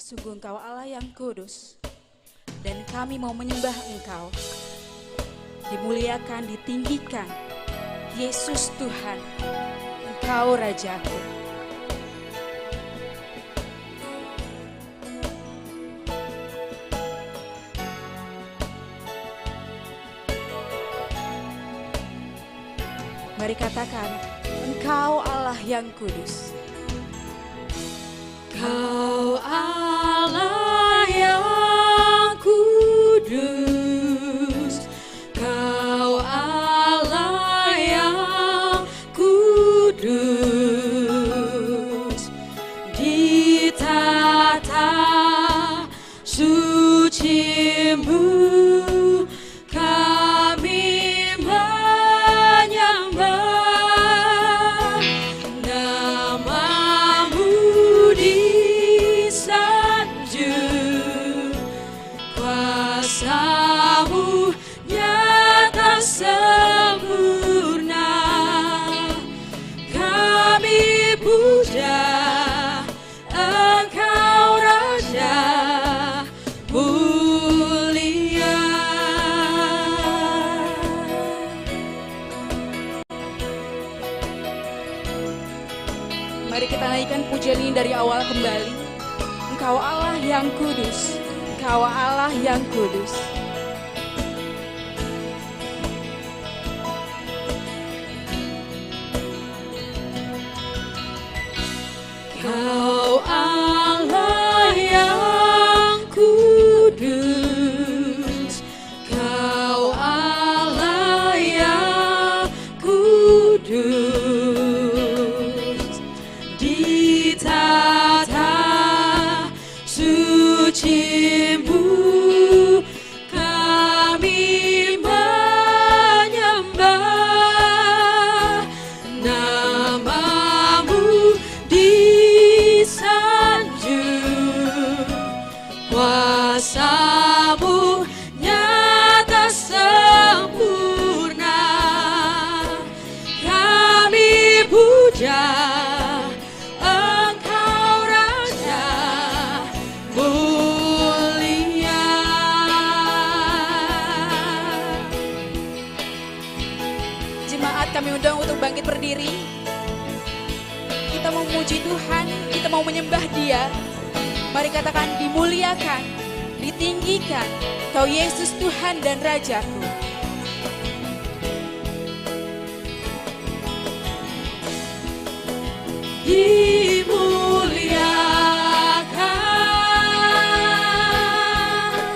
Sungguh Engkau Allah yang kudus, dan kami mau menyembah Engkau. Dimuliakan, ditinggikan, Yesus Tuhan, Engkau Rajaku. Mari katakan, Engkau Allah yang kudus. Kau Allah yang kudus, Kau Allah yang kudus, di tata suci-Mu kami menyembah, nama-Mu disanjung, kuasa-Mu nyata sempurna. Kami puja Engkau Raja mulia. Mari kita naikkan pujian ini dari awal kembali. Engkau Allah yang kudus, Engkau Allah yang kudus. Kau Allah yang kudus, Kau Allah yang kudus, di tata suci-Mu kami menyembah, nama-Mu disanjung, kuasa-Mu nyata sempurna. Kami puja Engkau Raja mulia. Jemaat, kami undang untuk bangkit berdiri. Kita mau memuji Tuhan, kita mau menyembah Dia. Mari katakan, dimuliakan, ditinggikan, Kau Yesus Tuhan dan Rajaku. Dimuliakan,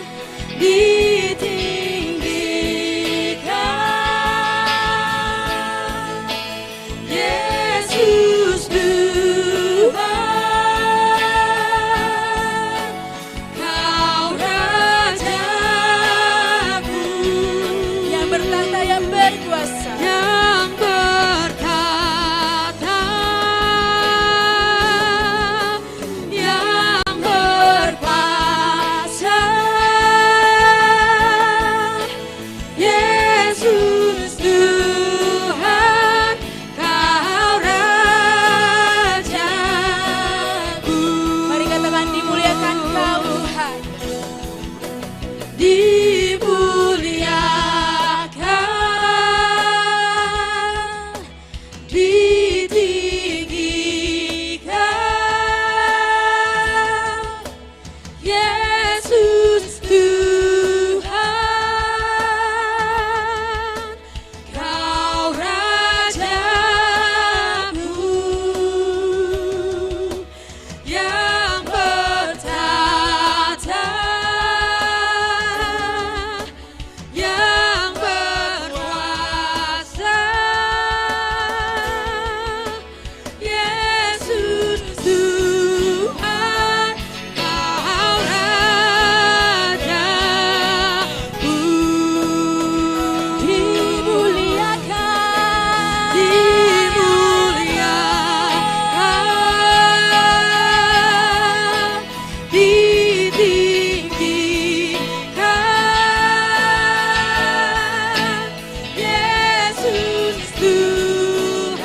ditinggikan, Yesus Tuhan, Kau Rajaku, yang bertahta, yang berkuasa, yang bertahta, yang berkuasa, Yesus Tuhan, Kau Rajaku. Mari katakan, dimuliakan Kau Tuhan, dimuliakan, ditinggikan, Yesus Tuhan, Kau Rajaku, yang bertahta, yang berkuasa, Yesus Tuhan, Kau Rajaku. Dimuliakan, dimuliakan, ditinggikan, Yesus Tuhan,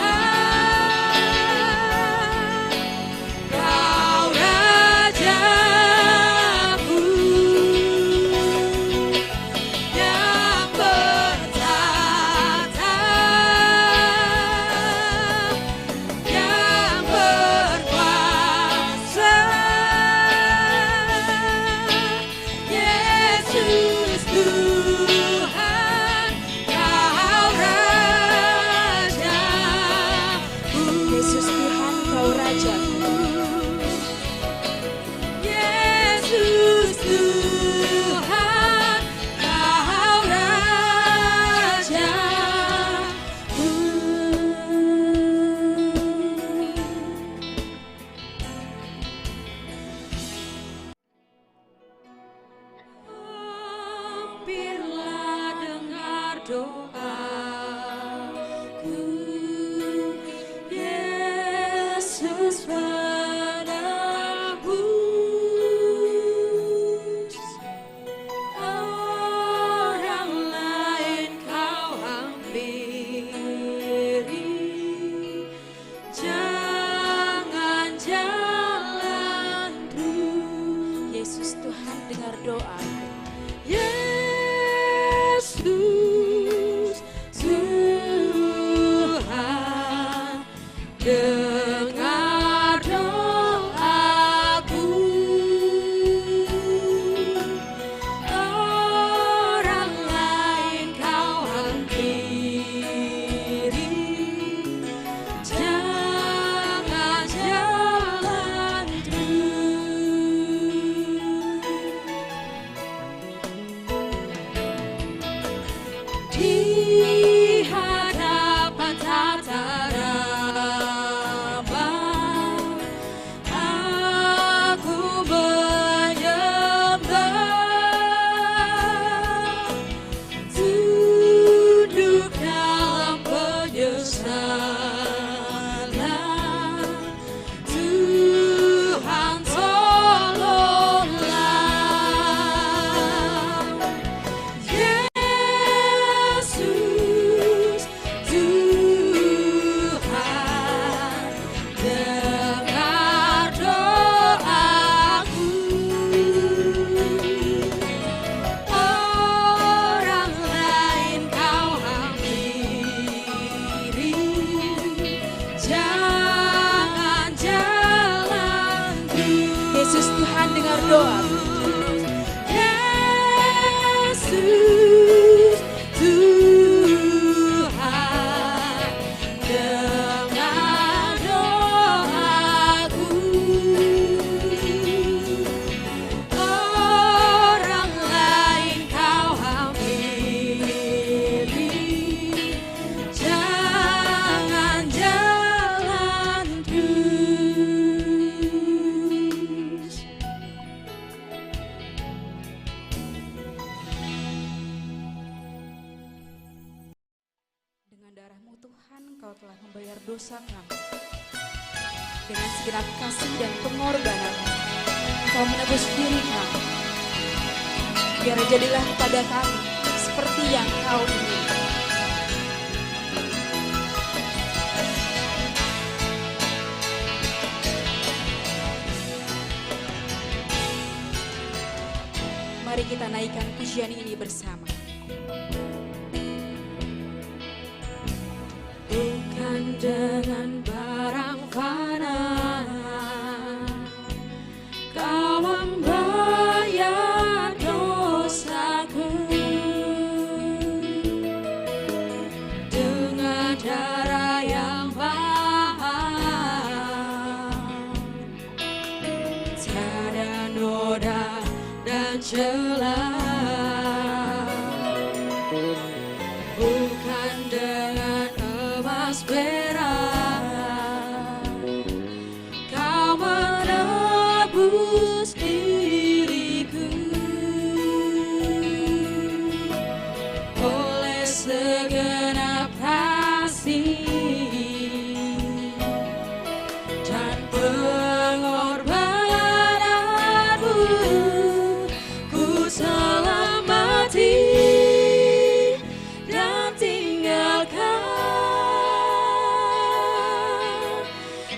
Kau Raja Rajaku. Yesus Tuhan, Kau Rajaku. Hampirlah dengar doaku, Yesus penebus. Orang lain Kau hampiri, jangan jalan terus. Yesus Tuhan, dengar doaku. Yesus Tuhan, dengar doaku. Orang lain Kau hampiri, jangan jalan terus. Di hadapan tata ramah, aku menyembah, tunduk dalam penyesalan. Tuhan tolonglah. Yesus Tuhan, dengar doaku. Orang lain Kau hampiri, jangan jalan terus. Yesus Tuhan, dengar doaku. Yesus Tuhan, dengar doaku. Orang lain Kau hampiri, jangan jalan terus. Dengan darah-Mu Tuhan, Kau telah membayar dosa kami. Dengan segenap kasih dan pengorbanan, Kau menebus diri kami. Biar jadilah kepada kami seperti yang Kau inginkan. Mari kita naikkan pujian ini bersama. Bukan dengan barang fana Kau membayar dosaku, dengan darah yang mahal, tiada noda dan celah. Bukan dengan emas perak Kau menebus diriku, oleh segenap kasih dan pengorbananmu, ku telah mati dan tinggalkan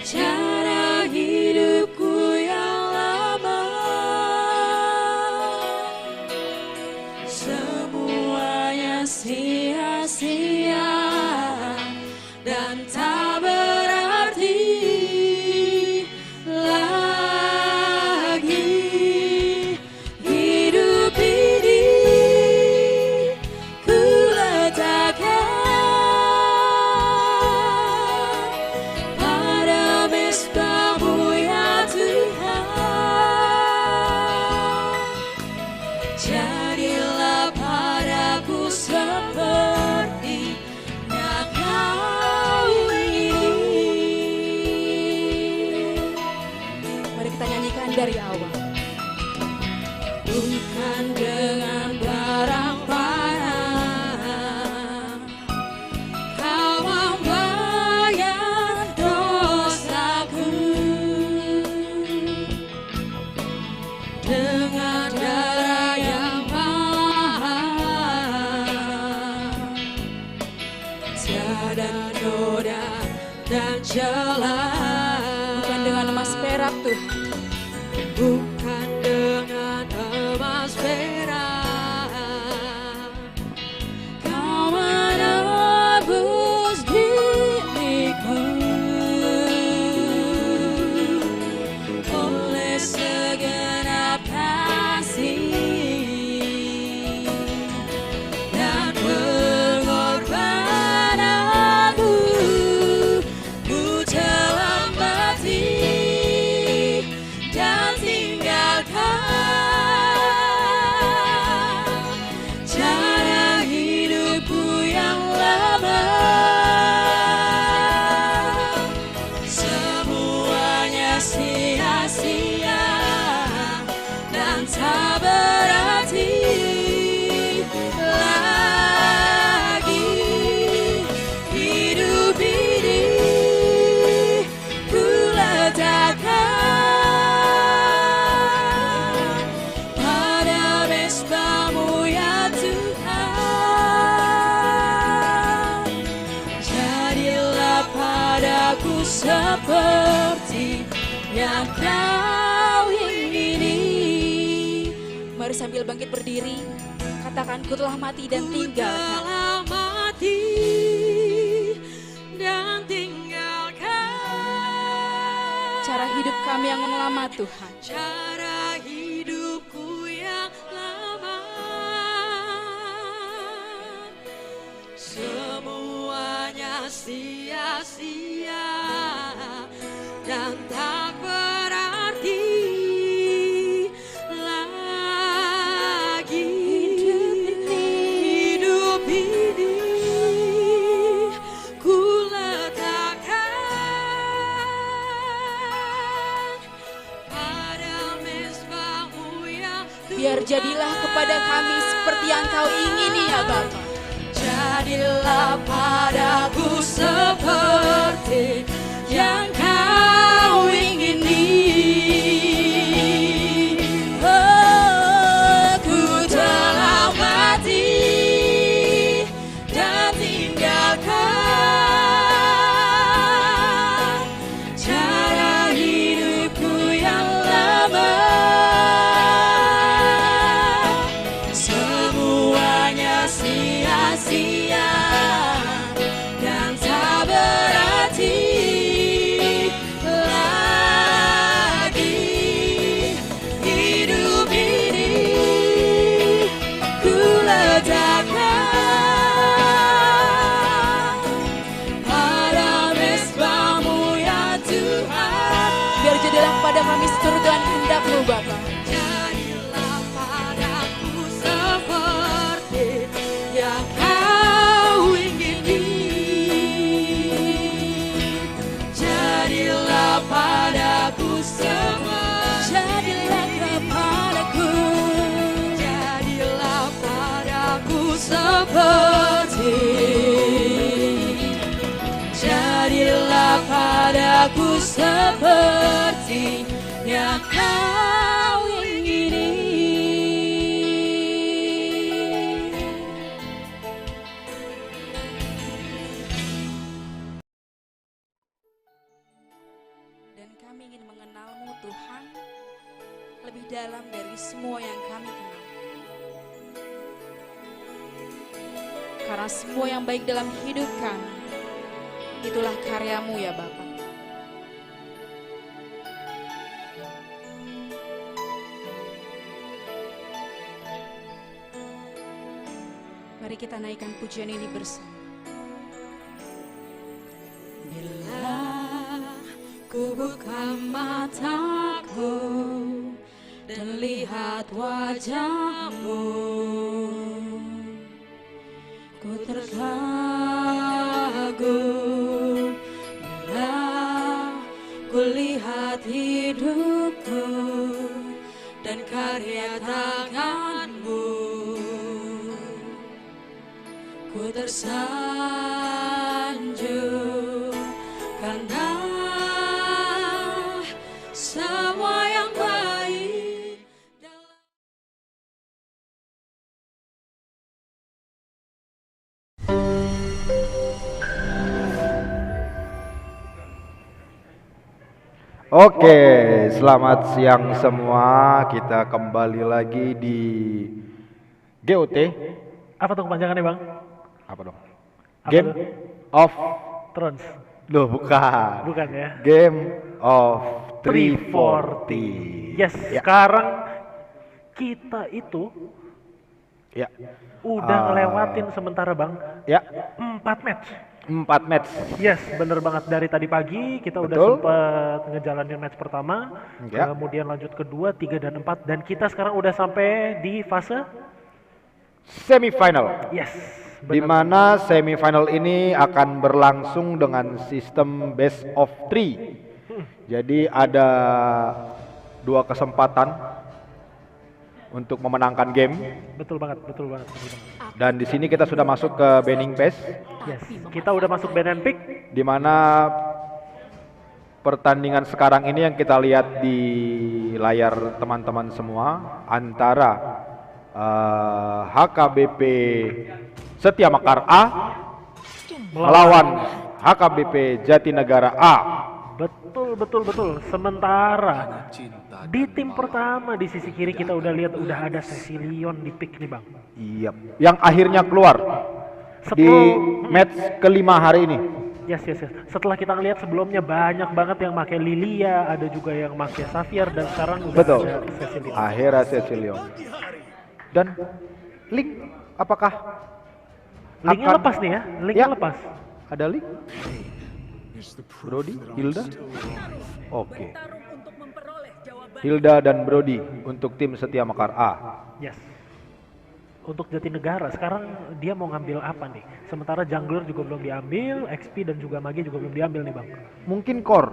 cara hidupku yang lama. Semuanya sia-sia dan tak berarti lagi. Hidup ini ku letakkan pada mesbah dari awal. Bukan dengan barang-barang Kau membayar dosaku, dengan darah yang mahal, tiada noda dan celah. Bukan dengan emas perak Tuhan, Bukan dengan emas perak Kau menebus diriku, oleh segenap kasih dan pengorbananmu. Ku telah mati dan tinggalkan cara hidupku yang lama. Semuanya sia-sia dan tak berarti lagi. Hidup ini ku letakkan pada mesbah-Mu ya Tuhan. Jadilah padaku seperti yang Kau ingini. mari sambil bangkit berdiri, katakan ku telah mati dan tinggalkan. Telah mati dan tinggalkan Cara hidup kami yang lama Tuhan, cara hidupku yang lama. Semuanya sia-sia dan tak berarti lagi. Hidup ini ku letakkan pada mesbah-Mu yang biar jadilah kepada kami seperti yang Kau ingini ya Bapa. Jadilah padaku seperti yang Kau ingini. Oh, ku telah mati dan tinggalkan cara hidupku yang lama. Semuanya sia-sia dan tak berarti lagi. Hidup ini ku letakkan pada mesbah-Mu ya Tuhan. Biar jadilah kepada kami seturut dengan kehendak-Mu Bapa. Jadilah padaku seperti yang Kau ingini. Jadilah padaku jadilah kepadaku, jadilah padaku seperti, jadilah padaku seperti yang Kau ingini. Dan kami ingin mengenal-Mu Tuhan lebih dalam dari semua yang kami kenal. Karena semua yang baik dalam hidup kami, itulah karya-Mu ya Bapa. Mari kita naikkan pujian ini bersama. Bila ku buka mataku dan lihat wajah-Mu, ku terkagum. Bila ku lihat hidupku dan karya tanganmu. Ku tersanjung karena semua yang baik dalam. Oke, selamat siang semua. Kita kembali lagi di GOT. Apa tuh kepanjangannya bang? Apa dong? Apa Game tuh? of Thrones? Loh, bukan. Bukan ya? Game of 340. Yes, Ya. sekarang kita itu Ya. udah ngelewatin sementara bang Ya. 4 match. 4 match. Yes, bener banget. Dari tadi pagi kita udah Betul. sempet ngejalanin match pertama, Ya. kemudian lanjut kedua, 3 dan 4, dan kita sekarang udah sampai di fase Semifinal. yes. Di bener. mana semifinal ini akan berlangsung dengan sistem best of 3. Jadi ada 2 kesempatan untuk memenangkan game. Betul banget, betul banget. Dan di sini kita sudah masuk ke banning phase, Yes, kita udah masuk band and pick. di mana pertandingan sekarang ini yang kita lihat di layar teman-teman semua antara HKBP Setia Mekar A melawan HKBP Jatinegara A. Betul. Sementara di tim pertama di sisi kiri kita udah lihat udah ada Cecilion di pick nih bang. Iya, yang akhirnya keluar di match kelima hari ini. Yes. Setelah kita ngelihat sebelumnya banyak banget yang pakai Lilia, ada juga yang pakai Xavier, dan sekarang udah Betul. ada Cecilion. Akhirnya Cecilion. Dan link apakah Linknya akan- lepas nih ya, linknya Ya. lepas. Ada link? Brody, Hilda? Oke. Hilda dan Brody untuk tim Setia Mekar A. Yes. Untuk Jatinegara sekarang dia mau ngambil apa nih? Sementara jungler juga belum diambil, XP dan juga Mage juga belum diambil nih bang. Mungkin core.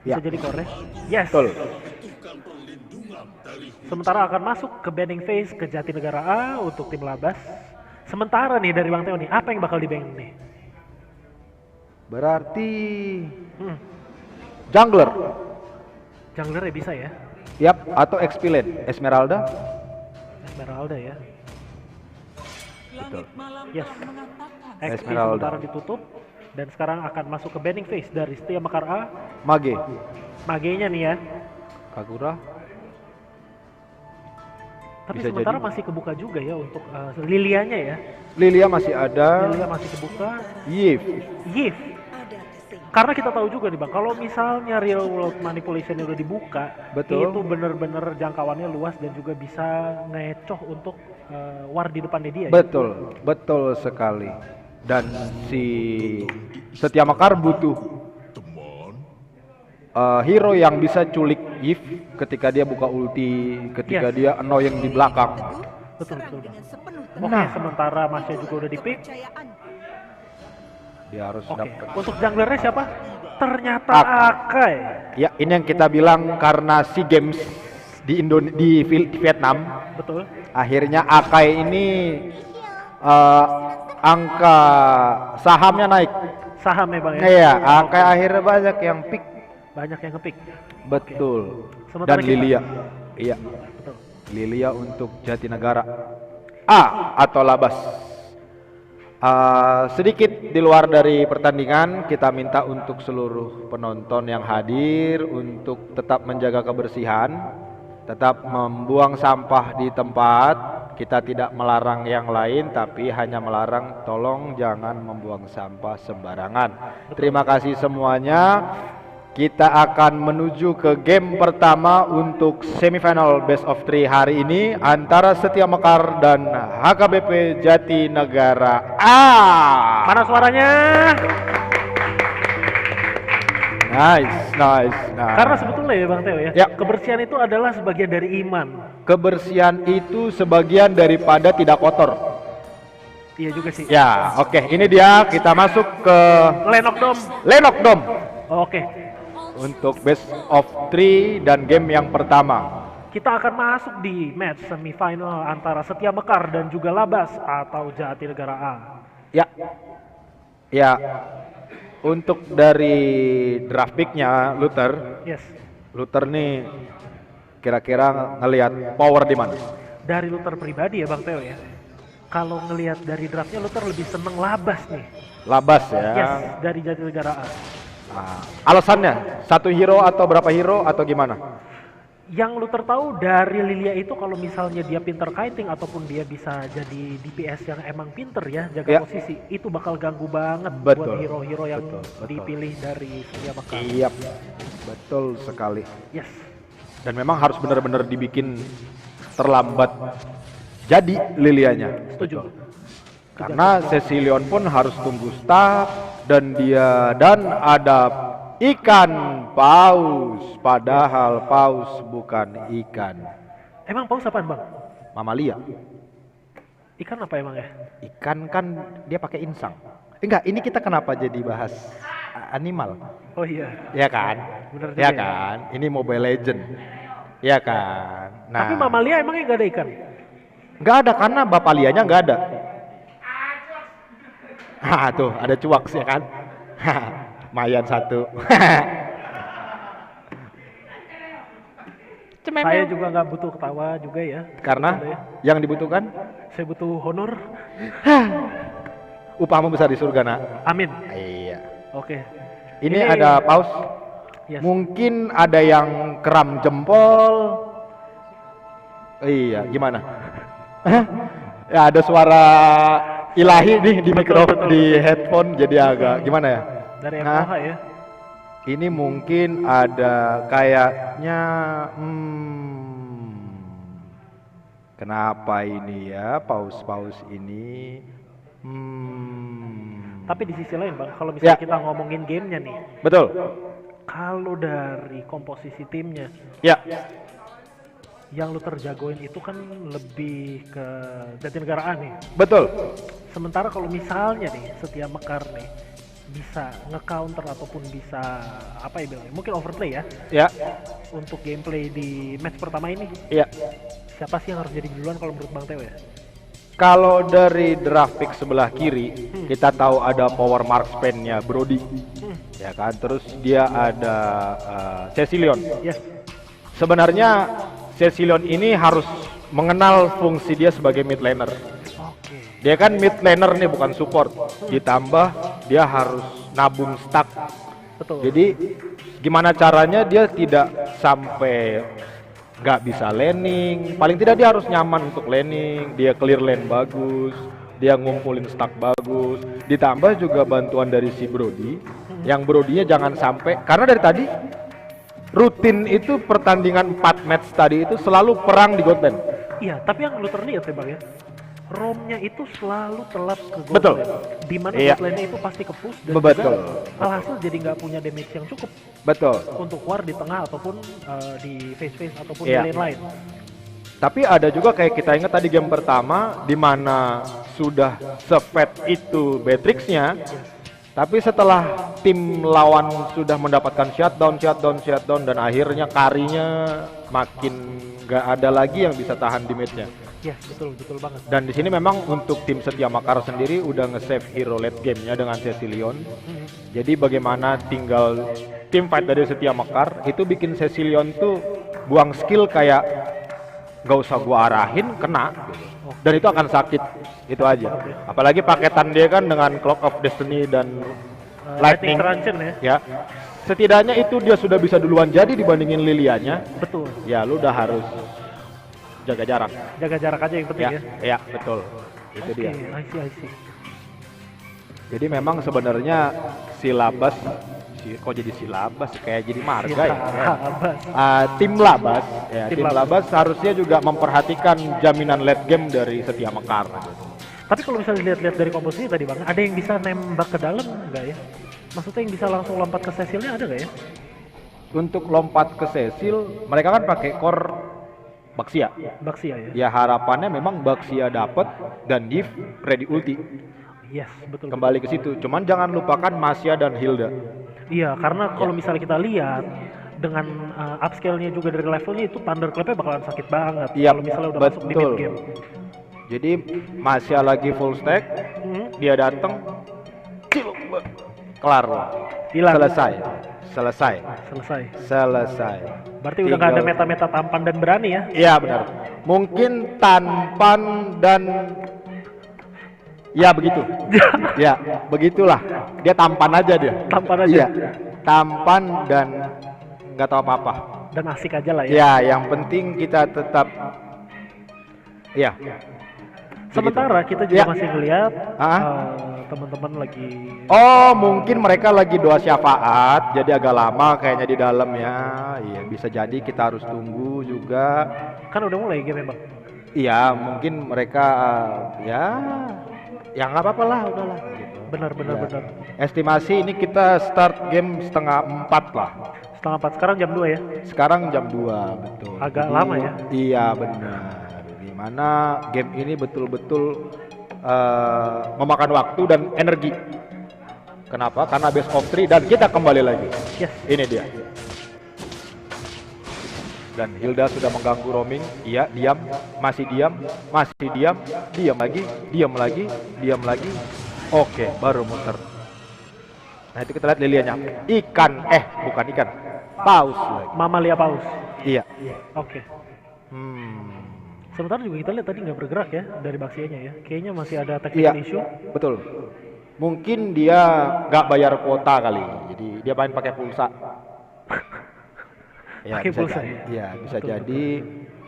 Bisa Ya. jadi core. Yes. Betul. Sementara akan masuk ke banning phase ke Jatinegara A untuk tim Labas. Sementara nih dari Bang Teo nih, apa yang bakal di-bank nih? Berarti jungler. Jungler ya bisa ya? Yap, atau XP lane, Esmeralda. Esmeralda ya? Betul. Yes. XP Esmeralda. sementara ditutup. Dan sekarang akan masuk ke banning phase dari Setia Mekar A. Mage, Mage-nya nih ya. Kagura. Tapi Bisa sementara jadi. masih kebuka juga ya untuk Lilianya ya. Lilia masih ada. Lilia masih kebuka. Yif. Yif. Karena kita tahu juga nih bang, kalau misalnya real world manipulation udah dibuka, Betul. itu bener-bener jangkauannya luas dan juga bisa ngecoh untuk war di depannya dia. Betul, betul sekali. Dan si Setia Mekar butuh hero yang bisa culik Yif ketika dia buka ulti, ketika Yes. dia annoying di belakang. Betul bang. Oke, Nah. sementara Masya juga udah di pick. Dia harus Oke, dapat. untuk junglernya siapa? Ternyata Akai. Akai. Ya, ini yang kita bilang karena SEA Games di Vietnam, Betul. akhirnya Akai ini angka sahamnya naik. Saham ya bang ya? Iya, Akai akhirnya banyak yang pick. Banyak yang ngepick. Betul. Sementara Dan kita- Lilia. Iya, Betul. Lilia untuk Jatinegara A atau Labas. Sedikit di luar dari pertandingan, kita minta untuk seluruh penonton yang hadir untuk tetap menjaga kebersihan, tetap membuang sampah di tempat. Kita tidak melarang yang lain, tapi hanya melarang tolong jangan membuang sampah sembarangan. Terima kasih semuanya. Kita akan menuju ke game pertama untuk semifinal best of 3 hari ini antara Setia Mekar dan HKBP Jatinegara A. Mana suaranya? Nice. Karena sebetulnya ya Bang Teo ya, Ya. kebersihan itu adalah sebagian dari iman. Kebersihan itu sebagian daripada tidak kotor. Iya juga sih. Ya, oke. Ini dia, kita masuk ke Lenok Dom. Lenok Dom Oke. untuk best of 3 dan game yang pertama. kita akan masuk di match semifinal antara Setia Mekar dan juga Labas atau Jatinegara A. Ya, ya. Untuk dari draft picknya Luther, Yes. Luther nih kira-kira ngelihat power di mana? Dari Luther pribadi ya Bang Teo ya. Kalau ngelihat dari draftnya Luther lebih seneng Labas nih. Labas ya. Yes, dari Jatinegara A. Nah, alasannya satu hero atau berapa hero atau gimana? Yang Luther tahu dari Lilia itu kalau misalnya dia pinter kiting ataupun dia bisa jadi DPS yang emang pinter ya jaga Ya. posisi, itu bakal ganggu banget Betul. buat hero-hero yang Betul. dipilih dari Setia Mekar. Iya, betul sekali. Yes. Dan memang harus benar-benar dibikin terlambat jadi Lilianya. Setuju. Karena Cecilion pun harus tunggu staff dan ada ikan paus, padahal paus bukan ikan. Emang paus apaan Bang? Mamalia. Ikan apa emang ya? Ikan kan dia pakai insang. Enggak, ini kita kenapa jadi bahas animal? Oh iya. Ya kan? Bener juga Ya ya. kan? Ini Mobile Legend. Ya kan? Nah, Tapi mamalia emangnya nggak ada ikan? nggak ada karena bapak lianya nggak ada. Tuh ada cuaks ya kan? Mayan satu. Cememem. Saya juga nggak butuh ketawa juga ya. Karena Ada ya. yang dibutuhkan Saya butuh honor. upahmu besar di surga, nak. Amin. Iya. Oke. Ini ada paus. Yes. Mungkin ada yang keram jempol. Iya, gimana? Ya ada suara ilahi nih di mikrofon, betul. di headphone, jadi agak gimana ya? Dari Nah, MOH ya. ini mungkin ada kayaknya, kenapa ini ya paus-paus ini? Tapi di sisi lain Bang, kalau misalnya Ya. kita ngomongin gamenya nih, Betul. kalau dari komposisi timnya, Ya, yang lu terjagoin itu kan lebih ke Jatinegara A nih. betul. Sementara kalau misalnya nih Setia Mekar nih bisa nge-counter ataupun bisa apa ya bilangnya, mungkin overplay ya Ya, untuk gameplay di match pertama ini, ya. siapa sih yang harus jadi duluan kalau menurut Bang Teo ya? Kalau dari draft pick sebelah kiri, kita tahu ada power marksman-nya Brody. Ya kan, terus dia ada Cecilion. Yes. Sebenarnya Cecilion ini harus mengenal fungsi dia sebagai mid laner. Oke. Dia kan mid laner nih, bukan support. Ditambah dia harus nabung stack. Betul. Jadi gimana caranya dia tidak sampai nggak bisa laning. Paling tidak dia harus nyaman untuk laning. Dia clear lane bagus. Dia ngumpulin stack bagus. Ditambah juga bantuan dari si Brody. Yang Brody-nya jangan sampai, karena dari tadi rutin itu pertandingan 4 match tadi itu selalu perang di god lane. Iya, tapi yang lu terlihat ya Bang ya, roamnya itu selalu telat ke god Betul. lane. Dimana Iya. god lane-nya itu pasti ke push dan Betul. juga alhasil jadi nggak punya damage yang cukup Betul. untuk war di tengah ataupun di face-face ataupun Iya. di lane lain. Tapi ada juga kayak kita ingat tadi game pertama di mana sudah se-fat itu Beatrix-nya. Tapi setelah tim lawan sudah mendapatkan shutdown dan akhirnya karinya makin gak ada lagi yang bisa tahan damage-nya. Yes, betul banget. Dan di sini memang untuk tim Setia Mekar sendiri udah nge-save hero late game-nya dengan Cecilion. Jadi bagaimana tinggal tim fight dari Setia Mekar itu bikin Cecilion tuh buang skill kayak gak usah gua arahin kena gitu. Dan itu akan sakit, itu aja. Apalagi paketan dia kan dengan Clock of Destiny dan Lightning Truncheon ya. ya. Setidaknya itu dia sudah bisa duluan jadi dibandingin Lilianya. Betul. Ya lu udah harus jaga jarak. Jaga jarak aja yang penting Ya, ya. ya betul. Itu Oke, dia. I see. Jadi memang sebenarnya silabas kok jadi silabas kayak jadi marga ya. Silabas. Tim Labas ya, Tim tim Labas harusnya juga memperhatikan jaminan late game dari Setia Mekar. Tapi kalau misalnya lihat-lihat dari komposisi tadi Bang, ada yang bisa nembak ke dalam enggak ya? Maksudnya yang bisa langsung lompat ke Cecilnya ada nggak ya? Untuk lompat ke Cecil, mereka kan pakai core Baxia. Baxia ya? Ya harapannya memang Baxia dapat dan Div ready ulti. Yes, betul. Kembali ke situ. Cuman jangan lupakan Masya dan Hilda. Iya, karena kalau misalnya kita lihat dengan upscale-nya juga dari levelnya itu Thunderclap-nya bakalan sakit banget Iya, kalau misalnya udah masuk di betul. mid game. Jadi masih lagi full stack, dia datang, kelar, Hilang. selesai. Selesai. Berarti udah nggak ada Tinggal- meta-meta tampan dan berani ya? Iya benar. Mungkin tampan dan ya begitu. Ya begitulah. Dia tampan aja dia. Tampan aja. Iya. Tampan dan nggak tahu apa-apa. Dan asik aja lah ya. Ya yang penting kita tetap. Ya. Sementara kita juga Ya. masih ngeliat Ah. teman-teman lagi Oh mungkin mereka lagi doa syafaat, jadi agak lama kayaknya di dalam ya. Iya bisa jadi kita harus tunggu juga. kan udah mulai game Bang. Iya, mungkin mereka ya nggak apa-apa lah, udahlah. Gitu. Benar. Ya. Estimasi ini kita start game 3:30 lah. Setengah 4 sekarang jam 2 ya. Sekarang jam 2, betul. Agak lama ya. Iya benar. Dimana game ini betul-betul memakan waktu dan energi. Kenapa? Karena best of 3 dan kita kembali lagi. Yes. Ini dia. Dan Hilda sudah mengganggu roaming. Iya, diam, masih diam, diam lagi. Oke, baru muter. Nah itu kita lihat lilianya. Ikan, bukan ikan, paus lagi. Mamalia paus. Iya. Oke. Sementara juga kita lihat tadi nggak bergerak ya dari Baxianya ya. Kayaknya masih ada technical Iya, issue. betul. Mungkin dia nggak bayar kuota kali, jadi dia main pakai pulsa. Ya, Pakai bisa pulsa jadi. ya? Iya, bisa Betul, jadi.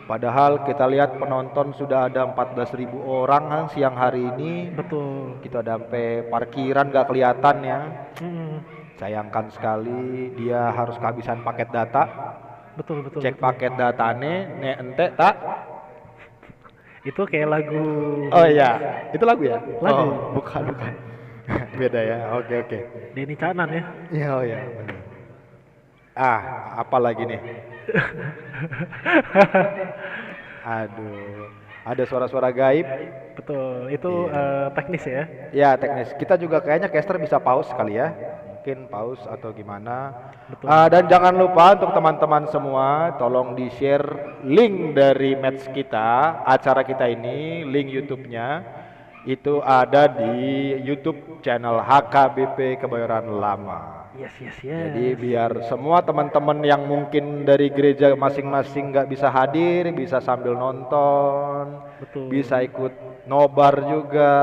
Padahal kita lihat penonton sudah ada 14.000 orang kan siang hari ini. Betul. Kita ada sampai parkiran nggak kelihatan ya. Mm-mm. Sayangkan sekali dia harus kehabisan paket data. Betul. Cek paket datane, ente tak. Itu kayak lagu. Oh iya, itu lagu ya? Lagu. Oh, bukan. Beda ya. Oke. Denny Canan ya. Iya, oh ya, benar. Apa lagi nih? Aduh, ada suara-suara gaib. Betul. Itu teknis ya. Ya, teknis. Kita juga kayaknya caster bisa pause kali ya. Mungkin pause atau gimana. Betul. Dan jangan lupa untuk teman-teman semua, tolong di-share link dari match kita, acara kita ini, link YouTube-nya. Itu ada di YouTube channel HKBP Kebayoran Lama. Yes. Jadi biar semua teman-teman yang mungkin dari gereja masing-masing nggak bisa hadir, bisa sambil nonton, Betul. bisa ikut nobar juga,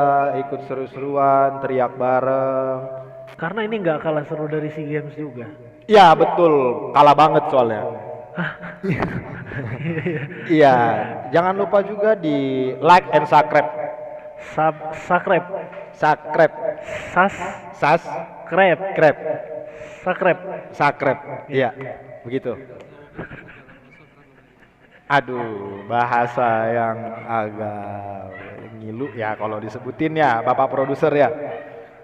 ikut seru-seruan, teriak bareng. Karena ini nggak kalah seru dari SEA Games juga. Ya betul, kalah banget soalnya. Iya, jangan lupa juga di like and subscribe. Subscribe. Subscribe. Iya, begitu. Aduh, bahasa yang agak ngilu ya kalau disebutin ya, Bapak produser ya.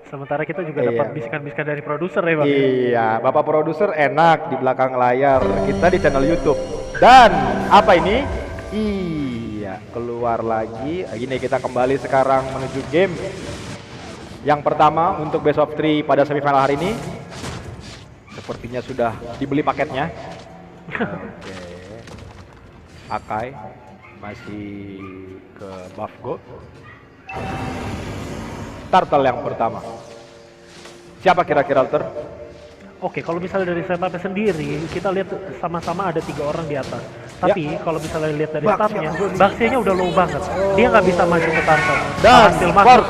Sementara kita juga Iya. dapat bisikan-bisikan dari produser ya Bang. Iya, Bapak produser enak di belakang layar. Kita di channel YouTube. Dan apa ini? Iya, keluar lagi. Ini kita kembali sekarang menuju game yang pertama untuk best of 3 pada semifinal hari ini. Sepertinya sudah dibeli paketnya. Oke. Akai masih ke buff go. Turtle yang pertama. Siapa kira-kira Alter? Oke, kalau misalnya dari setupnya sendiri, kita lihat sama-sama ada 3 orang di atas. Tapi kalau misalnya lihat dari statnya, Baxianya udah low banget. Dia nggak bisa maju ke Turtle. Dan Hasil masuk.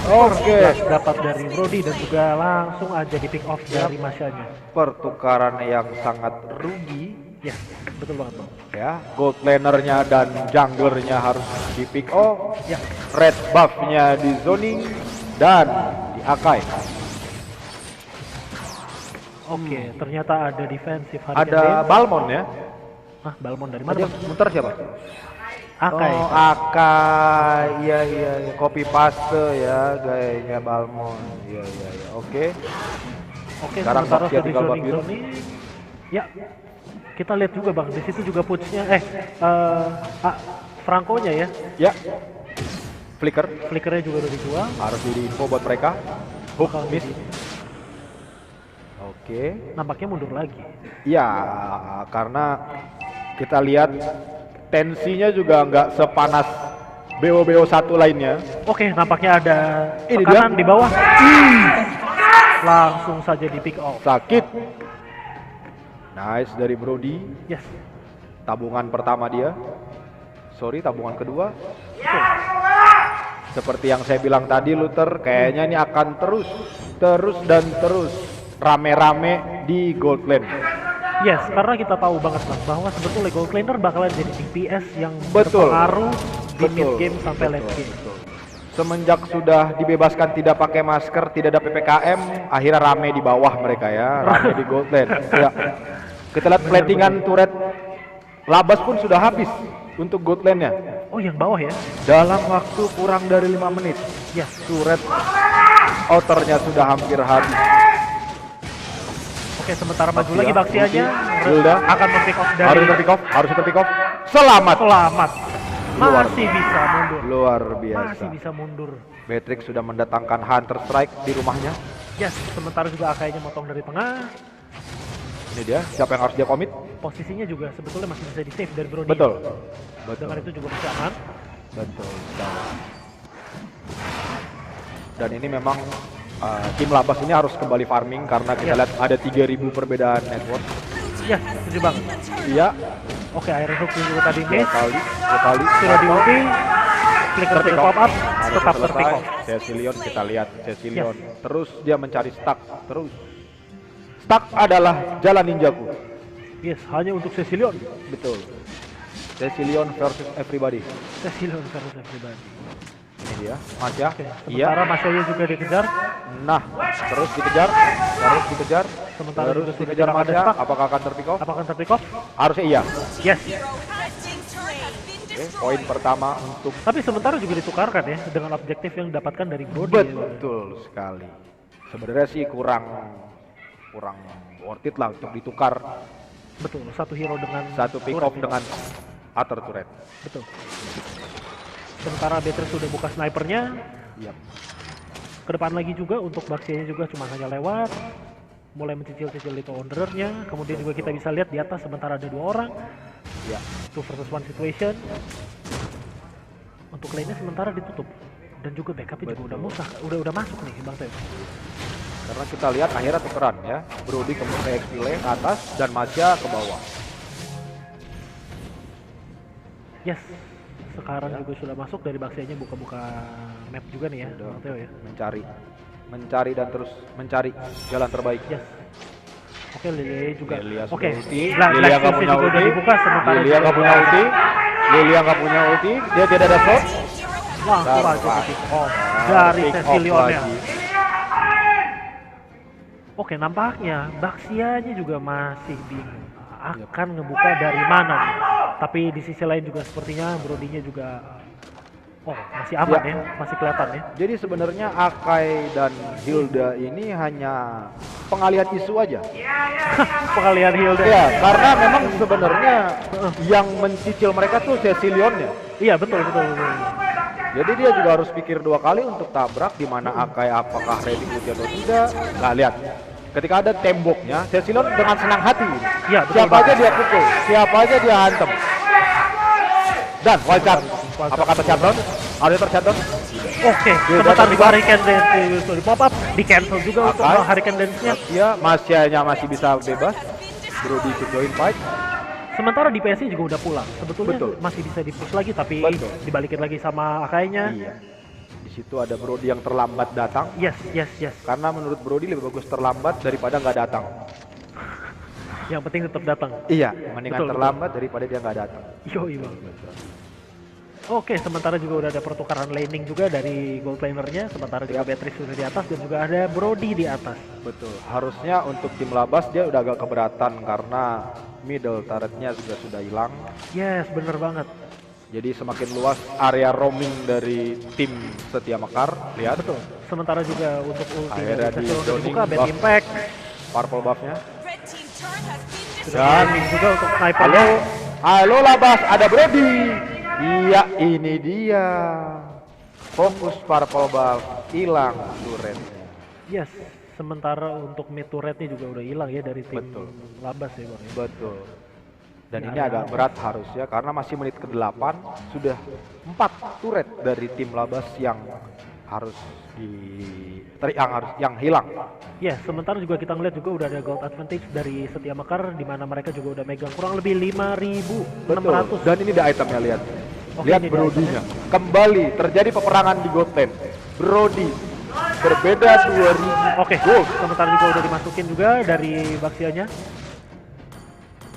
Oke. Dapat dari Brody dan juga langsung aja di pick off dari Masyanya. Pertukaran yang sangat rugi Ya, betul banget Bang. ya. Gold lanernya dan junglernya harus di pick off. Ya, Red buffnya di zoning dan di Akai. oke. Ternyata ada defensif Ada Balmon ya. Balmon dari Dia mana Bang? muter siapa? Akai. Oh, Akai. Iya. Copy paste ya gayanya Balmon. Iya. Oke. Oke, Sekarang sementara Baxia dari tinggal buat zoning. Ya, kita lihat juga Bang, di situ juga pushnya, Franco-nya ya, Ya. Flicker flickernya juga udah dijual. harus di info buat mereka. Hook Bakal miss. di- Oke. Nampaknya mundur lagi. Ya, karena kita lihat tensinya juga nggak sepanas BO-BO satu lainnya. Oke, nampaknya ada Ini tekanan dia. di bawah. Langsung saja di pick off. Sakit. Nice dari Brody. Yes. Tabungan pertama dia. Sorry, tabungan kedua. Betul. Seperti yang saya bilang tadi, Luther, kayaknya ini akan terus dan terus rame-rame di Gold Lane. Yes, karena kita tahu banget Bang bahwa sebetulnya Gold Laner bakalan jadi DPS yang Betul. berpengaruh di mid Betul. game sampai late Betul. game. Betul. Semenjak sudah dibebaskan tidak pakai masker, tidak ada PPKM, akhirnya rame di bawah mereka ya, rame di Gold Lane. Ya. Kita lihat platingan turret Labas pun sudah habis untuk Gold Lane-nya. Oh, yang bawah ya? Dalam waktu kurang dari 5 menit, Yes. turret outernya sudah hampir habis. Oke, sementara maju Baksia, lagi Baksianya Hilda. akan mempick off dari Harus terpick off, harus terpick off. Selamat. Selamat. Luar. Masih bisa mundur. Luar biasa. Masih bisa mundur. Matrix sudah mendatangkan Hunter Strike di rumahnya. Yes, sementara juga Akainya motong dari tengah. Ini dia, siapa yang harus dia komit? Posisinya juga sebetulnya masih bisa di save dari Brody. Betul. Betul. Dengan itu juga bisa aman. Betul. Dan ini memang tim Labas ini harus kembali farming karena kita Yes. lihat ada 3000 perbedaan network. Yes, setuju banget. Iya, Oke, Iron Hook juga tadi dua miss. kali, dua kali. Sudah di ulti. Flicker to the Terpick pop up. Harus Tetap selesai. terpick off. Cecilion kita lihat Cecilion. Terus dia mencari stack terus. Stack adalah jalan ninjaku. Yes, hanya untuk Cecilion. Betul. Cecilion versus everybody. Cecilion versus everybody. Ini dia, Mas ya. Oke, Iya. sementara Masaya juga dikejar. Nah, terus dikejar, terus dikejar, Sementara terus juga sudah dikejar tidak ada Masya. stack. Apakah akan terpick off? Apakah terpick off? Harusnya iya. Yes. Oke, poin pertama untuk Tapi sementara juga ditukarkan ya dengan objektif yang didapatkan dari Brody. betul sekali. Sebenarnya sih kurang worth it lah untuk ditukar Betul, satu hero dengan satu pick turret off ya. dengan Outer turret. Betul. Sementara Beatrice sudah buka snipernya. Iya. Ke depan lagi juga untuk Baksianya juga cuma hanya lewat. Mulai mencicil-cicil itu Wanderer-nya. Kemudian juga kita bisa lihat di atas sementara ada 2 orang. Iya. 2 versus 1 situation. Untuk lainnya sementara ditutup. Dan juga backupnya juga udah masuk nih Bang Teo. Karena kita lihat akhirnya tukeran ya. Brody ke XP lane ke atas dan Masya ke bawah. Yes. Sekarang juga sudah masuk dari Baksianya buka-buka map juga nih ya Udah Bang Teo ya. mencari dan terus mencari jalan terbaik. Yes. Oke, Lilia juga. Lilia sudah Oke. ulti. Nah, Lilia nggak Black punya juga udah ulti. dibuka sementara Lilia nggak punya ulti. Lilia nggak punya ulti. Dia tidak ada shot. langsung aja Dapat. di pick off dari Pick off Cecilionnya. lagi. Oke, nampaknya Baksianya juga masih bingung akan ngebuka dari mana nih. Tapi di sisi lain juga sepertinya Brodinya juga masih aman ya, masih kelihatan ya. Jadi sebenarnya Akai dan Hilda ini hanya pengalihan isu aja. Pengalihan Hilda. Ya, karena memang sebenarnya yang mencicil mereka tuh Cecilionnya. Iya, betul. Jadi dia juga harus pikir 2 kali untuk tabrak di mana Akai apakah ready ulti atau tidak. Nah, lihat. Ketika ada temboknya, Cecilion dengan senang hati. Iya, betul Siapa aja dia pukul, siapa aja dia hantem. Dan wildcard. Apakah tershutdown? Ada tershutdown? Oke, Dia sebentar datang di juga. Hurricane Dance di pop up, di cancel juga untuk Akai. Hurricane Dance-nya. Ya, Masyanya masih bisa bebas. Brody ikut join fight. Sementara di PSI juga udah pulang. Sebetulnya Betul. masih bisa di-push lagi tapi Betul. dibalikin lagi sama Akainya. Iya. Di situ ada Brody yang terlambat datang. Yes. Karena menurut Brody lebih bagus terlambat daripada nggak datang. Yang penting tetap datang. Iya, mendingan Betul, terlambat daripada dia nggak datang. Yoi bang. Oke, sementara juga udah ada pertukaran laning juga dari gold lanernya. Sementara juga Beatrice sudah di atas dan juga ada Brody di atas. Betul. Harusnya untuk tim Labas dia udah agak keberatan karena middle turretnya juga sudah hilang. Yes, bener banget. Jadi semakin luas area roaming dari tim Setia Mekar. Lihat. Betul. Sementara juga untuk ulti Akhirnya dari di Cecil udah zoning dibuka, Bad buff. Impact. Purple buffnya. Sudah Dan di juga untuk sniper. halo Labas, ada Brody. Iya, ini dia. Fokus purple buff, hilang turretnya. Yes, Sementara untuk mid turretnya juga udah hilang ya dari tim Betul. Labas ya Bang ya. Betul. Dan Ya, ini agak berat harusnya karena masih menit ke-8 sudah 4 turret dari tim Labas yang harus yang hilang. Ya, sementara juga kita ngeliat juga udah ada gold advantage dari Setia Mekar di mana mereka juga udah megang kurang lebih 5.600. Dan ini ada itemnya, lihat. Oke, Lihat ini dia Brody-nya. Kembali terjadi peperangan di gold lane. Brody berbeda 2000 Oke, gold. sementara juga udah dimasukin juga dari Baxianya.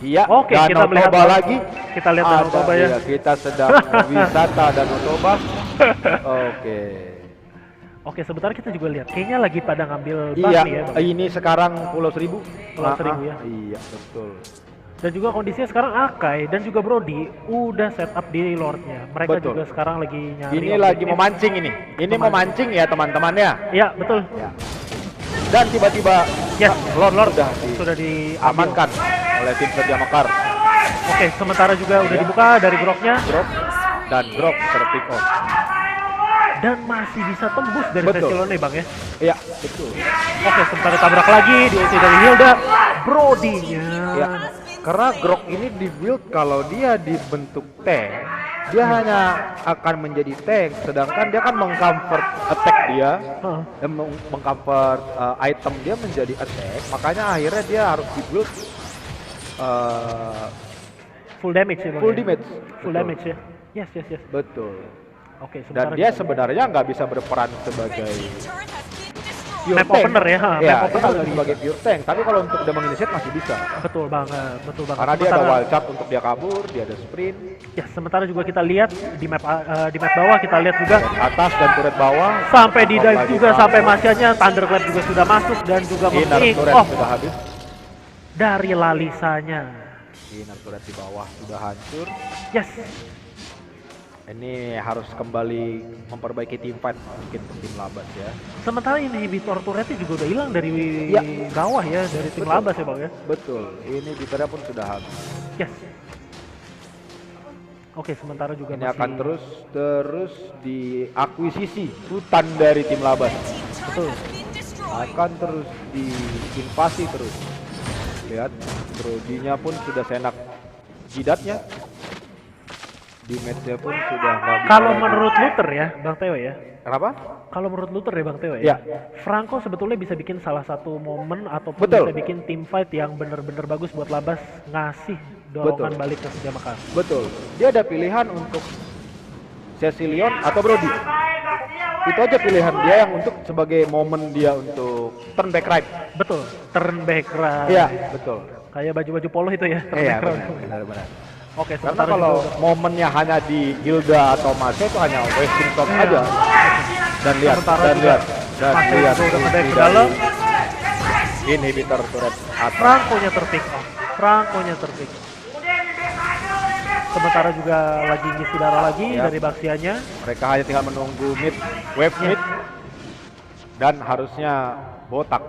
Iya, Oke, kita Danau melihat Toba Bang. lagi. Kita lihat Danau Ada, Toba ya. iya, kita sedang wisata Danau Toba. Oke. Oke, sebentar kita juga lihat. Kayaknya lagi pada ngambil ban Iya, nih ya, Bang. ini sekarang Pulau Seribu. Pulau Seribu ya. Iya, betul. Dan juga kondisinya sekarang Akai dan juga Brody udah setup di Lordnya. Mereka Betul. juga sekarang lagi nyari. Ini lagi memancing ini. Ini memancing ya teman-temannya. Iya, betul. Ya. Dan tiba-tiba Yes, Lord sudah sudah diamankan. diamankan oleh tim Setia Mekar. Oke, sementara juga udah Ya. dibuka dari Groknya Drop dan drop terpick off. dan masih bisa tembus dari Betul. Cecilone Bang ya. Iya, betul. Oke, sementara tabrak lagi di ulti dari Hilda. Brody-nya. Ya, karena Grok ini di build kalau dia dibentuk tank, dia hanya akan menjadi tank, sedangkan dia kan mengcover attack dia, Heeh. dan mengcover item dia menjadi attack, makanya akhirnya dia harus di build Full damage ya Bang. full ya? damage. Full Betul. damage ya. Yes. Betul. Oke, Dan sementara dia kita- sebenarnya nggak bisa berperan sebagai pure Map tank. opener ya, ha, Ya, map opener dia nggak sebagai pure tank, tapi kalau untuk demon initiate masih bisa. betul banget, betul banget. Karena dia ada Sementara- wild charge untuk dia kabur, dia ada sprint, Ya, sementara juga kita lihat di map bawah kita lihat juga atas dan turret bawah. sampai di dive Lagi juga kabur. sampai Masianya Thunderclap juga sudah masuk dan juga Inner nge-pick turret off sudah habis. dari Lalisanya. Inner turret di bawah sudah hancur. Yes. Ini harus kembali memperbaiki team fight mungkin untuk tim Labas ya. Sementara inhibitor turretnya juga udah hilang dari Ya. bawah ya, dari tim Betul. Labas ya Bang ya. Betul. Ini Bitera pun sudah habis. Yes. Oke, sementara juga Ini masih akan terus diakuisisi hutan dari tim Labas. betul. Akan terus diinvasi terus. Lihat, Brody-nya pun sudah senak jidatnya. Damage-nya pun sudah nggak bisa Kalau lagi. menurut Luther ya, Bang Teo ya. Kenapa? Kalau menurut Luther ya Bang Teo Ya. ya. Franco sebetulnya bisa bikin salah satu momen ataupun Betul. bisa bikin team fight yang bener-bener bagus buat Labas ngasih dorongan Betul. balik ke Setia Mekar. Betul. Dia ada pilihan untuk Cecilion atau Brody. Itu aja pilihan dia yang untuk sebagai momen dia untuk turn back right. Betul. Turn back right. Iya, betul. Kayak baju-baju polo itu ya. Turn Iya, back right. benar. Oke, Karena sementara kalau juga udah- momennya hanya di Gilda atau Mase itu hanya wasting shot Iya. aja. Dan lihat, Sementara dan juga lihat, dan Mase lihat. juga udah ini ngedive ke dari dalam. Inhibitor turret atas. Franco-nya terpick off. Franco-nya terpick. Sementara juga lagi ngisi darah lagi Ya. dari Baxianya. Mereka hanya tinggal menunggu mid, wave Ya. mid, dan harusnya botak.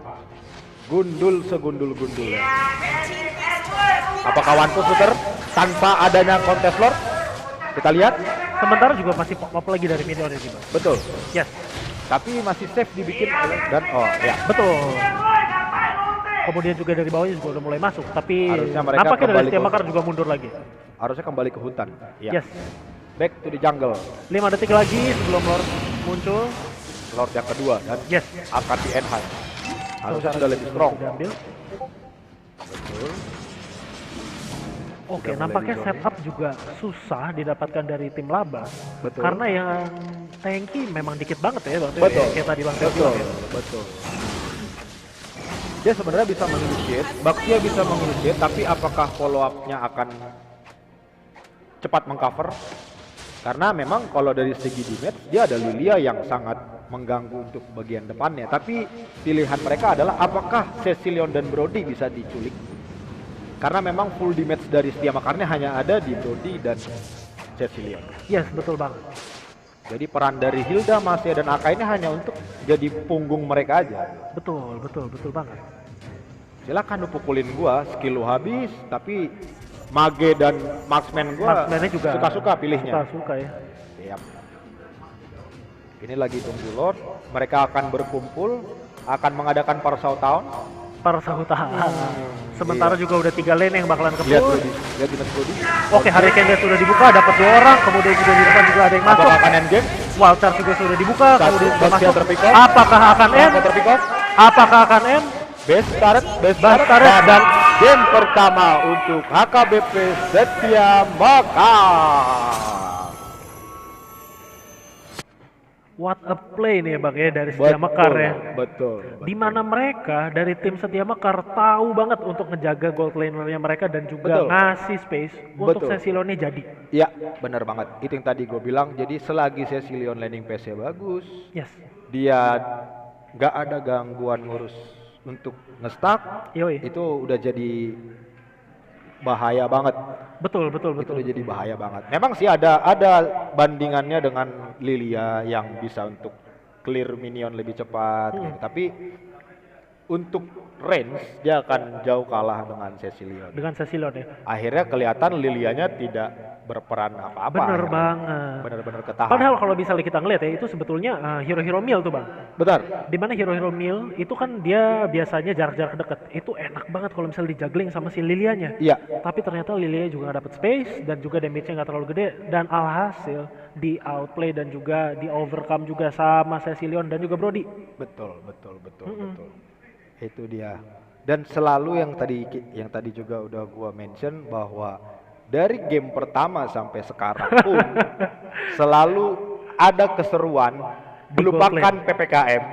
Gundul segundul-gundulnya. Apakah One Push Shooter tanpa adanya kontes lord? Kita lihat, Sementara juga masih pop lagi dari Minion ini Bang. betul. Yes, Tapi masih safe dibikin oleh dan ya. betul. Kemudian juga dari bawahnya juga udah mulai masuk, tapi Harusnya mereka nampaknya dari kembali Setia ke- Mekar juga mundur lagi. Harusnya kembali ke hutan. Ya. Yes, Back to the jungle. 5 detik lagi sebelum Lord muncul. Lord yang kedua dan Yes, akan di enhance. Harusnya Sementara sudah lebih juga strong. diambil. Betul. Oke, Sudah mulai nampaknya di-zone. setup juga susah didapatkan dari tim Labas. Betul. Karena yang tanky memang dikit banget ya Bang Teo. Betul. Kayak tadi Bang Teo Betul. bilang ya. Betul. Dia sebenarnya bisa menginitiate, Baxia bisa menginitiate, tapi apakah follow up-nya akan cepat mengcover? Karena memang kalau dari segi damage, dia ada Lilia yang sangat mengganggu untuk bagian depannya. Tapi pilihan mereka adalah apakah Cecilion dan Brody bisa diculik? Karena memang full damage dari Setia Mekarnya hanya ada di Brody dan Cecilion. Yes, betul banget. Jadi peran dari Hilda, Masya dan Aka ini hanya untuk jadi punggung mereka aja. Betul banget. Silakan lu pukulin gua, skill lu habis, tapi Mage dan Marksman gua Marksman-nya juga suka-suka pilihnya. Suka ya. Siap. Ini lagi tunggu Lord, mereka akan berkumpul akan mengadakan Parcel Town. Sementara iya. juga udah 3 lane yang bakalan Lihat kebut. Brody, lihat Dimas Brody. Oke, Hurricane Death sudah dibuka, dapat 2 orang, kemudian juga di depan juga ada yang masuk. Apakah akan endgame? Wild Charge juga sudah dibuka, Satu, kemudian juga Bastian masuk. terpick off. Apakah akan end? Terpick off. Apakah akan end? Best start turret. dan game pertama untuk HKBP Setia Mekar. What a play nih Bang ya dari Setia Mekar ya. Betul. Di mana mereka dari tim Setia Mekar tahu banget untuk ngejaga gold lanernya mereka dan juga Betul. ngasih space untuk Betul. Cecilionnya jadi. Ya, benar banget. Itu yang tadi gue bilang. Jadi selagi Cecilion landing pace bagus, Yes. dia nggak ada gangguan ngurus untuk nge-stack, Yoi. itu udah jadi bahaya banget. Betul. Itu udah jadi bahaya banget. Memang sih ada bandingannya dengan Lilia yang bisa untuk clear minion lebih cepat gitu. Tapi untuk range dia akan jauh kalah dengan Cecilion. Dengan Cecilion ya. Akhirnya kelihatan Lilianya tidak berperan apa-apa. Bener ya. banget. Bener-bener ketahan. Padahal kalau misalnya kita ngeliat ya itu sebetulnya hero-hero meal tuh Bang. Benar. Dimana hero-hero meal itu kan dia biasanya jarak-jarak deket. Itu enak banget kalau misalnya di juggling sama si Lilianya. Iya. Tapi ternyata Lilia juga nggak dapet space dan juga damage-nya nggak terlalu gede dan alhasil di outplay dan juga di overcome juga sama Cecilion dan juga Brody. Betul. Itu dia. Dan selalu yang tadi juga udah gua mention bahwa dari game pertama sampai sekarang pun selalu ada keseruan Di melupakan Gold Lane. PPKM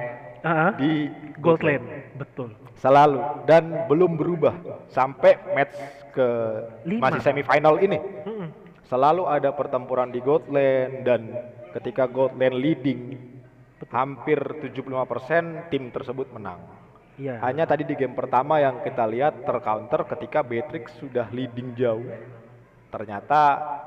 di Gold Lane. Betul. Selalu dan belum berubah sampai match ke 5. masih semifinal ini. Mm-mm. Selalu ada pertempuran di Gold Lane dan ketika Gold Lane leading hampir 75% tim tersebut menang. Iya. Hanya tadi di game pertama yang kita lihat tercounter ketika Beatrix sudah leading jauh. Ternyata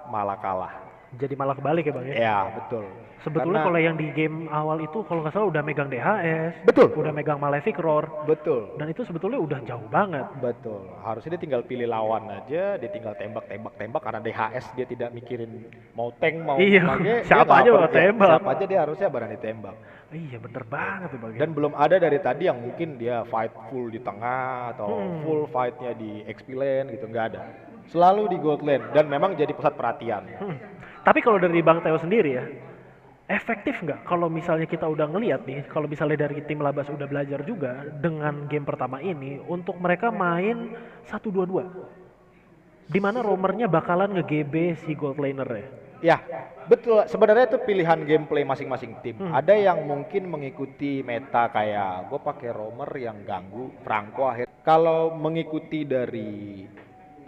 malah kalah. Jadi malah kebalik ya Bang ya. Ya, betul. Sebetulnya Karena- kalau yang di game awal itu kalau nggak salah udah megang DHS, Betul. udah megang Malefic Roar, Betul. dan itu sebetulnya udah jauh banget. Betul. Harusnya dia tinggal pilih lawan aja, dia tinggal tembak karena DHS dia tidak mikirin mau tank mau Iya, mage, dia siapa nggak aja perlu- mau tembak. Siapa aja dia harusnya berani tembak. Iya bener banget ya Bang. ya. Dan belum ada dari tadi yang mungkin dia fight full di tengah atau full fightnya di XP lane gitu, nggak ada. Selalu di gold lane dan memang jadi pusat perhatian. Tapi kalau dari Bang Theo sendiri ya, efektif nggak kalau misalnya kita udah ngeliat nih, kalau misalnya dari tim Labas udah belajar juga dengan game pertama ini untuk mereka main 1-2-2, dimana roamernya bakalan nge-GB si gold laner ya. Ya, betul. Sebenarnya itu pilihan gameplay masing-masing tim. Ada yang mungkin mengikuti meta kayak gue pakai roamer yang ganggu Franco akhir. Kalau mengikuti dari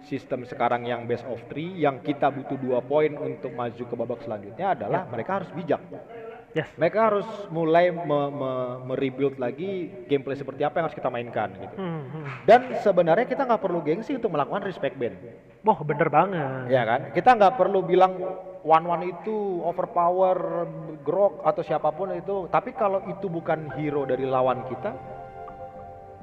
sistem sekarang yang best of 3 yang kita butuh 2 poin untuk maju ke babak selanjutnya adalah mereka harus bijak. Yes. Mereka harus mulai merebuild lagi gameplay seperti apa yang harus kita mainkan gitu. Dan sebenarnya kita nggak perlu gengsi untuk melakukan respect ban. Wah bener banget. Ya kan? Kita nggak perlu bilang one itu overpower, grok atau siapapun itu. Tapi kalau itu bukan hero dari lawan kita,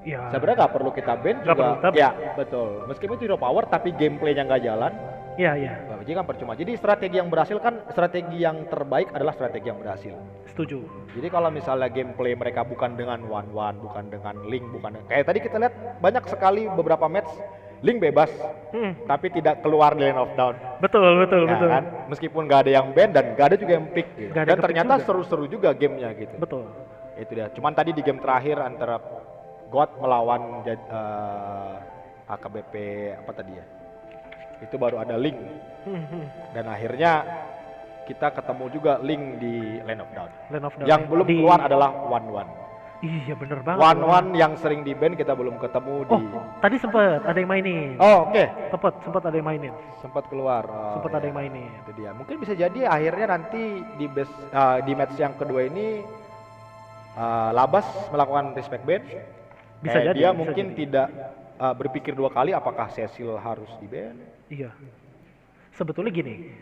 Ya. sebenarnya nggak perlu kita ban Nggak juga. perlu kita ban. Ya betul. Meskipun itu hero power, tapi gameplaynya nggak jalan, Iya. jadi kan percuma. Jadi strategi yang berhasil kan, strategi yang terbaik adalah strategi yang berhasil. Setuju. Jadi kalau misalnya gameplay mereka bukan dengan one, bukan dengan link, bukan kayak tadi kita lihat banyak sekali beberapa match link bebas, tapi tidak keluar di lane of down. Betul. Ya kan? Meskipun nggak ada yang ban dan nggak ada juga yang pick gitu. Nggak ada Dan yang pick ternyata juga. seru-seru juga gamenya gitu. Betul. Itu dia. Cuman tadi di game terakhir antara God melawan AKBP apa tadi ya? Itu baru ada link. Dan akhirnya kita ketemu juga link di Lane of Down. Lane of Down Yang ya. belum Di- keluar adalah One. Iya bener banget. One yang sering di ban kita belum ketemu di. Oh tadi sempet ada yang mainin. Oh, oke. Sempat ada yang mainin. Sempat keluar. Oh, Sempat ada iya. yang mainin. Itu dia. Mungkin bisa jadi akhirnya nanti di di match yang kedua ini Labas melakukan respect ban. Bisa jadi, Dia bisa mungkin jadi. tidak berpikir 2 kali apakah Cecil harus di ban. Iya. Sebetulnya gini,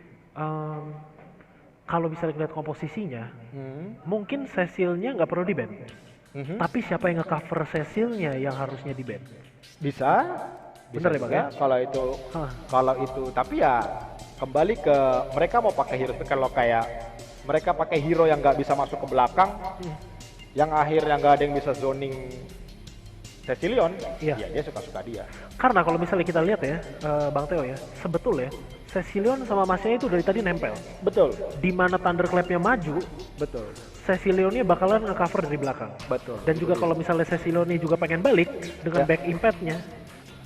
kalau bisa lihat komposisinya, mungkin Cecilnya nggak perlu di ban. Tapi siapa yang nge-cover Cecilnya yang harusnya di ban? Bisa. Bener ya, Bang, juga ya? Hah. Kalau itu tapi ya kembali ke mereka mau pakai hero kalau kayak mereka pakai hero yang nggak bisa masuk ke belakang. yang akhirnya nggak ada yang bisa zoning Cecilion, Iya. ya dia suka-suka dia. Karena kalau misalnya kita lihat ya, Bang Teo ya, sebetulnya Cecilion sama Masnya itu dari tadi nempel. Betul, Di mana Thunderclap-nya maju, betul, Cecilionnya bakalan nge-cover dari belakang. betul. Dan juga kalau misalnya Cecilionnya juga pengen balik dengan Ya. back impact-nya,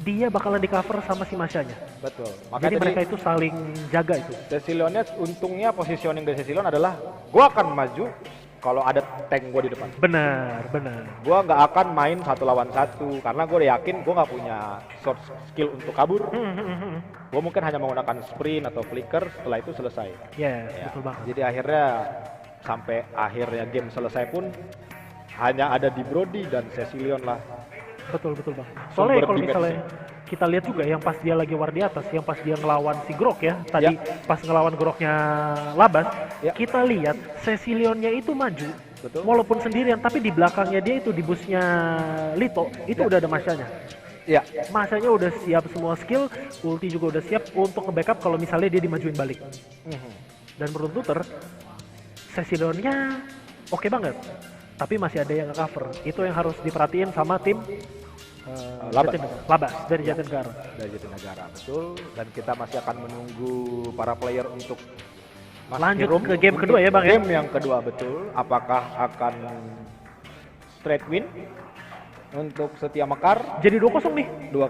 dia bakalan di-cover sama si Masyanya. Betul. Jadi Makanya mereka tadi itu saling jaga itu. Cecilionnya untungnya positioning dari Cecilion adalah gua akan maju kalau ada tank gua di depan. Benar, benar. Gua nggak akan main 1 lawan 1 karena gua udah yakin gua nggak punya short skill untuk kabur. Gua mungkin hanya menggunakan sprint atau flicker, setelah itu selesai. Yes, Ya. betul banget. Jadi akhirnya sampai akhirnya game selesai pun hanya ada di Brody dan Cecilion lah. Betul, betul Bang. Soalnya kalau damage-nya. misalnya kita lihat juga yang pas dia lagi war di atas, yang pas dia ngelawan si Grok ya, tadi pas ngelawan Groknya Labas, Ya. kita lihat Cecilionnya itu maju, Betul. walaupun sendirian, tapi di belakangnya dia itu di busnya Lito, itu udah ada Masyanya. Ya, Masyanya udah siap semua skill, ulti juga udah siap untuk nge-backup kalau misalnya dia dimajuin balik. Dan menurut Luther, Cecilionnya oke banget, tapi masih ada yang nge-cover. Itu yang harus diperhatiin sama tim Labas. Labas dari Jatinegara. dari Jatinegara, betul. Dan kita masih akan menunggu para player untuk Mas Lanjut Hirum ke game untuk kedua ya, Bang, ya? Game yang kedua, betul. Apakah akan straight win untuk Setia Mekar Jadi 2-0 nih. 2-0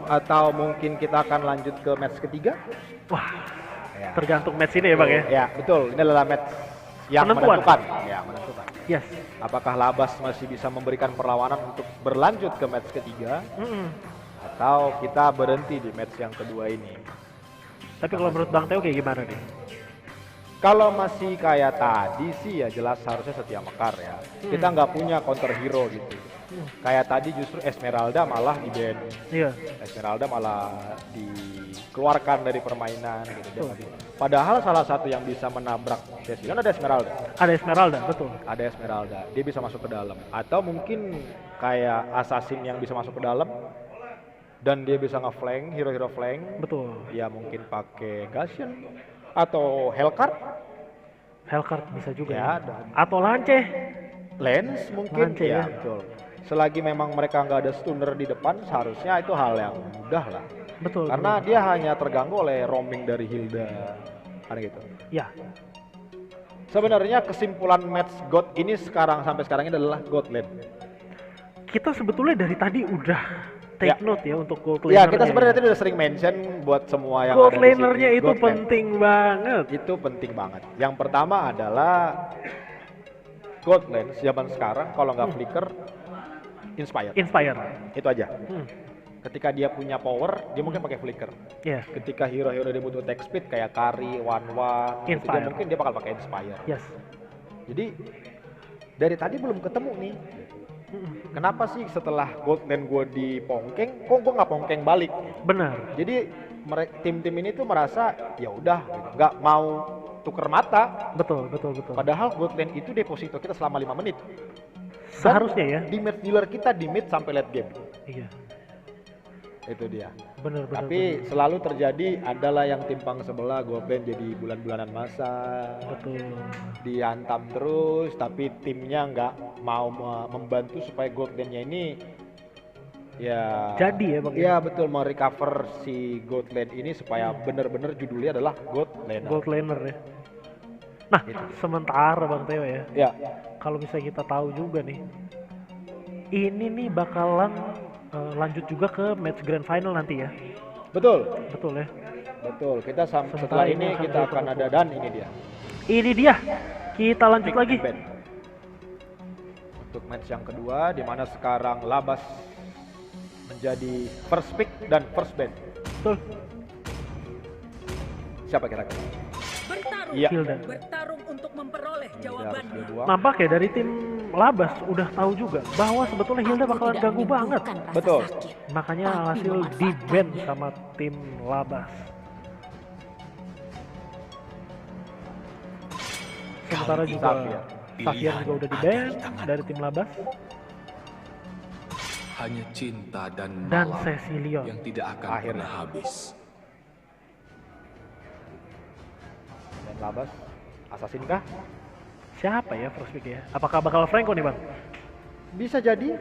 atau mungkin kita akan lanjut ke match ketiga? Wah, Ya. tergantung match ini ya Bang ya. Ya, betul. Ini adalah match yang Penentuan. menentukan. Ya, menentukan. Yes. Apakah Labas masih bisa memberikan perlawanan untuk berlanjut ke match ketiga atau kita berhenti di match yang kedua ini? Tapi kalau menurut Bang Teo kayak gimana nih? Kalau masih kayak tadi sih ya jelas harusnya Setia Mekar ya. Kita nggak punya counter hero gitu. Kayak tadi justru Esmeralda malah di ban. Iya. Esmeralda malah dikeluarkan dari permainan gitu. Dia nggak bisa. Padahal salah satu yang bisa menabrak Cecilion ada Esmeralda. Ada Esmeralda, betul. Ada Esmeralda. Dia bisa masuk ke dalam. Atau mungkin kayak Assassin yang bisa masuk ke dalam dan dia bisa nge-flank, hero-hero flank. Betul. Ya mungkin pakai Gassion atau Hellcard. Hellcard bisa juga Ya, ya. dan Atau Lance. Lens mungkin Lance, ya, ya. betul. Selagi memang mereka nggak ada stunner di depan, seharusnya itu hal yang mudah lah. Betul. Karena betul. dia hanya terganggu oleh roaming dari Hilda, kan gitu. Ya, Sebenarnya kesimpulan match God ini sampai sekarang ini adalah God lane. kita sebetulnya dari tadi udah take Ya. note ya untuk gold Ya, laner-nya kita sebenarnya ya. tadi udah sering mention buat semua yang Gold ada di sini. laner-nya itu God lane. penting banget. Itu penting banget. Yang pertama adalah God lane zaman sekarang kalau nggak flicker, inspire. Inspire. Itu aja. Hmm. Ketika dia punya power, dia mungkin pakai flicker. Ya, Ketika hero-hero dia butuh attack speed kayak Kari, One, gitu, dia Inspire. mungkin dia bakal pakai inspire. yes. Jadi dari tadi belum ketemu nih. Kenapa sih setelah gold lane gue di pongkeng, kok gue nggak pongkeng balik? Benar. Jadi tim-tim ini tuh merasa ya udah gitu, nggak mau tuker mata. Betul, betul, betul. Padahal gold lane itu deposito kita selama 5 menit. Dan Seharusnya ya. di mid dealer kita di mid sampai late game. Iya. Itu dia. Benar, benar. Tapi selalu terjadi adalah yang timpang sebelah, gold lane jadi bulan-bulanan masa. betul. Dihantam terus, tapi timnya nggak mau membantu supaya gold lane-nya ini ya Jadi ya Bang. ya betul merecover si gold lane ini supaya bener-bener judulnya adalah gold lane. Gold laner ya. Nah, sementara Bang Teo ya, Ya, kalau misalnya kita tahu juga nih, ini nih bakalan lanjut juga ke match grand final nanti ya. betul, Betul ya. betul. Kita Setelah setelah ini ini akan kita akan ditutup. ada dan ini dia. Ini dia. Kita lanjut Big lagi. event. Untuk match yang kedua, di mana sekarang Labas menjadi first pick dan first ban. Betul. Siapa kira-kira? Bertarung, Iya. Hilda. bertarung untuk memperoleh Ini dia harus jawabannya. dua. Nampak ya dari tim Labas udah tahu juga bahwa sebetulnya Hilda bakalan ganggu banget. Betul. Makanya hasil di ban sama tim Labas. Sementara juga Safir juga udah di ban dari tim Labas Hanya cinta dan dan malam Cecilion. yang tidak akan Akhirnya. pernah habis. Dan Labas, Assassin kah? Siapa ya first pick ya? Apakah bakal Franco nih bang? Bisa jadi.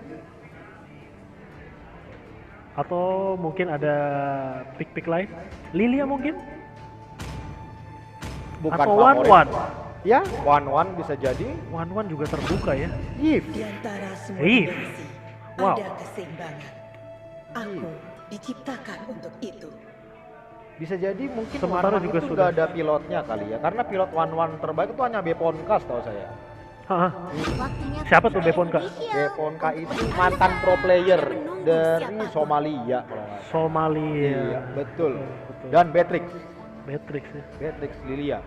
Atau mungkin ada pick-pick lain? Lilia mungkin? Bukan Atau favorit. One-One? Ya, One bisa jadi. One-One juga terbuka ya. If. Di antara semua Ih. dimensi, Wow. ada keseimbangan. Aku diciptakan untuk itu. Bisa jadi mungkin Sementara One juga itu sudah. nggak ada pilotnya kali ya. Karena pilot One terbaik itu hanya Beponkas tahu saya. Hah? Siapa tuh Beponka? Beponka itu mantan pro player dari Somalia kalau nggak salah. Somalia. Iya, betul. Betul. Dan Beatrix. Beatrix ya. Beatrix Lilia.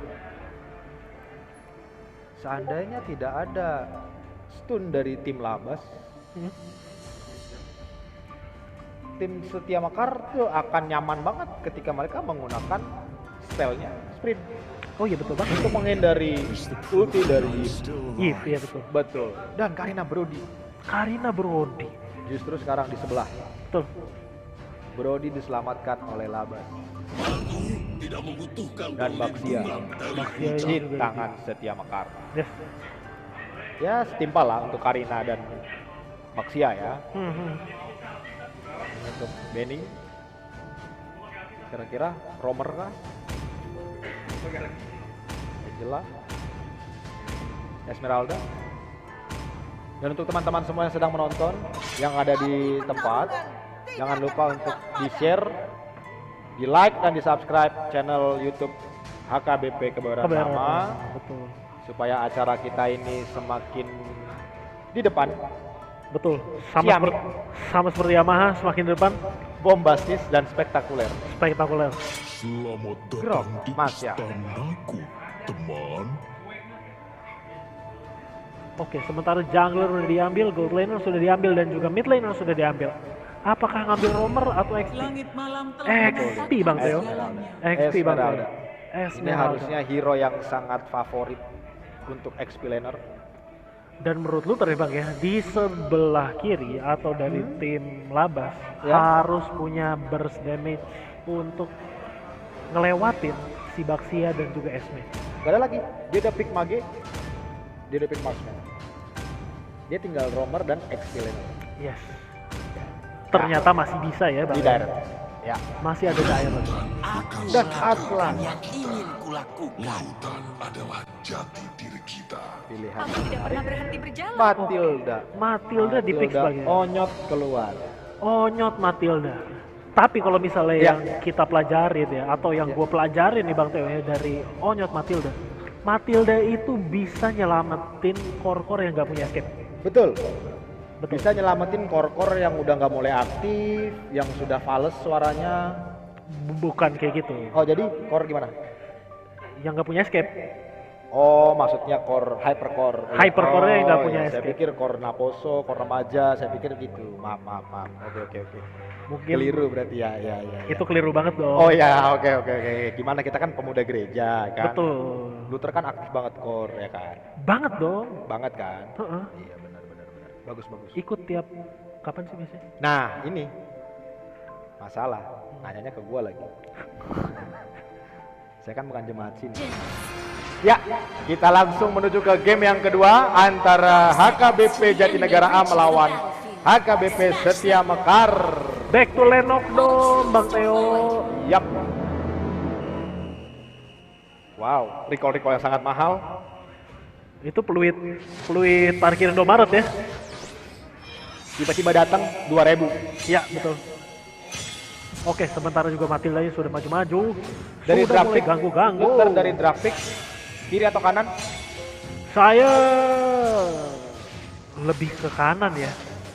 Seandainya tidak ada stun dari tim Labas, tim Setia Mekar tuh akan nyaman banget ketika mereka menggunakan spellnya sprint Oh iya betul banget. untuk menghindari ulti dari Iya, iya betul. betul. Dan Karina Brody Karina Brody. justru sekarang di sebelah. Betul. Brody diselamatkan oleh Labas Tidak membutuhkan dan Baxia Baxia di juga tangan Setia Mekar. Yes. Ya setimpal lah untuk Karina dan Baxia ya. Untuk Benny kira-kira Romer kah? Angela, Esmeralda. Dan untuk teman-teman semua yang sedang menonton yang ada di tempat, jangan lupa untuk di-share, di-like dan di-subscribe channel YouTube HKBP Kebayoran Lama Betul. supaya acara kita ini semakin di depan, Betul. Sama Ciamik. sama seperti Yamaha semakin depan bombastis dan spektakuler. spektakuler. Selamat Grok, datang di Mas ya. istanaku, teman. Oke, sementara jungler udah diambil, gold laner sudah diambil dan juga mid laner sudah diambil. Apakah ngambil Romer atau XP? Langit malam telah XP Bang Teo. XP Bang Teo. Esmeralda. Ini Esmeralda. harusnya hero yang sangat favorit untuk XP laner. Dan menurut lu tadi Bang ya, di sebelah kiri atau dari tim Labas Ya. harus punya burst damage untuk ngelewatin si Baxia dan juga Esme. Gak ada lagi, dia udah pick Mage, dia udah pick Marksman. Dia tinggal Romer dan XP laner Yes. Ternyata masih bisa ya Bang. di direct. Ya. Masih ada direct. Dan Atlas Lautan adalah jati diri kita. pilihan Aku tidak pernah berhenti berjalan. Matilda. Matilda di pick sebagai Onyot keluar. Onyot Matilda. Tapi kalau misalnya Ya. yang kita pelajarin ya, atau yang gue pelajarin nih Bang Teo ya dari Onyot Matilda. Matilda itu bisa nyelamatin core-core yang gak punya escape. Betul. Betul. Bisa nyelamatin core-core yang udah nggak mulai aktif, yang sudah fals suaranya. Bukan kayak gitu. Oh jadi core gimana? Yang gak punya escape. Oh maksudnya core hypercore. Hypercore-nya yang nggak Oh, punya iya, saya escape. pikir core Naposo, core remaja, saya pikir gitu. Maaf. Oke. Mungkin Keliru berarti ya. itu keliru banget dong. Oh ya, oke. Gimana kita kan pemuda gereja kan? Betul. Luther kan aktif banget core ya kan? Banget dong. Banget kan? Heeh. Iya benar. Bagus. Ikut tiap kapan sih biasanya? Nah ini masalah, nanyanya ke gua lagi. Saya kan bukan jemaat sini. Ya, kita langsung menuju ke game yang kedua antara HKBP Jatinegara A melawan HKBP Setia Mekar. Back to Lenok dong Bang Teo. Yap. Wow, recall yang sangat mahal. Itu peluit parkir Indomaret ya. Tiba-tiba datang 2000. Ya betul. Oke, sementara juga Matilda sudah maju-maju. Dari Sudah draft mulai pick, ganggu-ganggu. Luther dari draft pick, kiri atau kanan? Saya lebih ke kanan ya.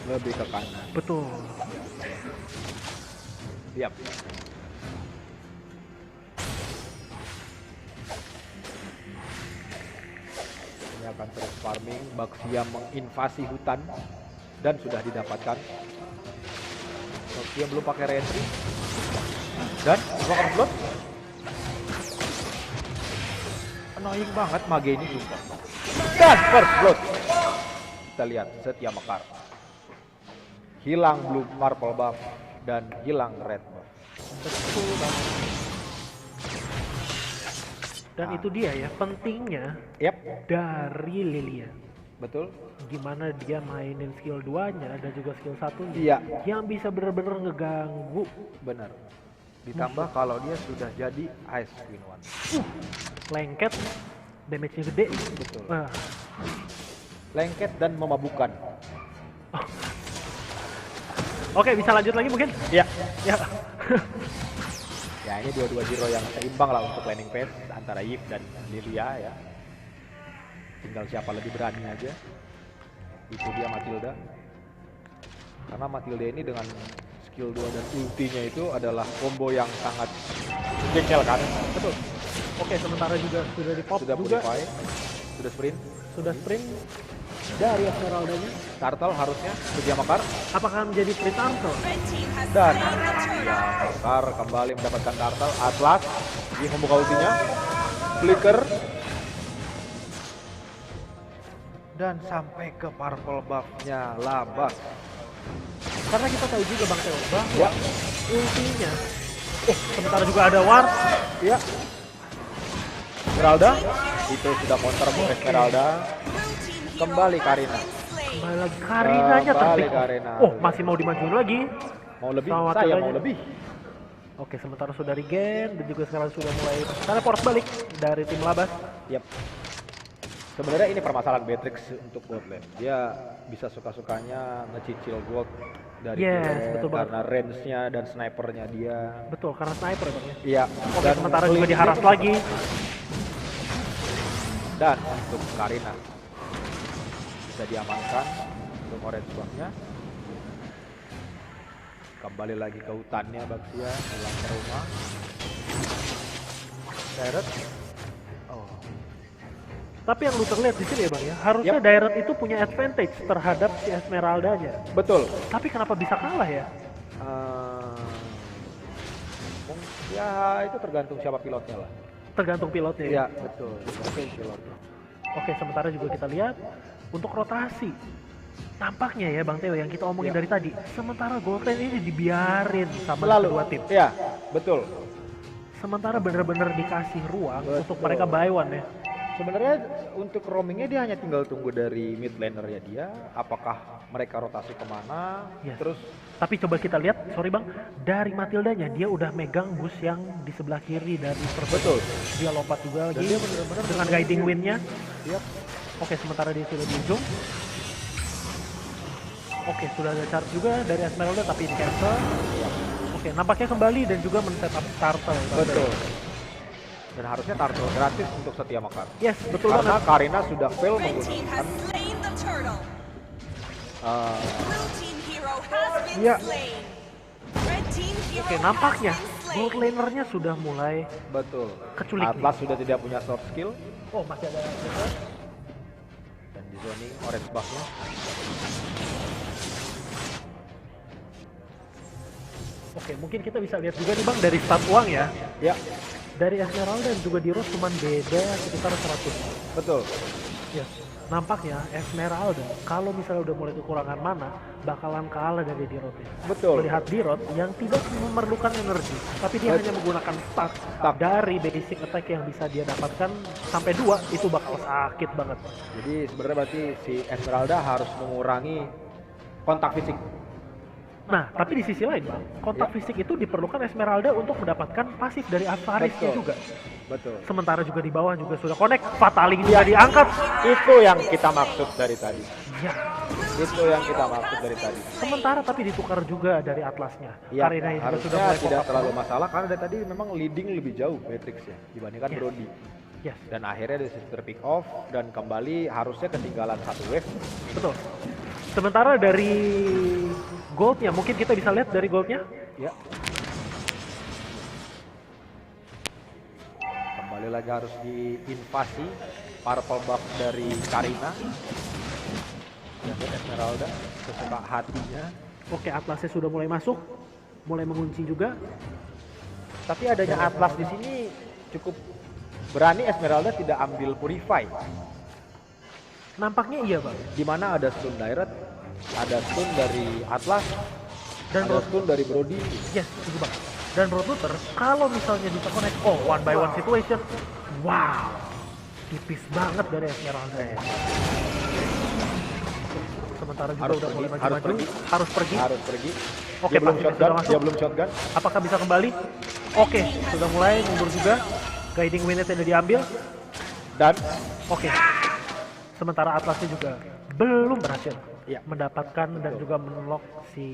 Lebih ke kanan. Betul. Yap. Ini akan terus farming. Baxia menginvasi hutan dan sudah didapatkan. Baxia belum pakai reentry dan Rock Blood. Annoying banget Mage ini sumpah. Dan first blood. Kita lihat Setia Mekar. Hilang blue purple buff dan hilang red buff. Betul banget. Dan Nah. itu dia ya, pentingnya Yap, dari Lilia. betul. Gimana dia mainin skill 2-nya dan juga skill 1-nya. Iya, Yang bisa bener-bener ngeganggu. benar. Ditambah kalau dia sudah jadi Ice Queen One. Lengket, damage-nya gede. Betul. Wah, Lengket dan memabukkan. oke, bisa lanjut lagi mungkin? Iya. Ya. Ya ini dua-dua hero yang seimbang lah untuk laning phase antara Yves dan Lilia ya. Tinggal siapa lebih berani aja. Itu dia Matilda. Karena Matilda ini dengan skill 2 dan ultinya itu adalah combo yang sangat jengkel kan. Betul. Oke, sementara juga sudah di pop Sudah juga. purify, sudah sprint. Sudah sprint dari Esmeralda-nya. Turtle harusnya sedia makar. Apakah menjadi free turtle? Dan ya, makar kembali mendapatkan Turtle. Atlas dia membuka ultinya. Flicker. Dan sampai ke purple buff-nya Labas. Karena kita tahu juga Bang Teo bahwa Ya, ultinya. Sementara juga ada War. ya. Esmeralda itu sudah counter buat Esmeralda. Kembali Karina. Kembali lagi Karinanya Kembali terpick. Karina. Oh, masih mau dimajuin lagi. Mau lebih? Sama Saya Matilda-nya. mau lebih. Oke, sementara sudah regen dan juga sekarang sudah mulai teleport balik dari tim Labas. Yap. Sebenarnya ini permasalahan Beatrix untuk bot lane. Dia bisa suka-sukanya ngecicil gold dari Yes, turret betul banget. karena range-nya dan snipernya dia. Betul, karena sniper ya Bang ya. Iya. Oke, dan sementara juga clean diharas kill. lagi. Dan untuk Karina bisa diamankan untuk orange buff-nya. Kembali lagi ke hutannya Baxia, pulang ke rumah. Seret. Oh, Tapi yang lu terlihat di sini ya Bang ya, harusnya Yap. Dairet itu punya advantage terhadap si Esmeralda-nya. betul. Tapi kenapa bisa kalah ya? Ya itu tergantung siapa pilotnya lah. Tergantung pilotnya ya. Iya betul. Tergantung pilotnya. Oke, sementara juga kita lihat untuk rotasi. Nampaknya ya Bang Teo yang kita omongin Ya. dari tadi, sementara gold lane ini dibiarin sama Selalu. kedua tim. Iya betul. Sementara bener-bener dikasih ruang Betul. untuk mereka buy one ya. Sebenarnya untuk roamingnya dia hanya tinggal tunggu dari mid laner-nya dia, apakah mereka rotasi kemana, Yes. terus Tapi coba kita lihat, sorry Bang, dari Matildanya dia udah megang bus yang di sebelah kiri dari Purple. betul. Dia lompat juga lagi Dan dia bener-bener dengan guiding win-nya. Yap. Oke, sementara dia sudah di ujung. Oke, sudah ada charge juga dari Esmeralda tapi di cancel. Oke, nampaknya kembali dan juga men-setup turtle. ya, Bang. Betul. Dan harusnya Turtle gratis untuk setia makar. Yes, betul Karena banget. Karina sudah fail Red team menggunakan has slain the turtle. uh, Blue team hero has been Ya. slain. Red team hero Oke, nampaknya has been gold slain. lanernya sudah mulai. betul. Keculik nih. Atlas sudah tidak punya sword skill Oh, masih ada. dan di zoning orange buff-nya. Oke, mungkin kita bisa lihat juga nih Bang dari stat uang ya. Ya, Dari Esmeralda dan juga di Rose cuman beda sekitar 100. betul. Ya, nampaknya Esmeralda kalau misalnya udah mulai kekurangan mana bakalan kalah dari Dirot ya. Betul. Melihat Dirot yang tidak memerlukan energi, tapi dia hanya menggunakan stack dari basic attack yang bisa dia dapatkan sampai 2 itu bakal sakit banget. Jadi sebenarnya berarti si Esmeralda harus mengurangi kontak fisik. Nah, tapi di sisi lain Bang, kontak Ya. fisik itu diperlukan Esmeralda untuk mendapatkan pasif dari Avarisnya Betul. juga. Betul. Sementara juga di bawah juga sudah connect, Fataling juga diangkat. Itu yang kita maksud dari tadi. Ya, Itu yang kita maksud dari tadi. sementara tapi ditukar juga dari Atlasnya. Ya, Karina juga sudah harusnya mulai tidak pop up. terlalu masalah karena dari tadi memang leading lebih jauh Matrix ya dibandingkan Yes. Brody. Yes, Dan akhirnya ada sister pick off dan kembali harusnya ketinggalan satu wave. betul. Sementara dari goldnya, mungkin kita bisa lihat dari goldnya. Ya. Kembali lagi harus diinvasi purple buff dari Karina. Dan Esmeralda sesuka hatinya. Oke, Atlasnya sudah mulai masuk, mulai mengunci juga. Tapi adanya Atlas di sini cukup berani Esmeralda tidak ambil Purify. Nampaknya iya Bang. Di mana ada stun direct, ada stun dari Atlas, Dan ada stun dari Brody. yes, itu Bang. Dan Broadlooter kalau misalnya bisa connect, oh one by one situation, wow, tipis banget dari Esmeralda ya. Sementara juga Harus udah pergi, mulai harus maju-maju, pergi. harus pergi. Oke, Dia belum pastinya shotgun, sudah masuk. dia belum shotgun. Apakah bisa kembali? Oke, sudah mulai mundur juga. Guiding Winnet yang diambil. Dan Oke. Sementara Atlasnya juga belum berhasil Iya. mendapatkan dan juga menlock si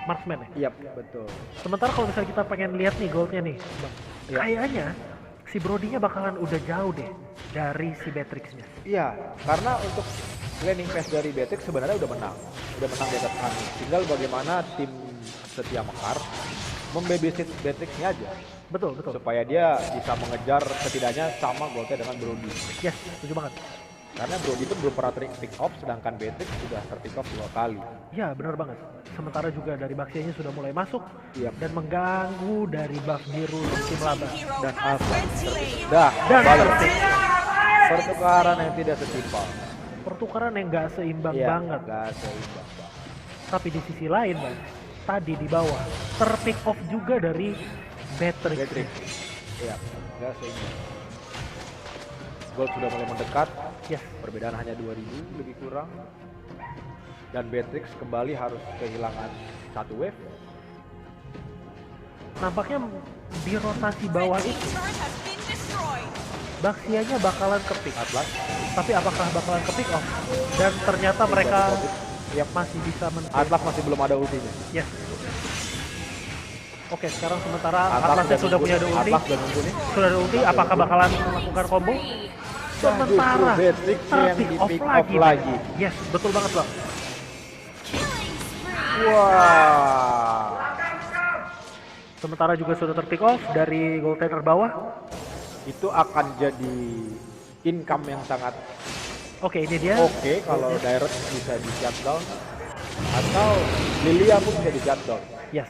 Marksman ya. iya betul. Sementara kalau misalnya kita pengen lihat nih goldnya nih, Bang. Iya. Kayaknya si Brody-nya bakalan udah jauh deh dari si Beatrix-nya. Iya, karena untuk landing phase dari Beatrix sebenarnya udah menang di atas kami. Tinggal bagaimana tim Setia Mekar membabysit Beatrix-nya aja Betul, betul. supaya dia bisa mengejar setidaknya sama goldnya dengan Brody. Yes, setuju banget. Karena Brody itu belum pernah pick off, sedangkan Beatrix sudah terpick off 2 kali. Ya, benar banget. Sementara juga dari Baxianya sudah mulai masuk Iya. dan mengganggu dari buff biru di tim laba. Hero Dan has apa? been slain. Dah, Dan balik. tertik. Pertukaran yang tidak setimpal. Pertukaran yang nggak seimbang Iya, banget. nggak seimbang banget. Tapi di sisi lain, Bang, tadi di bawah terpick off juga dari Beatrix. Beatrix. Iya, nggak seimbang. Gold sudah mulai mendekat. Yes. Perbedaan hanya 2000 lebih kurang. Dan Beatrix kembali harus kehilangan 1 wave. Nampaknya di rotasi bawah Red itu team's turret has been destroyed. Baxianya bakalan kepick. Atlas. Tapi apakah bakalan kepick off? Dan ternyata mereka Yap. masih bisa Atlas masih belum ada ultinya. Yes. Oke, sekarang sementara Atlasnya sudah punya ada ulti. Atlas udah nunggu nih. Sudah ada ulti, apakah bakalan melakukan combo? Sementara justru Beatrix yang terpick di off pick off lagi. lagi. Yes, betul banget, Bang. Wah. Sementara juga sudah terpick off dari goaltender bawah. Itu akan jadi income yang sangat Oke, ini dia. oke kalau direct bisa di shutdown atau Lilia pun bisa di shutdown. Yes.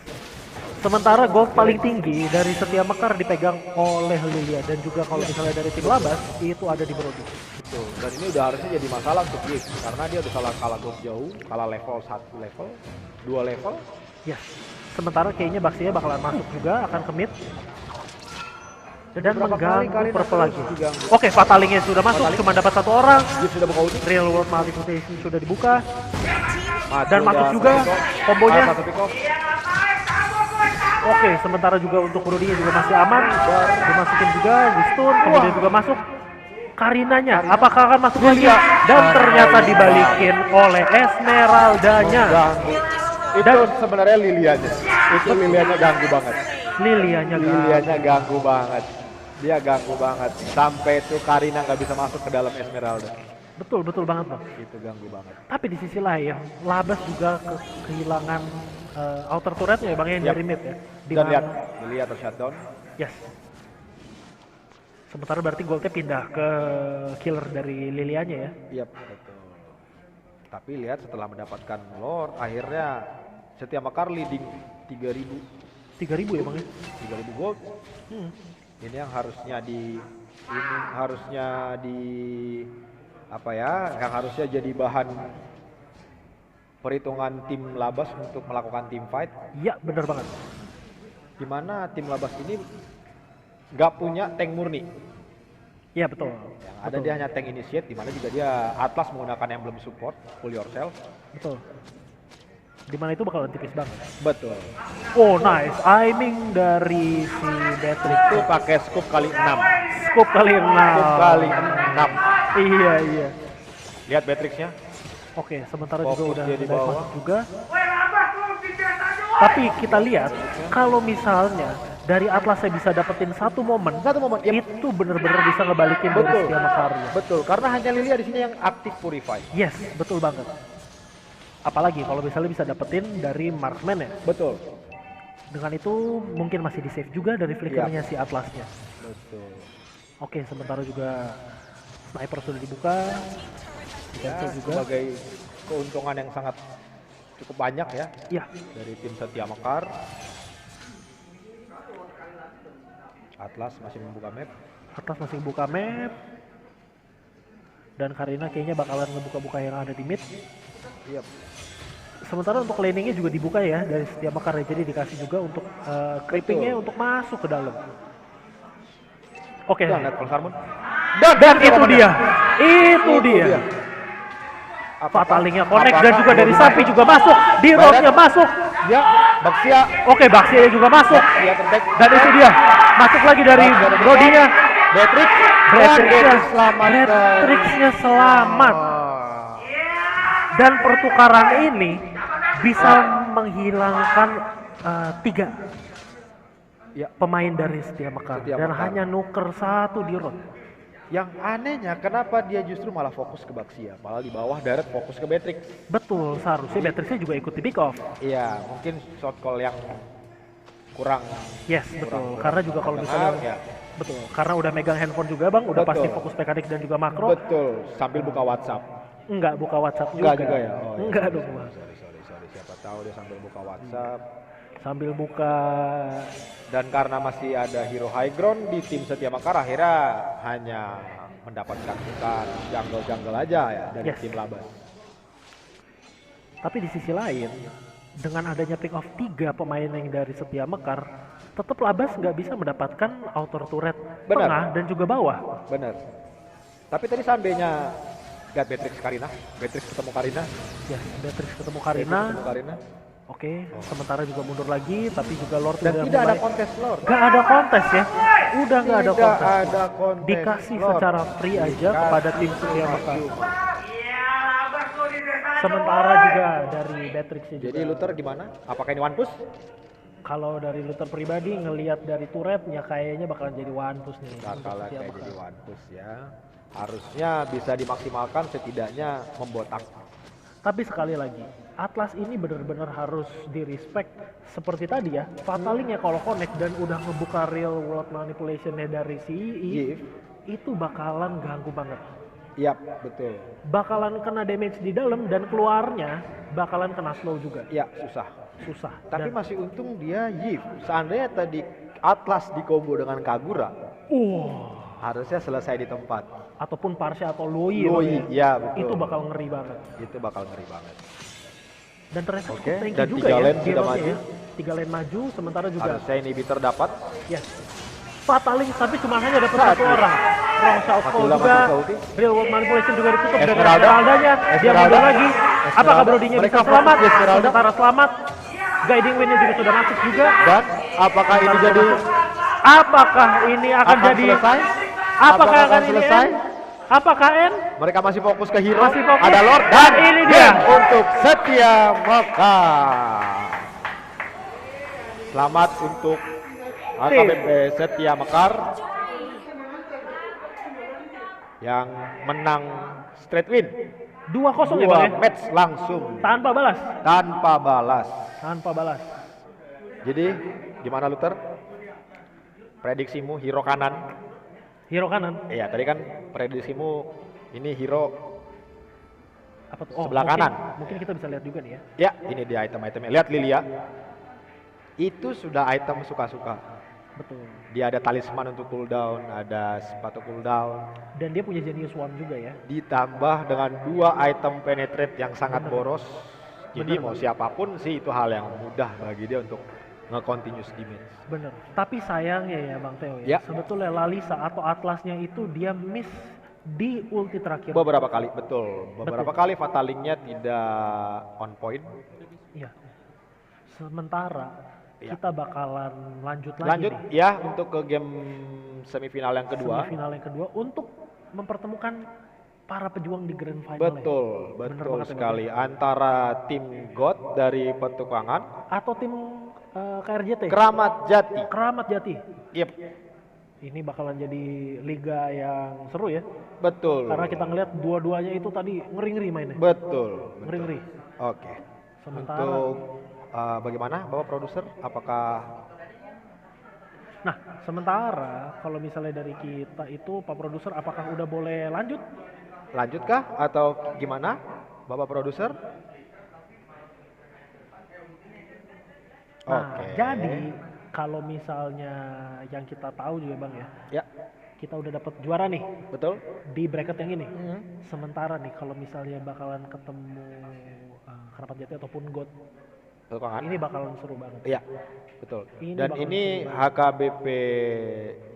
Sementara gold paling tinggi dari Setia Mekar dipegang oleh Lilia, dan juga kalau misalnya dari tim Labas itu ada di Brody. Betul. Dan ini udah harusnya jadi masalah untuk Gig karena dia udah kalah gold jauh, kalah level 1 level, 2 level. Yes. Sementara kayaknya Baxinya bakalan masuk juga, akan ke mid. Dan beberapa kali mengganggu Karina purple terus lagi. diganggu. Oke, Fatalingnya sudah masuk, Fataling. cuma dapat 1 orang. Dia sudah buka ulti. Real World Multiplication sudah dibuka. Maju Dan masuk juga kombonya. Satu pick off. Oke, sementara juga untuk Brody juga masih aman. Dimasukin juga, di stun, kemudian juga masuk. Karinanya, apakah akan masuk lagi? Dan ternyata dibalikin oleh Esmeraldanya. Ganggu. Itu sebenarnya Lilianya. Itu Lilianya ganggu banget. Lilianya Lilianya ganggu banget. Dia ganggu banget. Sampai itu Karina nggak bisa masuk ke dalam Esmeralda. betul banget, Bang. Itu ganggu banget. Tapi di sisi lain, Labas juga kehilangan outer turretnya ya, Bang, yang Yap. dari mid ya. Di Dan mana- lihat Lilia atau shutdown. Yes. Sementara berarti goldnya pindah ke killer dari Lilianya ya. Iya betul. Tapi lihat setelah mendapatkan Lord, akhirnya Setia Mekar leading 3000 3.000 ya, Bang ya. 3000 gold. Ini yang harusnya apa ya? Yang harusnya jadi bahan perhitungan tim Labas untuk melakukan team fight. Iya, bener banget. Dimana tim Labas ini nggak punya tank murni. Iya, betul. Yang ada dia hanya tank initiate, dimana juga dia Atlas menggunakan emblem support, pull yourself. Betul. Dimana itu bakalan tipis banget. Betul. Oh, nice. Aiming dari si Beatrix. Itu pakai scoop kali 6. Scoop kali 6. Scoop kali 6. Iya. Lihat Beatrixnya. Oke, sementara Fokus juga udah dia di dive bawah. masuk juga. Tapi kita lihat, kalau misalnya dari Atlasnya bisa dapetin satu momen, Yep. itu bener-bener bisa ngebalikin dari Betul. Setia Makarya. Betul, karena hanya Lilia di sini yang aktif purify. Yes, betul banget. Apalagi kalau misalnya bisa dapetin dari marksman ya. Betul. Dengan itu mungkin masih di save juga dari flickernya si Atlasnya. Betul. Oke, sementara juga sniper sudah dibuka. Ya, Cancel juga. sebagai keuntungan yang sangat cukup banyak ya Iya, dari tim Setia Mekar. Atlas masih membuka map. Atlas masih buka map. Dan Karina kayaknya bakalan ngebuka-buka yang ada di mid. Iya. Sementara untuk laningnya juga dibuka ya dari setiap makar, jadi dikasih juga untuk creepingnya untuk masuk ke dalam. Oke. Dan Nightfall Sermon. Dan itu dia. Itu dia. Fatalingnya connect dan juga dari sapi juga masuk. Di roadnya masuk. Ya, Baxia. Oke, Baxia juga masuk. Dia tertek. Dan itu dia. Masuk lagi dari Brodinya. Beatrix. Beatrixnya selamat. Dan pertukaran ini bisa menghilangkan 3 pemain dari Setia Mekar dan hanya nuker 1 di road. Yang anehnya kenapa dia justru malah fokus ke Baxia, malah di bawah Daret fokus ke Beatrix. Betul, seharusnya Beatrixnya juga ikut di pick off. Iya, mungkin shot call yang kurang. Yes, betul. Karena juga kalau misalnya ya. betul, karena udah megang handphone juga Bang, udah pasti fokus mekanik dan juga makro. Betul, sambil buka WhatsApp. Enggak buka WhatsApp juga. Enggak juga ya? Oh, iya. Enggak dong Bang. Sorry. Siapa tahu dia sambil buka WhatsApp. Sambil buka. Dan karena masih ada hero high ground di tim Setia Mekar, akhirnya hanya mendapatkan bukan jungle aja ya dari tim Labas. Tapi di sisi lain, dengan adanya pick off 3 pemain yang dari Setia Mekar, tetap Labas nggak bisa mendapatkan outer turret tengah dan juga bawah. Bener. Tapi tadi seandainya lihat Beatrix Karina, Beatrix ketemu Karina. Ya, Beatrix ketemu Karina. Oke, sementara juga mundur lagi, tapi juga Lord dan udah tidak mulai. ada kontes Lord. Gak ada kontes ya, udah gak ada kontes. Dikasih Lord. secara free aja kepada tim Setia Mekar. Sementara juga dari Beatrixnya juga. Jadi Luther gimana? Apakah ini one push? Kalau dari Luther pribadi ngelihat dari turretnya kayaknya bakalan jadi one push nih. Bakalan kayak jadi one push ya. Harusnya bisa dimaksimalkan setidaknya membotak. Tapi sekali lagi, Atlas ini benar-benar harus di-respect seperti tadi ya. Fatalingnya kalau connect dan udah ngebuka real world manipulation-nya dari si Eve, itu bakalan ganggu banget. Yap, betul. Bakalan kena damage di dalam dan keluarnya bakalan kena slow juga. Ya, susah. Tapi Dan, masih untung dia Yif. Seandainya tadi Atlas di combo dengan Kagura, harusnya selesai di tempat. ataupun Parsha atau Loi ya betul. itu bakal ngeri banget. Itu bakal ngeri banget. Dan ternyata Oke, tanky dan juga 3 ya. lane sudah hero-nya maju. ya. 3 lane maju, sementara juga Harusnya inhibitor dapat. ya. Fataling tapi cuma hanya dapat 1 orang. Wrong Southpaw Fatula juga. masuk ke ulti. Real world manipulation juga ditutup dari Esmeralda. Esmeraldanya. Dia Esmeralda. mundur lagi. Apakah Esmeralda. Brodinya Mereka bisa selamat? fokus di Esmeralda. Sementara selamat. Guiding Wind-nya juga sudah masuk juga. Dan apakah ini jadi Apakah ini akan jadi selesai? Apakah akan ini selesai? end? Apakah end? Mereka masih fokus ke hero. Masih fokus. Ada Lord Dan ini dia. game untuk Setia Mekar. Selamat untuk AKBP Setia Mekar yang menang straight win. 2-0 ya Bang ya? 2 match langsung Tanpa balas. tanpa balas. Tanpa balas. Jadi gimana Luther? Prediksimu hero kanan? Hero kanan. Iya tadi kan prediksimu ini hero Apa tuh? Sebelah mungkin, kanan. Mungkin kita bisa lihat juga nih ya. ya ini dia item-itemnya. Lihat Lilia. Itu sudah item suka-suka. Betul. Dia ada talisman untuk cooldown, ada sepatu cooldown, Dan dia punya Genius Wand juga ya. ditambah dengan 2 item penetrate yang sangat boros. Jadi Bener. mau siapapun sih itu hal yang mudah bagi dia untuk nge-continuous damage. Bener. Tapi sayangnya ya Bang Teo Ya. ya. Sebetulnya Lalisa atau Atlasnya itu dia miss di ulti terakhir. Beberapa kali, betul. Beberapa kali fatalingnya tidak on point. Iya. Sementara Ya. kita bakalan lanjut lagi Lanjut nih. ya untuk ke game semifinal yang kedua. Semifinal yang kedua untuk mempertemukan para pejuang di Grand Final. Betul, Bener betul banget ya, sekali. Antara tim God dari Petukangan, Atau tim KRJT. Keramat Jati. Keramat Jati. Yep, Ini bakalan jadi liga yang seru ya. betul. Karena kita ngeliat dua-duanya itu tadi ngeri-ngeri mainnya. Betul. Ngeri-ngeri. Oke. Sementara Untuk bagaimana Bapak produser? Apakah Nah, sementara kalau misalnya dari kita itu Pak Produser apakah udah boleh lanjut? lanjutkah atau gimana Bapak produser? Nah, Oke. jadi kalau misalnya yang kita tahu juga Bang ya, Ya, kita udah dapat juara nih betul. di bracket yang ini. Sementara nih kalau misalnya bakalan ketemu Keramat Jati ataupun God. Petukangan. Ini bakalan seru banget. Iya, betul. Ini Dan bakalan ini seru banget. HKBP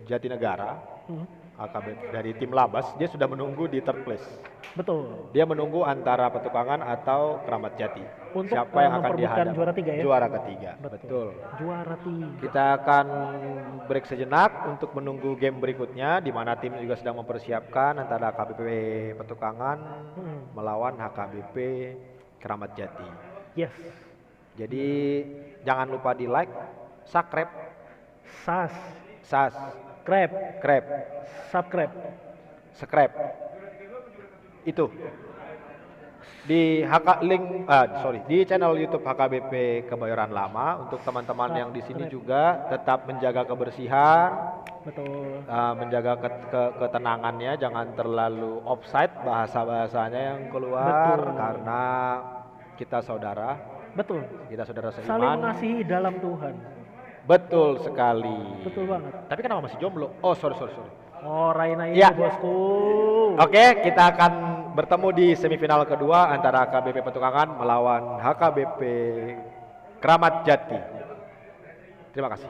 Jatinegara, Hmm, HKBP dari tim Labas, dia sudah menunggu di third place. betul. Dia menunggu antara Petukangan atau Keramat Jati. Untuk, Siapa yang akan memperebutkan dihadap? juara 3 ya? Juara ketiga, betul. Juara 3. Kita akan break sejenak untuk menunggu game berikutnya, di mana tim juga sedang mempersiapkan antara HKBP Petukangan melawan HKBP Keramat Jati. Yes. Jadi jangan lupa di like, subscribe, Sas, sas, Crab, crab, subscribe. subscribe. Itu di di channel YouTube HKBP Kebayoran Lama. Untuk teman-teman yang di sini juga tetap menjaga kebersihan, Betul. menjaga ketenangannya, jangan terlalu offside bahasanya yang keluar. Betul. Karena kita saudara Betul. seiman. Saling mengasihi dalam Tuhan. Betul sekali. Betul banget. Tapi kenapa masih jomblo? Oh, sorry. Oh, Raina ini Ya. bosku. Oke, kita akan bertemu di semifinal kedua antara HKBP Petukangan melawan HKBP Keramat Jati. Terima kasih.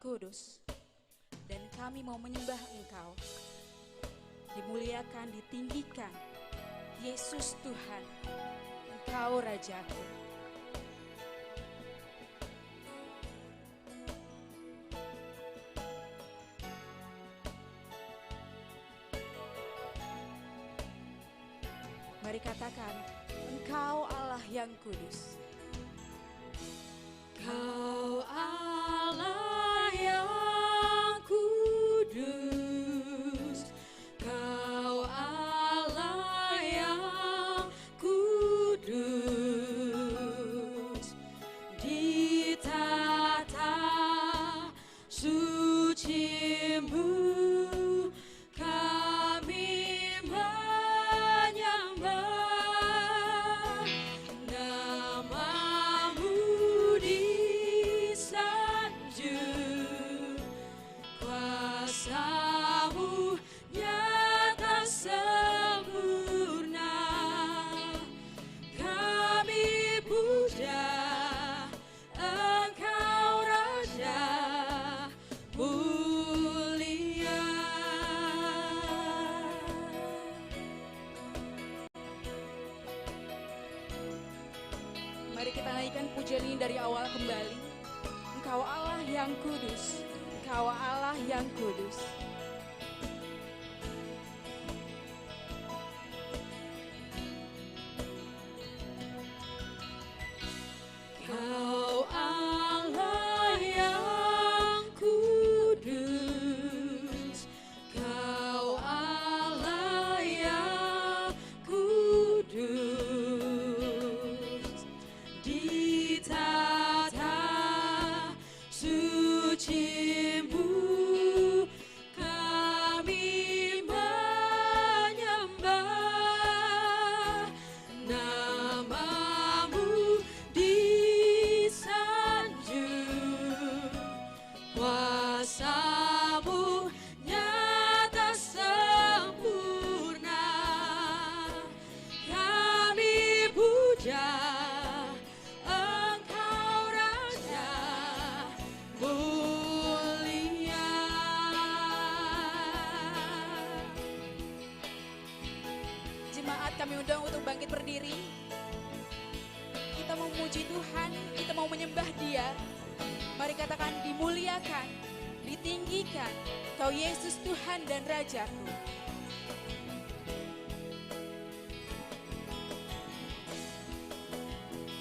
Kudus, dan kami mau menyembah Engkau. Dimuliakan, ditinggikan, Yesus Tuhan, Engkau Rajaku. Mari katakan, Engkau Allah yang kudus. Kau Allah yang kudus, Kau Allah yang kudus, di tata suci-Mu kami menyembah nama dari awal kembali. Engkau Allah yang kudus, Engkau Allah yang kudus. Kau Allah yang kudus, Kau Allah yang kudus. Di tata suci-Mu kami menyembah, nama-Mu disanjung, kuasa-Mu nyata sempurna. Kami puja Engkau Raja mulia. Jemaat kami undang untuk bangkit berdiri. Kita mau memuji Tuhan, kita mau menyembah Dia. Mari katakan dimuliakan, ditinggikan, Kau Yesus Tuhan dan Rajaku.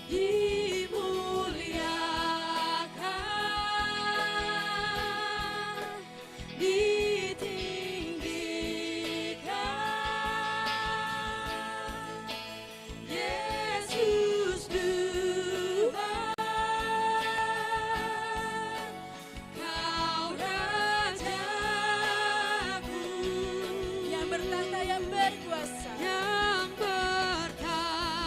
Dimuliakan, ditinggikan, Yesus Tuhan, Kau Rajaku, yang bertahta, yang berkuasa, yang bertahta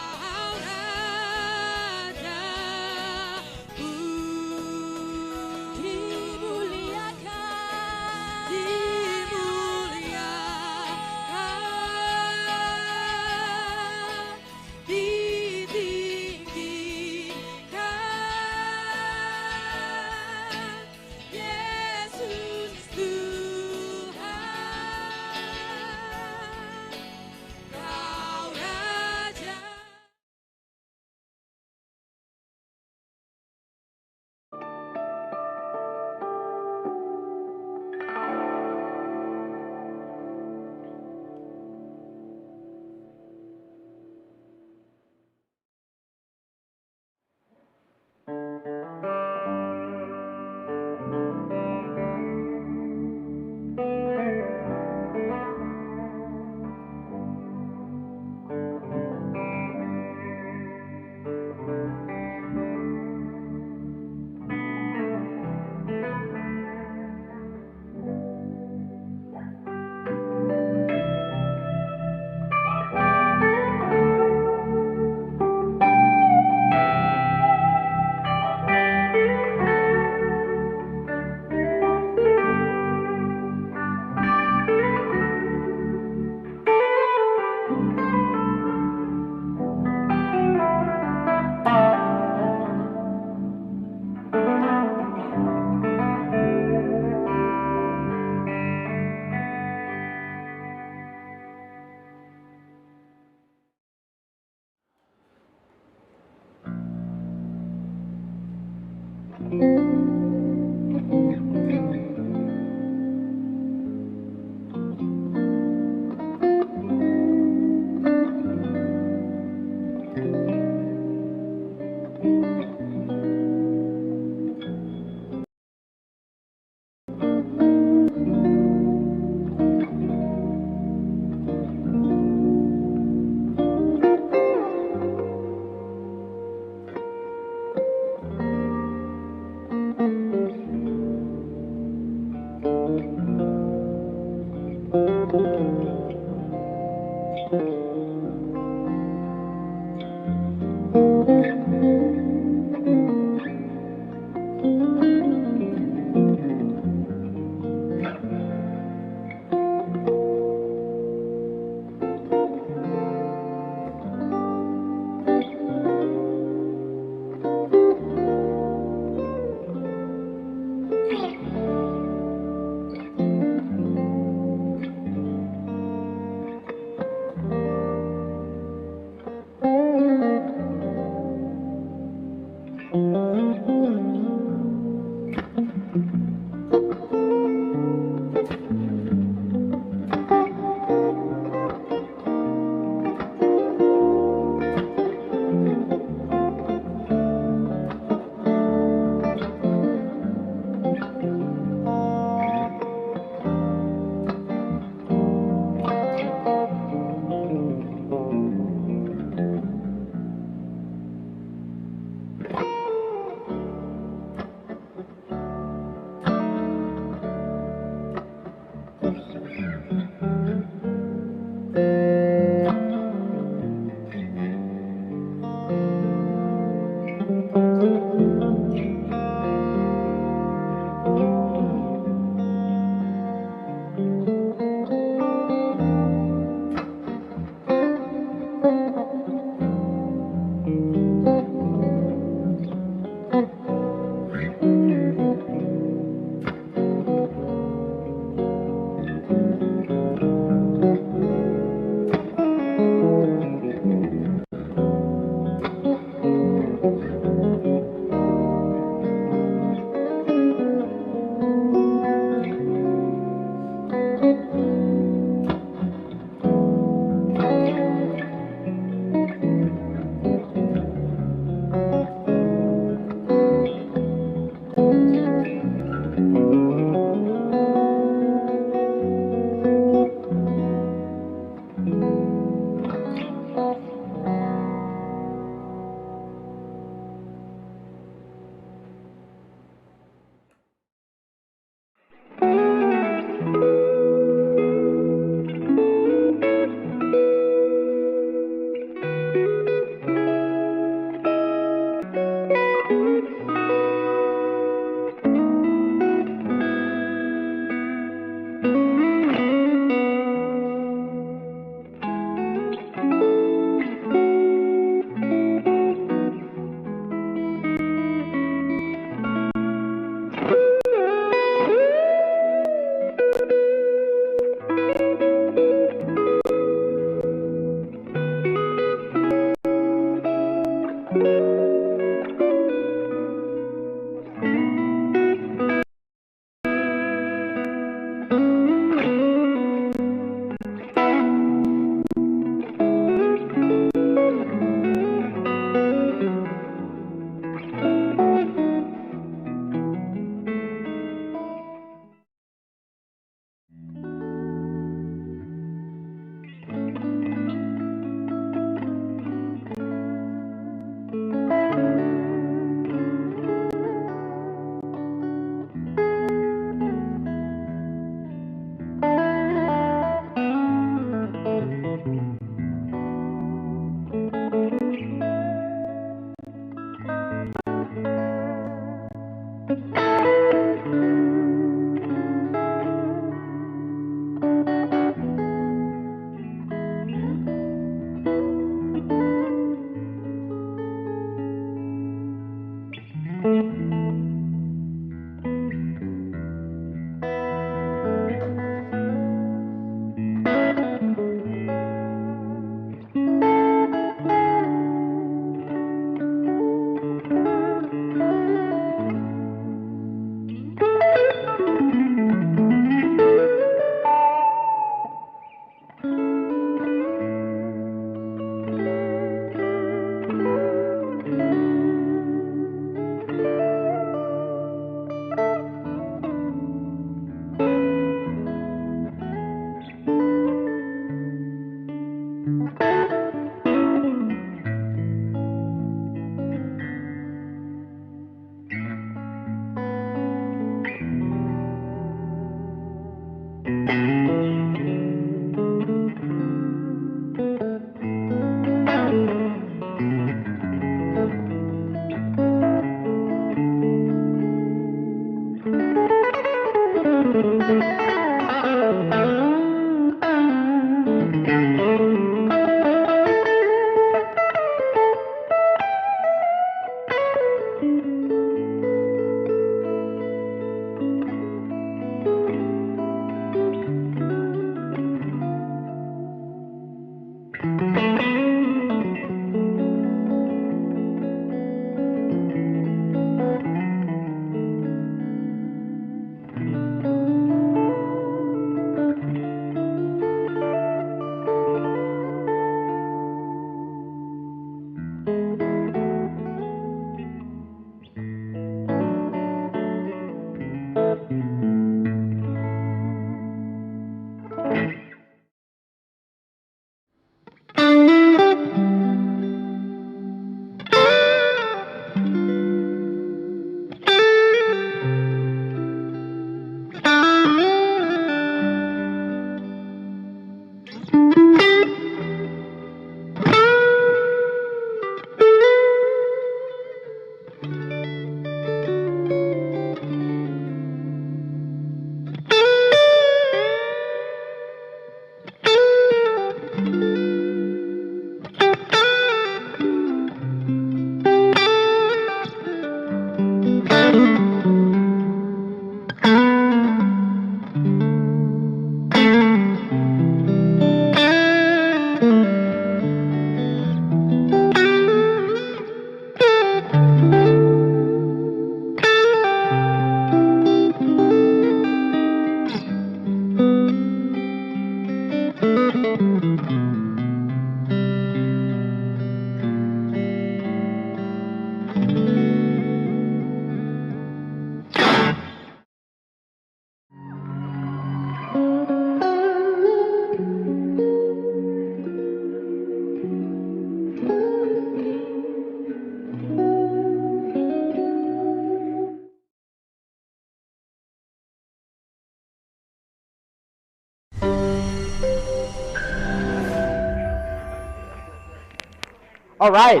Alright,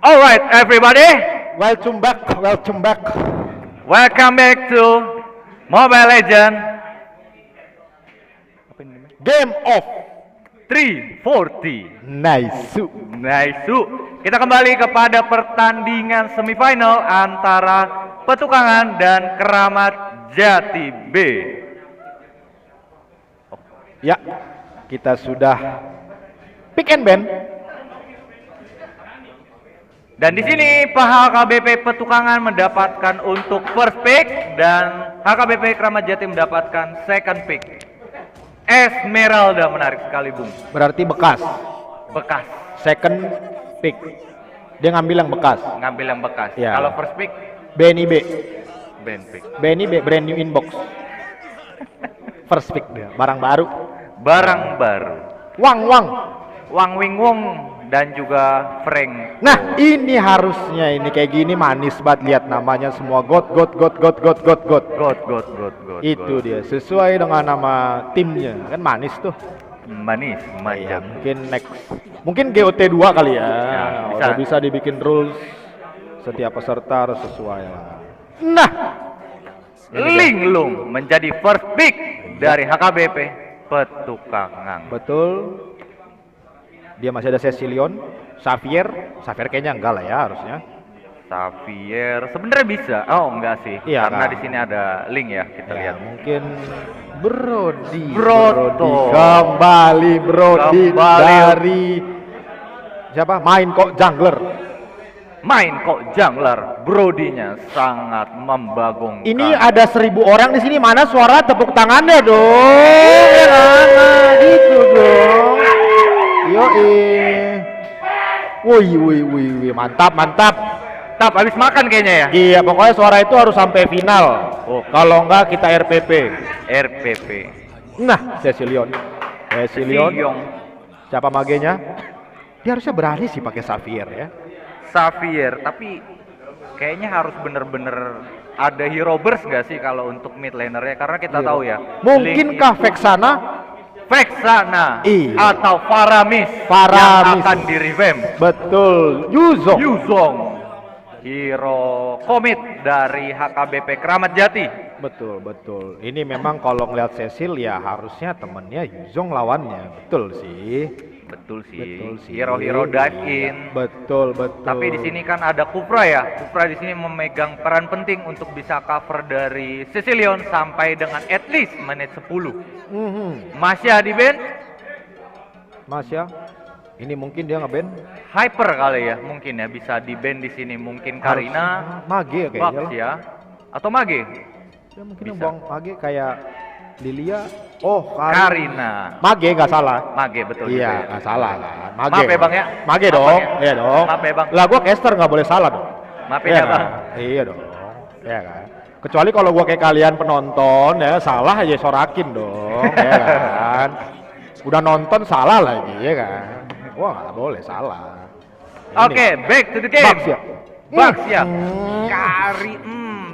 Alright, everybody. welcome back, welcome back. Welcome back to Mobile Legend Game of 340. Nice. Nice. Kita kembali kepada pertandingan semifinal antara Petukangan dan Keramat Jati B. Ya, kita sudah pick and ban. Dan di sini HKBP Petukangan mendapatkan untuk first pick dan HKBP Keramat Jati mendapatkan second pick. Esmeralda, menarik sekali Bung. Berarti bekas. Bekas. Second pick. Dia ngambil yang bekas. Ngambil yang bekas. Ya. Kalau first pick, Benny B. band pick. Benny B brand new inbox. First pick dia, barang baru. Barang baru. Wang. Wang Wing Wong dan juga Frank. Nah, ini harusnya ini kayak gini manis banget, lihat namanya semua God. God. Itu dia, sesuai dengan nama timnya. Kan manis tuh. Manis, Iya, mantap. mungkin next. Mungkin GOT 2 kali ya. Ya, bisa. Udah bisa dibikin rules. Setiap peserta harus sesuai lah. Nah, Linglung menjadi first pick dari HKBP Petukangan. betul. Dia masih ada Cecilion, Xavier kayaknya enggak lah ya harusnya. Xavier sebenarnya bisa. Oh, enggak sih. Iya, Karena kan? di sini ada link ya, kita Ya, lihat. mungkin Brody Broto. kembali Kembali. dari siapa? Main kok jungler. Main kok jungler, Brodinya sangat membagongkan. Ini ada 1000 orang di sini, mana suara tepuk tangannya dong? Ya kan? Nah, gitu dong. Yoi. Wih, mantap. Tap habis makan kayaknya ya. Iya, pokoknya suara itu harus sampai final. Oh. Kalau enggak kita RPP. RPP. Nah, Cecilion. Siyong. Siapa magenya? Dia harusnya berani sih pakai Xavier ya. Xavier, tapi kayaknya harus bener-bener ada hero burst nggak sih kalau untuk mid lanernya, karena kita tahu ya. Mungkinkah Link Vexana? Vexana Iya. atau Faramis Faramis. yang akan di revamp. Betul, Yuzong. Yuzong, hero komit dari HKBP Keramat Jati. Betul. Ini memang kalau ngeliat Cecil ya harusnya temennya Yuzong lawannya. Betul sih. Hero-hero dive in. Betul. Tapi di sini kan ada Kupra ya. Kupra di sini memegang peran penting untuk bisa cover dari Cecilion sampai dengan at least menit 10. Masya di band Mas ya. Ini mungkin dia ngeband. Hyper kali ya, mungkin ya bisa di band di sini, mungkin Karina, Mage kayaknya Bucks lah. ya, atau Mage. Ya, mungkin Bisa. Bang Mage kayak Lilia. Oh, Karina. Mage nggak salah. Mage betul Iya, juga ya. nggak salah kan. Mage. Maaf ya, Bang, ya. Mage Maaf, dong. Bang, ya. Iya dong. Maaf ya, Bang. Lah gua caster nggak boleh salah dong. Maaf Iya ya Bang. kan? Iya dong. Iya kan. Kecuali kalau gua kayak kalian penonton ya salah aja sorakin dong, ya kan. Udah nonton salah lagi, ya kan. Wah, nggak boleh salah. Ini. Oke, back to the game. Bucks ya. Bucks ya. Hmm. Kari,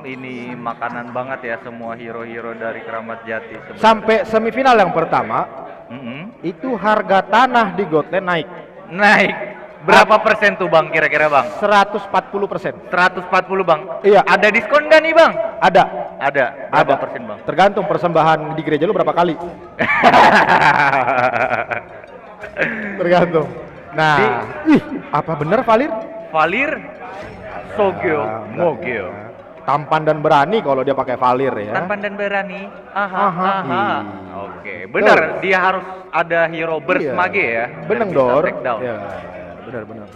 ini makanan banget ya semua hero-hero dari Keramat Jati sebenarnya. Sampai semifinal yang pertama, itu harga tanah di Gotlane naik Naik. Berapa persen tuh Bang kira-kira Bang? 140%. 140 Bang. Iya. Ada diskon nggak nih Bang? Ada. Ada. Berapa persen Bang? Tergantung persembahan di gereja lu berapa kali. Tergantung. Nah, ih, apa bener Valir? Valir, Sogeo, Enggak. Mogeo. Tampan dan berani kalau dia pakai Valir ya. Tampan dan berani. Aha, iya. Oke, benar. Dia harus ada hero burst Iya. mage ya. Bener biar bisa dor. take down. Ya, benar.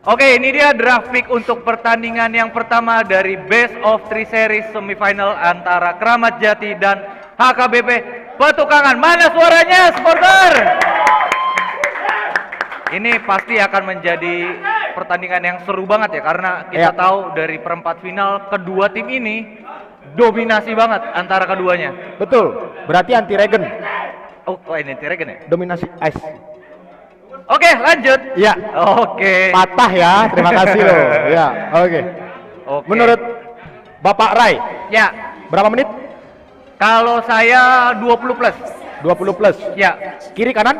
Oke, ini dia draft pick untuk pertandingan yang pertama dari Best of 3 Series semifinal antara Keramat Jati dan HKBP Petukangan. Mana suaranya, supporter? Ini pasti akan menjadi pertandingan yang seru banget ya, karena kita Ya. tahu dari perempat final kedua tim ini dominasi banget antara keduanya. Betul. Berarti anti regen. Oh, ini Tiregen ya? Dominasi ice. Oke, lanjut. Ya. Oke. Patah ya. Terima kasih loh. Ya, oke. Oke. Menurut Bapak Rai, Ya, berapa menit? kalau saya 20 plus. 20 plus. Ya, Kiri kanan?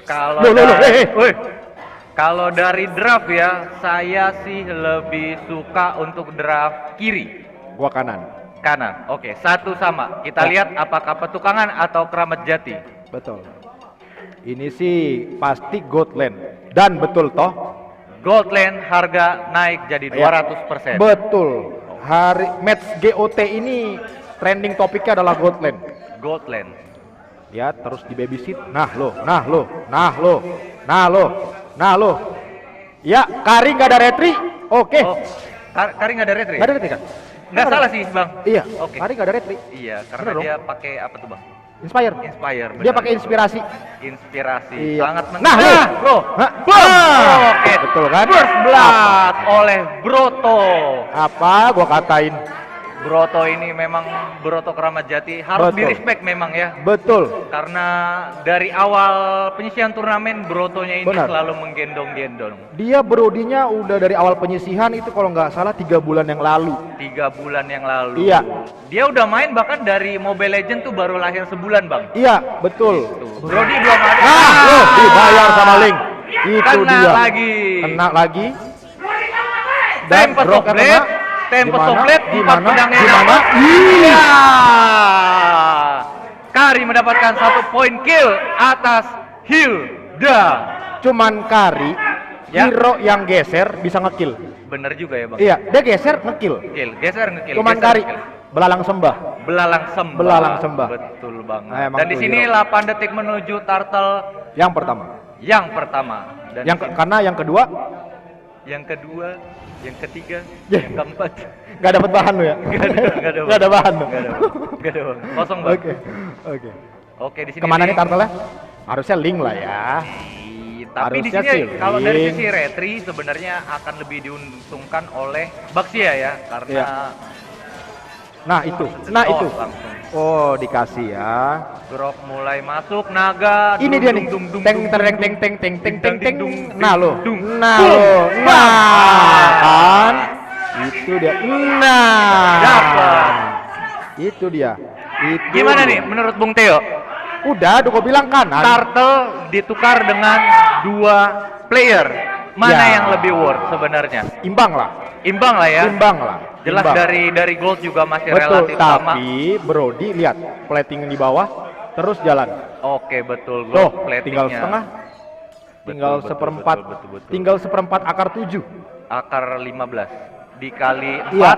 kalau Loh, dari- eh. Woi. Kalau dari draft ya, saya sih lebih suka untuk draft kiri. Gua kanan. Kanan. Oke, satu sama. Kita lihat apakah petukangan atau keramat jati. Betul. Ini sih pasti Goldland. Dan betul toh? Goldland harga naik jadi 200%. Betul. Hari match GOT ini trending topiknya adalah Goldland. Goldland. Ya, terus di babysit. Nah lo. Ya, Kari nggak ada retri. Oke. Oh, Kari nggak ada retri? Nggak ada retri kan? Nggak salah sih, Bang. Iya. Oke. Kari nggak ada retri. Iya, karena Bener dia pakai apa tuh, Bang? Inspire. Inspire. Dia benar. pakai inspirasi. Inspirasi. Iya. Sangat Nah, lo. Hah? Boom. Ah, Oke. betul kan? First blood oleh Broto. Apa gua katain? Broto ini memang Broto keramat jati harus Betul. di respect memang ya. Betul. Karena dari awal penyisihan turnamen Brotonya ini Benar. selalu menggendong-gendong. Dia brodinya udah dari awal penyisihan itu kalau nggak salah 3 bulan yang lalu. 3 bulan yang lalu. Iya. Dia udah main bahkan dari Mobile Legends tuh baru lahir sebulan, Bang. Iya, betul. Tuh. Brody belum ada. Loh, dibayar sama Link. Itu Kena dia. lagi. Kena lagi. Tempest of Blade. Tempest of Blade di empat mana? pedangnya Di mana? dapat. Iya. Kari mendapatkan 1 poin kill atas Hilda. Cuman Kari, Ya. hero yang geser bisa ngekill. Bener juga ya, Bang. Iya, dia geser ngekill. Kill, geser ngekill. Cuman geser, Kari ngekill. belalang sembah. Belalang sembah. Belalang sembah. Betul banget. Nah, emang Dan di tuh sini hero. 8 detik menuju turtle Yang pertama. yang pertama. Dan Yang karena yang kedua yang kedua, yang ketiga, Ya. yang keempat. nggak dapat bahan lo ya. Nggak ada, Nggak ada bahan lo. Nggak ada, nggak ada, Bang. Kosong, Bang. Oke. Oke. Oke, di sini. Kemana nih turtle-nya? Harusnya Link lah ya. Tapi di Harusnya sini sih kalau dari Link. sisi retri sebenarnya akan lebih diuntungkan oleh Baxia ya, karena Iya. Nah itu. Nah Oh, itu. langsung. Oh, dikasih ya. Grok mulai masuk, naga. Ini dung, dia dung, nih. dung, dung, Teng dung, tereng dung, teng teng teng teng teng teng. dung, Nah lo. dung. Nah Boom. lo. Bam. Nah kan. Itu dia. Nah. Dapat. Itu dia. Itu Gimana dia. nih menurut Bung Theo? Udah gua bilang kanan. Turtle ditukar dengan 2 player. Mana Ya. yang lebih worth sebenarnya? Imbang lah. Imbang lah ya. Imbang lah. Jelas Imbang. dari gold juga masih Betul, relatif sama. tapi Brody lihat plating di bawah terus jalan. Oke, betul Tuh, gold platingnya. tinggal setengah. Tinggal Betul, seperempat. betul. Tinggal seperempat akar 7. Akar 15 dikali 4 Iya.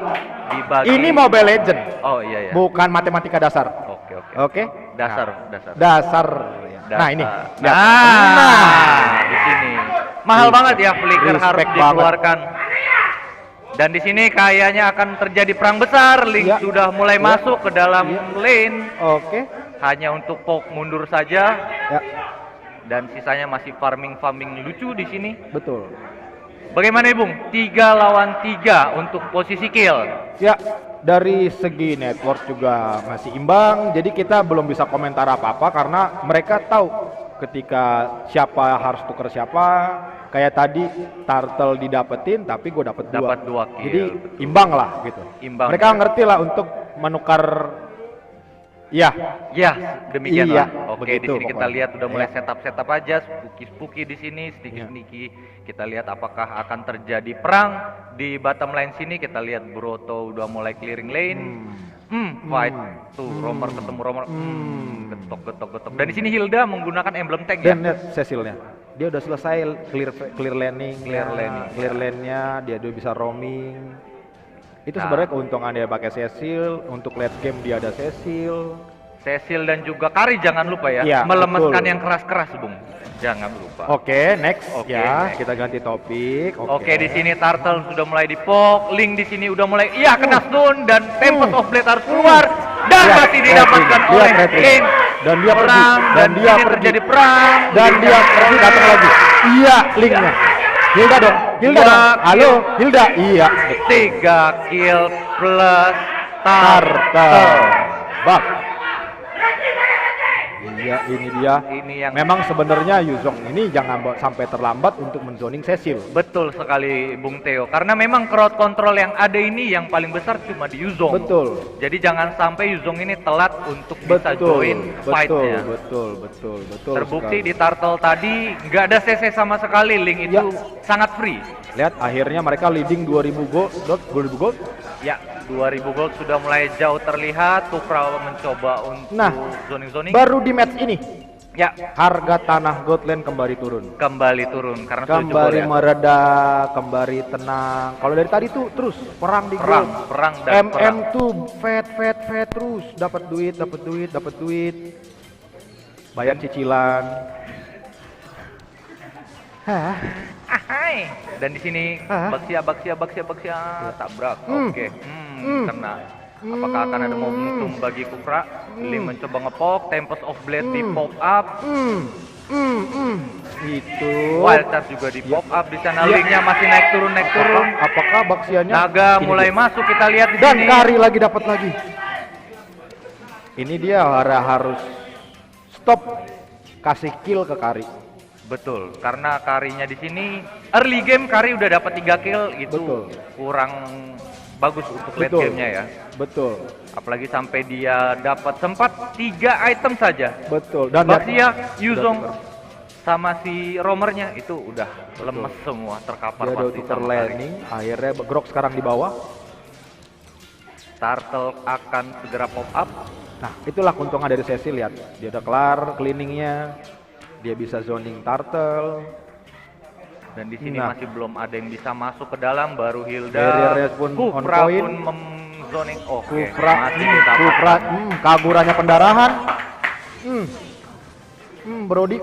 dibagi. Ini Mobile Legend, Oh iya ya. bukan matematika dasar. Oke. Oke? Dasar. Dasar. Dasar. Nah, ini. Nah, Lihat. di sini. Mahal banget ya flicker harus Respect banget. dikeluarkan. Dan di sini kayaknya akan terjadi perang besar. Link Iya. sudah mulai Iya. masuk ke dalam Iya. lane. Oke. Hanya untuk poke mundur saja. Ya, Dan sisanya masih farming lucu di sini. betul. Bagaimana Bung? 3 lawan 3 untuk posisi kill. Ya, dari segi network juga masih imbang. Jadi kita belum bisa komentar apa-apa karena mereka tahu ketika siapa harus tuker siapa. Kayak tadi turtle didapetin tapi gue dapet 2. Dapat 2 kill. Jadi imbang lah gitu. Imbang. Mereka ngerti lah untuk menukar. Ya, Ya, demikian Iya, lah. Oke, begitu di sini kita pokoknya. lihat udah mulai Iya. setup aja, spooky di sini, Iya. sneaky. Kita lihat apakah akan terjadi perang di bottom lane sini. Kita lihat Broto udah mulai clearing lane. Fight tuh romer ketemu romer. Getok. Dan di sini Hilda menggunakan emblem tag ya. dan lihat Cecilnya. Dia udah selesai clear laning, clear lane-nya, dia udah bisa roaming. Itu Nah. sebenarnya keuntungan dia pakai Cecil. Untuk late game dia ada Cecil. Cecil dan juga Kari jangan lupa ya, Iya, melemeskan betul. yang keras-keras, Bung. Jangan lupa. Oke, next Oke, ya. next. Kita ganti topik. Oke, di sini Turtle sudah mulai dipok, Link di sini udah mulai kena stun dan Tempest of Blade harus keluar dan Lihat, masih didapatkan rating, oleh lihat rating. Link. Dan dia pergi, perang dan dia sini pergi. terjadi perang Dan dia pergi datang lagi. Iya, linknya. Hilda dong. Hilda Dua dong. Halo, Hilda. Iya. 3 kill plus Turtle. Turtle. Bak. Iya, ini dia. Ini yang Memang sebenarnya Yuzong ini jangan sampai terlambat untuk menzoning Cecil. betul sekali Bung Theo. Karena memang crowd control yang ada ini yang paling besar cuma di Yuzong. Betul. Jadi jangan sampai Yuzong ini telat untuk bisa join fight-nya. Betul. Terbukti sekali. di Turtle tadi nggak ada CC sama sekali, Link itu Ya. sangat free. Lihat akhirnya mereka leading 2000 gold. Ya, 2000 gold sudah mulai jauh terlihat. Kufra mencoba untuk Nah, zoning-zoning. baru di match ini Ya, harga tanah Godland kembali turun. kembali turun karena sudah jebol Kembali ya. mereda, kembali tenang. Kalau dari tadi tuh terus perang di Perang, gold. perang dan perang. tuh fat terus, dapat duit. Bayar cicilan. Hah? Ahai. Dan di sini Ah. baksia tabrak. Hmm. Oke. Hmm. Kena. Apakah akan ada momentum bagi Kufra? Lim mencoba ngepok, Tempest of Blade di pop up. Itu. Wild Charge juga di pop up di sana. Ya. Linknya masih naik turun. Apakah baksianya? Naga Ini mulai dia. masuk, kita lihat di Dan sini. Kari lagi dapat lagi. Ini dia harus stop kasih kill ke Kari. Betul, karena Karinya di sini early game Kari udah dapat 3 kill itu Betul. kurang bagus untuk late Betul. gamenya ya. Betul. Apalagi sampai dia dapat sempat 3 item saja. Betul. Dan Baxia, Yuzong sama si romernya itu udah lemes semua, terkapar dia udah pasti tukar sama Kari. landing. Akhirnya Grok sekarang di bawah. Turtle akan segera pop up. Nah, itulah keuntungan dari Cecil, lihat. Dia udah kelar cleaningnya. Dia bisa zoning Turtle. Dan di sini Nah. masih belum ada yang bisa masuk ke dalam, baru Hilda. Barrier pun on Kufra point. pun zoning. Oke, Kufra, masih didapatkan. kagurannya pendarahan. Brody,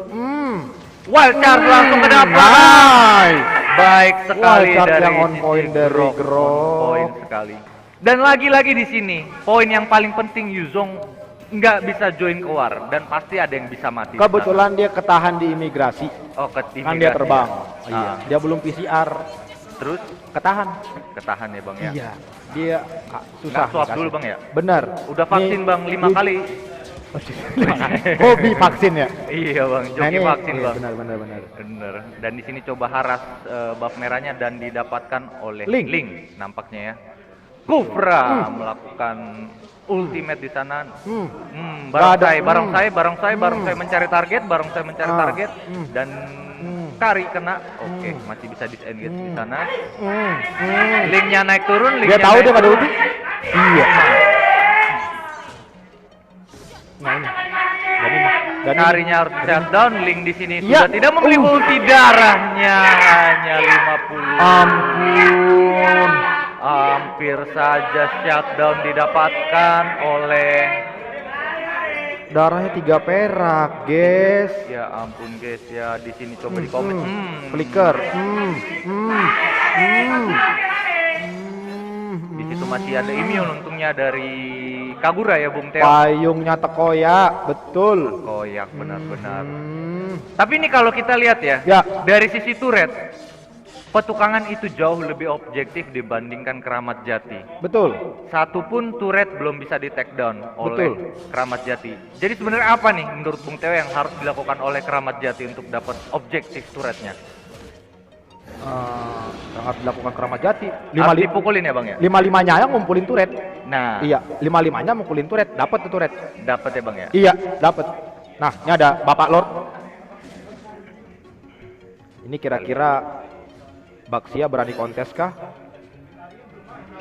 Wild Charge langsung ke depan. Nice. Baik sekali Wild Charge dari yang on sisi point dari Grok. Grok. On point sekali. Dan lagi-lagi di sini, poin yang paling penting Yuzong nggak bisa join ke war dan pasti ada yang bisa mati. di sana. Kebetulan dia ketahan di imigrasi. Oh, ke Kan dia terbang. ya. Iya. Ah, Dia belum PCR. terus Ketahan. ketahan ya Bang ya. Iya. Dia susah. Nggak swab dikasih. dulu Bang ya. Bener. Udah vaksin Nih, Bang 5 di- kali. Hobi vaksin ya. Iya Bang, Nah, joki ini- vaksin iya, Bang. benar. Bener. Dan di sini coba haras buff merahnya dan didapatkan oleh Link. nampaknya ya. Kufra melakukan ultimate di sana. Nggak ada. Barongsai mencari target, target dan Kari kena. Oke, masih bisa disengage di sana. Linknya naik turun, Dia tahu dia nggak ada ulti. Iya. Nah ini. Dan ini. Karinya harus shutdown, Link di sini Iya. sudah tidak membeli ulti, darahnya hanya 50. Ampun. Hampir saja shutdown didapatkan oleh Darahnya 3 perak, guys. ya ampun guys ya di sini coba di komen. Flicker. Di situ masih ada immune untungnya dari Kagura ya Bung Teo. Payungnya tekoyak, betul. Koyak benar-benar. Hmm. Tapi ini kalau kita lihat ya, Ya. dari sisi turret, petukangan itu jauh lebih objektif dibandingkan Keramat Jati. Betul. Satu pun turret belum bisa di take down oleh Betul. Keramat Jati. Jadi sebenarnya apa nih menurut Bung Teo yang harus dilakukan oleh Keramat Jati untuk dapat objektif turretnya? Sangat dilakukan Keramat Jati. Harus dipukulin ya Bang ya? 5-5-nya yang ngumpulin turret. Nah, Iya, 5-5-nya ngumpulin turret, dapat tuh turret. dapat ya Bang ya? Iya, dapat. Nah, ini ada Bapak Lord. Ini kira-kira Baxia berani kontes kah?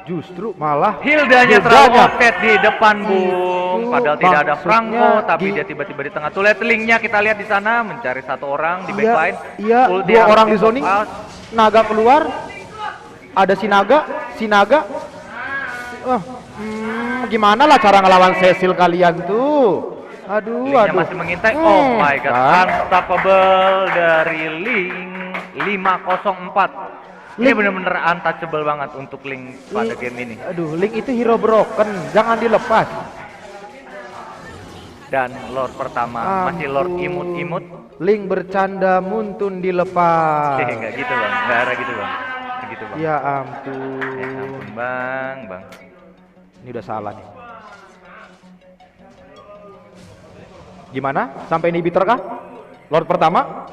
Justru malah Hildanya terlalu offset di depan Bung, padahal tidak ada maksudnya Franco, tapi di- dia tiba-tiba di tengah. Tuh lihat linknya, kita lihat di sana mencari satu orang di backline. Iya, Ulti 2 harus orang di pop zoning. out. Naga keluar. Ada si Naga. Gimana lah cara ngelawan Cecil kalian tuh? Linknya masih mengintai. Oh my god, Kan? unstoppable dari Link 504. Ini Link- bener-bener untouchable banget untuk Link pada game ini. Aduh, Link itu hero broken, jangan dilepas. Dan Lord pertama masih Lord Ampun. imut-imut. Link bercanda muntun dilepas. Enggak gitu bang, enggak ada gitu bang. Nggak gitu bang. Ya Ya ampun. ampun bang. Ini udah salah nih. Gimana? Sampai inhibitor kah? Lord pertama?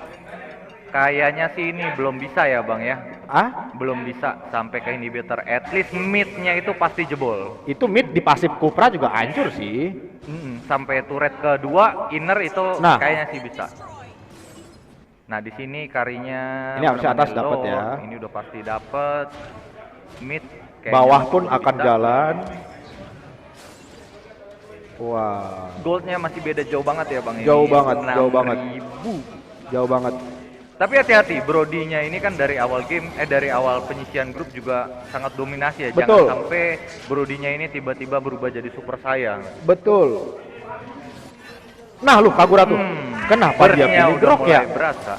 Kayaknya sih ini belum bisa ya Bang ya. Ah? Belum bisa sampai ke inhibitor. At least mid-nya itu pasti jebol. Itu mid di pasif Cupra juga hancur sih. Sampai turret kedua, inner itu Nah. kayaknya sih bisa. Nah di sini karinya Ini harusnya atas menemani dapat Lord. ya. Ini udah pasti dapat. Mid kayaknya Bawah masih pun bisa. akan jalan. Wah, Goldnya masih beda jauh banget ya Bang. Jauh Ini banget, jauh banget. 6.000. jauh banget. Tapi hati-hati, Brodinya ini kan dari awal game, dari awal penyisian grup juga sangat dominasi ya. Betul. Jangan sampai Brodinya ini tiba-tiba berubah jadi super sayang. Betul. Nah lu Kagura tuh, kenapa dia Burstnya pilih udah grok mulai ya? berasa.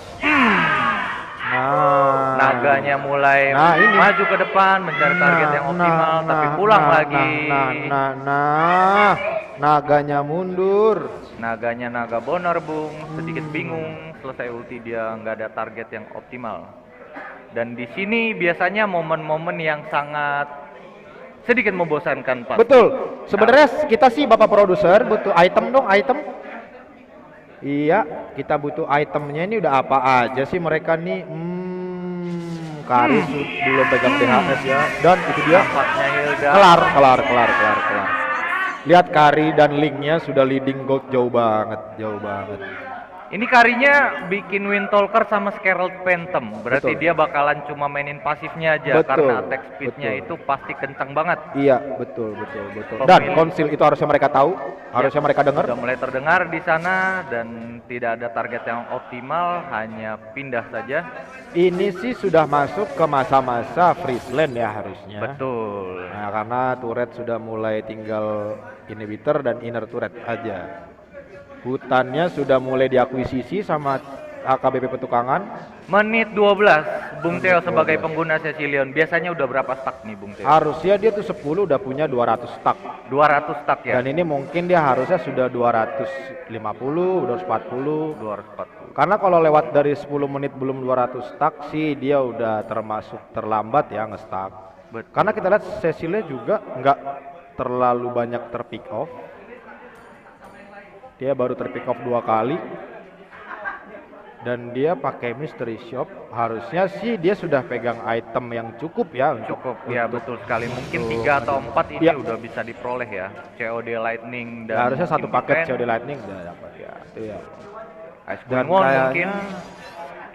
Nah, Naganya mulai Nah, ini. maju ke depan mencari target yang optimal, tapi pulang lagi. Naganya mundur. Naganya naga boner bung, sedikit bingung. Selesai ulti dia nggak ada target yang optimal. Dan di sini biasanya momen-momen yang sangat sedikit membosankan pasti. Betul. Sebenarnya kita sih Bapak produser butuh item dong, item. Iya, kita butuh itemnya ini udah apa aja sih mereka nih? Kari belum pegang DHS ya. Dan itu dia. Nampaknya Hilda. Kelar. Lihat Kari dan Linknya sudah leading gold jauh banget. Ini karinya bikin Windtalker sama Scarlet Phantom. Berarti Betul. dia bakalan cuma mainin pasifnya aja. Betul, Karena attack speednya betul. itu pasti kencang banget. Iya, betul. Dan konsil itu harusnya mereka tahu, harusnya mereka dengar. Sudah mulai terdengar di sana dan tidak ada target yang optimal, hanya pindah saja. Ini sih sudah masuk ke masa-masa freeze lane ya harusnya. Betul. Nah, karena turret sudah mulai tinggal inhibitor dan inner turret aja. Hutannya sudah mulai diakuisisi sama AKBP Petukangan. Menit 12, Bung Theo Menit sebagai 12. pengguna Cecilion. Biasanya udah berapa stack nih Bung Theo? Harusnya dia tuh 10 udah punya 200 stack. 200 stack ya? Dan ini mungkin dia harusnya sudah 250, 240. 240. Karena kalau lewat dari 10 menit belum 200 stack sih dia udah termasuk terlambat ya nge-stack. Betul. Karena kita lihat Cecilia juga nggak terlalu banyak terpick off. Dia baru terpick off 2 kali. Dan dia pakai mystery shop. Harusnya sih dia sudah pegang item yang cukup ya Cukup, ya betul sekali. Mungkin untuk- 3 atau 4 ini Ya. udah bisa diperoleh ya. COD Lightning dan Ya, harusnya satu mungkin paket Pen, COD Lightning udah dapat ya. Itu ya. Ice Dan Queen Wall mungkin. kayaknya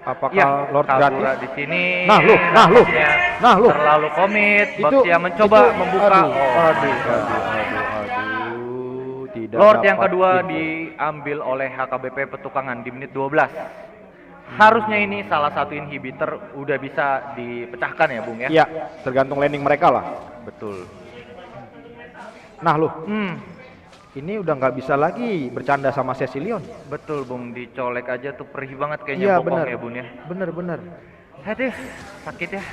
apakah Ya, Lord Kagura gratis? di sini. Nah, lu. nampaknya Nah, lu. terlalu komit. Itu Baxia mencoba itu- membuka. aduh, Oh, aduh, tidak Lord yang dapat kedua info. diambil oleh HKBP Petukangan di menit 12. Harusnya ini salah satu inhibitor udah bisa dipecahkan ya Bung ya? Iya, tergantung landing mereka lah. Betul. Nah lu, Hmm, ini udah nggak bisa lagi bercanda sama Cecilion. betul Bung, dicolek aja tuh perih banget kayaknya Iya bokong benar, ya Bun ya. bener. Aduh, sakit ya.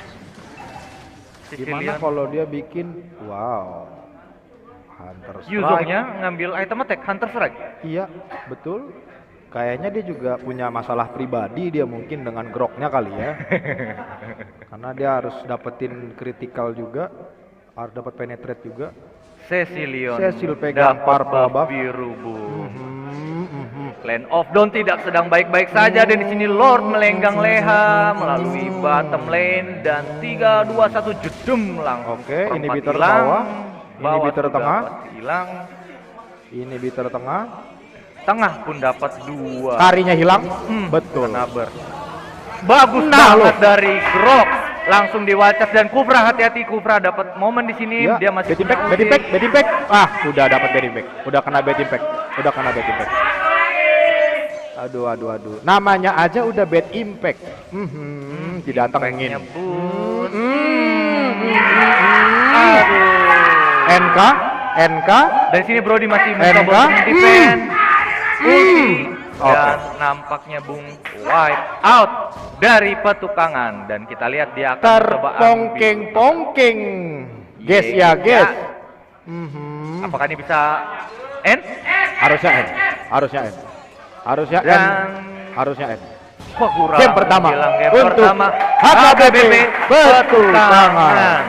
Gimana Sicilian. kalau dia bikin, wow, Hunter Strike. Yuzongnya ngambil item attack Hunter Strike. Iya, betul. Kayaknya dia juga punya masalah pribadi dia mungkin dengan groknya kali ya. Karena dia harus dapetin critical juga, harus dapat penetrate juga. Cecilion Cecil pegang dapat purple buff. biru Bung. Land of Dawn tidak sedang baik-baik saja dan di sini Lord melenggang leha melalui bottom lane dan 3 2 1 jedem langsung. Oke, Perempat inhibitor hilang. bawah, inhibitor sudah tengah. pasti hilang. Inhibitor tengah, Tengah pun dapat 2. karinya hilang. Betul. Naber. Bagus Nah, banget dari Grok. Langsung diwacas dan Kufra, hati-hati Kufra dapat momen di sini. Ya, Dia masih bad impact, bad impact, bad impact. Ah, udah dapat bad impact. Udah kena bad impact. Aduh. Namanya aja udah bad impact. Tidak Impactnya tengin. pun. Aduh. NK. Dari sini Brody masih NK. mencoba untuk defend. Ulti. Oke. Dan nampaknya Bung wipe out dari Petukangan. Dan kita lihat dia akan mencoba ambil. Terpongking. Guys ya, guys. Apakah ini bisa end? Harusnya end. Dan Harusnya end. Kagura Game pertama menjelang game untuk pertama HKBP Petukangan.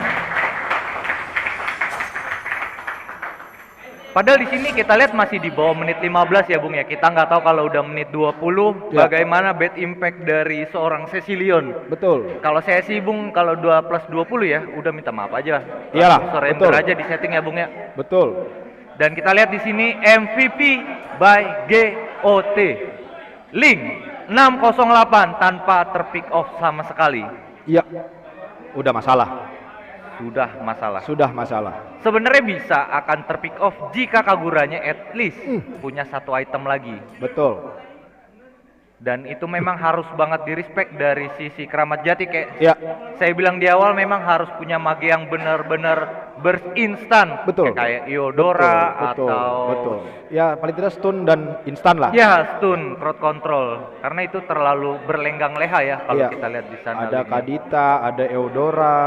Padahal di sini kita lihat masih di bawah menit 15 ya Bung ya. Kita nggak tahu kalau udah menit 20 Ya. bagaimana bad impact dari seorang Cecilion. Betul. Kalau saya sih Bung kalau 2+20 ya udah minta maaf aja. Iyalah, Surrender betul. aja di setting ya Bung ya. Betul. Dan kita lihat di sini MVP by GOT. Link 608 tanpa terpick off sama sekali. Iya. Udah masalah. Sudah masalah. Sudah masalah. Sebenarnya bisa akan terpick off jika Kaguranya at least punya satu item lagi. Betul. Dan itu memang harus banget di respect dari sisi Keramat Jati kayak Ya. saya bilang di awal memang harus punya mage yang benar-benar burst instan. Betul. Kayak Eudora Betul. atau Betul. Ya paling tidak stun dan instan lah. ya stun, crowd control. Karena itu terlalu berlenggang leha ya kalau Iya. kita lihat di sana. Ada linknya. Kadita, ada Eudora.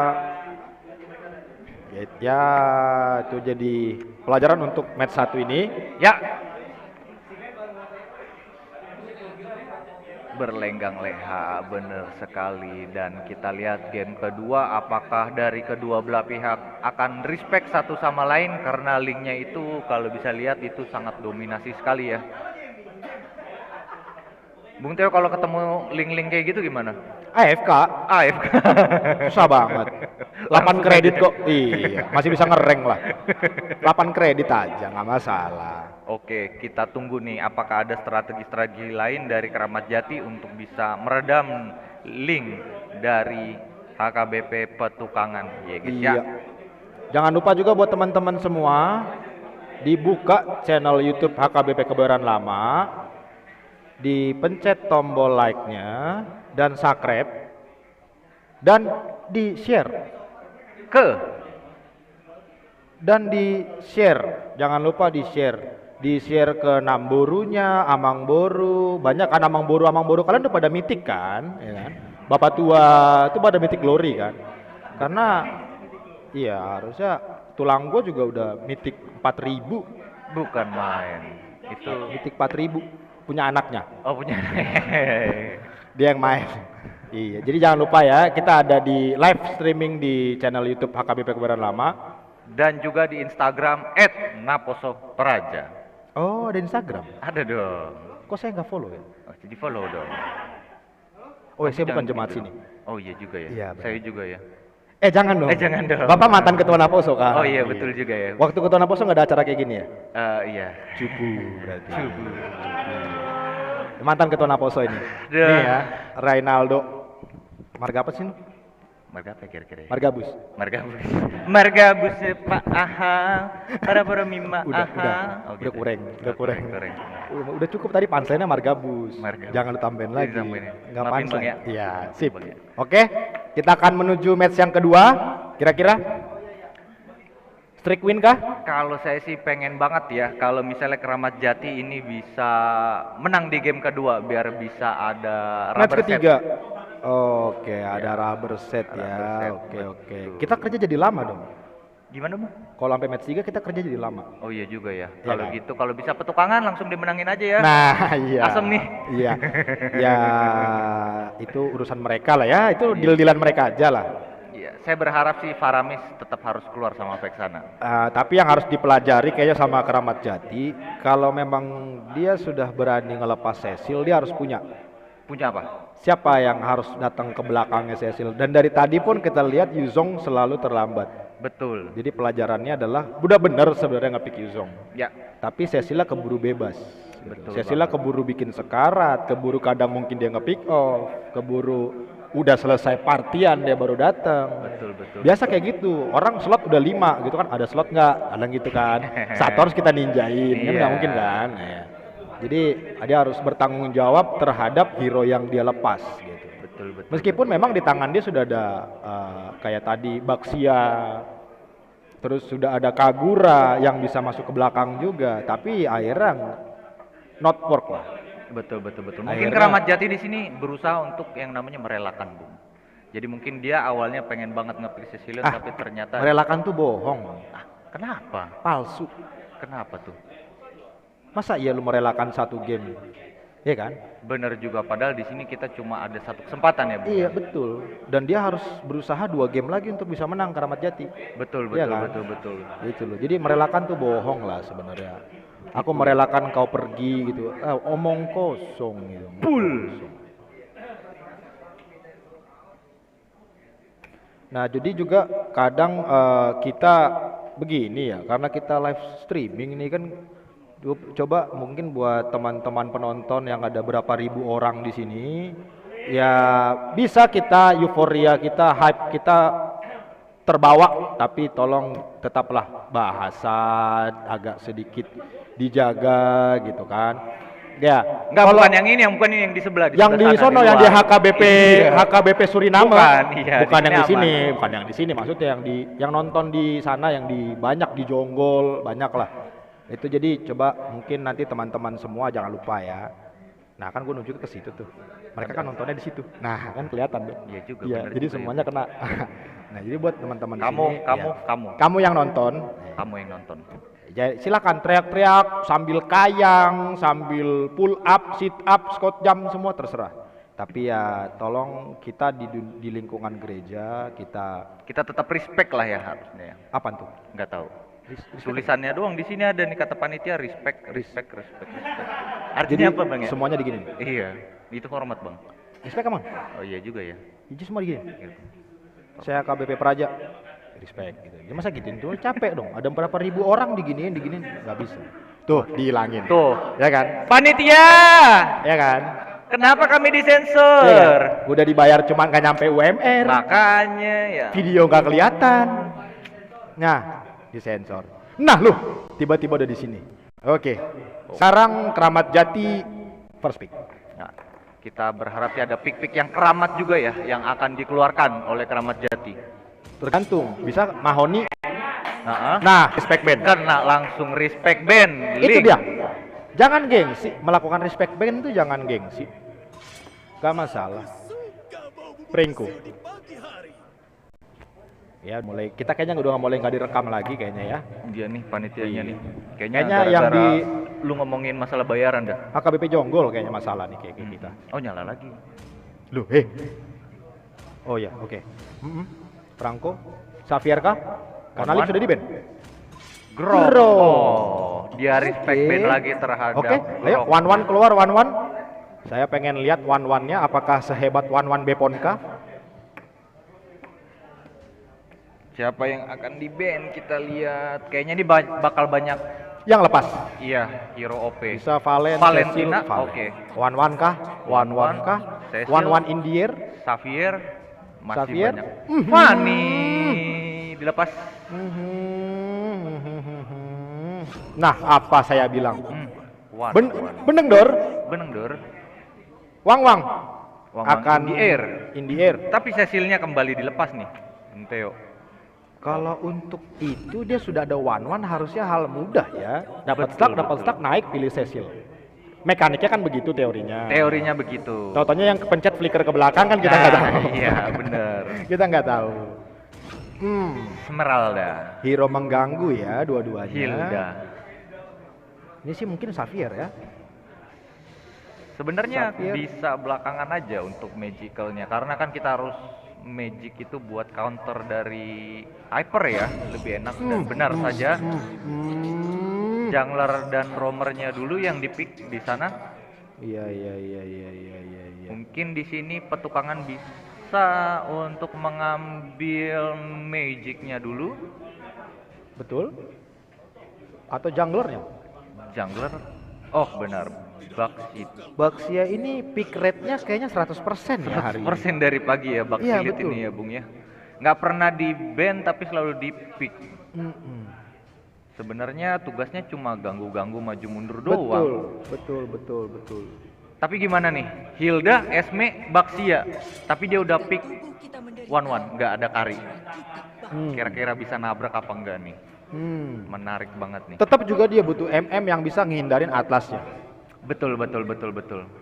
Ya, itu jadi pelajaran untuk match 1 ini. Ya. Berlenggang leha bener sekali dan kita lihat game kedua apakah dari kedua belah pihak akan respect satu sama lain karena linknya itu kalau bisa lihat itu sangat dominasi sekali ya. Bung Teo kalau ketemu link-link kayak gitu gimana? AFK, AFK. susah banget. 8 Langsung kredit aja. kok. Iya, masih bisa ngereng lah. 8 kredit aja, nggak masalah. Oke, kita tunggu nih apakah ada strategi-strategi lain dari Keramat Jati untuk bisa meredam link dari HKBP Petukangan. Ya, guys, ya. Iya. Jangan lupa juga buat teman-teman semua dibuka channel YouTube HKBP Kebayoran Lama, dipencet tombol like-nya dan subscribe dan di-share jangan lupa di-share ke Namborunya, Amangboru, banyak kan Amangboru kalian udah pada mitik kan, ya kan? Bapak tua itu pada mitik glory kan, karena iya harusnya tulang gua juga udah mitik 4000, Bukan main. Itu mitik 4000 punya anaknya, oh punya. dia yang main. Iya, jadi jangan lupa ya, kita ada di live streaming di channel YouTube HKBP Kebayoran Lama. Dan juga di Instagram @naposo_praja. Oh, ada Instagram. Ada dong. Kok saya nggak follow ya? Oh, jadi follow dong. Oh, saya bukan Jangan jemaat gitu sini. dong. Oh iya juga ya. Iya, benar. Saya juga ya. Jangan dong. Jangan dong. Bapak mantan ketua Naposo kan? Oh iya betul juga ya. Waktu ketua Naposo nggak ada acara kayak gini ya? Iya. Cupu berarti. Cupu. Mantan ketua Naposo ini. Dah. Nih ya, Rainaldo. Marga apa sih? lu? Marga apa kira-kira ya? Margabus. Margabus. Margabus Pak Aha. Para mima Udah, Aha. Oh, udah gitu. kurang, udah kurang. Kurang. Udah cukup tadi panselnya Margabus. Margabus. Jangan ditambahin lagi. Ditambahin ya. Nggak Maafin, pansel. Bang, ya. Iya, sip. Bang, ya. Oke, kita akan menuju match yang kedua. Kira-kira streak win kah? Kalau saya sih pengen banget ya kalau misalnya Keramat Jati ini bisa menang di game kedua biar bisa ada Match rubber set. ketiga. Oke, ada rubber set Rubber ya. set, Oke, oke. betul. Kita kerja jadi lama dong. Gimana Bang? Kalau sampai match 3 kita kerja jadi lama. Oh iya juga ya. Iya Kalau kan? gitu kalau bisa petukangan langsung dimenangin aja ya. Nah, iya. Asem nih. Iya. Ya, itu urusan mereka lah ya. Itu deal-dealan mereka aja lah. Iya, saya berharap sih Faramis tetap harus keluar sama Vexana. Tapi yang harus dipelajari kayaknya sama Keramat Jati, kalau memang dia sudah berani ngelepas Cecil, dia harus punya Punya apa? siapa yang harus datang ke belakangnya Cecil. Dan dari tadi pun kita lihat Yuzong selalu terlambat. Betul. Jadi pelajarannya adalah udah bener sebenarnya nge-pick Yuzong. Ya, Tapi Cecilia keburu bebas. Betul Cecilia keburu bikin sekarat, keburu kadang mungkin dia nge-pick off, keburu udah selesai partian dia baru datang. betul betul. Biasa kayak gitu, orang slot udah 5 gitu kan, ada slot nggak? Kadang gitu kan. Satu harus kita ninjain, kan Iya. nggak mungkin kan. Nah, ya. Jadi dia harus bertanggung jawab terhadap hero yang dia lepas gitu. Betul betul. Meskipun memang di tangan dia sudah ada kayak tadi Baxia, terus sudah ada Kagura yang bisa masuk ke belakang juga, tapi akhirnya not work lah. Betul betul betul. Mungkin Akhirnya- Keramat Jati di sini berusaha untuk yang namanya merelakan, Bung. Jadi mungkin dia awalnya pengen banget nge-pick Cecilion tapi ternyata Merelakan tuh bohong, kenapa? palsu. Kenapa tuh? Masa iya lu merelakan satu game Iya kan? Bener juga, padahal di sini kita cuma ada satu kesempatan ya, Bung. Iya betul. Dan dia harus berusaha 2 game lagi untuk bisa menang Keramat Jati. Betul, Iya betul, kan? betul, betul. Gitu loh. Jadi merelakan tuh bohong lah sebenarnya. Aku merelakan kau pergi gitu. Omong kosong gitu. Nah, jadi juga kadang kita begini ya, karena kita live streaming ini kan coba mungkin buat teman-teman penonton yang ada berapa ribu orang di sini, ya bisa kita euforia kita, hype kita terbawa, tapi tolong tetaplah bahasa agak sedikit dijaga gitu kan. Ya, Enggak, kalau bukan yang ini, yang di sebelah. yang di sebelah sana, sono yang di luar. HKBP Iya. HKBP Suriname, Bukan, iya, bukan di yang di sini sini, aman. bukan yang di sini, maksudnya yang nonton di sana, yang di banyak di Jonggol, banyak lah. Itu jadi coba mungkin nanti teman-teman semua jangan lupa ya. Nah kan gue nunjuk ke situ tuh, mereka kan nontonnya di situ. Nah kan kelihatan tuh. Iya juga, Iya, bener jadi juga semuanya kena. Nah jadi buat teman-teman di Kamu, sini, kamu yang nonton, kamu yang nonton. ya silakan teriak-teriak sambil kayang, sambil pull up, sit up, squat jump semua terserah. Tapi ya tolong kita di lingkungan gereja Kita tetap respect lah ya harusnya ya. apa tuh? Nggak tahu. Tulisannya doang di sini ada nih kata panitia respect. Artinya Jadi apa, Bang ya? semuanya digini. Iya, itu hormat, Bang. Respect aman. Oh iya juga ya. Jadi semua digini. Gitu. Saya KBP Praja, respect gitu. Ya masa gituin tuh capek dong. Ada berapa ribu orang diginiin nggak bisa. Tuh dihilangin. Tuh, Ya kan? panitia. Ya kan? Kenapa kami Ya disensor? kan? Udah dibayar cuma nggak nyampe UMR. Makanya ya. Video nggak kelihatan. Nah, disensor. Nah, lu tiba-tiba udah di sini. Oke. Sekarang Keramat Jati first pick. Nah, kita berharap ya ada pick-pick yang keramat juga ya yang akan dikeluarkan oleh Keramat Jati. Tergantung, bisa Mahoni. Nah, Nah, respect band. kena langsung respect band. Itu Link. dia. Jangan gengsi, melakukan respect band itu jangan gengsi. Gak masalah. Pringku. Ya, mulai kita kayaknya udah nggak direkam lagi kayaknya ya. Dia nih panitianya Iya. nih. Kayaknya gara-gara yang di- lu ngomongin masalah bayaran dah. HKBP Jonggol kayaknya masalah nih kayak kita. Oh, nyala lagi. Loh, oh ya, oke. Franco, Xavier kah? Kanalik Wan-wan. sudah di band. Grok. Grok. Oh, dia respect Oke. band lagi terhadap Oke, ayo Grok. Wan keluar Wan. Saya pengen lihat Wan-nya apakah sehebat Wan Bepon kah? Siapa yang akan di band kita lihat. Kayaknya ini bakal banyak. Yang lepas. Iya, hero OP. Bisa Valen, Valentina, Cecil, Valen. oke. Wan kah? Wan kah? Cecil. Wan in the air. Xavier masih Xavier. banyak. Fanny dilepas. Nah, apa saya bilang? Wan. Beneng Dor, Beneng Dor. Wang Wang akan in the air. In the air. Tapi Cecilnya kembali dilepas nih. Theo. Kalau untuk itu dia sudah ada Wan harusnya hal mudah ya. Dapat Betul, stuck naik pilih Cecil. Mekaniknya kan begitu teorinya. Teorinya begitu. Tautannya yang kepencet flicker ke belakang kan kita nggak tahu. Iya, bener. Kita nggak tahu. Esmeralda. Hero mengganggu ya dua-duanya. Hilda. Ini sih mungkin Xavier ya. Sebenarnya Xavier. bisa belakangan aja untuk magicalnya karena kan kita harus magic itu buat counter dari hyper ya, lebih enak dan benar saja. Jungler dan roamernya dulu yang dipick di sana. Iya. Mungkin di sini petukangan bisa untuk mengambil magicnya dulu. Betul? Atau junglernya? Jungler. Oh, benar. Baksit. Baxia ini pick rate-nya kayaknya 100% ya hari ini. 100% dari pagi ya Baksit Iya, betul. ini ya Bung ya. Nggak pernah di ban tapi selalu di pick. Sebenarnya tugasnya cuma ganggu-ganggu maju mundur doang. Betul. Tapi gimana nih? Hilda, Esme, Baxia. Tapi dia udah pick 1-1, nggak ada kari. Kira-kira bisa nabrak apa enggak nih? Menarik banget nih. Tetap juga dia butuh MM yang bisa ngehindarin Atlasnya. Betul.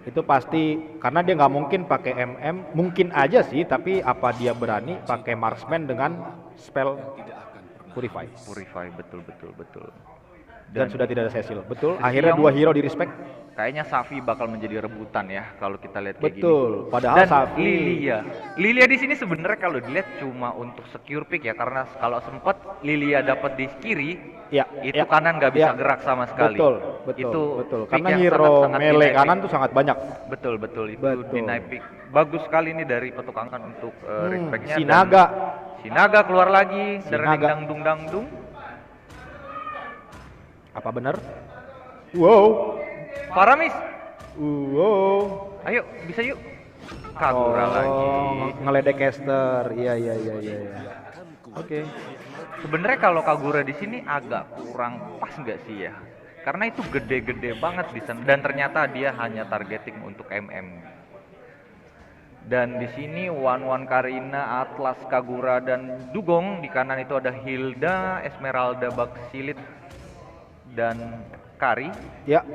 Itu pasti karena dia nggak mungkin pakai MM, mungkin aja sih, tapi apa dia berani pakai marksman dengan spell purify. Purify, betul. dan sudah tidak ada Cecil. Betul. Cecil Akhirnya yang- dua hero di respect. Kayaknya Safi bakal menjadi rebutan ya kalau kita lihat kayak gini. Betul. Padahal Dan Safi Lilia di sini sebenarnya kalau dilihat cuma untuk secure pick ya, karena kalau sempet Lilia dapat di kiri, ya, itu ya, kanan nggak bisa ya. gerak sama sekali. Betul, betul, Itu betul. pick Karena yang hero sangat-sangat melee dinaik kanan pick. tuh sangat banyak. Betul itu Betul. dinaik pick. Bagus sekali ini dari petukangan untuk respectnya. dan Sinaga. Sinaga keluar lagi, Sinaga. dangdung. Apa benar? Wow. Faramis, Wow. ayo bisa yuk. Kagura lagi. Ngeledek caster. Iya. Oke. Sebenarnya kalau Kagura di sini agak kurang pas nggak sih ya? Karena itu gede-gede banget di sana dan ternyata dia hanya targeting untuk MM. Dan di sini One Karina, Atlas, Kagura dan Dugong. Di kanan itu ada Hilda, Esmeralda, Baksilit dan Kari. Ya,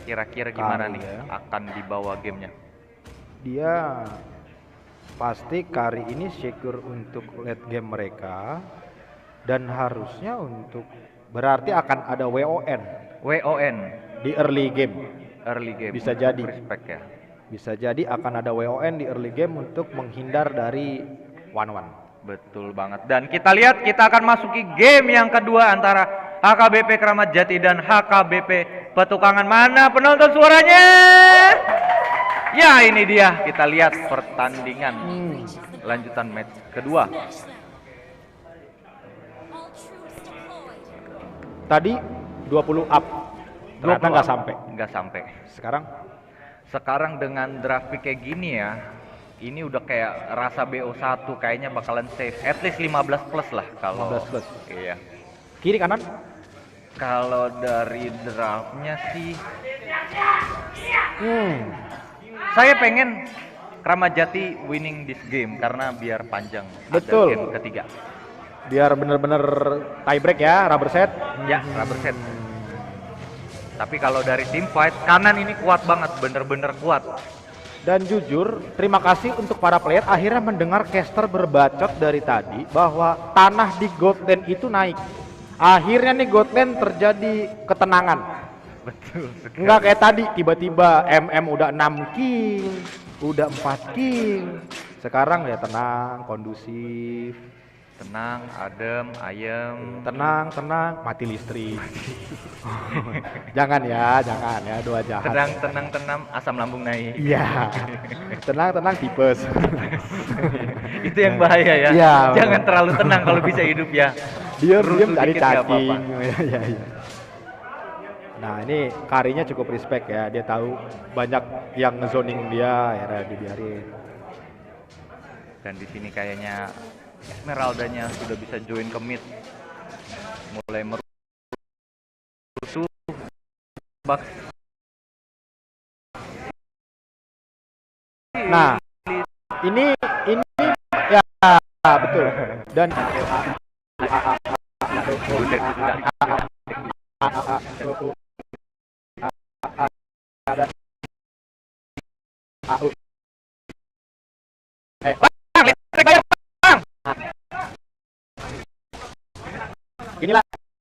Kira-kira gimana Kari nih ya. akan dibawa gamenya? dia pasti Kari ini secure untuk late game mereka dan harusnya untuk berarti akan ada WON WON di early game. early game. Bisa untuk jadi. Respect ya. Bisa jadi akan ada WON di early game untuk menghindar dari 1-1. Betul banget. Dan kita lihat kita akan masuki game yang kedua antara HKBP Kramat Jati dan HKBP Petukangan. Mana penonton suaranya? Ya ini dia, kita lihat pertandingan lanjutan match kedua. Tadi 20 up. Ternyata nggak sampai. Nggak sampai. Sekarang Dengan grafik kayak gini ya, ini udah kayak rasa BO1 kayaknya bakalan safe. At least 15 plus lah kalau. 15 plus. Iya. kiri kanan. Kalau dari draftnya sih, saya pengen Kramat Jati winning this game karena biar panjang. Betul. Ada game ketiga. Biar bener-bener tie break ya, rubber set. Ya, rubber set. Tapi kalau dari team fight, kanan ini kuat banget, bener-bener kuat. Dan jujur, terima kasih untuk para player akhirnya mendengar caster berbacot dari tadi bahwa tanah di gold lane itu naik. Akhirnya nih gold lane terjadi ketenangan. Betul. Enggak kayak tadi tiba-tiba MM udah 6 kill, udah 4 kill. Sekarang ya tenang, kondusif. Tenang, adem, ayem. Tenang, mati listrik. jangan ya, doa jahat. Tenang, asam lambung naik. Iya. tenang, tipes. Itu yang bahaya ya. Iya, Jangan terlalu tenang kalau bisa hidup ya. Diam Rusuh dari dikit nggak cacing. apa-apa. Iya. Nah ini Karinya cukup respect ya, dia tahu banyak yang ngezoning dia, ya dibiarin. Dan di sini kayaknya Esmeraldanya sudah bisa join ke mid. Mulai merusuh. Nah ini ya betul. Dan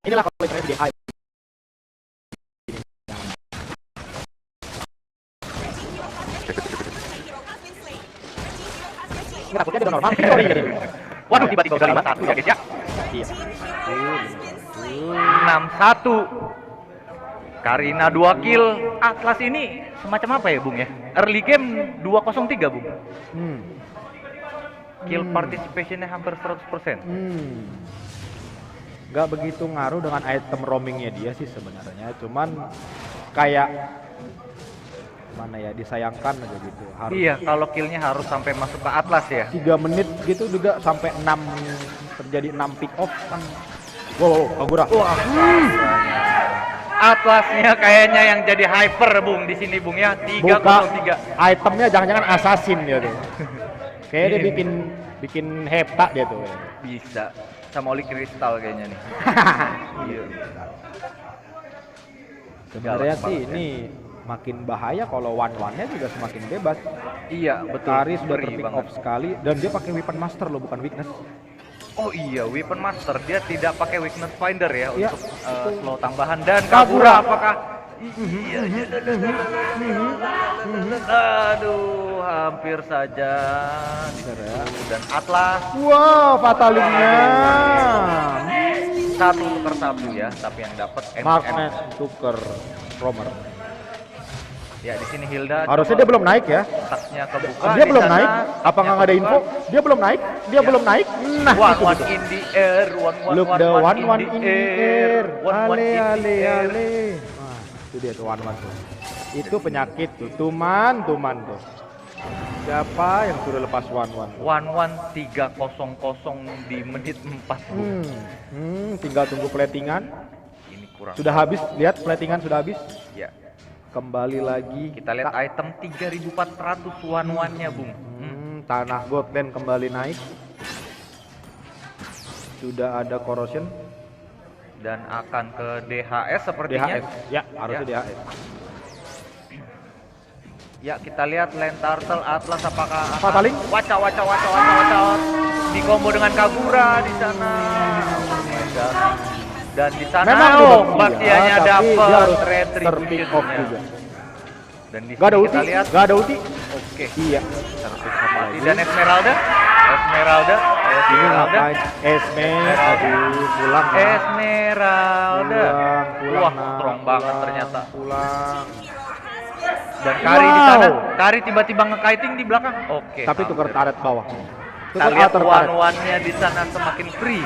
inilah kalau misalnya di high. Ini takutnya dia udah normal. Sorry. Waduh, tiba-tiba udah 5-1 ya guys ya. Iya. 6-1. Karina 2 kill. Atlas ini semacam apa ya Bung ya? Early game 203 Bung. Kill participationnya hampir 100%. Nggak begitu ngaruh dengan item roamingnya dia sih sebenarnya, cuman kayak mana ya, disayangkan aja gitu. Harus Iya, kalau killnya harus sampai masuk ke Atlas ya. 3 menit gitu juga sampai 6 terjadi 6 pick off kan. Wow, Kagura. Wah, Atlasnya kayaknya yang jadi hyper Bung di sini Bung ya. 303. Itemnya jangan-jangan assassin dia tuh. Kayaknya dia bikin hepta dia tuh. Bisa sama oli kristal kayaknya nih. Iya. Sebenarnya Galak sih banget ya. ini makin bahaya kalau one-one-nya juga semakin bebas. Iya, betul. Kari sudah Ngeri terpick banget. off sekali dan dia pakai weapon master loh, bukan weakness. Oh iya, Weapon Master dia tidak pakai Weakness Finder ya Iya, untuk slow tambahan. Dan Kagura apakah? Iya, aduh, hampir saja. Dan Atlas Wow, fatalingnya. satu tuker satu ya, tapi yang dapat Magnet tuker Romer. Ya di sini Hilda. Harusnya dia belum naik ya. Tasnya kebuka. Dia di belum sana naik. Apa nggak ada info? Dia belum naik. Dia belum naik. Nah, itu One betul. in the air, Look the one in the air. one Ale in the ale air. ale. Nah, itu dia tuh one tuh. Itu penyakit tuh. Tuman tuh. Siapa yang sudah lepas one? 11300 di menit 4. Tinggal tunggu platingan. Ini kurang. Sudah habis. Lihat platingan sudah habis. Ya. Kembali lagi. Kita lihat item 3400 one-nya, Bung. Tanah Godland kembali naik. Sudah ada corrosion. Dan akan ke DHS sepertinya. DHS. Ya, harusnya DHS. Ya, kita lihat Land Turtle Atlas apakah akan Fataling? Waca. Di combo dengan Kagura di sana. Oh my God. Dan di sana Memang Bastianya tapi dia dapat harus terpick retribution off juga. Dan di Gak ada sini ulti, kita lihat gak ada ulti. oke. Iya. Terpick sama ulti. Dan Esmeralda. Ini ngapain? Esme, aduh, pulang. Nak. Esmeralda. Pulang, Wah, Nak. strong banget Pulang, ternyata. Pulang. Dan Kari di Wow. sana, Kari tiba-tiba nge-kiting di belakang. Oke. Tapi tuker hampir. turret bawah. Kita Tuker lihat outer turret. one-one-nya di sana semakin free.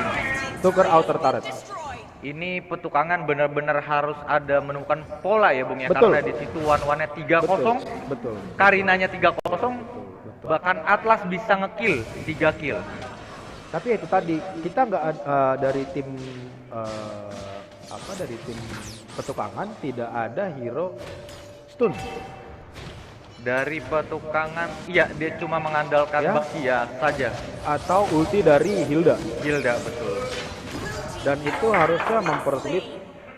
Tuker outer turret. Ini petukangan benar-benar harus ada menemukan pola ya Bung ya. Betul. Karena di situ one-one-nya 3-0, Betul. Karinanya 3-0, bahkan Atlas bisa nge-kill 3 kill. Tapi itu tadi kita nggak dari tim dari tim petukangan tidak ada hero stun. Dari petukangan, iya dia cuma mengandalkan Ya. Baxia saja. Atau ulti dari Hilda. Hilda betul. Dan itu harusnya mempersulit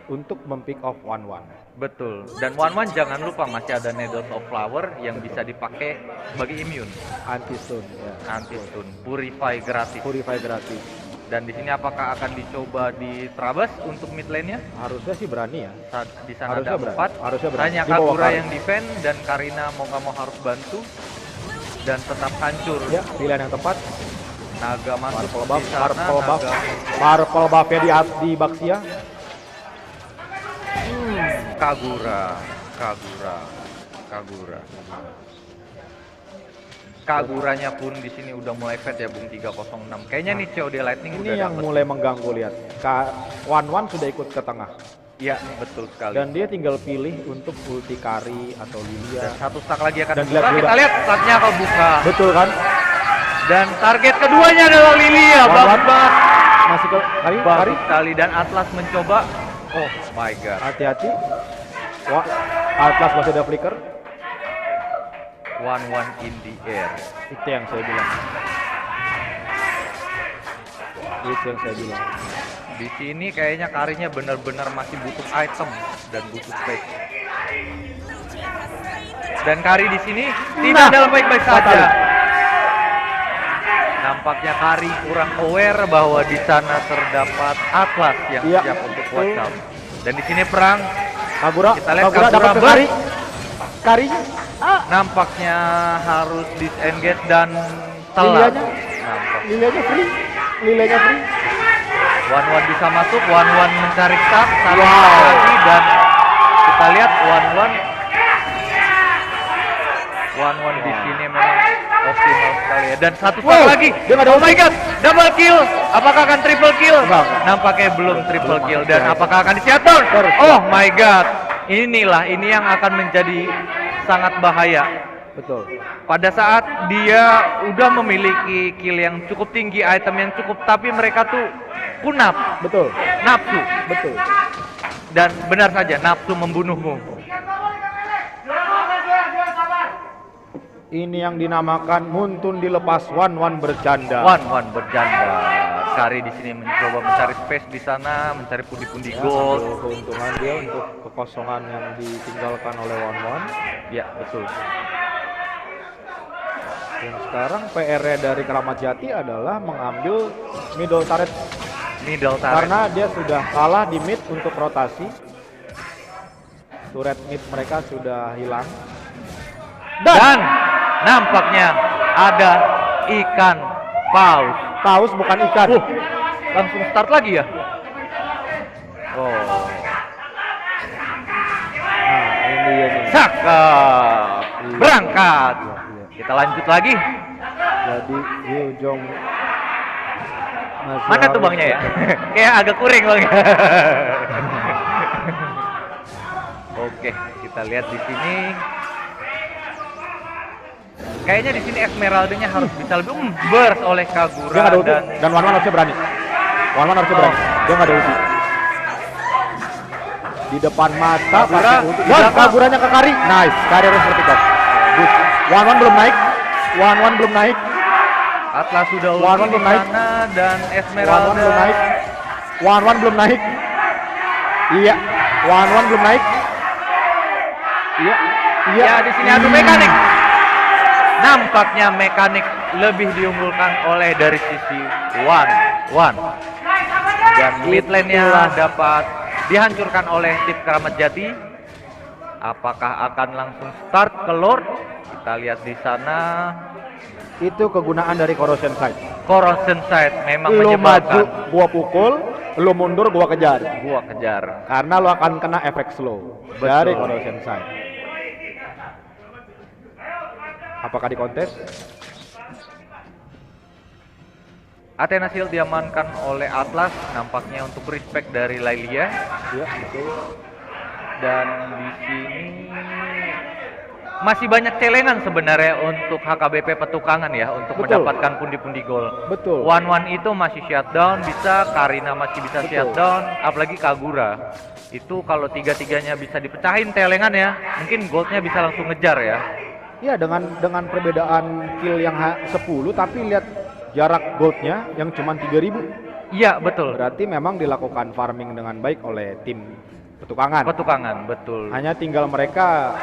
untuk mempick off one-one. Betul. Dan one-one jangan lupa masih ada Needles of Flower yang bisa dipakai sebagai immune. Anti-stun ya. Anti-stun, Purify gratis. Purify gratis. Dan di sini apakah akan dicoba di Trabas untuk mid lane-nya? Harusnya sih berani ya. Di sana Harusnya ada berani. 4. Harusnya berani. Hanya Di bawah Kagura Kari. yang defend dan Karina mau nggak mau harus bantu. Dan tetap hancur. Ya, pilihan yang tepat. Naga masuk Purple buff, di sana. purple buff. Naga Purple buff-nya di Baxia. Kagura. Kaguranya pun di sini udah mulai fat ya Bung 306. Kayaknya nih COD Lightning Ini udah yang dapet. mulai mengganggu lihat. One-one sudah ikut ke tengah. Iya, betul sekali. Dan dia tinggal pilih untuk ulti Kari atau Lilia. Dan satu stack lagi akan Dan dibuka. lihat Kita lihat stacknya kebuka. Betul kan? Dan target keduanya adalah Lilia. One-one. Bagus banget. Masih ke Kari. Bagus sekali. Dan Atlas mencoba. Oh my god. Hati-hati. Wah, Atlas masih ada flicker. 1-1 in the air. Itu yang saya bilang. Itu yang saya bilang. Di sini kayaknya Karinya benar-benar masih butuh item dan butuh space. Dan Kari di sini tidak dalam baik-baik saja. Nampaknya Kari kurang aware bahwa di sana terdapat Atlas yang Iya. siap untuk watch out. Dan di sini perang. Kagura, Kita lihat Kagura dapat ke Kagura Kari. Karinya. Nampaknya harus disengage dan telat. Lilianya? Nampak. Lilianya free. Lilianya free. 1-1 bisa masuk, 1-1 mencari stack, saling stack lagi dan kita lihat 1-1 di sini memang optimal sekali ya. Dan satu stack lagi. dia nggak ada Oh my god, double kill. Apakah akan triple kill? Enggak. Nampaknya belum triple kill dan masuk. apakah akan di-shatter? Oh my god. Ini yang akan menjadi sangat bahaya. Betul. Pada saat dia udah memiliki kill yang cukup tinggi, item yang cukup, tapi mereka tuh kunap, Betul. nafsu. Betul. Dan benar saja, nafsu membunuhmu. Ini yang dinamakan Muntun dilepas one-one bercanda. 1-1 berjanda. Kari di sini mencoba mencari space di sana, mencari pundi-pundi Ya, gold. ambil keuntungan dia untuk kekosongan yang ditinggalkan oleh one-one. Ya, betul. Dan sekarang PR-nya dari Keramat Jati adalah mengambil middle turret karena dia sudah kalah di mid untuk rotasi. Turret mid mereka sudah hilang. Dan nampaknya ada ikan paus. Paus bukan ikan. Langsung start lagi ya. Oh, Nah, ini dia nih. cakep. Berangkat. Kita lanjut lagi. Jadi Yujong Mana tuh bangnya ya? Kayak agak kuring bang. Oke, kita lihat di sini. Kayaknya di sini Esmeralda-nya harus bisa lebih burst oleh Dia nggak Kagura ada ulti dan Wan harusnya berani. Wan harusnya berani. Dia nggak ada ulti. Di depan mata Kagura, pakai ulti. Dan Kaguranya ke Kari. Nice. Kari harus vertikal. Good. Wan belum naik. Wan belum naik. Atlas sudah Wan ulti di belum naik. sana dan Wan Esmeralda. belum naik. Wan belum naik. Iya. Wan belum naik. Iya. Iya. Ya di sini adu mekanik. Nampaknya mekanik lebih diunggulkan oleh dari sisi Wan. Dan mid lane-nya dapat dihancurkan oleh tim Keramat Jati. Apakah akan langsung start ke Lord? Kita lihat di sana. Itu kegunaan dari Corrosion Sight. Corrosion Sight memang Lo maju, menyebalkan. gua pukul. Lo mundur, gua kejar. Gua kejar. Karena lo akan kena efek slow Betul. dari Corrosion Sight. Apakah di kontes? Athena Shield diamankan oleh Atlas, nampaknya untuk respect dari Lailia. Iya, betul. Dan di sini masih banyak celengan sebenarnya untuk HKBP Petukangan ya, untuk Betul. mendapatkan pundi-pundi gol. Betul. Wan itu masih shutdown bisa, Karina masih bisa Betul. shutdown, apalagi Kagura. Itu kalau tiga-tiganya bisa dipecahin celengan ya, mungkin goldnya bisa langsung ngejar ya. Iya, dengan perbedaan kill yang 10, tapi lihat jarak goldnya yang cuma 3000. Iya betul. Berarti memang dilakukan farming dengan baik oleh tim Petukangan. Petukangan betul. Hanya tinggal mereka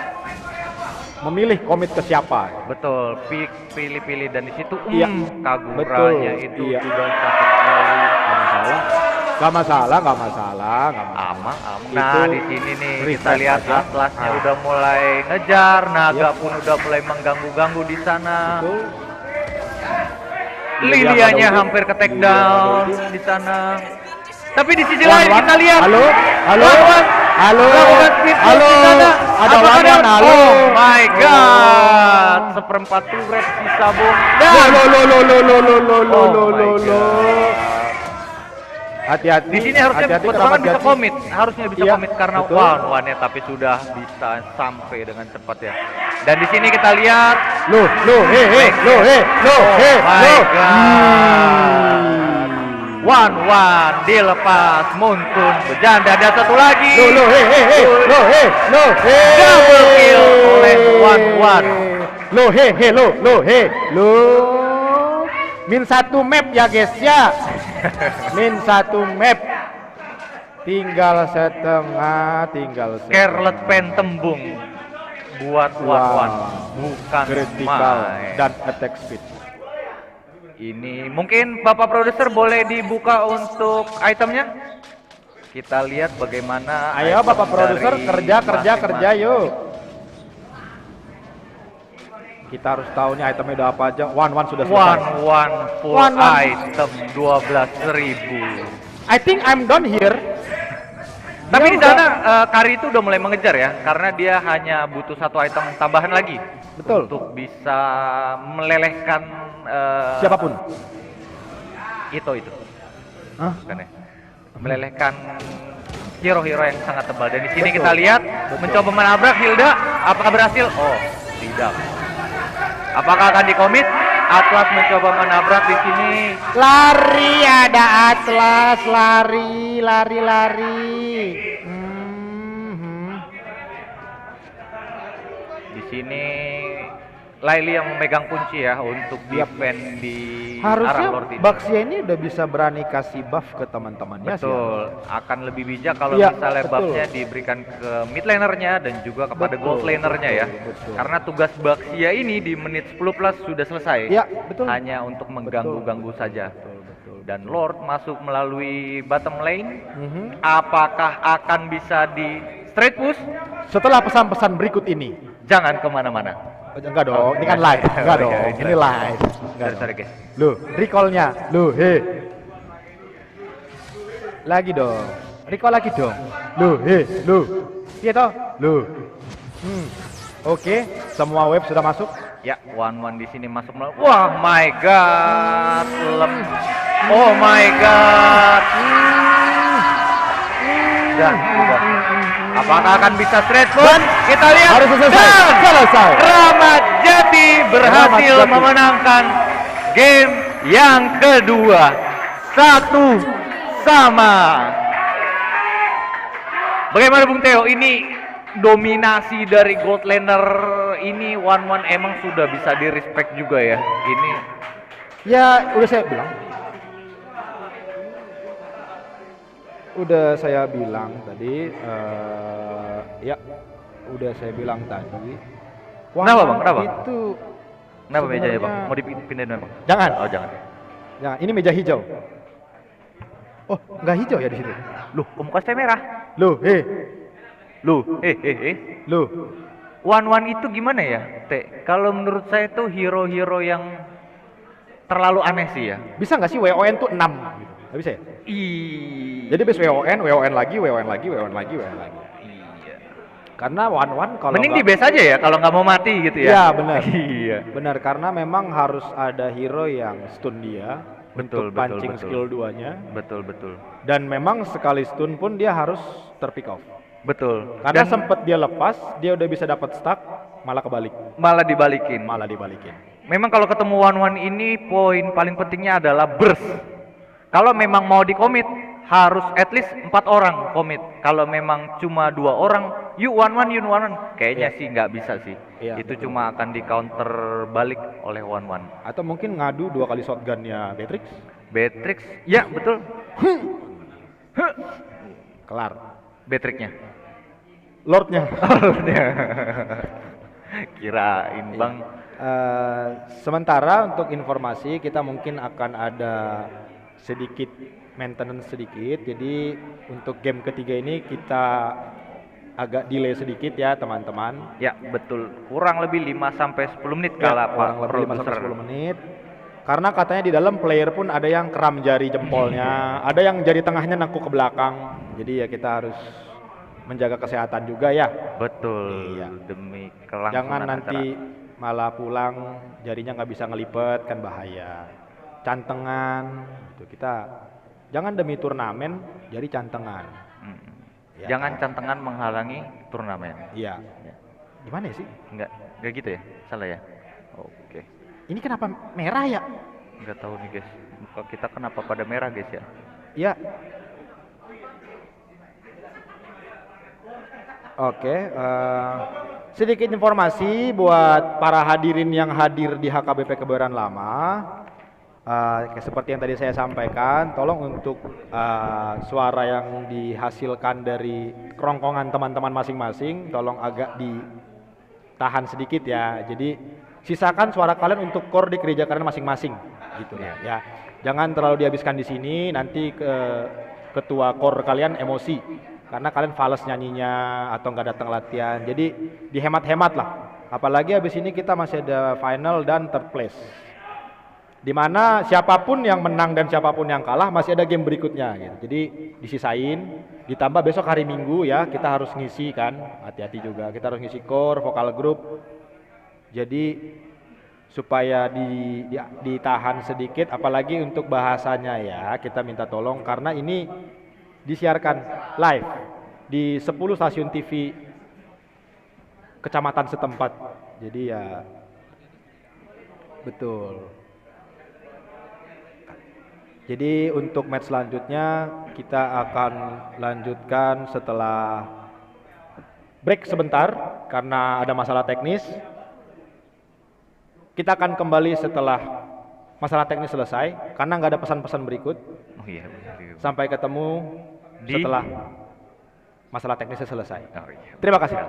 memilih komit ke siapa. Betul, pilih-pilih dan di situ Iya, Kaguranya betul, itu iya. sudah sakit sekali. Gak masalah. Aman. Nah, Itu di sini nih kita refresh lihat aja. Atlasnya Ah. udah mulai ngejar, Naga Iya. pun udah mulai mengganggu-ganggu di sana. Itu Lilianya Lilia hampir ke take Lilia down nggak ada di sana. Tapi di sisi lain Wan. kita lihat. Halo. Melakukan speed boost di sana. Ada Apakah Wan. Halo. Oh my god. Seperempat turret sisa bom. Dan Oh my God. Hati-hati. Di sini harusnya hati-hati Petukangan Keramat bisa Jati. komit, harusnya bisa Iya, komit karena betul. one-nya tapi sudah bisa sampai dengan cepat ya. Dan di sini kita lihat Loh, he. my god. One dilepas Muntun berjanda, ada satu lagi. he. Double kill oleh One. Min satu map ya guys ya. Min satu map. Tinggal setengah. Scarlet Pen tembung buat One. Bukan Critical main. dan attack speed. Ini mungkin Bapak Produser boleh dibuka untuk itemnya. Kita lihat bagaimana. Ayo item Bapak Produser dari kerja masing-masing. yuk. Kita harus tahu nih itemnya udah apa aja. One sudah selesai. One full One. item 12.000. I think I'm done here. Tapi Dia di udah- sana Kari itu udah mulai mengejar ya, karena dia hanya butuh satu item tambahan lagi. Betul. Untuk bisa melelehkan Siapapun. itu. Hah? Bukan ya? Melelehkan hero-hero yang sangat tebal. Dan di sini Betul. kita lihat Betul. mencoba menabrak Hilda, apakah berhasil? Oh, tidak. Apakah akan dikomit? Atlas mencoba menabrak di sini. Lari ada Atlas, lari. Di sini Laili yang memegang kunci ya untuk defend di arah Harusnya Lord ini. Baxia ini udah bisa berani kasih buff ke teman-temannya sih. Betul, akan lebih bijak kalau Iya, misalnya betul. buffnya diberikan ke mid lanernya dan juga kepada Betul, gold lanernya ya. betul. Karena tugas Baxia ini di menit 10 plus sudah selesai. Iya, betul. Hanya untuk mengganggu-ganggu saja. Betul, betul. Dan Lord masuk melalui bottom lane. Mhm. Apakah akan bisa di straight push? Setelah pesan-pesan berikut ini. Jangan kemana-mana. Enggak dong, Oh, ini kan iya. live. Enggak Oh, dong, iya, ini iya. live. Enggak Sorry, dong. guys. Loh, recall-nya. Loh, lagi dong. Recall lagi dong. Loh, loh. Iya toh? Loh. Oke, semua web sudah masuk. Ya, one di sini masuk. Wah, my god. Oh my god. Dan udah. Apakah akan bisa straight push? Kita lihat. Harus selesai. Dan Selesai. Ramat Jati berhasil Ramat Jati. memenangkan game yang kedua. 1-1. Bagaimana Bung Theo? Ini dominasi dari gold laner ini one emang sudah bisa di respect juga ya. Ini Ya, udah saya bilang. Udah saya bilang tadi, ya, udah saya bilang tadi. Kenapa, Bang? Kenapa? Itu kenapa mejanya Bang? sebenarnya- Mau dipindahin memang? Jangan. Oh jangan. Jangan, ini meja hijau. Oh, nggak hijau ya di situ. Loh, kok muka saya merah? Loh, Loh, loh. one itu gimana ya, Teh? Kalau menurut saya tuh hero-hero yang terlalu aneh sih ya. Bisa nggak sih WON tuh 6 gitu? Nggak bisa ya? Jadi base WON lagi. Iya. Karena one kalau Mending di nggak- base aja ya kalau nggak mau mati gitu ya. Iya, benar. Iya. Benar, karena memang harus ada hero yang stun dia Betul, untuk betul, pancing betul. skill 2-nya. Betul. Dan memang sekali stun pun dia harus terpick off. Betul. Karena Dan sempet dia lepas, dia udah bisa dapat stack, malah kebalik. malah dibalikin. Malah dibalikin. Memang kalau ketemu one ini poin paling pentingnya adalah burst. Kalau memang mau dikomit harus at least 4 orang komit. Kalau memang cuma 2 orang, you one. Kayaknya Iya. sih nggak bisa sih. Iya, Itu betul. cuma akan di counter balik oleh one. Atau mungkin ngadu 2 kali shotgunnya Beatrix, Beatrix, ya betul. kelar. Beatrixnya. Lordnya. Kirain Bang. Sementara untuk informasi kita mungkin akan ada sedikit maintenance sedikit. Jadi untuk game ketiga ini kita agak delay sedikit ya teman-teman. Ya betul. Kurang lebih 5 sampai 10 menit Ya, kala Pak kurang lebih 5 sampai produser. 10 menit. Karena katanya di dalam player pun ada yang keram jari jempolnya, ada yang jari tengahnya nengkuk ke belakang. Jadi ya kita harus menjaga kesehatan juga ya. Betul. Iya. Demi kelangsungan Jangan nanti acara. malah pulang jarinya nggak bisa ngelipet, kan bahaya. Cantengan, itu kita jangan demi turnamen jadi cantengan. Mm. Ya Jangan kan? cantengan menghalangi turnamen. Iya. Ya. Gimana ya sih? Enggak gitu ya? Salah ya? Oke. Ini kenapa merah ya? Enggak tahu nih guys. Muka kita kenapa pada merah guys ya? Ya. Oke, sedikit informasi buat para hadirin yang hadir di HKBP Kebayoran Lama. Seperti yang tadi saya sampaikan, tolong untuk suara yang dihasilkan dari kerongkongan teman-teman masing-masing, tolong agak ditahan sedikit ya. Jadi sisakan suara kalian untuk core di gereja kalian masing-masing, gitu ya. Jangan terlalu dihabiskan di sini, nanti ketua core kalian emosi karena kalian fales nyanyinya atau nggak datang latihan. Jadi dihemat-hemat lah. Apalagi habis ini kita masih ada final dan third place. Dimana siapapun yang menang dan siapapun yang kalah masih ada game berikutnya gitu. Jadi disisain, ditambah besok hari Minggu ya kita harus ngisi kan, hati-hati juga kita harus ngisi core, vokal group. Jadi supaya ditahan sedikit, apalagi untuk bahasanya ya kita minta tolong karena ini disiarkan live di 10 stasiun TV kecamatan setempat. Jadi ya betul. Jadi untuk match selanjutnya kita akan lanjutkan setelah break sebentar karena ada masalah teknis. Kita akan kembali setelah masalah teknis selesai, karena nggak ada pesan-pesan berikut. Oh iya. Sampai ketemu setelah masalah teknisnya selesai. Oh iya. Terima kasih.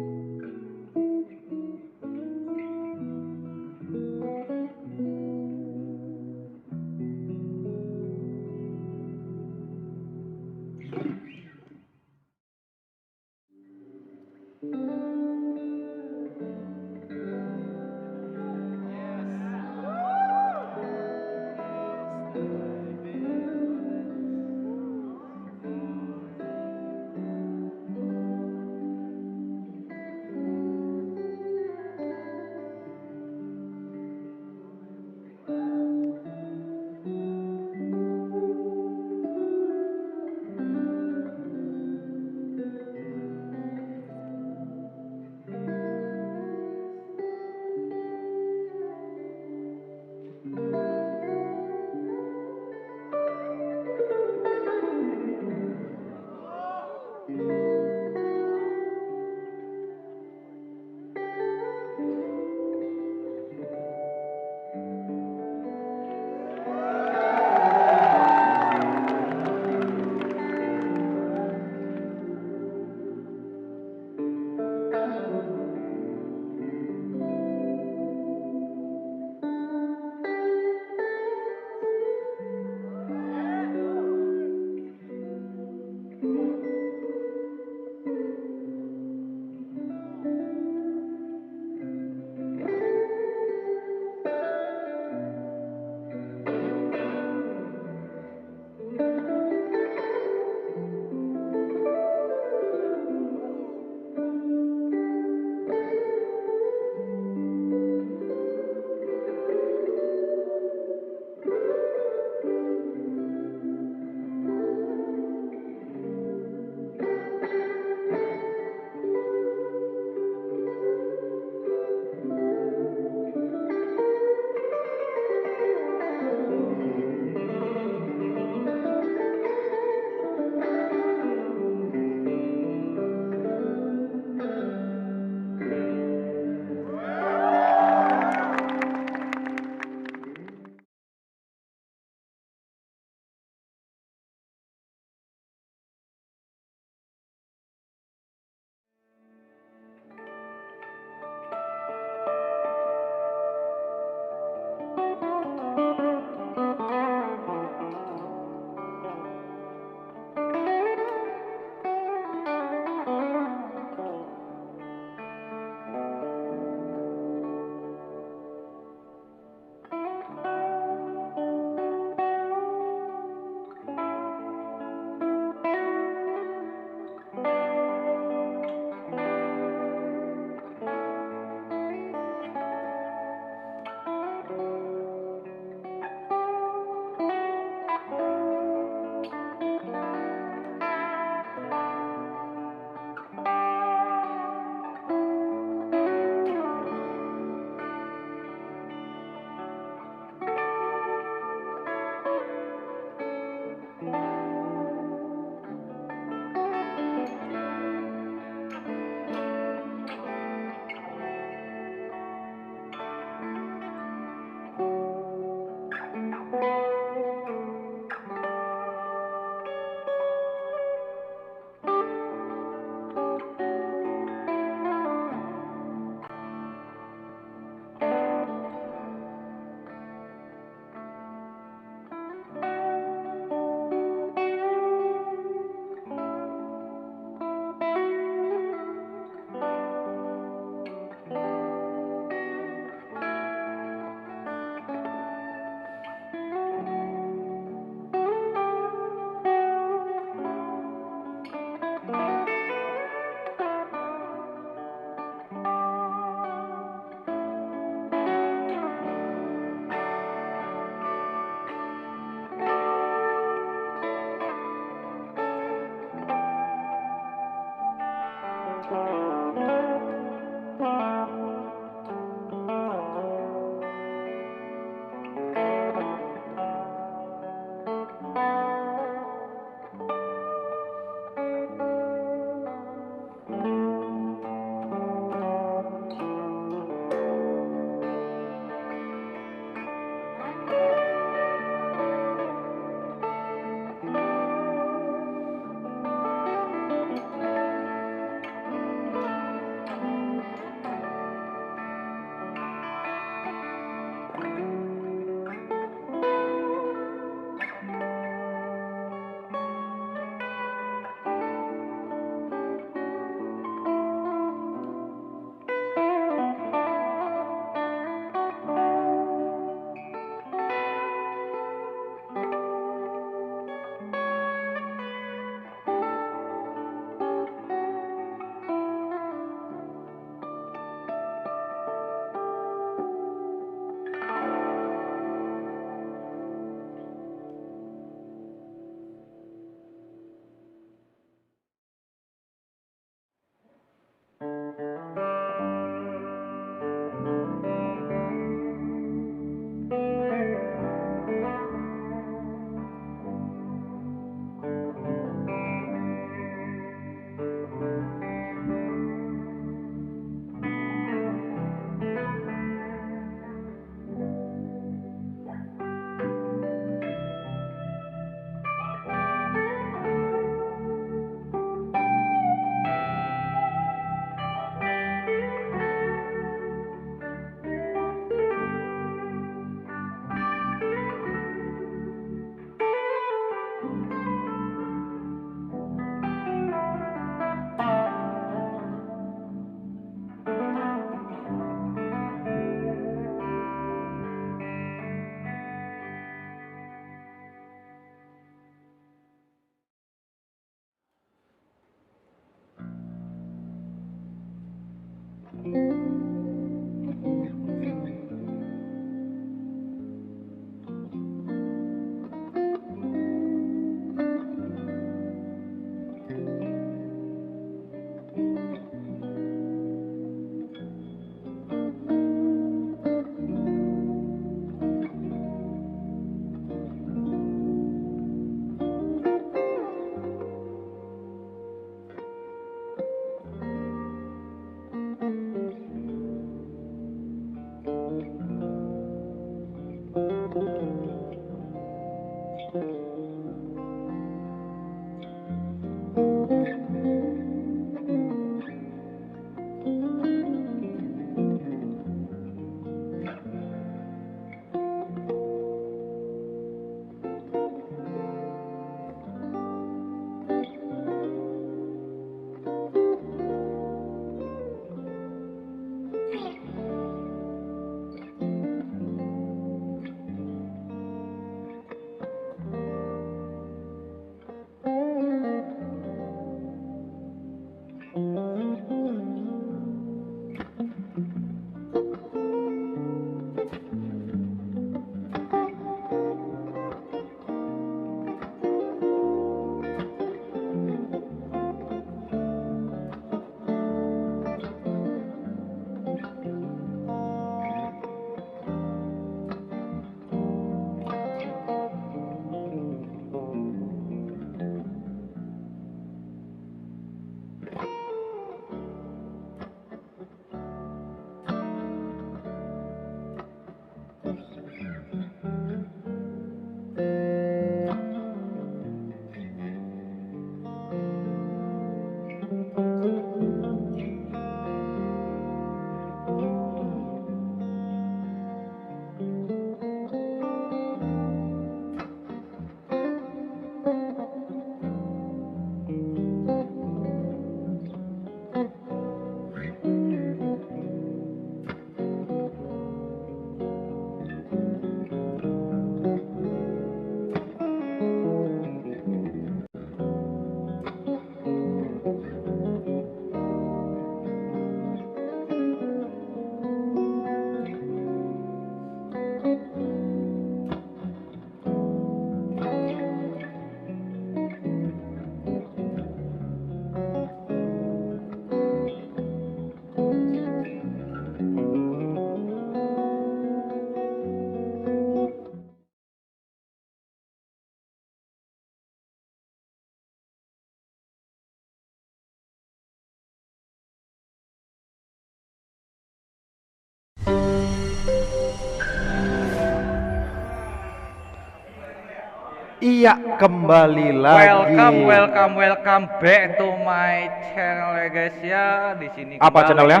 Iya, kembali lagi. Welcome back to my channel ya guys ya. Di sini Apa kembali channelnya?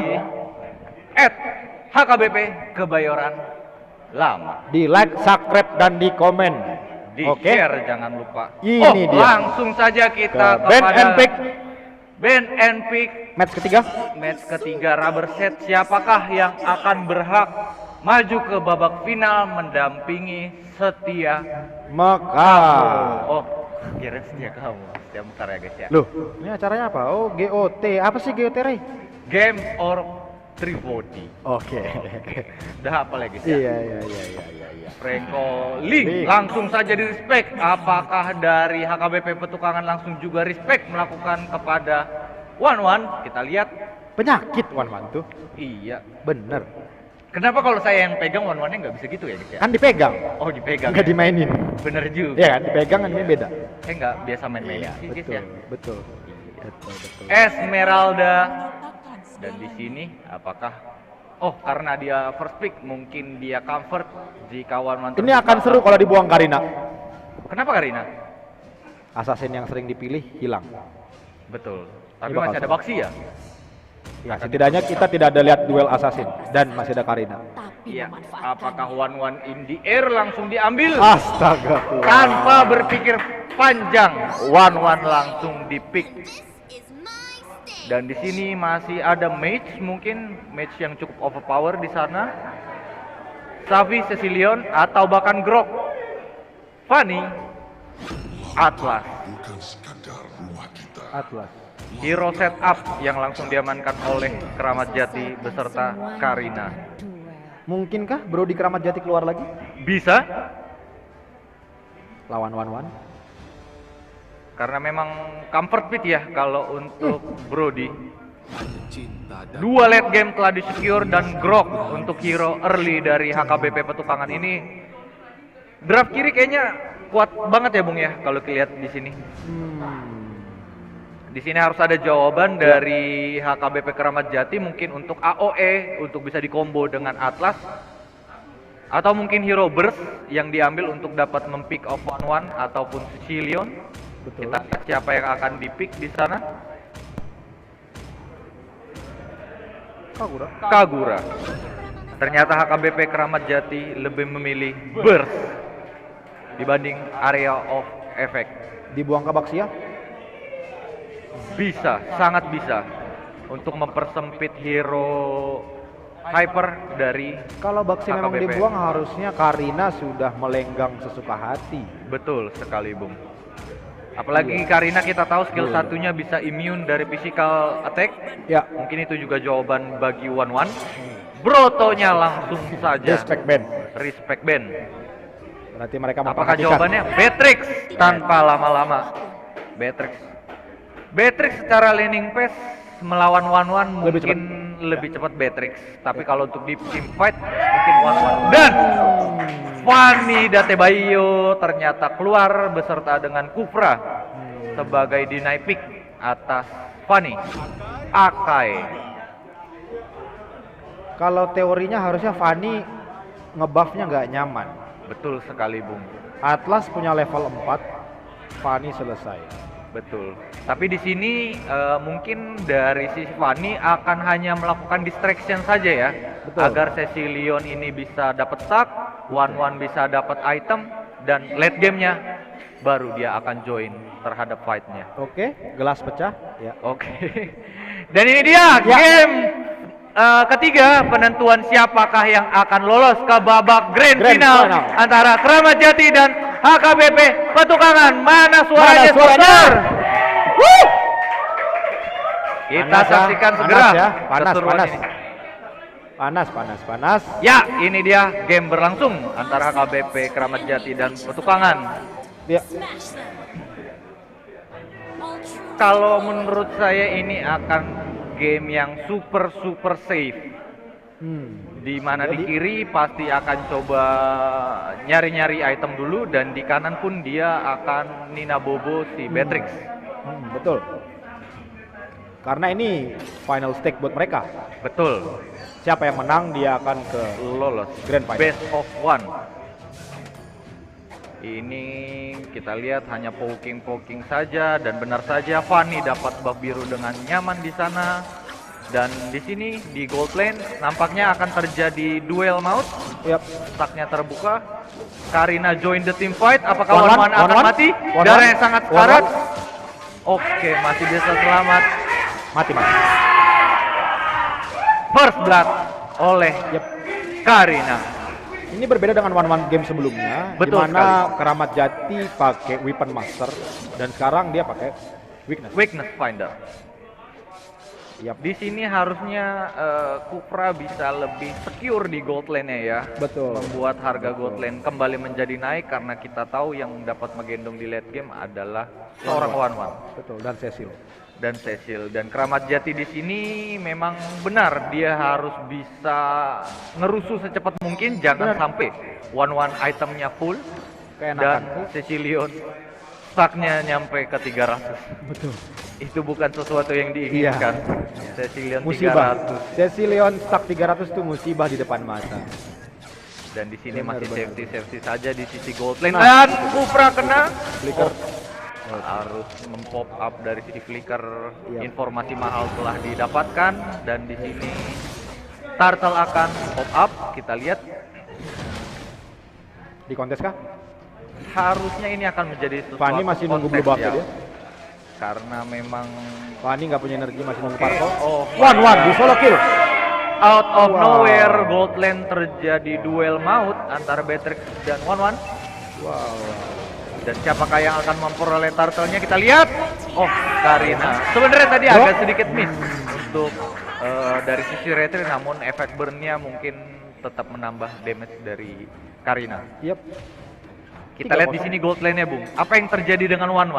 @HKBP Kebayoran Lama. Di like, subscribe, dan di komen. Di Oke. share jangan lupa. Ini dia. Langsung saja kita Ke band kepada and pick. band and pick Match ketiga. match ketiga rubber set. Siapakah yang akan berhak maju ke babak final mendampingi Setia Mekar. Oh, kira Setia kamu. Setia Mekar ya guys ya. Loh, ini acaranya apa? Oh, GOT. Apa sih GOT, Ray? Game or Trivodi. Oke. Udah apa lagi guys ya? Iya. Franco Link Link. langsung saja di respect. Apakah dari HKBP Petukangan langsung juga respect melakukan kepada One? Kita lihat. Penyakit Wan tuh. Iya. Bener. Kenapa kalau saya yang pegang One-nya nggak bisa gitu ya guys ya? Kan dipegang, Oh dipegang. nggak ya? dimainin. Bener juga. Iya kan, dipegang kan ini beda. Saya nggak biasa main-main Iya, sih guys betul, ya. betul. Esmeralda. Dan di sini apakah karena dia first pick mungkin dia comfort jika One Ini akan seru kalau dibuang Karina. Kenapa Karina? Assassin yang sering dipilih hilang. Betul. Tapi Ini bakal masih ada seru. Baksi ya? Ya, setidaknya kita tidak ada lihat duel assassin dan masih ada Karina. Iya. Apakah One in the air langsung diambil? Astaga. Tanpa berpikir panjang, One langsung di-pick. Dan di sini masih ada mage, mungkin mage yang cukup overpower di sana. Savi, Cecilion, atau bahkan Grok. Fanny, Atlas. Bukan sekadar rumah kita. Atlas. Hero setup yang langsung diamankan oleh Keramat Jati beserta Karina. Mungkinkah Brody Keramat Jati keluar lagi Bisa, lawan Wan? karena memang comfort pit ya kalau untuk Brody. Dua late game telah di-secure dan Grok untuk hero early dari HKBP Petukangan ini. Draft kiri kayaknya kuat banget ya Bung ya kalau dilihat di sini. Di sini harus ada jawaban dari HKBP Keramat Jati mungkin untuk AOE untuk bisa dikombo dengan Atlas atau mungkin Hero Burst yang diambil untuk dapat mempick off One ataupun Cecilion. Betul. Kita lihat siapa yang akan dipick di sana. Kagura. Ternyata HKBP Keramat Jati lebih memilih Burst dibanding Area of Effect. Dibuang ke Baxia? Bisa, sangat bisa untuk mempersempit hero hyper dari Kalau Baxia memang HKBP. dibuang harusnya Karina sudah melenggang sesuka hati. Betul sekali Bung. Apalagi Karina kita tahu skill satunya bisa immune dari physical attack. Ya, Mungkin itu juga jawaban bagi One. Brotonya langsung saja respect band. respect band. Berarti mereka Apakah memperhatikan. jawabannya Beatrix tanpa lama-lama? Beatrix secara laning pace melawan One Lebih mungkin lebih cepat Beatrix. Tapi kalau untuk di team fight mungkin One. Dan Fanny Datebayo ternyata keluar beserta dengan Kufra sebagai deny pick atas Fanny. Akai. Kalau teorinya harusnya Fanny ngebuffnya nggak nyaman. Betul sekali Bung. Atlas punya level 4, Fanny selesai. Betul. Tapi di sini mungkin dari sisi Fanny akan hanya melakukan distraction saja ya, Betul. agar Cecilion ini bisa dapat stack, One bisa dapat item, dan late gamenya baru dia akan join terhadap fightnya. Oke, gelas pecah. Ya. Oke. Dan ini dia game ketiga penentuan siapakah yang akan lolos ke babak grand final antara Keramat Jati dan HKBP Petukangan. Mana suaranya sponsor? Wuh! Kita Panas ya, saksikan panas segera ya, panas, keseruan panas. ini. Panas. Ya, ini dia game berlangsung antara HKBP Keramat Jati dan Petukangan. Ya, Kalau menurut saya ini akan game yang super safe. Di mana di kiri pasti akan coba nyari-nyari item dulu, dan di kanan pun dia akan Nina Bobo si Beatrix. betul. Karena ini final stake buat mereka. Betul. Siapa yang menang dia akan ke Lolos Grand Final. best of one. Ini kita lihat hanya poking saja dan benar saja Fanny dapat buff biru dengan nyaman di sana. Dan di sini di gold lane nampaknya akan terjadi duel maut. Yap. Stacknya terbuka. Karina join the team fight. Apakah One Wan one, akan one one. mati? One Darah one. yang sangat One sekarat. one. Oke, masih bisa selamat. Mati. First blood oleh Yap. Karina. Ini berbeda dengan one game sebelumnya, di Betul mana Keramat Jati pakai Weapon Master dan sekarang dia pakai Weakness. Weakness Finder. Yap. Di sini harusnya Kufra bisa lebih secure di gold lane-nya ya. Betul. Membuat harga Betul. gold lane kembali menjadi naik karena kita tahu yang dapat menggendong di late game adalah seorang Wan. Betul, dan Cecil. Dan Keramat Jati di sini memang benar dia harus bisa ngerusuh secepat mungkin, jangan Benar. sampai one itemnya full Keenakan. dan Cecilion stacknya nyampe ke 300. Betul. Itu bukan sesuatu yang diinginkan. Iya. Cecilion Musibah. 300. Cecilion stack 300 itu musibah di depan mata. Dan di sini Benar, masih benar. safety saja di sisi gold lane. Nah. Dan Kufra kena. Flicker. Harus mempop up dari sisi flicker. Iya. Informasi mahal telah didapatkan dan di sini Turtle akan pop up. Kita lihat Di kontes kah? harusnya ini akan menjadi sesuatu Fanny masih nunggu blue buff konteks dia. ya. Karena memang Fanny nggak punya energi, masih nunggu Oke. Parko. Oh, One di solo kill. out of Wow. nowhere gold lane terjadi duel maut antara Beatrix dan Wan. Wow. Dan siapakah yang akan memperoleh turtle-nya kita lihat. Oh, Karina. Sebenarnya tadi Bro. agak sedikit miss untuk dari sisi retri, namun efek burn-nya mungkin tetap menambah damage dari Karina. Yep. Kita lihat di 3-0. sini gold lane-nya, Bung. Apa yang terjadi dengan Wan?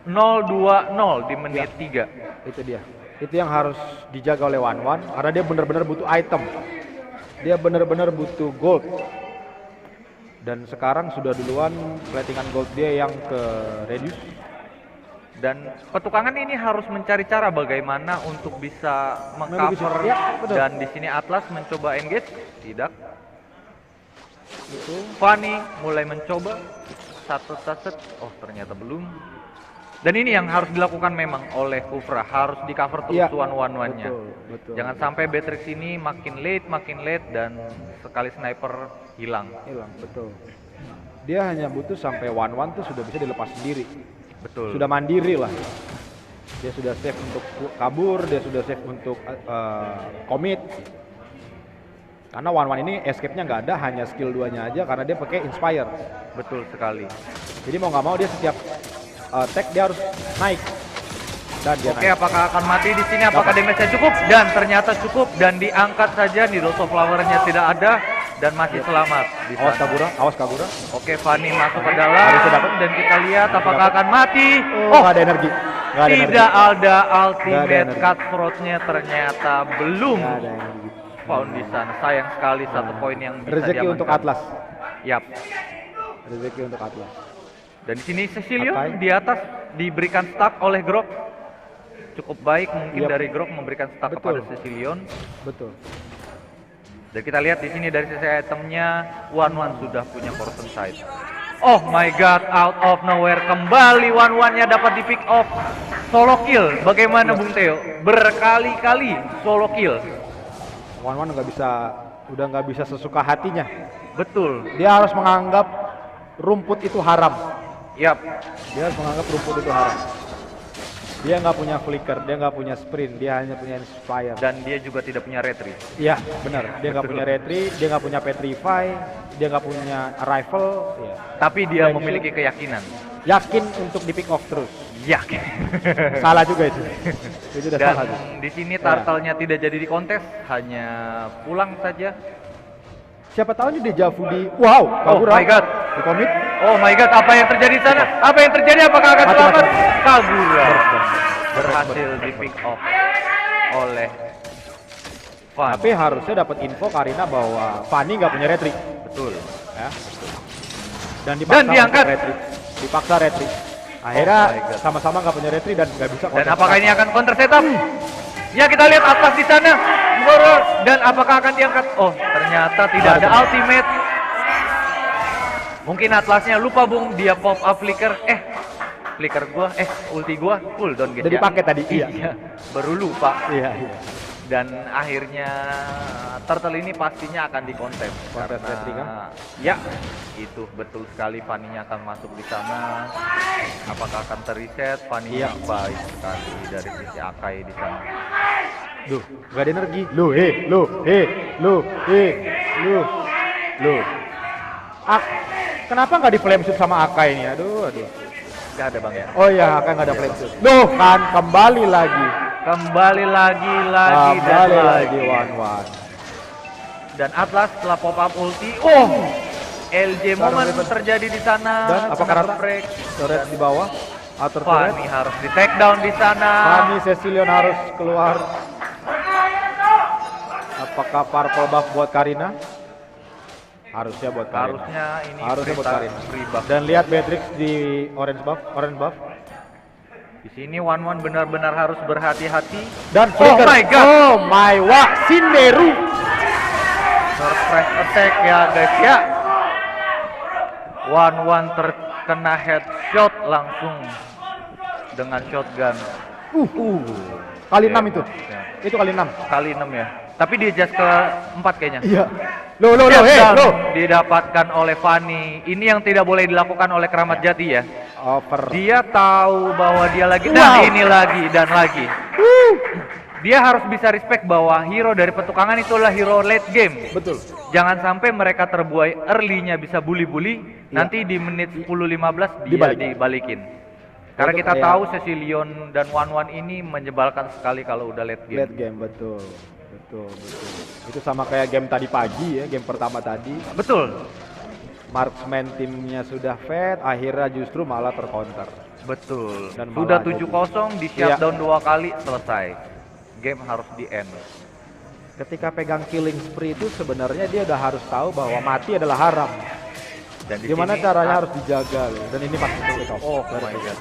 0-2-0 di menit 3. Itu dia. Itu yang harus dijaga oleh Wan karena dia benar-benar butuh item. Dia benar-benar butuh gold. Dan sekarang sudah duluan platingan gold dia yang ke reduce. Dan petukangan ini harus mencari cara bagaimana untuk bisa mengcover. Ya, betul. Dan di sini Atlas mencoba engage, tidak. Gitu. Fanny mulai mencoba satu saset, oh ternyata belum. Dan ini yang harus dilakukan memang oleh Kufra, harus di cover terus Iya, one-nya. betul. Jangan sampai Beatrix ini makin late dan sekali sniper hilang. Hilang, betul. Dia hanya butuh sampai one tuh sudah bisa dilepas sendiri. Betul. Sudah mandiri lah. Dia sudah safe untuk kabur, dia sudah safe untuk commit. Karena one ini escape-nya nggak ada, hanya skill 2-nya aja karena dia pakai inspire. Betul sekali. Jadi mau nggak mau dia setiap tag dia harus naik. Dan dia Oke, naik. apakah akan mati di sini? Apakah Dapat. damage-nya cukup? Dan ternyata cukup dan diangkat saja. Needles of Flower-nya tidak ada dan masih selamat. Di Awas sana. Kagura, awas Kagura. Oke, Fanny masuk ke dalam Harusnya dapat. dan kita lihat apakah dapat. akan mati. Oh, nggak ada energi. Nggak ada energi. Tidak ada Nggak ada ultimate energi. cutthroat-nya ternyata belum Nggak ada energi. found di sana. Sayang sekali satu poin yang bisa Rezeki diamankan. untuk Atlas. Yap. Rezeki untuk Atlas. Dan di sini Cecilion Akai. di atas diberikan stack oleh Grok. Cukup baik mungkin Yap. dari Grok memberikan stack Betul. kepada Cecilion. Betul. Dan kita lihat di sini dari sisi itemnya Wan sudah punya Fortune Sight. Oh my god, out of nowhere kembali Wan-nya dapat di pick off. Solo kill. Bagaimana Bung Theo? Berkali-kali solo kill. Wan udah nggak bisa sesuka hatinya. Betul. Dia harus menganggap rumput itu haram. Yap. Dia harus menganggap rumput itu haram. Dia nggak punya flicker, dia nggak punya sprint, dia hanya punya inspire. Dan dia juga tidak punya retri. Iya, benar. Dia nggak Betul. punya retri, dia nggak punya petrify, dia nggak punya rifle. Ya. Tapi dia Friendship. memiliki keyakinan. Yakin untuk di pick off terus. Yakin. Salah juga itu. Itu udah Dan salah tuh. di sini turtle-nya tidak jadi di kontes, hanya pulang saja. Siapa tahu ini dejavu di wow, Kagura. my God. Di komit. Oh my god, apa yang terjadi di sana? Apa yang terjadi? Apakah akan Mati, selamat? mati. Kagura Beres. berhasil di pick off oleh Fan. Tapi harusnya dapat info Karina bahwa Fanny nggak punya retri. Betul. Ya. Dan dipaksa untuk diangkat. retri. Dipaksa retri. Akhirnya Oh my God. sama-sama nggak punya retri dan nggak bisa. Dan counter apakah attack. ini akan counter setup? Ya kita lihat Atlas di sana. Dan apakah akan diangkat? Oh ternyata tidak ada ultimate. Mungkin Atlasnya lupa Bung, dia pop up flicker. Flicker gua, ulti gua cooldown guys. Udah dipakai tadi. Iya. Baru lupa. Iya. Dan akhirnya Turtle ini pastinya akan dikontes Kontes retri kan? ya itu betul sekali. Fanny-nya akan masuk di sana. Apakah akan terreset? Fanny-nya baik sekali dari sisi Akai di sana. Duh, gak ada energi. Kenapa nggak di flame shoot sama Akai ini? Aduh. Gak ada Bang ya. Oh iya, Akai nggak ada flame shoot. Duh, kan kembali lagi Kembali lagi one. Dan Atlas setelah pop up ulti. LJ moment terjadi di sana. Dan apakah kena rata? break. Turret di bawah. Outer turret. Fanny harus di take down di sana. Fanny Cecilion harus keluar. Apakah purple buff buat Karina? Harusnya buat Karina. Harusnya ini free buff. Dan lihat Beatrix di orange buff. Di sini One benar-benar harus berhati-hati. Dan Oh my god. Oh my wah, Sinderu. Surprise attack ya guys ya. One terkena headshot langsung dengan shotgun. Kali 6 itu. Ya. Itu kali 6. Kali 6 ya. Tapi dia just ke 4 kayaknya. Iya. Loh, Didapatkan oleh Fanny. Ini yang tidak boleh dilakukan oleh Keramat Jati ya. Over. Dia tahu bahwa dia lagi dan ini lagi dan lagi. Dia harus bisa respect bahwa hero dari petukangan itulah hero late game. Betul. Jangan sampai mereka terbuai early-nya bisa bully-bully, nanti di menit 10-15 dia dibalikin. Karena kita tahu Cecilion dan One ini menyebalkan sekali kalau udah late game. Late game, betul. Itu sama kayak game tadi pagi ya, game pertama tadi. Betul. Marksman timnya sudah fed, akhirnya justru malah tercounter. Betul. Dan Sudah malah 7-0 di shutdown 2 kali selesai. Game harus di end. Ketika pegang killing spree itu sebenarnya dia udah harus tahu bahwa mati adalah haram. Dan di Gimana sini, caranya harus dijaga loh. Dan ini pasti sulit. Oh my god.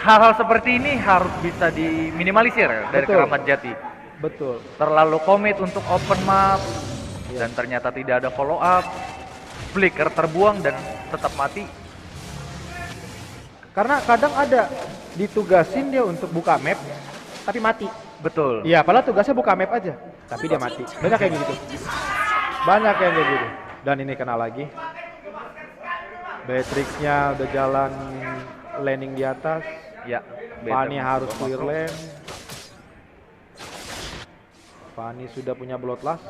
Hal-hal seperti ini harus bisa diminimalisir dari Betul. Keramat Jati. Betul. Terlalu komit untuk open map dan ternyata tidak ada follow up. Flicker terbuang dan tetap mati. Karena kadang ada ditugasin dia untuk buka map tapi mati. Betul. Iya, padahal tugasnya buka map aja, tapi dia mati. Banyak kayak gitu. Banyak yang kayak gitu. Dan ini kena lagi. Beatrix-nya udah jalan landing di atas. Ya. Fanny harus clear lane. Fanny sudah punya bloodlust.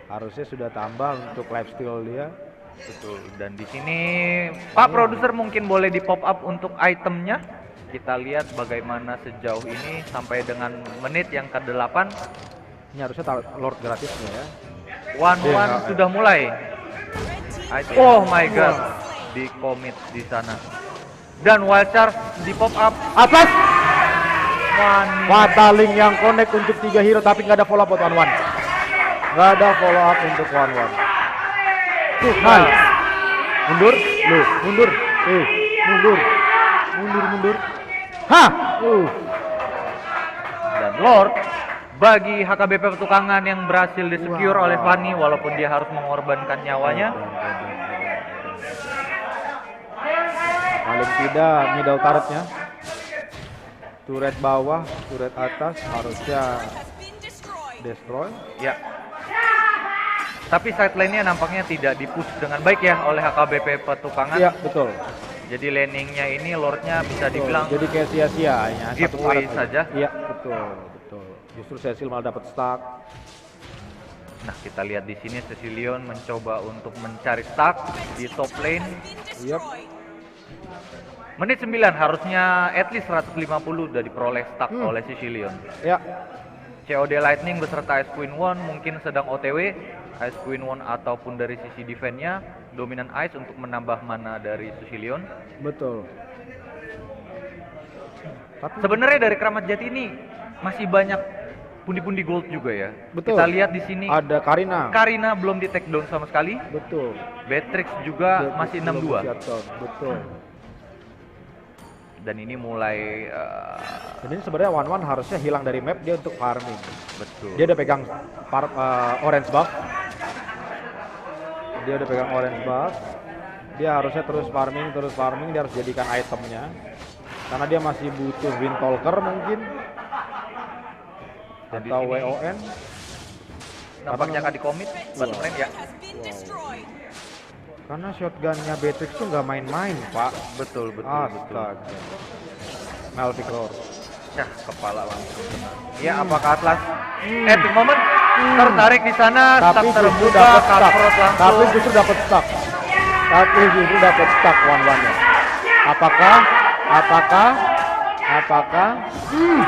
Harusnya sudah tambah untuk lifesteal dia. Betul. Dan di sini Pak Produser mungkin boleh di pop up untuk itemnya. Kita lihat bagaimana sejauh ini sampai dengan menit yang ke-8. Ini harusnya Lord gratisnya ya. One sudah mulai. Oh my god. Di commit di sana. Dan wild charge di pop up. Atas. One. yang connect untuk 3 hero tapi nggak ada follow up buat One. Nggak ada follow up untuk One. Nice. Mundur. Mundur. Hah. Dan Lord bagi HKBP Petukangan yang berhasil disecure oleh Fanny walaupun dia harus mengorbankan nyawanya. Paling tidak middle turretnya. Turret bawah, turret atas harusnya destroy. Ya. Tapi side lane-nya nampaknya tidak dipush dengan baik ya oleh HKBP Petukangan. Iya, betul. Jadi landing-nya ini Lord-nya bisa dibilang Jadi kayak sia-sia ya. giveaway saja. Iya, betul. Justru Cecil malah dapat stuck. Nah, kita lihat di sini Cecilion mencoba untuk mencari stuck di top lane. Yep. Menit 9 harusnya at least 150 udah diperoleh stuck oleh Cecilion. Ya. COD Lightning beserta Ice Queen One mungkin sedang OTW. Ice Queen One ataupun dari sisi defense-nya dominan Ice untuk menambah mana dari Cecilion. Betul. Tapi Sebenarnya dari Keramat Jati ini masih banyak pundi-pundi gold juga ya. Betul. Kita lihat di sini ada Karina. Karina belum di take down sama sekali. Betul. Beatrix juga masih 6-2. Betul. Dan ini mulai Jadi sebenarnya One harusnya hilang dari map dia untuk farming. betul. Dia udah pegang orange buff. Dia harusnya terus farming, dia harus jadikan itemnya. Karena dia masih butuh Wind Talker mungkin. Dan di Atau sini WON. nampaknya akan dikomit bottom lane ya. Has been destroyed. Karena shotgunnya Beatrix tuh nggak main-main, Pak. Betul. Astaga. Melvick Roar. Yah, kepala langsung kena. Ya, apakah Atlas epic moment tertarik di sana, Tapi start justru terbuka, dapat stuck. coverot langsung. Tapi justru dapat stuck. One-one-nya. Apakah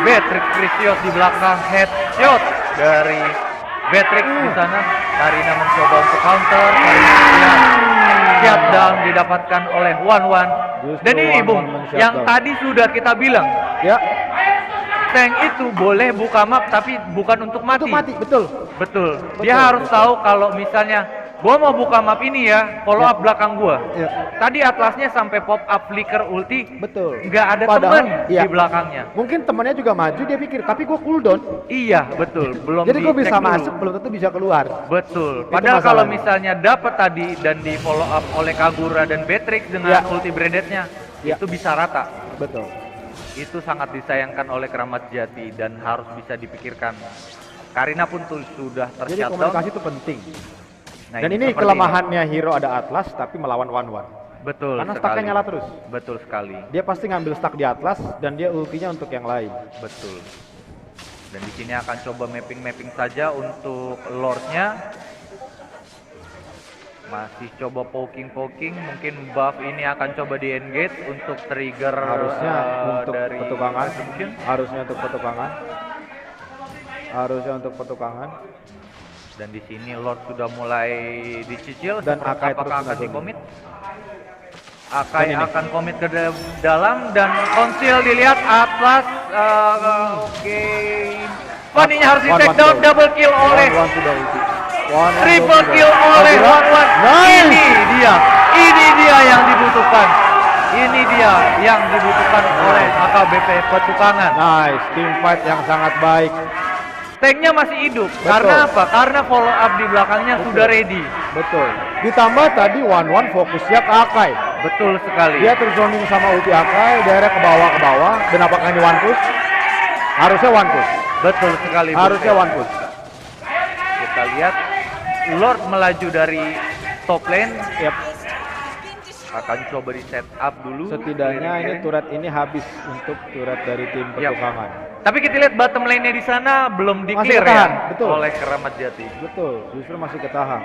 Beatrix Precious di belakang, headshot dari Beatrix di sana. Karina mencoba untuk counter, shutdown didapatkan oleh One. Justru Dan ini One Bung, men-shutdown. yang tadi sudah kita bilang, ya tank itu boleh buka map tapi bukan untuk mati. itu mati, betul. Betul. Dia harus tahu kalau misalnya gua mau buka map ini ya, follow up belakang gua. Ya. Tadi Atlasnya sampai pop up flicker ulti, Betul. nggak ada Padahal, teman iya. di belakangnya. Mungkin temannya juga maju, dia pikir, tapi gue cooldown. Iya, betul. Belum Jadi gue dicek bisa dulu. masuk, belum tentu bisa keluar. Betul. Itu Padahal kalau masalahnya. misalnya dapat tadi dan di follow up oleh Kagura dan Beatrix dengan Ya. ulti brandednya, Ya. itu bisa rata. Betul. Itu sangat disayangkan oleh Keramat Jati dan harus bisa dipikirkan. Karina pun tuh sudah Jadi tershutdown. komunikasi itu penting. Nah, Dan ini seperti kelemahannya hero ada Atlas, tapi melawan One. Betul Karena sekali. stacknya nyala terus. Betul sekali. Dia pasti ngambil stack di Atlas dan dia ultinya untuk yang lain. Betul. Dan di sini akan coba mapping saja untuk Lordnya. Masih coba poking, mungkin buff ini akan coba di engage untuk trigger Harusnya untuk dari petukangan. Retribution. Harusnya untuk petukangan. Dan di sini Lord sudah mulai dicicil. Dan Seperti Akai apakah terus akan nggak dikomit? Akai Dan ini. akan komit ke dalam dan konsil dilihat Atlas. Oke. Fanny-nya harus di One, take one down, sudah. double kill oleh One sudah ulti. One triple sudah. kill oleh Kagura. One. Nice. Ini dia yang dibutuhkan. Ini dia yang dibutuhkan oleh AKBP Petukangan. Nice, team fight yang sangat baik. Tanknya masih hidup. Betul. Karena apa? Karena follow up di belakangnya Betul. sudah ready. Betul. Ditambah tadi One fokusnya ke Akai. Betul sekali. Dia terzoning sama ulti Akai, daerah ke bawah. Dan apakah ini one push? Harusnya one push. Betul sekali. Harusnya Bung. one push. Kita lihat Lord melaju dari top lane. Yap. Akan coba di set up dulu. Setidaknya ini turret ini habis untuk turret dari tim Yap. petukangan. Tapi kita lihat bottom lane-nya di sana belum Masih di-clear ketahan, ya betul. oleh Keramat Jati. Betul, justru masih ketahan.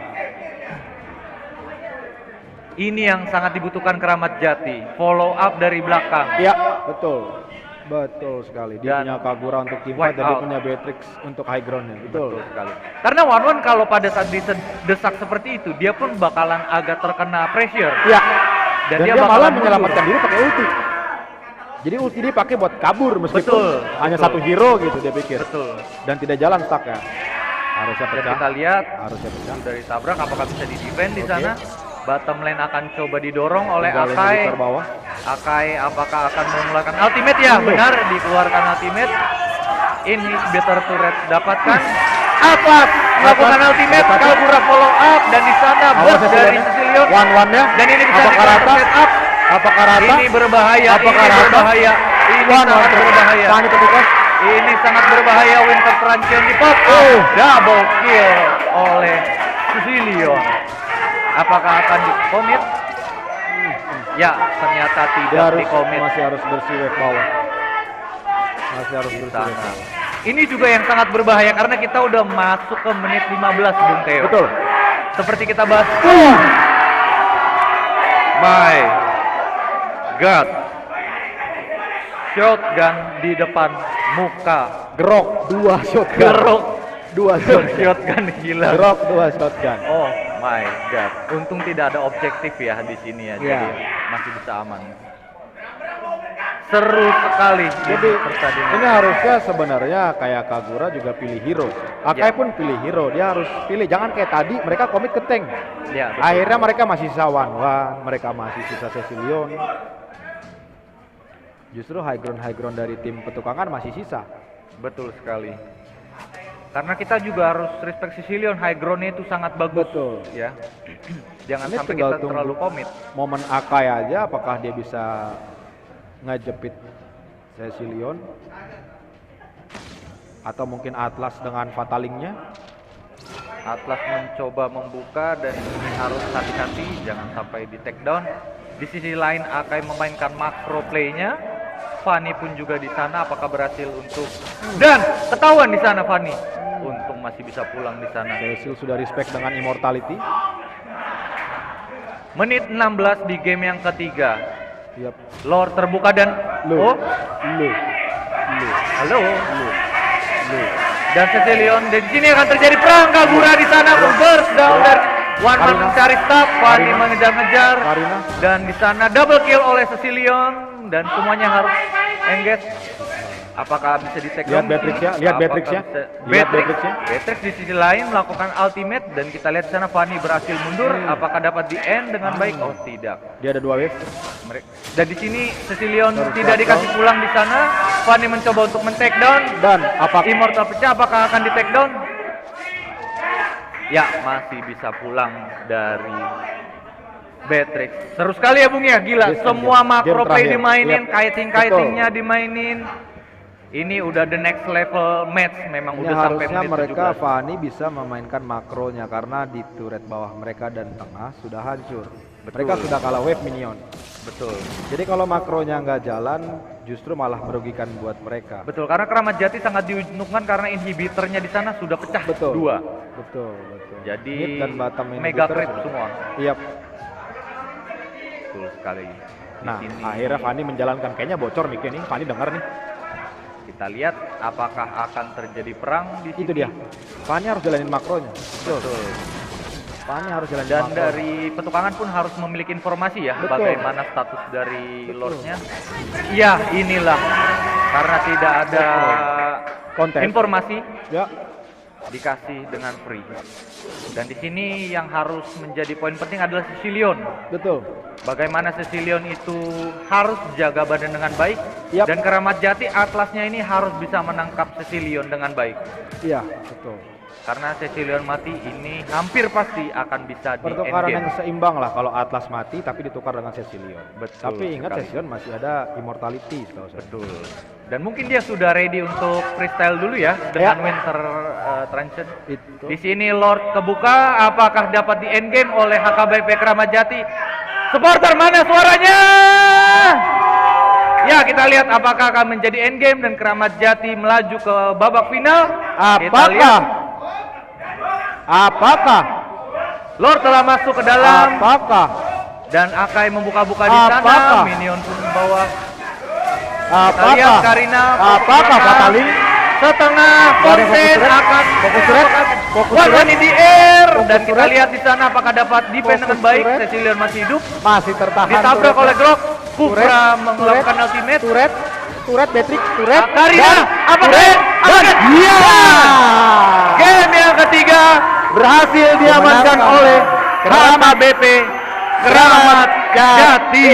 Ini yang sangat dibutuhkan Keramat Jati. Follow up dari belakang. Iya, betul. Betul sekali. Dia Dan punya Kagura untuk team wipe fight dan dia out. punya Beatrix untuk high groundnya. Betul Betul. sekali. Karena One kalau pada saat didesak seperti itu, dia pun bakalan agak terkena pressure. Iya. Dan, Dan dia, dia bakalan malah mundur. menyelamatkan diri pakai ulti. Jadi ulti dia pakai buat kabur meskipun Betul, hanya betul. satu hero gitu dia pikir. Betul. Dan tidak jalan stacknya. Harusnya Dan pecah. kita lihat Harusnya pecah. sudah ditabrak, apakah bisa di defend di Oke. sana? Bottom lane akan coba didorong oleh Tinggal ini Akai. di bawah. Akai apakah akan mengeluarkan ultimate ya? Benar, dikeluarkan ultimate. Ini better turret dapatkan. Atlas melakukan ultimate, Dapat. Kagura follow up dan di sana Awas burst dari Cecilion. Cecilion. One-one-nya. Dan ini bisa Apakah rata? set up. Apakah rata? Ini berbahaya, Apakah ini rata? berbahaya. Ini sangat berbahaya. Pani petugas. Ini sangat berbahaya. Winter Truncheon di pop. Oh. Double kill oleh Cecilion. Apakah akan dikomit? Ya, ternyata Dia tidak harus dikomit. masih harus bersih wave bawah. Masih harus Di bersih wave sana. bawah. Ini juga yang sangat berbahaya karena kita udah masuk ke menit 15 Bung Theo. Betul. Seperti kita bahas. My God. Shotgun di depan muka. Gerok 2 shotgun. Gerok. 2 shotgun. Shotgun gila. Gerok 2 shotgun. Oh my God. Untung tidak ada objektif ya di sini ya. Jadi Iya. masih bisa aman. Seru sekali. Jadi pertandingan. ini harusnya sebenarnya kayak Kagura juga pilih hero. Akai Ya. pun pilih hero. Dia harus pilih. Jangan kayak tadi mereka komit ke tank. Ya, betul. Akhirnya mereka masih sisa One, mereka masih sisa Cecilion. Justru high ground dari tim petukangan masih sisa. Betul sekali. Karena kita juga harus respect Sicilion, high ground-nya itu sangat bagus. Betul. Ya. Jangan Ini sampai tinggal kita tunggu terlalu komit. momen Akai aja, apakah dia bisa ngejepit Sicilion atau mungkin Atlas dengan Fatalingnya. Atlas mencoba membuka dan ini harus hati-hati, jangan sampai di take down. Di sisi lain Akai memainkan makro play-nya. Fanny pun juga di sana, apakah berhasil untuk dan ketahuan di sana Fanny. Untung masih bisa pulang di sana. Cecil sudah respect dengan Immortality. Menit 16 di game yang ketiga. Yap. Lord terbuka dan Lu. oh, halo. Dan Sicilion dan di sini akan terjadi perang Kagura di sana. Burst down dari One Man Karina. mencari staff, Fanny Karina. mengejar-ngejar Karina. dan di sana double kill oleh Sicilion dan semuanya harus engage. Apakah bisa di take Lihat down? Beatrix ya, lihat Apakah Beatrix ya. bisa- Lihat Beatrix. Beatrix ya. Beatrix di sisi lain melakukan ultimate dan kita lihat di sana Fanny berhasil mundur. Apakah dapat di end dengan baik? Oh tidak. Dia ada 2 wave. Dan di sini Sicilion Baru tidak shutdown. dikasih pulang di sana. Fanny mencoba untuk men-take down. Dan apa Immortal pecah, apakah akan di take down? Ya, masih bisa pulang dari Beatrix. Seru sekali ya Bung ya, gila. Game Semua makro play terakhir. dimainin, Yap. kiting-kitingnya dimainin. Ini udah the next level match, memang Ini udah sampai harusnya menit mereka 17. Fanny bisa memainkan makronya karena di turret bawah mereka dan tengah sudah hancur. Betul. Mereka sudah kalah wave minion. Betul. Jadi kalau makronya nggak jalan, justru malah merugikan buat mereka. Betul, karena Keramat Jati sangat diuntungkan karena inhibitornya di sana sudah pecah Betul. dua. Betul. Jadi Mid dan bottom mega inhibitor creep sudah. semua. Iya. Betul sekali. Di Nah, sini akhirnya Fanny menjalankan. Kayaknya bocor nih nih. Fanny dengar nih. kita lihat apakah akan terjadi perang di sini. Itu dia. Fanny harus jalanin makronya. Betul. Fanny harus jalanin Dan makro. dari petukangan pun harus memiliki informasi ya, Betul. bagaimana status dari lordnya. Iya, inilah karena tidak ada Kontes. informasi Ya. dikasih dengan free. Dan di sini yang harus menjadi poin penting adalah Sicilion. Betul. Bagaimana Sicilion itu harus jaga badan dengan baik. Yap. Dan Keramat Jati Atlasnya ini harus bisa menangkap Sicilion dengan baik. Iya, betul. Karena Sicilion mati ini hampir pasti akan bisa di Pertukaran yang endgame. seimbang lah kalau Atlas mati tapi ditukar dengan Sicilion. Betul Tapi ingat sekali. Sicilion masih ada Immortality setahu saya. Betul. Dan mungkin dia sudah ready untuk freestyle dulu ya dengan Ya. Winter Transition. Itu. Di sini Lord kebuka, apakah dapat di endgame oleh HKBP Keramat Jati? Supporter mana suaranya? Ya, kita lihat apakah akan menjadi endgame dan Keramat Jati melaju ke babak final. Kita lihat Apakah? Lord telah masuk ke dalam Apakah? dan Akai membuka-buka di sana. Apakah? Minion pun membawa. Kita Apakah? lihat Karina Apakah Fataling? setengah Ada konsen fokus red? akan Fokus red? Fokus One red? in the air Fokus dan kita red? lihat di sana apakah dapat defend dengan Fokus baik. red? Cecilion masih hidup, Masih tertahan. ditabrak turretnya. oleh Grok. Turret, Kufra melakukan ultimate. Turret Beatrix, turret. Karina, apakah Iya. game yang ketiga berhasil diamankan Dimenangkan oleh Keramat HKBP Keramat Jati.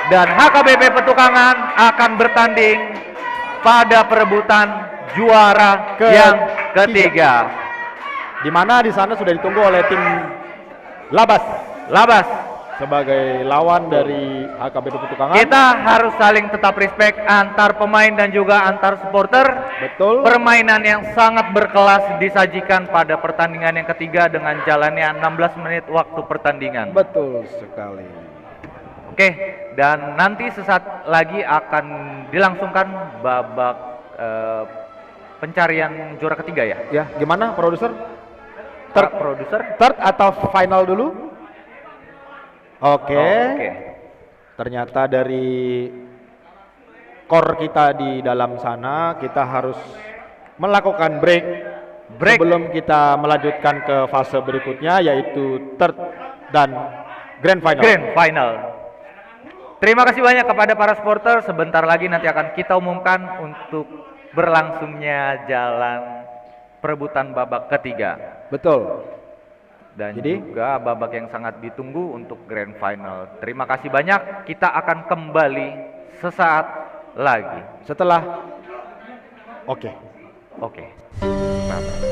Dan HKBP Petukangan akan bertanding pada perebutan juara yang ketiga. Di mana di sana sudah ditunggu oleh tim Labas Labas, sebagai lawan dari HKBP Petukangan. kita harus saling tetap respect antar pemain dan juga antar supporter. Betul. Permainan yang sangat berkelas disajikan pada pertandingan yang ketiga dengan jalannya 16 menit waktu pertandingan. Betul sekali. Oke, dan nanti sesaat lagi akan dilangsungkan babak pencarian juara ketiga ya. Ya, gimana produser? Third produser. Third atau final dulu? Oke. Oke. Ternyata dari core kita di dalam sana kita harus melakukan break sebelum kita melanjutkan ke fase berikutnya yaitu third dan grand final. Grand final. Terima kasih banyak kepada para supporter. Sebentar lagi nanti akan kita umumkan untuk berlangsungnya jalan perebutan babak ketiga. Betul. Dan Jadi? juga babak yang sangat ditunggu untuk grand final. Terima kasih banyak. Kita akan kembali sesaat lagi. Setelah oke. Oke. Bye-bye.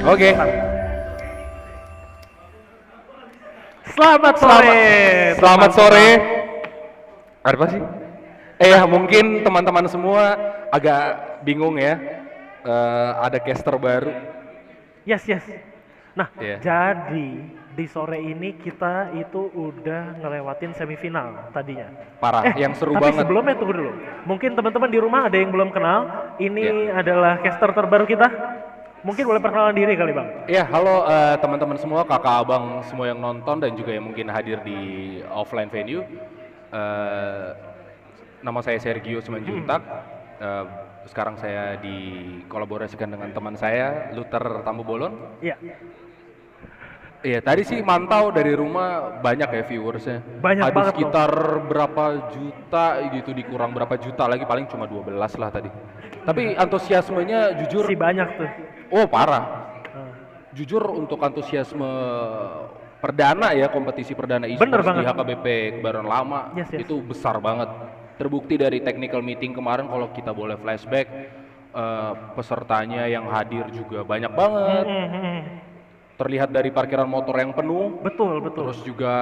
Oke. Selamat sore. Selamat sore. Apa sih? Mungkin teman-teman semua agak bingung ya. Ada caster baru. Yes. Nah, Iya. jadi di sore ini kita itu udah ngelewatin semifinal tadinya. Parah, yang seru tapi banget. sebelumnya tunggu dulu. Mungkin teman-teman di rumah ada yang belum kenal. Ini adalah caster terbaru kita. Mungkin boleh perkenalan diri kali Bang. Ya, halo teman-teman semua, kakak abang semua yang nonton dan juga yang mungkin hadir di offline venue. Nama saya Sergio Simanjuntak. Sekarang saya dikolaborasikan dengan teman saya, Luther Tambobolon. Iya. Iya, tadi sih mantau dari rumah banyak ya viewersnya. Banyak ada banget sekitar berapa juta gitu, dikurang berapa juta lagi, paling cuma 12 lah tadi. Tapi antusiasmenya jujur, Si banyak tuh. oh parah. Jujur untuk antusiasme perdana ya, kompetisi perdana Bener e-sports di banget. HKBP Kebayoran Lama Yes. itu besar banget. Terbukti dari technical meeting kemarin, kalau kita boleh flashback, pesertanya yang hadir juga banyak banget. Terlihat dari parkiran motor yang penuh. Betul. Terus juga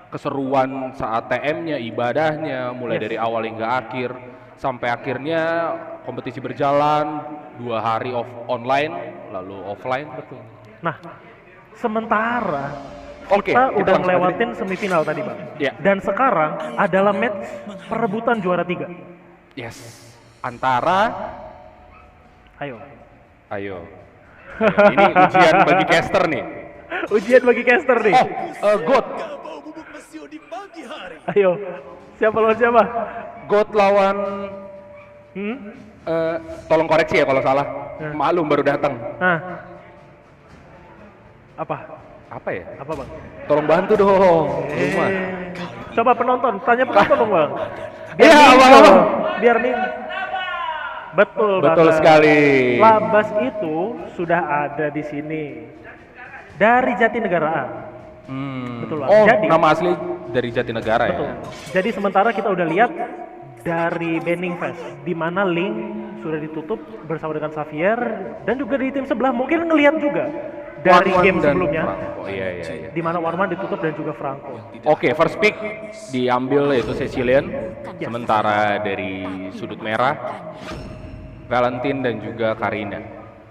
keseruan saat TM-nya, ibadahnya, mulai dari awal hingga akhir, sampai akhirnya kompetisi berjalan 2 hari online, lalu offline. Betul. Nah, sementara Oke, kita kita udah langsung ngelewatin semifinal tadi Bang. Iya. Dan sekarang adalah match perebutan juara 3. Yes, antara, Ayo. ini ujian bagi caster nih. Ujian bagi caster nih. God, Ayo. Siapa lawan siapa? God lawan, tolong koreksi ya kalau salah. Maklum baru datang. Nah. Apa? Apa ya? Apa Bang? Tolong bantu dong. Rumah. Coba penonton, tanya penonton dong Bang. Iya, abang. Biar nih. Betul Betul banget. sekali. Labas itu sudah ada di sini. Dari Jatinegaraan. Betul Bang. Oh, Jadi, nama asli dari Jatinegara betul. ya. Jadi sementara kita udah lihat dari Banning Fest, di mana Link sudah ditutup bersama dengan Xavier dan juga di tim sebelah mungkin ngelihat juga dari One-one game dan sebelumnya Franco. Iya. di mana One ditutup dan juga Franco. Oke, first pick diambil yaitu Cecilian. Sementara dari sudut merah Valentine dan juga Karina.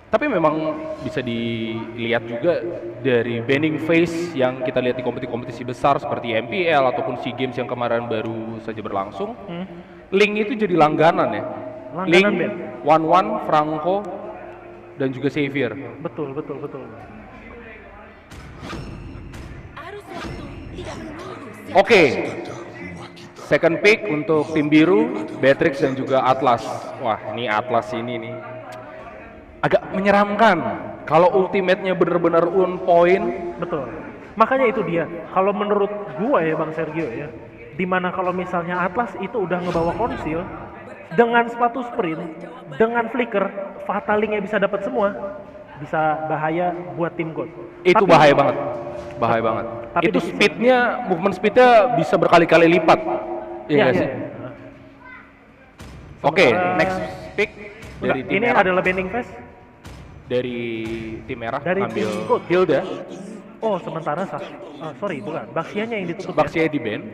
Tapi memang bisa dilihat juga dari banning phase yang kita lihat di kompetisi-kompetisi besar seperti MPL ataupun SEA Games yang kemarin baru saja berlangsung. Link itu jadi langganan ya. Langganan, Link, Ben. One, Franco, dan juga Xavier. Betul. Oke, second pick untuk tim biru, Beatrix dan juga Atlas. Wah, ini Atlas ini nih agak menyeramkan. Kalau ultimate-nya benar-benar on point. Betul. Makanya itu dia. Kalau menurut gua ya Bang Sergio ya, dimana kalau misalnya Atlas itu udah ngebawa konsil dengan sepatu sprint, dengan flicker, fatalingnya bisa dapat semua, bisa bahaya buat tim God. Itu Tapi- bahaya banget. Bahaya banget. Tapi Itu di sisi- speednya, movement speednya bisa berkali-kali lipat. Iya nggak sih? Oke, Sementara- next pick dari tim Ini merah. adalah bending phase. Dari tim merah Dari ambil tim Gold. Hilda, Oh, sementara sorry, bukan. Baxianya yang ditutup. Ya. Baxia di band.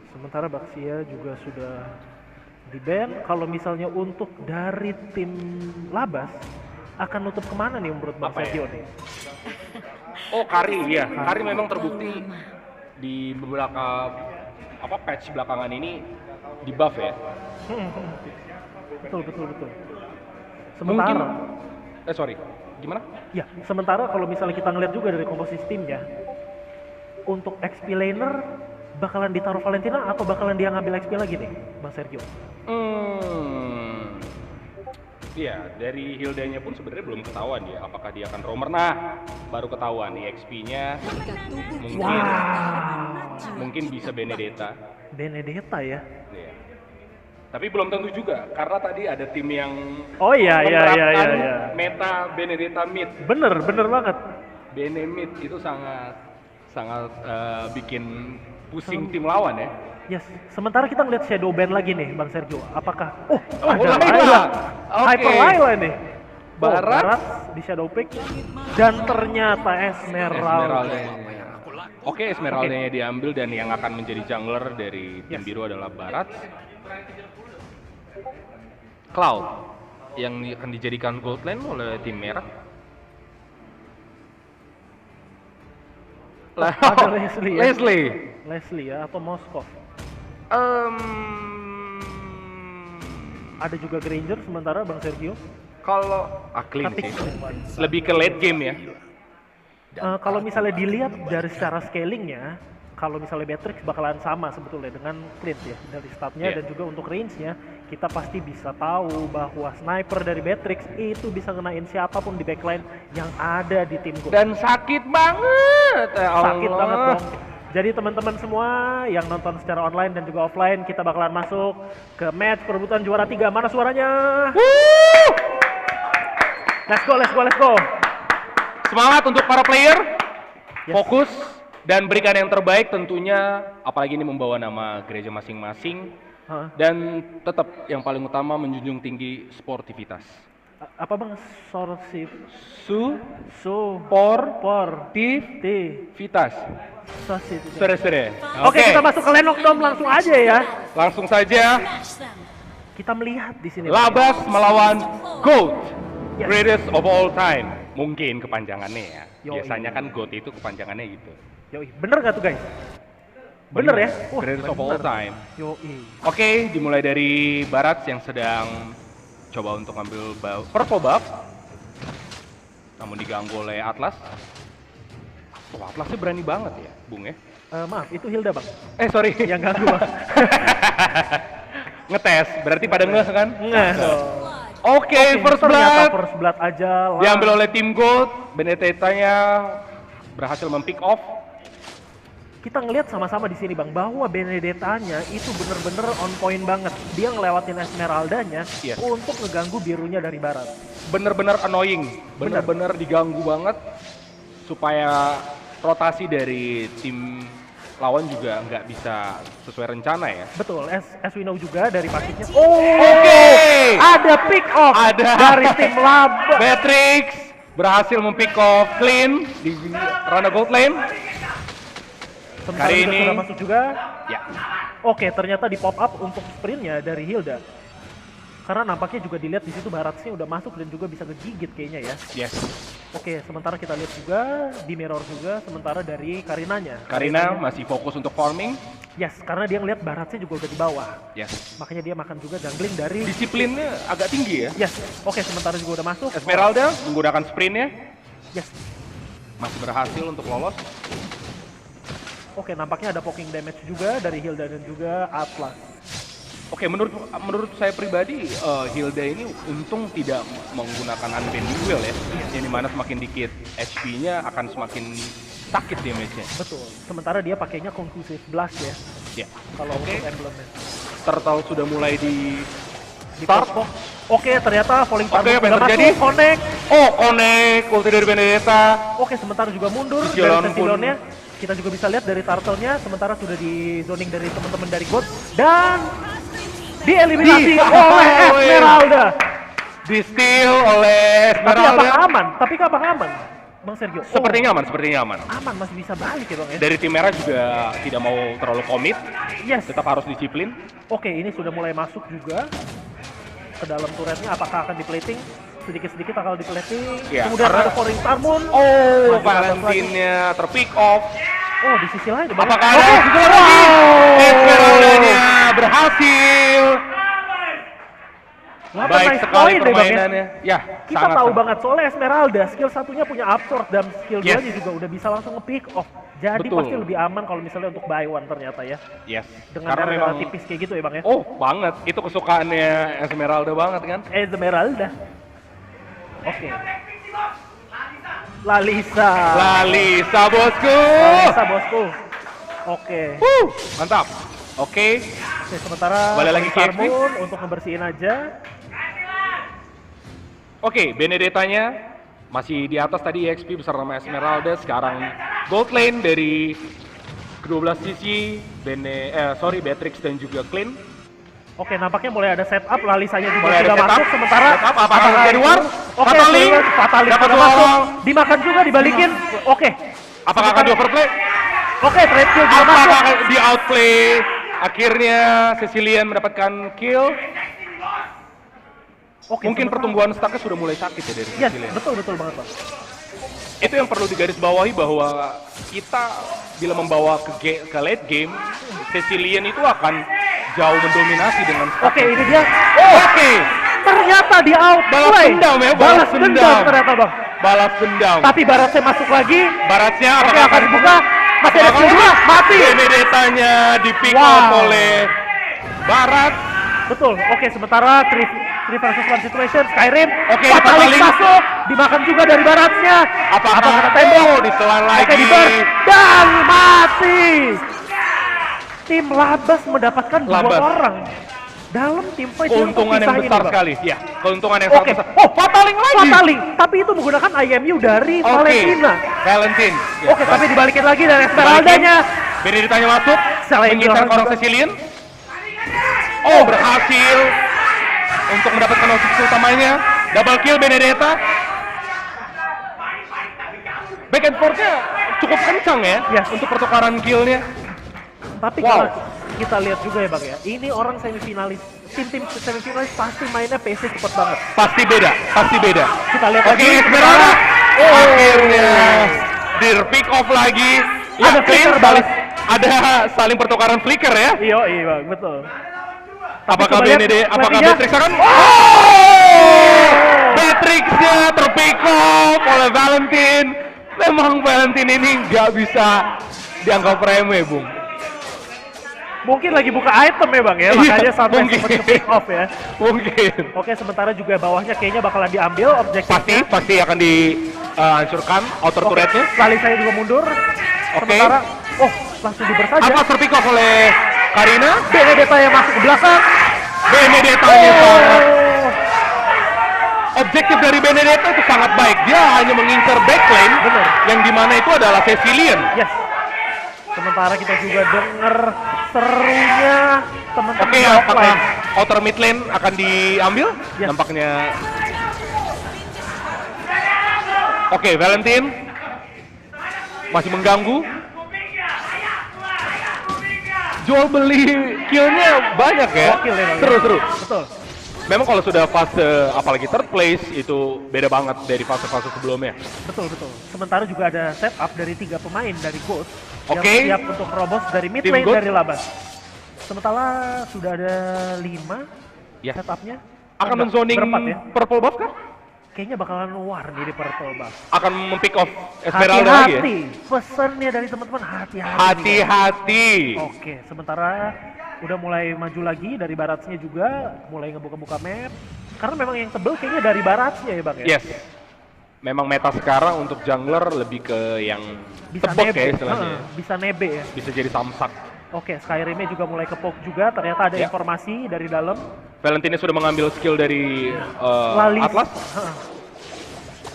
Sementara Baxia juga sudah di ban. Kalau misalnya untuk dari tim Labas akan nutup kemana nih menurut Bang Apa ya? Sergio nih? Oh, Kari, iya. Kari memang terbukti di beberapa patch belakangan ini di buff ya. Betul. Mungkin Sementara, gimana? ya sementara kalau misalnya kita ngeliat juga dari komposisi timnya, untuk XP laner bakalan ditaruh Valentina atau bakalan dia ngambil XP lagi nih, Bang Sergio? Iya, dari Hildanya pun sebenarnya belum ketahuan ya, apakah dia akan roamer. Nah, baru ketahuan EXP-nya mungkin bisa Benedetta. Benedetta ya? Iya. Tapi belum tentu juga, karena tadi ada tim yang Oh iya. menerapkan meta Benedetta mid. Bener banget. Bene mid itu sangat bikin pusing tim lawan ya. Yes, sementara kita ngeliat Shadow Band lagi nih, Bang Sergio. Apakah? Ada Laila. Laila. Oke. Hyper Laila nih. Barat. Di Shadow Pick. Dan ternyata Esmeralda. Oke, Esmeralda-nya diambil dan yang akan menjadi jungler dari tim Yes. biru adalah Barat. Cloud yang akan dijadikan gold lane oleh tim merah. Ada Leslie ya? Leslie. Ya atau Moskov. Ada juga Granger sementara Bang Sergio. Kalau clean Tapi sih. Lebih ke late game ya. kalau misalnya dilihat dari secara scalingnya, kalau misalnya Beatrix bakalan sama sebetulnya dengan Clint ya dari statnya Iya. dan juga untuk range-nya kita pasti bisa tahu bahwa sniper dari Beatrix itu bisa ngenain siapapun di backline yang ada di tim gue. Dan sakit banget. Ya Allah. Sakit banget dong. Jadi teman-teman semua yang nonton secara online dan juga offline, kita bakalan masuk ke match perebutan juara 3. Mana suaranya? Let's go. Semangat untuk para player. Yes. Fokus dan berikan yang terbaik tentunya, apalagi ini membawa nama gereja masing-masing. Hah? Dan tetap yang paling utama menjunjung tinggi sportivitas. Apa bang? Sorsif. Su, So. por, T. vitas. Sosit. Sore-sore. Oke, kita masuk ke Lenok Dom langsung aja ya. Langsung saja. Kita melihat di sini. Labas melawan GOAT, Yes. greatest of all time. Mungkin kepanjangannya ya. Yoi. Biasanya kan GOAT itu kepanjangannya gitu. Yoi, bener gak tuh guys? Bener ya? Wah, Greatest of all bener. time. Yoi. Oke, dimulai dari Barat yang sedang coba untuk ambil purple buff. Namun diganggu oleh Atlas. Oh, Atlasnya berani banget ya, Bung ya. Maaf, itu Hilda bang. Sorry. Yang ganggu bang. Ngetes, berarti pada ngeh kan? Nggak dong. Oke, first Ternyata blood. first blood aja lah. Diambil oleh tim Gold. Benedetta-nya berhasil mempick off. Kita ngelihat sama-sama di sini bang bahwa Benedetta-nya itu bener-bener on point banget. Dia ngelewatin Esmeralda-nya Yes. untuk ngeganggu birunya dari barat. Bener-bener annoying. Bener-bener diganggu banget supaya rotasi dari tim lawan juga nggak bisa sesuai rencana ya. Betul, as we know juga dari pasifnya. Oke. Ada pick off Ada. dari tim Lab. Beatrix berhasil mempick off Clean di ranah gold lane. Sementara Kali juga ini- sudah masuk juga. Ya. Oke, ternyata di pop up untuk sprintnya dari Hilda. Karena nampaknya juga dilihat di situ Baratsnya udah masuk dan juga bisa ngegigit kayaknya ya. Yes. Oke, sementara kita lihat juga di mirror juga sementara dari Karinanya. Karina masih fokus untuk farming. Yes, karena dia ngeliat Baratsnya juga udah di bawah. Yes. Makanya dia makan juga jungling dari Disiplinnya agak tinggi ya. Yes. Oke, sementara juga udah masuk. Esmeralda menggunakan sprintnya Yes. masih berhasil untuk lolos. Oke, nampaknya ada poking damage juga dari Hilda dan juga Atlas. Oke, menurut saya pribadi Hilda ini untung tidak menggunakan unbending wheel ya. Yang dimana semakin dikit HP-nya akan semakin sakit damage-nya. Betul. Sementara dia pakainya conclusive blast ya. Ya. Kalau Oke. untuk emblemnya. Turtle sudah mulai di Di start. pop. Oke, ternyata falling Oke, Target apa yang sudah terjadi? masuk, connect. Oh, connect ulti dari Benedetta. Oke, sementara juga mundur Cicilon dari Cecilionnya. Kita juga bisa lihat dari turtle-nya, sementara sudah di zoning dari teman-teman dari God dan dieliminasi oleh Esmeralda. Di steal oleh Tapi Esmeralda. apakah aman? Tapi apakah aman, Bang Sergio? Oh, Sepertinya aman. aman, masih bisa balik ya Bang ya. Dari tim merah juga tidak mau terlalu komit, Yes. tetap harus disiplin. Oke, ini sudah mulai masuk juga ke dalam turretnya. Apakah akan di-plating? Sedikit-sedikit akan di-plating. Ya, Kemudian karena- ada Falling Star Moon. Oh, Maju ke atas lagi. Valentinnya terpick off. Oh, di sisi lain. Bang. Apakah ada Oke. sisi lagi? Esmeraldanya berhasil. Delapan Baik nice sekali point deh, Bang, ya. permainannya. Ya, Kita sangat tahu sangat. banget soalnya Esmeralda skill satunya punya absorb dan skill Yes. 2-nya juga udah bisa langsung nge-pick off. Jadi Betul. pasti lebih aman kalau misalnya untuk buy one ternyata ya. Yes. Dengan Karena harga memang tipis kayak gitu ya Bang ya. oh, banget. Itu kesukaannya Esmeralda banget kan? Esmeralda. Oke. Lalisa. Lalisa bosku. Lalisa bosku. Oke. Mantap. Oke. Oke, sementara Balik lagi ke Star XP. Moon untuk ngebersihin aja. Oke, Benedettanya masih di atas tadi EXP bersama nama Esmeralda. Sekarang gold lane dari kedua belas sisi, Beatrix dan juga Clean. Oke, nampaknya mulai ada setup. Lalisanya juga Mulai ada sudah setup. masuk. Sementara Setup, apakah terjadi war? Oke, Fatali. Fatali Dapat sudah masuk. dorong. Dimakan juga, dibalikin. Oke. Apakah akan di overplay? Oke, trade kill juga Apakah masuk. akan di outplay? Akhirnya Cecilian mendapatkan kill. Oke, Mungkin sementara- pertumbuhan stacknya sudah mulai sakit ya dari Yes, Cecilian. betul banget Bang. Itu yang perlu digarisbawahi bahwa kita bila membawa ke late game, Cecilian itu akan jauh mendominasi dengan stack. Oke, ini dia. Oke. Ternyata di outplay. Balas dendam ya, Balas dendam ternyata Bang. Balas dendam. Tapi Baratnya masuk lagi. Baratnya Oke, apakah akan dibuka. Masih ada Apakah skill 2, mati. Benedettanya di pick Wow. off oleh Barat. Betul. Oke, sementara 3 versus 1 situation Skyrim. Oke, Fatalis Fatalis. masuk, dimakan juga dari Baratnya. Apakah kena tembok? ditelan Oke, lagi? di burst dan mati. Tim Labas mendapatkan 2 Labas. orang dalam tim fight yang Keuntungan yang terpisah ini, besar Bang. sekali. Ya, keuntungan yang Oke. sangat besar. Oh, Fataling lagi. Fataling, tapi itu menggunakan IMU dari Oke. Valentina. Valentine. Ya, Oke, tapi dibalikin lagi dari Esmeraldanya. Benedettanya masuk. Selain Mengincar Johan orang juga. Cecilian. Oh, berhasil untuk mendapatkan objektif utamanya. Double kill Benedetta. Back and forth-nya cukup kencang ya Yes. untuk pertukaran kill-nya. Tapi Wow. kalau kita lihat juga ya Bang ya, ini orang semifinalis, tim semifinalis pasti mainnya pace cepet banget. Pasti beda, pasti beda. Kita lihat Oke, lagi. Esmeralda. Akhirnya di pick off lagi. Ya, Ada Clean flicker balas. balas. Ada saling pertukaran flicker ya. Iya Bang, betul. Apakah coba lihat apakah flappy-nya. Beatrix akan? Oh! Beatrix-nya terpick off oleh Valentine. Memang Valentine ini nggak bisa dianggap remeh, Bung. Mungkin lagi buka item ya Bang ya, Iya, makanya sampai mungkin. sempat pick off ya. Mungkin. Oke, sementara juga bawahnya kayaknya bakalan diambil objektifnya. Pasti akan dihancurkan outer Oke, turretnya. Lali saya juga mundur. Oke. Sementara, langsung diber saja. Apa terpick off oleh Karina? Benedetta yang masuk ke belakang. Benedetta-nya sangat objektif dari Benedetta itu sangat baik. Dia hanya mengincar backlane, Bener. yang dimana itu adalah Cecilian. Yes. Sementara kita juga denger serunya teman-teman Oke, offline. apakah outer mid lane akan diambil? Yes. Nampaknya. Oke, Valentine masih mengganggu. Jual beli killnya banyak ya. Gokil ya, Bang. Seru-seru. Betul. Memang kalau sudah fase apalagi third place itu beda banget dari fase-fase sebelumnya. Betul. Sementara juga ada setup dari 3 pemain dari Ghost Oke. yang siap untuk robos dari mid Tim lane Ghost. dari Labas. Sementara sudah ada 5 Yes. setupnya. Akan Enggak, menzoning berempat ya. purple buff kah? Kayaknya bakalan war nih di Purple Buff. Akan mempick off Esmeralda lagi ya? Hati-hati, pesannya dari teman-teman hati-hati. Hati-hati. Oke, sementara udah mulai maju lagi dari baratsnya juga, mulai ngebuka-buka map. Karena memang yang tebel kayaknya dari baratsnya ya Bang ya? Yes. Memang meta sekarang untuk jungler lebih ke yang Bisa tebok nebe, ya istilahnya. bisa nebe ya. Bisa jadi samsak. Oke, Skyrimnya juga mulai kepok juga, ternyata ada Ya. informasi dari dalam. Valentine sudah mengambil skill dari Atlas.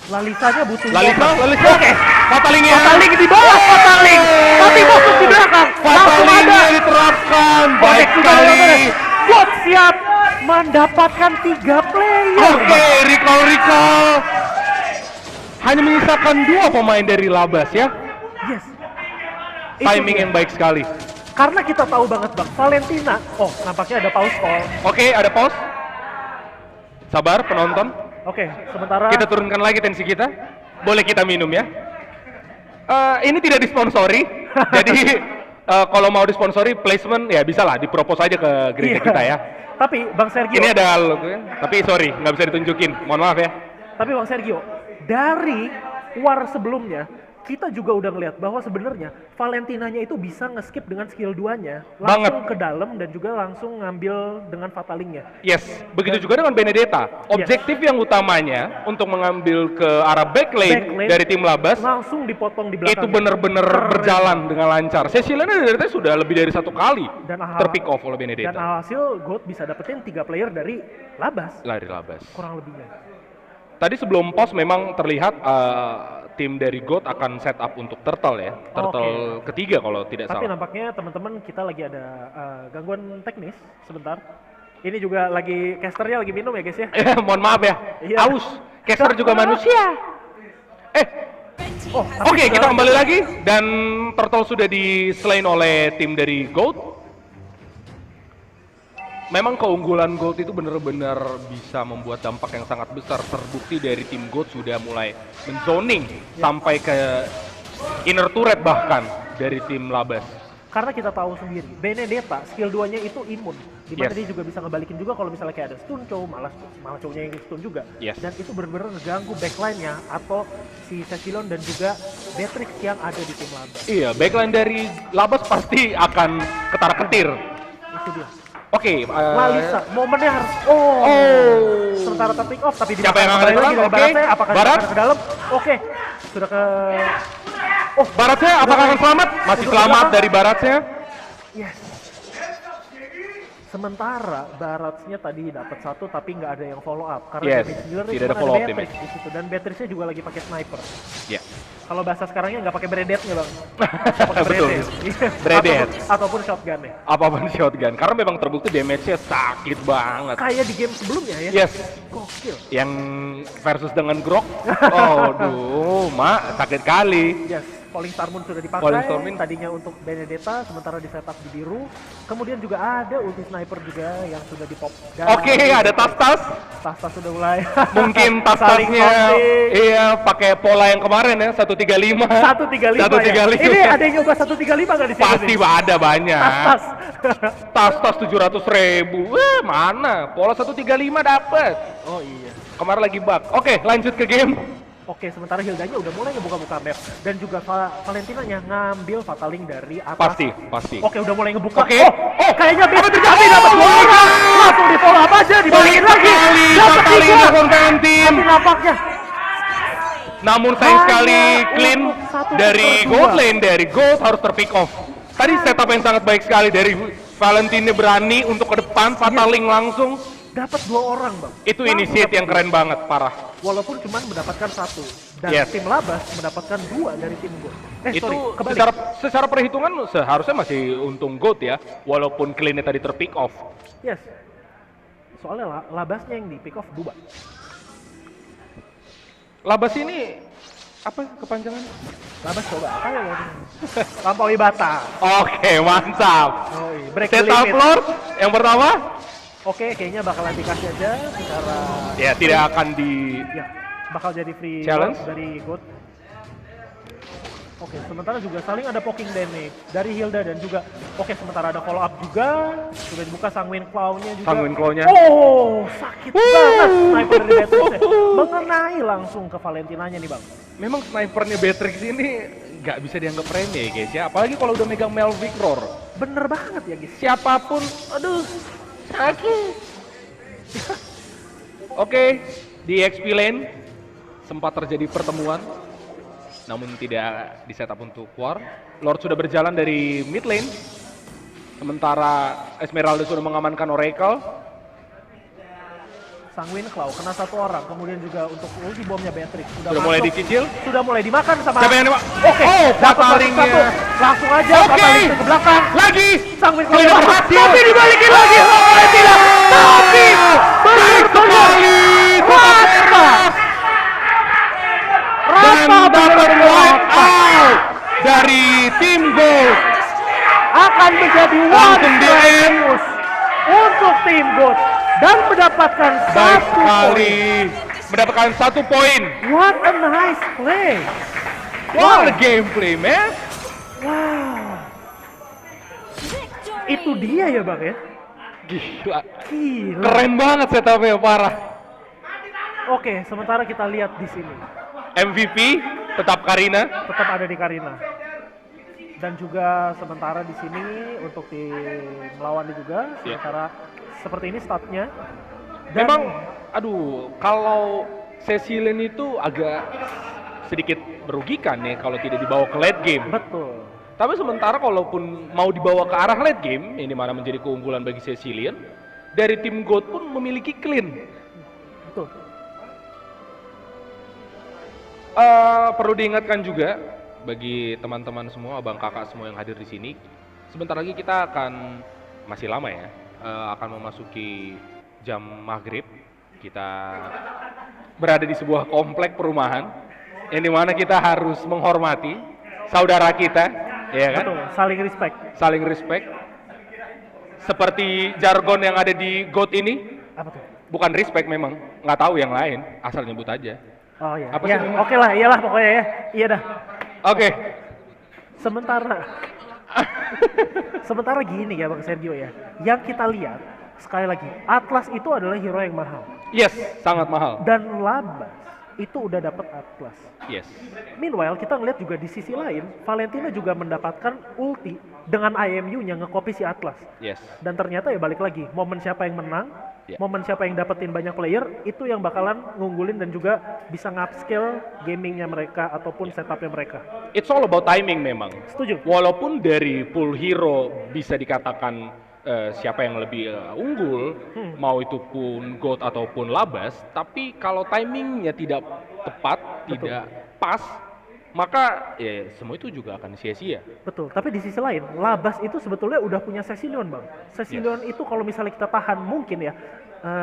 Lalisanya butuh Lalisa. Oke, Fatalingnya. Fataling di bawah, Fataling. Tapi masuk di belakang. Langsung ada. Fatalingnya diterapkan. Baik sekali. Bot siap mendapatkan 3 player. Oke, recall. Hanya menyisakan 2 pemain dari Labas ya. Yes. Itu Timing dia. yang baik sekali. Karena kita tahu banget Bang, Valentina. Oh, nampaknya ada pause call. Oke, ada pause. Sabar penonton. Oke, sementara Kita turunkan lagi tensi kita. Boleh kita minum ya. Ini tidak disponsori. Jadi kalau mau disponsori placement ya bisa lah dipropose aja ke gereja Iya. kita ya. Tapi Bang Sergio, Ini ada logo ya. Tapi sorry nggak bisa ditunjukin. Mohon maaf ya. tapi Bang Sergio, dari war sebelumnya kita juga udah ngeliat bahwa sebenarnya Valentinanya itu bisa nge-skip dengan skill 2-nya langsung ke dalam dan juga langsung ngambil dengan Fatalingnya. Yes, begitu juga dengan Benedetta. Objektif yang utamanya untuk mengambil ke arah backlane dari tim Labas langsung dipotong di belakang. itu benar-benar berjalan dengan lancar. Cecilia dari tadi sudah lebih dari 1 kali terpick off oleh Dan Benedetta. hasil Gold bisa dapetin 3 player dari Labas Lari Labas. kurang lebihnya. Tadi sebelum pos memang terlihat tim dari GOAT akan set up untuk turtle ya. Turtle ketiga kalau tidak Tapi salah. nampaknya teman-teman kita lagi ada gangguan teknis sebentar. Ini juga lagi casternya lagi minum ya guys ya. Mohon maaf ya. Iya. Aus. Caster juga manusia. Oh, Oke, kita kembali lagi dan turtle sudah dislain oleh tim dari GOAT. Memang keunggulan Gold itu benar-benar bisa membuat dampak yang sangat besar. Terbukti dari tim Gold sudah mulai menzoning sampai ke inner turret bahkan dari tim Labas. Karena kita tahu sendiri, Benedetta skill 2-nya itu imun. Dimana Yes. dia juga bisa ngebalikin juga kalau misalnya kayak ada stun chow, malah chow-nya yang stun juga. Yes. Dan itu benar-benar ngeganggu backline-nya atau si Cecilon dan juga Beatrix yang ada di tim Labas. Iya, backline dari Labas pasti akan ketar-ketir. Itu dia. Oke, Lalisa, momennya harus sementara terpick off tapi siapa yang akan kembali lagi datang? dari Oke. Baratnya, apakah Barat? akan ke dalam? Oke, sudah ke Baratnya apakah akan selamat? Masih Untuk selamat belakang. dari Baratnya. yes. Sementara Baratsnya tadi dapat 1 tapi nggak ada yang follow up karena Yes, damage dealer-nya tidak ada cuma follow up Beatrix damage. di situ dan Beatrixnya juga lagi pakai sniper. Ya. Kalau bahasa sekarangnya nggak pakai Bredetnya bang, Betul. Bredet. ataupun shotgunnya. Apapun shotgun karena memang terbukti damage-nya sakit banget. Kayak di game sebelumnya ya. Yes. Gokil. Yang versus dengan Grok. Oh, duh, mak sakit kali. Yes, Falling Star Moon sudah dipakai. Falling Star Moon. Tadinya untuk Benedetta, sementara di setup di biru. Kemudian juga ada ulti sniper juga yang sudah di pop. Oke, ada tas-tas. Tas-tas sudah mulai. Mungkin Saling tas-tasnya taunting. iya pakai pola yang kemarin ya 135. 135 ya. 135. Ini ada yang nyoba 135 nggak di sini? Pasti ada banyak. Tas-tas. Tas-tas 700.000. Wah, mana? Pola 135 dapat. Oh iya. Kemarin lagi bug. Oke, lanjut ke game. Oke, sementara Hildanya udah mulai ngebuka-buka map dan juga Valentinanya ngambil Fataling dari atas. Pasti. Oke, udah mulai ngebuka. Oke. Oh, kayaknya bisa tapi dapat 2 orang. Langsung di follow up aja, dibalikin lagi. Dapat 3. Tapi nampaknya Namun sayang Hanya sekali clean untuk 1/2. dari gold lane dari gold harus terpick off. Tadi setup yang sangat baik sekali dari Valentine berani untuk ke depan, Fataling langsung. dapat 2 orang, Bang. Itu Langsung initiate dapat yang keren banget, parah. walaupun cuma mendapatkan 1 dan Yes. tim Labas mendapatkan 2 dari tim Gold. Itu kebalik. secara perhitungan seharusnya masih untung GOAT ya, walaupun clean-nya tadi terpick off. Yes. Soalnya labasnya yang di pick off Duba. Labas ini apa kepanjangan? Labas coba. Ayo. Lampaui batas. Oke, mantap. Break the Setup limit. floor yang pertama. Oke, kayaknya bakalan dikasih aja secara Ya, tidak akan di ya bakal jadi free Challenge? roll dari GOAT. Oke, sementara juga saling ada poking damage dari Hilda dan juga oke, sementara ada follow up juga. Sudah dibuka Sanguine Claw-nya juga. Sanguine Claw-nya. Oh, sakit banget sniper dari Beatrix. Mengenai langsung ke Valentinanya nih, Bang. Memang snipernya Beatrix ini nggak bisa dianggap remeh guys ya, apalagi kalau udah megang Melvic Roar. Bener banget ya, guys. Siapapun, aduh, sakit. Oke, di XP lane sempat terjadi pertemuan, namun tidak di setup untuk war. Lord sudah berjalan dari mid lane, sementara Esmeralda sudah mengamankan Oracle. Sanguine Claw kena satu orang, kemudian juga untuk ulti bomnya Beatrix Sudah mulai dicicil. sudah mulai dimakan sama. Siapa yang nembak? Oke, Oh, dapat fatalingnya. satu. Langsung aja Oke. fataling ke belakang. Lagi. Sanguine Claw Tidak berhasil. berhasil. Tapi dibalikin lagi sama Valentina. Tapi Baik sekali. Rata. Dan dapat wipe out dari tim Gold. Akan menjadi Langsung one di strike end. bonus untuk tim GOAT dan mendapatkan Baik satu sekali. poin. Mendapatkan 1 poin. What a nice play. What a gameplay, man. Wow. Itu dia ya, Bang ya? Gila. Gila. Keren banget setupnya, parah. Oke, sementara kita lihat di sini. MVP tetap Karina. Tetap ada di Karina. Dan juga sementara di sini untuk tim melawannya juga, Iya. sementara seperti ini statnya. Dan Memang, aduh, kalau Cecilin itu agak sedikit merugikan ya kalau tidak dibawa ke late game. betul. Tapi sementara kalaupun mau dibawa ke arah late game, ini mana menjadi keunggulan bagi Cecilian, dari tim GOAT pun memiliki clean. Betul. Perlu diingatkan juga bagi teman-teman semua, abang kakak semua yang hadir di sini, sebentar lagi kita akan, masih lama ya, akan memasuki jam maghrib. Kita berada di sebuah komplek perumahan, yang dimana kita harus menghormati saudara kita, ya kan? Betul, saling respect. Saling respect. Seperti jargon yang ada di GOAT ini, Apa tuh? bukan respect memang, nggak tahu yang lain, asal nyebut aja. Oh iya. Apa Ya, sih? oke lah, iyalah pokoknya ya. Iya dah. Oke. Sementara gini ya Bang Sergio ya. Yang kita lihat sekali lagi, Atlas itu adalah hero yang mahal. Yes, sangat mahal. Dan Labas itu udah dapat Atlas. Yes. Meanwhile kita ngeliat juga di sisi lain, Valentina juga mendapatkan ulti dengan IMU-nya nge-copy si Atlas. Yes. Dan ternyata ya balik lagi, momen siapa yang menang, Ya. momen siapa yang dapetin banyak player, itu yang bakalan ngunggulin dan juga bisa nge-upscale gamingnya mereka ataupun setupnya mereka. It's all about timing memang. Setuju? Walaupun dari pool hero bisa dikatakan siapa yang lebih unggul, mau itu pun GOAT ataupun Labas, tapi kalau timingnya tidak tepat, Betul. tidak pas, maka ya semua itu juga akan sia-sia. Betul, tapi di sisi lain, Labas itu sebetulnya udah punya Cecilion Bang. Cecilion itu kalau misalnya kita tahan mungkin ya,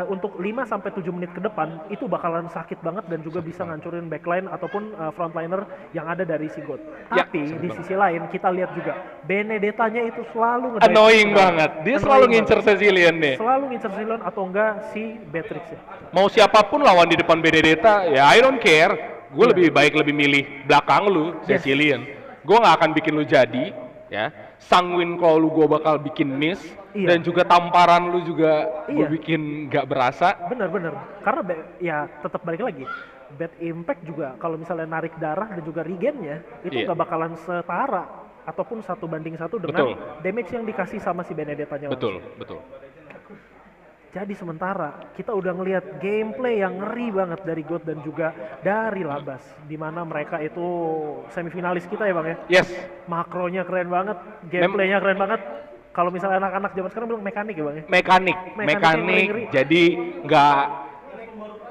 untuk 5-7 menit ke depan, itu bakalan sakit banget dan juga bisa ngancurin backline ataupun frontliner yang ada dari si GOAT. Ya, Tapi sakit di banget. sisi lain, kita lihat juga, Benedettanya itu selalu nge-dive Annoying ke dalam. banget, dia Annoying selalu banget. ngincer Cecilian deh. Selalu ngincer Cecilion atau enggak si Beatrix ya. Mau siapapun lawan di depan Benedetta, ya I don't care. Gue Iya. lebih baik lebih milih belakang lu, Yes. Cecilian. Gue nggak akan bikin lu jadi, ya. Sanguine kalau lu gue bakal bikin miss, Iya. dan juga tamparan lu juga gue Iya. bikin nggak berasa. Bener-bener, karena ya tetap balik lagi, bad impact juga kalau misalnya narik darah dan juga regennya itu Iya. nggak bakalan setara ataupun 1:1 dengan Betul. damage yang dikasih sama si Benedettanya Betul, langsung. betul. Jadi sementara kita udah ngelihat gameplay yang ngeri banget dari GOAT dan juga dari Labas, di mana mereka itu semifinalis kita ya Bang ya. Yes, Makronya keren banget, gameplaynya keren banget. Kalau misalnya anak-anak zaman sekarang bilang mekanik ya Bang ya. mekanik, Mekanik yang ngeri. jadi nggak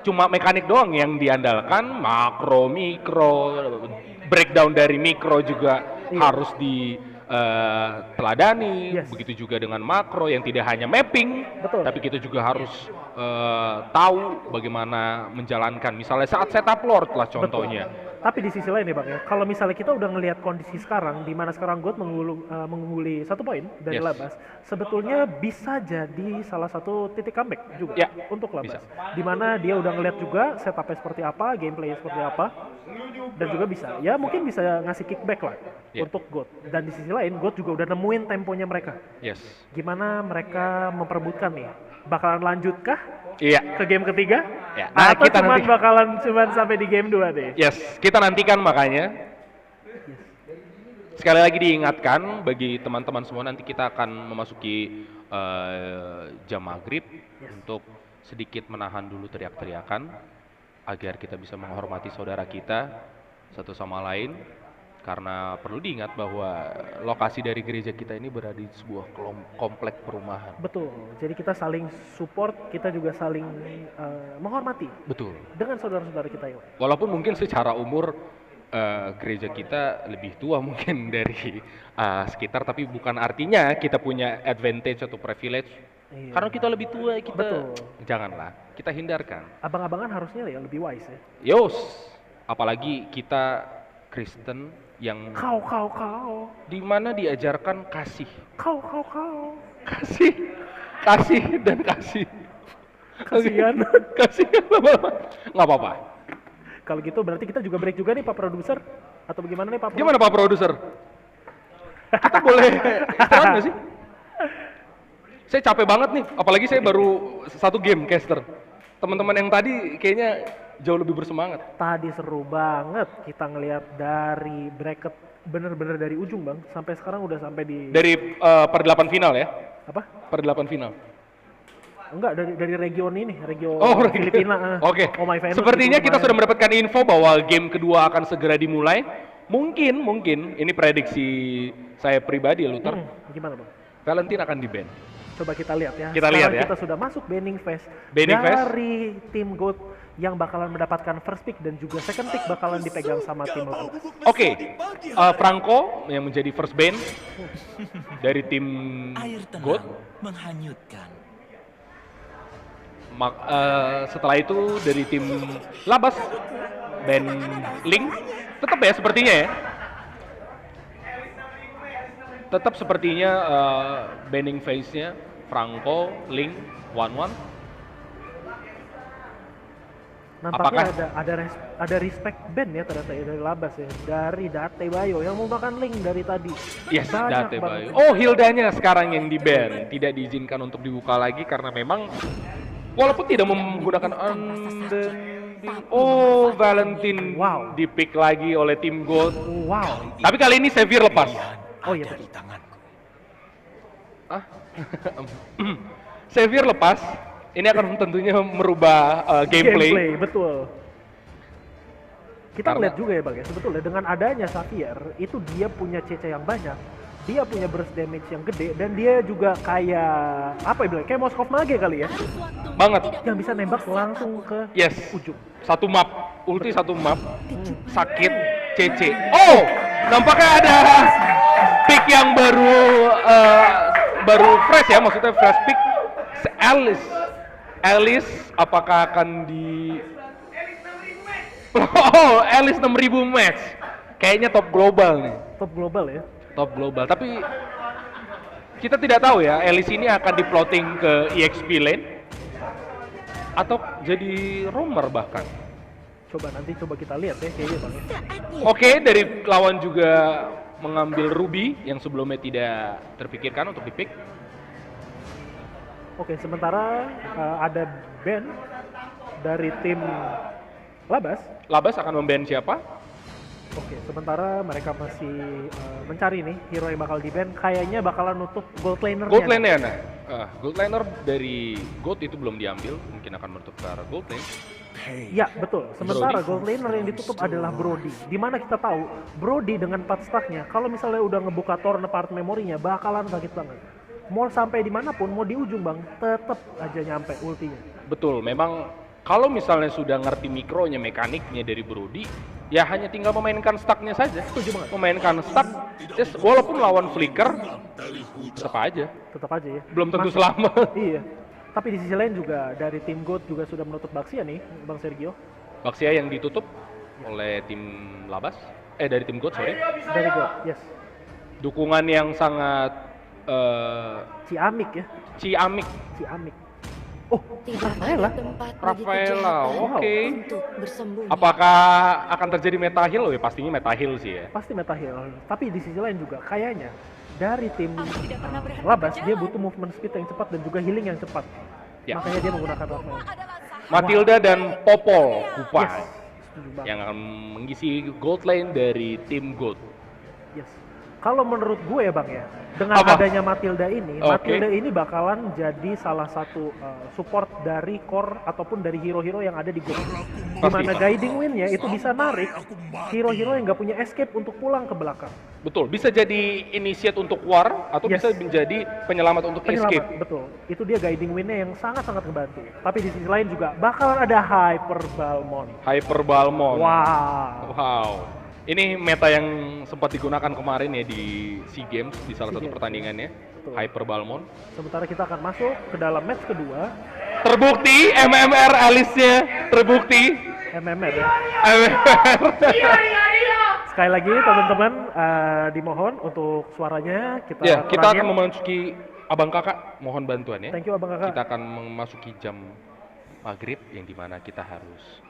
cuma mekanik doang yang diandalkan, makro, mikro, breakdown dari mikro juga Iya. harus diteladani, Yes. begitu juga dengan makro yang tidak hanya mapping, Betul. tapi kita juga harus tahu bagaimana menjalankan, misalnya saat setup Lord lah contohnya. Betul. Tapi di sisi lain ya Bang ya, kalau misalnya kita udah ngelihat kondisi sekarang, di mana sekarang God mengungguli 1 poin dari Yes. Labas, sebetulnya bisa jadi salah satu titik comeback juga Ya, untuk Labas. bisa. Di mana dia udah ngelihat juga setupnya seperti apa, gameplay seperti apa, dan juga bisa, ya mungkin bisa ngasih kickback lah Ya. untuk God. Dan di sisi lain, God juga udah nemuin temponya mereka. Yes. Gimana mereka memperebutkan nih? Bakalan lanjutkah Iya. ke game ketiga? Ya, nah, Atau kita cuman nanti- bakalan sampai di game 2 deh? Yes, kita nantikan makanya. Sekali lagi diingatkan bagi teman-teman semua, nanti kita akan memasuki jam maghrib untuk sedikit menahan dulu teriak-teriakan agar kita bisa menghormati saudara kita satu sama lain, karena perlu diingat bahwa lokasi dari gereja kita ini berada di sebuah komplek perumahan. Betul, jadi kita saling support, kita juga saling menghormati Betul. dengan saudara-saudara kita yang lain. Walaupun mungkin secara umur gereja kita lebih tua mungkin dari sekitar, tapi bukan artinya kita punya advantage atau privilege. Iya. Karena kita lebih tua, kita Betul. janganlah, kita hindarkan. Abang-abangan harusnya ya lebih wise ya. Yos, apalagi kita Kristen yang Kau, di mana diajarkan kasih, kau. kasih dan kasih. Kasihan. Kasihan lama-lama. Nggak apa-apa. Kalau gitu berarti kita juga break juga nih Pak Produser? Atau bagaimana nih Pak Produser? Gimana Pak Produser? Kita boleh istirahat nggak sih? Saya capek banget nih, apalagi saya baru 1 game caster. Teman-teman yang tadi kayaknya jauh lebih bersemangat. Tadi seru banget kita ngelihat dari bracket bener-bener dari ujung Bang, sampai sekarang udah sampai di Dari per 8 final ya? apa? Per 8 final. Enggak, dari region ini, region Right. Filipina. Oke. Oh my Venus Sepertinya gitu kita kemarin. sudah mendapatkan info bahwa game kedua akan segera dimulai. Mungkin ini prediksi saya pribadi, Luther. Gimana Bang? Valentine akan di-ban. Coba kita lihat ya. Kita Sekarang lihat ya. Kita sudah masuk banning phase Banning phase. dari tim GOAT yang bakalan mendapatkan first pick dan juga second pick bakalan dipegang sama tim Labas. Oke, Franco yang menjadi first ban dari tim Air GOAT. tenang menghanyutkan. Setelah itu dari tim Labas, ban Link, tetap ya sepertinya ya. Tetap sepertinya banning phase-nya Franco, Link, 1-1. Nampaknya Apakah- ada respect band ya ternyata ya dari Labas ya, dari Date Bayo yang menggunakan Link dari tadi. Yes, Banyak Date banget. Bayo. Oh, Hildanya sekarang yang di-ban, tidak diizinkan untuk dibuka lagi karena memang walaupun tidak menggunakan Valentine Wow. di-pick lagi oleh tim Gold. Wow. Tapi kali ini Xavier lepas. Oh iya Ada betul. di tanganku. Xavier lepas. Ini akan tentunya merubah gameplay. Betul. Kita Karena- lihat juga ya Bang ya, sebetulnya dengan adanya Xavier, itu dia punya CC yang banyak, dia punya burst damage yang gede, dan dia juga kayak, apa ya bilang, kayak Moskov Mage kali ya, Banget. yang bisa nembak langsung ke Yes. ujung. Satu map, ulti satu map, sakit, CC. Oh, nampaknya ada pick yang baru fresh ya, maksudnya fresh pick. Alice, apakah akan di... Oh, Alice 6000 match. Kayaknya top global nih. Top global ya. Top global, tapi kita tidak tahu ya, Alice ini akan di-plotting ke EXP lane atau jadi roamer bahkan. Coba kita lihat ya kayaknya Bang ya. Oke, dari lawan juga mengambil Ruby yang sebelumnya tidak terpikirkan untuk di-pick. Oke, sementara ada ban dari tim Labas. Labas akan memban siapa? Oke, sementara mereka masih mencari nih hero yang bakal di-ban, kayaknya bakalan nutup gold laner-nya. Gold lane ya, nah. Gold laner dari Gold itu belum diambil, mungkin akan menutup ke arah gold lane. Ya, betul. Sementara Brody. gold laner yang ditutup adalah Brody. Dimana kita tahu, Brody dengan 4 stack-nya, kalau misalnya udah ngebuka torn part memorinya, bakalan sakit banget. Mau sampai dimanapun, mau di ujung Bang, tetep aja nyampe ultinya. Betul, memang Kalau misalnya sudah ngerti mikronya, mekaniknya dari Brody, ya hanya tinggal memainkan stacknya saja. Setuju banget. Memainkan stack, walaupun lawan flicker, tetap aja. Tetap aja ya. Belum tentu Masuk. selamat. Iya. Tapi di sisi lain juga dari tim GOAT juga sudah menutup Baxia nih, Bang Sergio. Baxia yang ditutup oleh tim Labas, dari tim GOAT, sorry. Dari GOAT, yes. Dukungan yang sangat Ciamik ya. ciamik. Ciamik. Oh, Rafaela. Rafaela, oke. Untuk bersembunyi. Apakah akan terjadi meta heal? Oh, ya pastinya meta heal sih ya. Pasti meta heal. Tapi di sisi lain juga kayaknya dari tim Aku tidak pernah berhenti Labas dia berjalan. butuh movement speed yang cepat dan juga healing yang cepat. Ya. Makanya dia menggunakan Rafael. Adalah sah. Matilda dan Popol Kupai Yes. Setuju banget. yang akan mengisi gold lane dari tim GOAT. Yes. Kalau menurut gue ya Bang ya, dengan Apa? adanya Matilda ini, Oke. Matilda ini bakalan jadi salah satu support dari core ataupun dari hero-hero yang ada di GOAT. Dimana guiding win-nya itu bisa narik hero-hero yang nggak punya escape untuk pulang ke belakang. Betul, bisa jadi initiate untuk war atau Yes. bisa menjadi penyelamat untuk escape. Penyelamat, betul. Itu dia guiding win-nya yang sangat-sangat ngebantu. Tapi di sisi lain juga bakalan ada Hyper Balmond. Hyper Balmond. Wow. Wow. Ini meta yang sempat digunakan kemarin ya di SEA Games di salah SEA satu Games. pertandingannya. Betul. Hyper Balmond. Sementara kita akan masuk ke dalam match kedua, Terbukti MMR alisnya terbukti. MMR ya. MMR. Sekali lagi teman-teman dimohon untuk suaranya kita Ya, kita akan kurangin. memasuki Abang Kakak, mohon bantuan ya. Thank you Abang Kakak. Kita akan memasuki jam maghrib yang dimana kita harus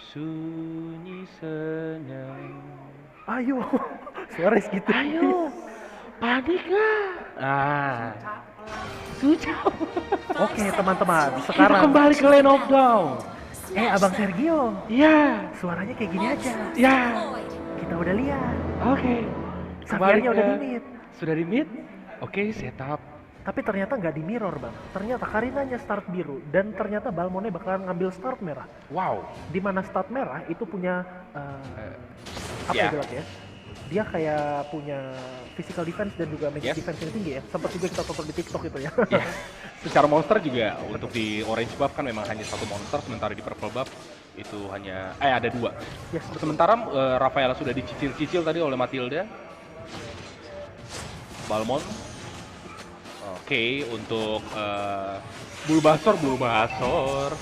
sunyi senang. Ayo. Suara segitu. Ayo, panik nggak? Ah, sujud. Oke teman-teman, Kita sekarang kembali ke Lane of Dawn. Abang Sergio, Ya, suaranya kayak gini aja. ya. Kita udah lihat. Oke. Xaviernya udah ke- di mid. Sudah di mid? Oke, setup. Tapi ternyata nggak di mirror bang. Ternyata Karinanya start biru dan ternyata Balmonnya bakalan ngambil start merah. Wow. Di mana start merah itu punya apa ya. ya bilang ya? Dia kayak punya physical defense dan juga magic Yes. defense yang tinggi ya. Sempat juga kita tonton di TikTok itu ya. Ya, secara monster juga untuk di orange buff kan memang hanya satu monster, sementara di purple buff itu hanya ada dua. Yes, betul. Sementara Rafaela sudah dicicil-cicil tadi oleh Matilda. Balmond. Oke, untuk Bulbasaur.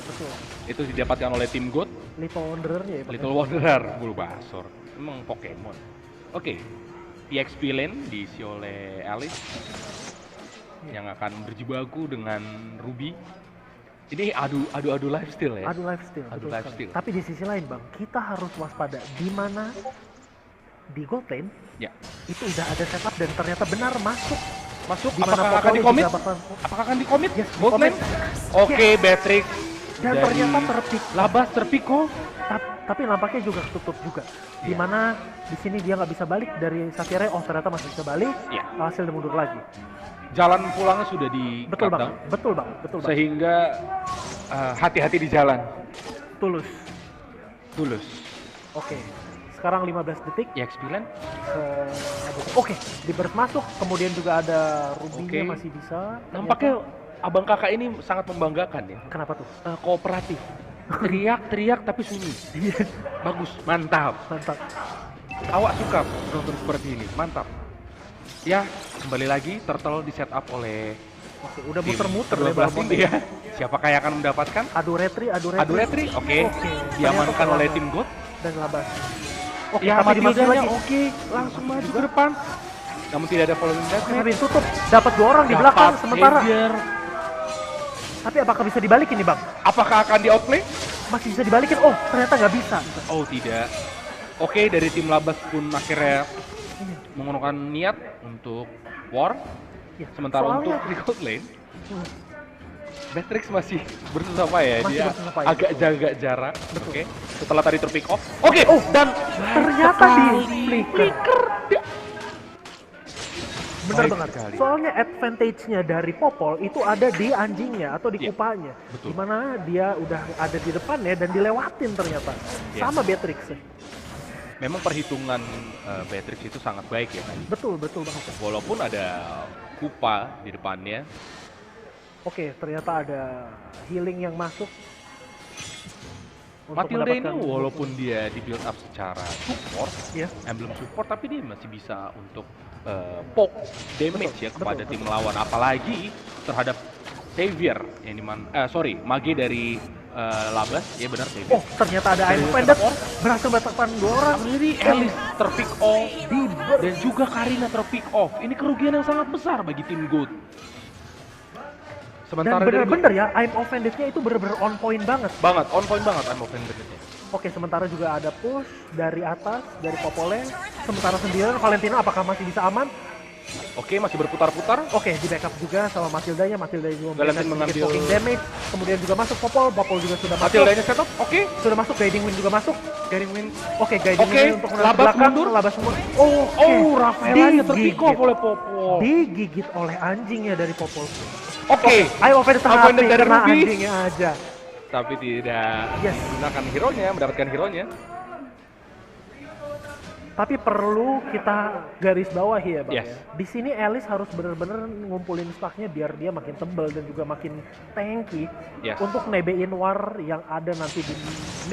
Betul. Itu didapatkan oleh tim GOAT. Little Wanderer-nya ya. Bang. Little Wanderer, Bulbasaur. Emang Pokemon. Oke, PXP lane diisi oleh Alice yang akan berjibaku dengan Ruby. Ini adu lifesteal ya. Adu lifesteal. Adu betul lifesteal. sekali. Tapi di sisi lain bang, kita harus waspada di mana di gold lane Ya. itu udah ada setup dan ternyata benar masuk. Masuk, Di mana apakah akan Pocoyo dikomit? juga bakalan- Apakah akan dikomit? Yes, Gold dikomit. lane? Oke, Beatrix. Dan dari ternyata terpick. Labas terpiko. Tapi nampaknya juga ketutup juga. Di mana di sini dia nggak bisa balik dari Xavier. Oh ternyata masih bisa balik. Iya. Hasil dia mundur lagi. Jalan pulangnya sudah di Betul cut bang. down, Betul bang. Betul bang. sehingga hati-hati di jalan. Tulus. Tulus. Oke. Sekarang 15 detik. EXP lane. Oke. Di burst masuk. Kemudian juga ada Ruby-nya Oke. masih bisa. Nampaknya Abang Kakak ini sangat membanggakan ya. Kenapa tuh? Kooperatif. Teriak tapi sunyi. Bagus, mantap. Mantap. Awak suka nonton seperti ini, mantap. Ya, kembali lagi Turtle di setup oleh Oke. Udah tim muter-muter 12 Balmond ini ya. Siapakah yang akan mendapatkan? Adu retri. Adu retri, oke. Oke. Diamankan Ternyata oleh terlambat. tim GOAT. Dan Labas. Oke. Ya, tapi dimasukin Matildanya lagi. oke, langsung maju ke depan. Namun tidak ada following Oke, deathmatch. tapi tutup. Dapat 2 orang di belakang sementara. Xavier. Tapi apakah bisa dibalikin nih bang? Apakah akan di outplay? Masih bisa dibalikin? Oh ternyata nggak bisa. Oh tidak. Oke, dari tim Labas pun akhirnya menggunakan niat untuk war. Ya, Sementara soalnya- untuk di gold lane, Beatrix masih bersusah payah. Masih Dia bersusah payah. agak jaga jarak. Betul. Oke. Setelah tadi terpick off. Oke. Oh dan ternyata di flicker. Bener Baik banget. sekali. Soalnya advantage-nya dari Popol itu ada di anjingnya atau di Iya, kupanya. betul. Dimana dia udah ada di depannya dan dilewatin ternyata. Iya. Sama Beatrix. Memang perhitungan Beatrix itu sangat baik ya kan. Betul banget. Walaupun ada Kupa di depannya. Oke, ternyata ada healing yang masuk untuk Matilda ini mendapatkan walaupun dia di build up secara support, Iya. emblem support, tapi dia masih bisa untuk poke damage ya kepada tim lawan, apalagi terhadap Xavier yang mage dari Labas, ya benar Xavier. Oh, ternyata ada Iron Pendant berhasil mendapatkan 2 orang. Jadi Alice terpick off dan juga Karina terpick off. Ini kerugian yang sangat besar bagi tim GOAT. Dan Sementara dari bener-bener ya, I'm offended-nya itu bener-bener on point banget. on point banget I'm offended-nya. Oke, sementara juga ada push dari atas, dari Popole. Sementara sendirian Valentina apakah masih bisa aman? Oke, masih berputar-putar. Oke, di backup juga sama Matildanya. Matilda juga Valentin sedikit mengambil poking damage. Kemudian juga masuk Popol juga sudah masuk. Matildanya setup, oke. Sudah masuk, Guiding Wind juga masuk. Guiding Wind. Oke, Guiding Oke, Wind untuk menarik Labas belakang, mundur. Labas mundur. Oh, Rafaelanya terpick off oleh Popol. Digigit oleh anjingnya dari Popol. Oke, Ayo offended Offended dari kena Ruby. anjingnya aja. tapi tidak Yes. menggunakan hero-nya, mendapatkan hero-nya. Tapi perlu kita garis bawahi ya Bang Yes. ya. Di sini Alice harus benar-benar ngumpulin stacknya biar dia makin tebal dan juga makin tanky Yes. untuk nebein war yang ada nanti di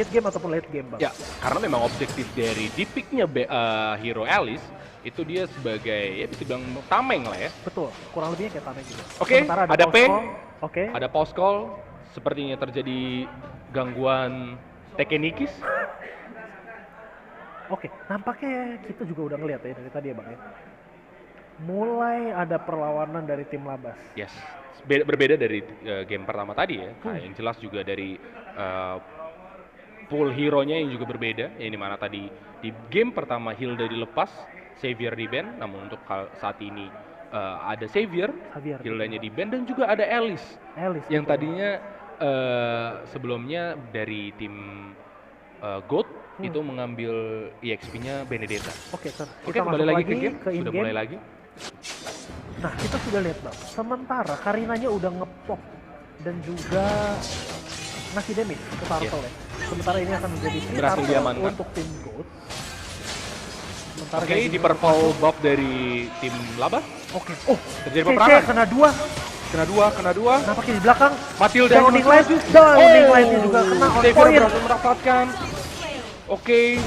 mid game ataupun late game Bang. Ya, karena memang objektif dari di-pick-nya hero Alice itu dia sebagai, ya bisa bilang tameng lah ya. Betul, kurang lebihnya kayak Tameng gitu. Oke, Sementara ada pulse P. call. Oke. Ada pause call, sepertinya terjadi gangguan Tekenikis. Oke, nampaknya kita juga udah ngeliat ya dari tadi ya Bang ya. Mulai ada perlawanan dari tim Labas. Yes, berbeda dari game pertama tadi ya. Nah, yang jelas juga dari pool hero-nya yang juga berbeda. Yang dimana tadi di game pertama Hilda dilepas, Xavier di ban. Namun untuk saat ini ada Xavier, Hildanya di ban, dan juga ada Alice yang betul. tadinya sebelumnya dari tim GOAT itu mengambil EXP-nya Benedetta. Oke, Oke, kita kembali masuk lagi lagi ke game. Sudah in-game. mulai lagi. Nah, kita sudah lihat Bang. Sementara Karinanya udah ngepop dan juga ngasih damage ke Turtle ya. Sementara ini akan menjadi free Berhasil Turtle diamankan. untuk tim GOAT. Sementara Oke, guys, di purple buff dari tim Labas. Oke. Oh, Terjadi CC peperangan. kena 2. Kena dua. Nampaknya di belakang. Matilda Downing yang Light. maju. Downing Light-nya juga kena on Xavier point. berhasil mendapatkan. Oke,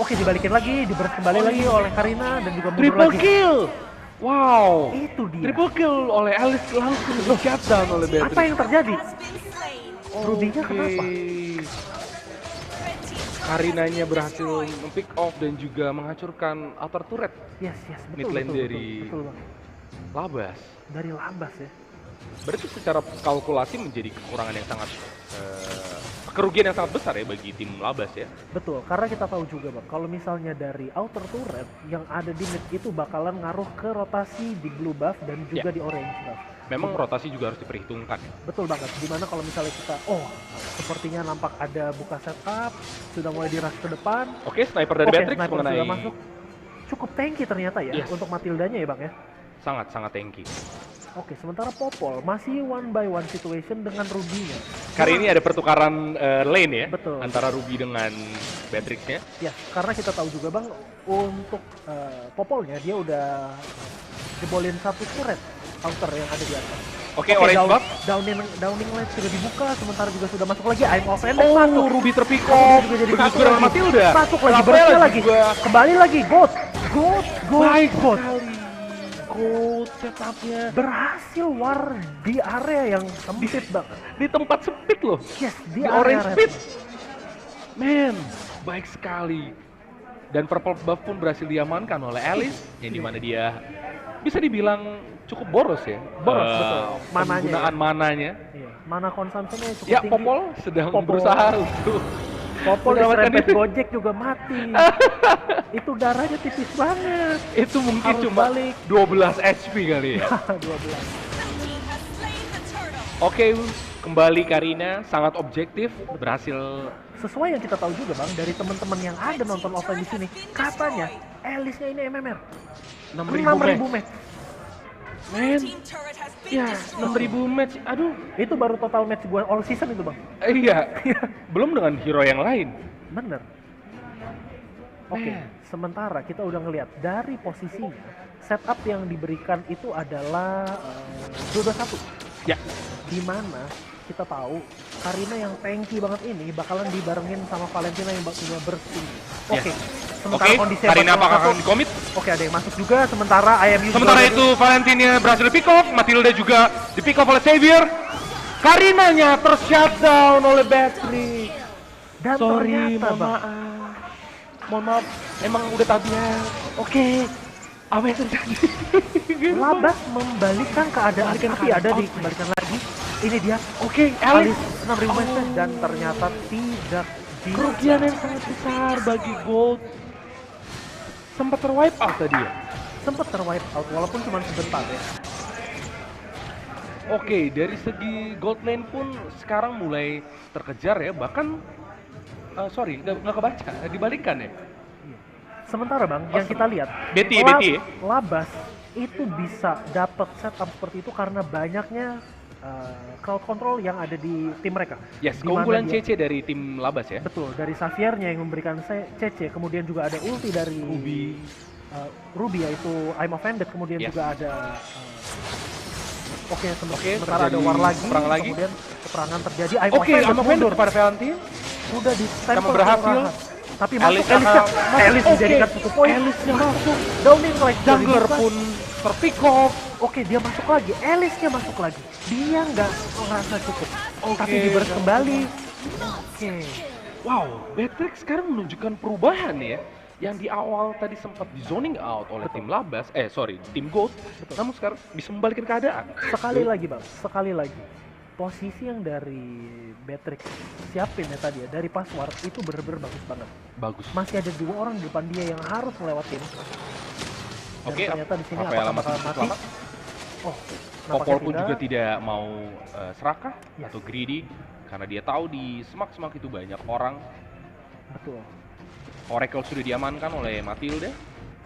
Oke, dibalikin lagi, diberes kembali lagi oleh Karina dan juga mundur triple lagi. kill. Wow. Itu dia. Triple kill oleh Alice langsung di shutdown oleh Beatrix. Apa yang terjadi? Rubinya kenapa? Karinanya berhasil pick off dan juga menghancurkan outer turret Yes, betul. mid lane dari betul, Bang. Labas. Dari Labas ya. Berarti secara kalkulasi menjadi kekurangan yang sangat kerugian yang sangat besar ya bagi tim Labas ya. Betul, karena kita tahu juga Bang, kalau misalnya dari outer turret yang ada di mid itu bakalan ngaruh ke rotasi di blue buff dan juga di orange buff. Memang rotasi juga harus diperhitungkan. Betul banget, dimana kalau misalnya kita, sepertinya nampak ada buka setup, sudah mulai di-rush ke depan. Oke, sniper dari Beatrix sniper mengenai sudah masuk. Cukup tanky ternyata ya Yes. untuk Matildanya ya Bang ya. sangat tanky. Oke, sementara Popol masih one by one situation dengan Ruby-nya. Kali ini ada pertukaran lane ya, Betul. antara Ruby dengan Beatrix-nya. Ya, karena kita tahu juga Bang, untuk Popolnya dia udah jebolin satu turret counter yang ada di atas. Oke, orange buff. Downing Light sudah dibuka, sementara juga sudah masuk lagi I'm offended masuk. Ruby terpick off. Juga jadi Begitu satu dengan lagi. Matilda. Masuk lagi, Rafael berhasil lagi. juga. Kembali lagi, Goat. Baik sekali. Goat setupnya. Berhasil war di area yang sempit banget. Di tempat sempit loh. Yes, Di area orange red. pit. Man, baik sekali. Dan purple buff pun berhasil diamankan oleh Alice, yang dimana dia bisa dibilang cukup boros ya. Boros, betul. Mananya Penggunaan ya. mananya. Iya, mana consumption-nya cukup Ya, tinggi. Popol sedang Popol. berusaha untuk Popol menyelamatkan diserempet diri. Gojek juga mati. Itu darahnya tipis banget. Itu mungkin Harus cuma balik. 12 HP kali ya. 12. Oke, kembali Karina sangat objektif, berhasil. Sesuai yang kita tahu juga Bang, dari teman-teman yang ada nonton offline di sini, katanya Alice-nya ini MMR 6.000 match. Men, ya 6.000 match, aduh. Itu baru total match gua all season itu Bang. Iya, belum dengan hero yang lain. Bener. Oke, sementara kita udah ngelihat dari posisinya, setup yang diberikan itu adalah 2-2-1. Ya, di mana kita tahu Karina yang tanky banget ini bakalan dibarengin sama Valentina yang punya bersih. Oke. Sementara kondisi Karina apakah akan dikomit? Oke, ada yang masuk juga. Sementara IMU Sementara itu Valentina berhasil pick off, Matilda juga di pick off oleh Xavier. Karinanya tershutdown oleh Beatrix. dan Sorry, ternyata Bang, mohon maaf, emang udah tabiat. Oke, apa yang terjadi? Labas membalikkan keadaan, tapi ada dikembalikan lagi. Ini dia. Oke, Alice Alice 6.000 matches dan ternyata tidak kerugian yang sangat besar bagi Gold. Sempat terwipe out tadi ya. sempat terwipe out walaupun cuma sebentar ya. Oke, dari segi Gold Lane pun sekarang mulai terkejar ya, bahkan sorry, nggak kebaca, dibalikkan ya. Sementara Bang, yang kita lihat Betty ya? Labas itu bisa dapat setup seperti itu karena banyaknya crowd control yang ada di tim mereka. Yes, Di mana keunggulan dia- CC dari tim Labas ya. Betul, dari Xaviernya yang memberikan CC, kemudian juga ada ulti dari Ruby yaitu I'm Offended, kemudian Yes. juga ada sementara ada terjadi war lagi, perang lagi. kemudian peperangan terjadi. I'm Oke, Offended I'm offended mundur. kepada Valentine. Sudah di Sama berhasil. Tapi Alice masuk Alice, akan- Alice Oke. dijadikan satu poin. Alice-nya masuk. Downing like Jungler pun terpick off. Oke, dia masuk lagi. Alice-nya masuk lagi. Dia nggak merasa cukup. Oke. Tapi diburst kembali. Oke. Wow, Beatrix sekarang menunjukkan perubahan ya. Yang di awal tadi sempat di zoning out oleh tim Labas, tim Gold, namun sekarang bisa membalikkan keadaan. Sekali lagi Bang, sekali lagi. Posisi yang dari Beatrix siapin ya tadi ya, dari password itu bener-bener bagus banget. Bagus. Masih ada 2 orang di depan dia yang harus ngelewatin. Dan Oke, ternyata di sini Rafaela apakah masih bakal bisa mati? selamat. Oh, Popol nampaknya pun tidak. juga tidak mau serakah Yes. atau greedy karena dia tahu di semak-semak itu banyak orang. Betul. Oracle sudah diamankan oleh Matilda.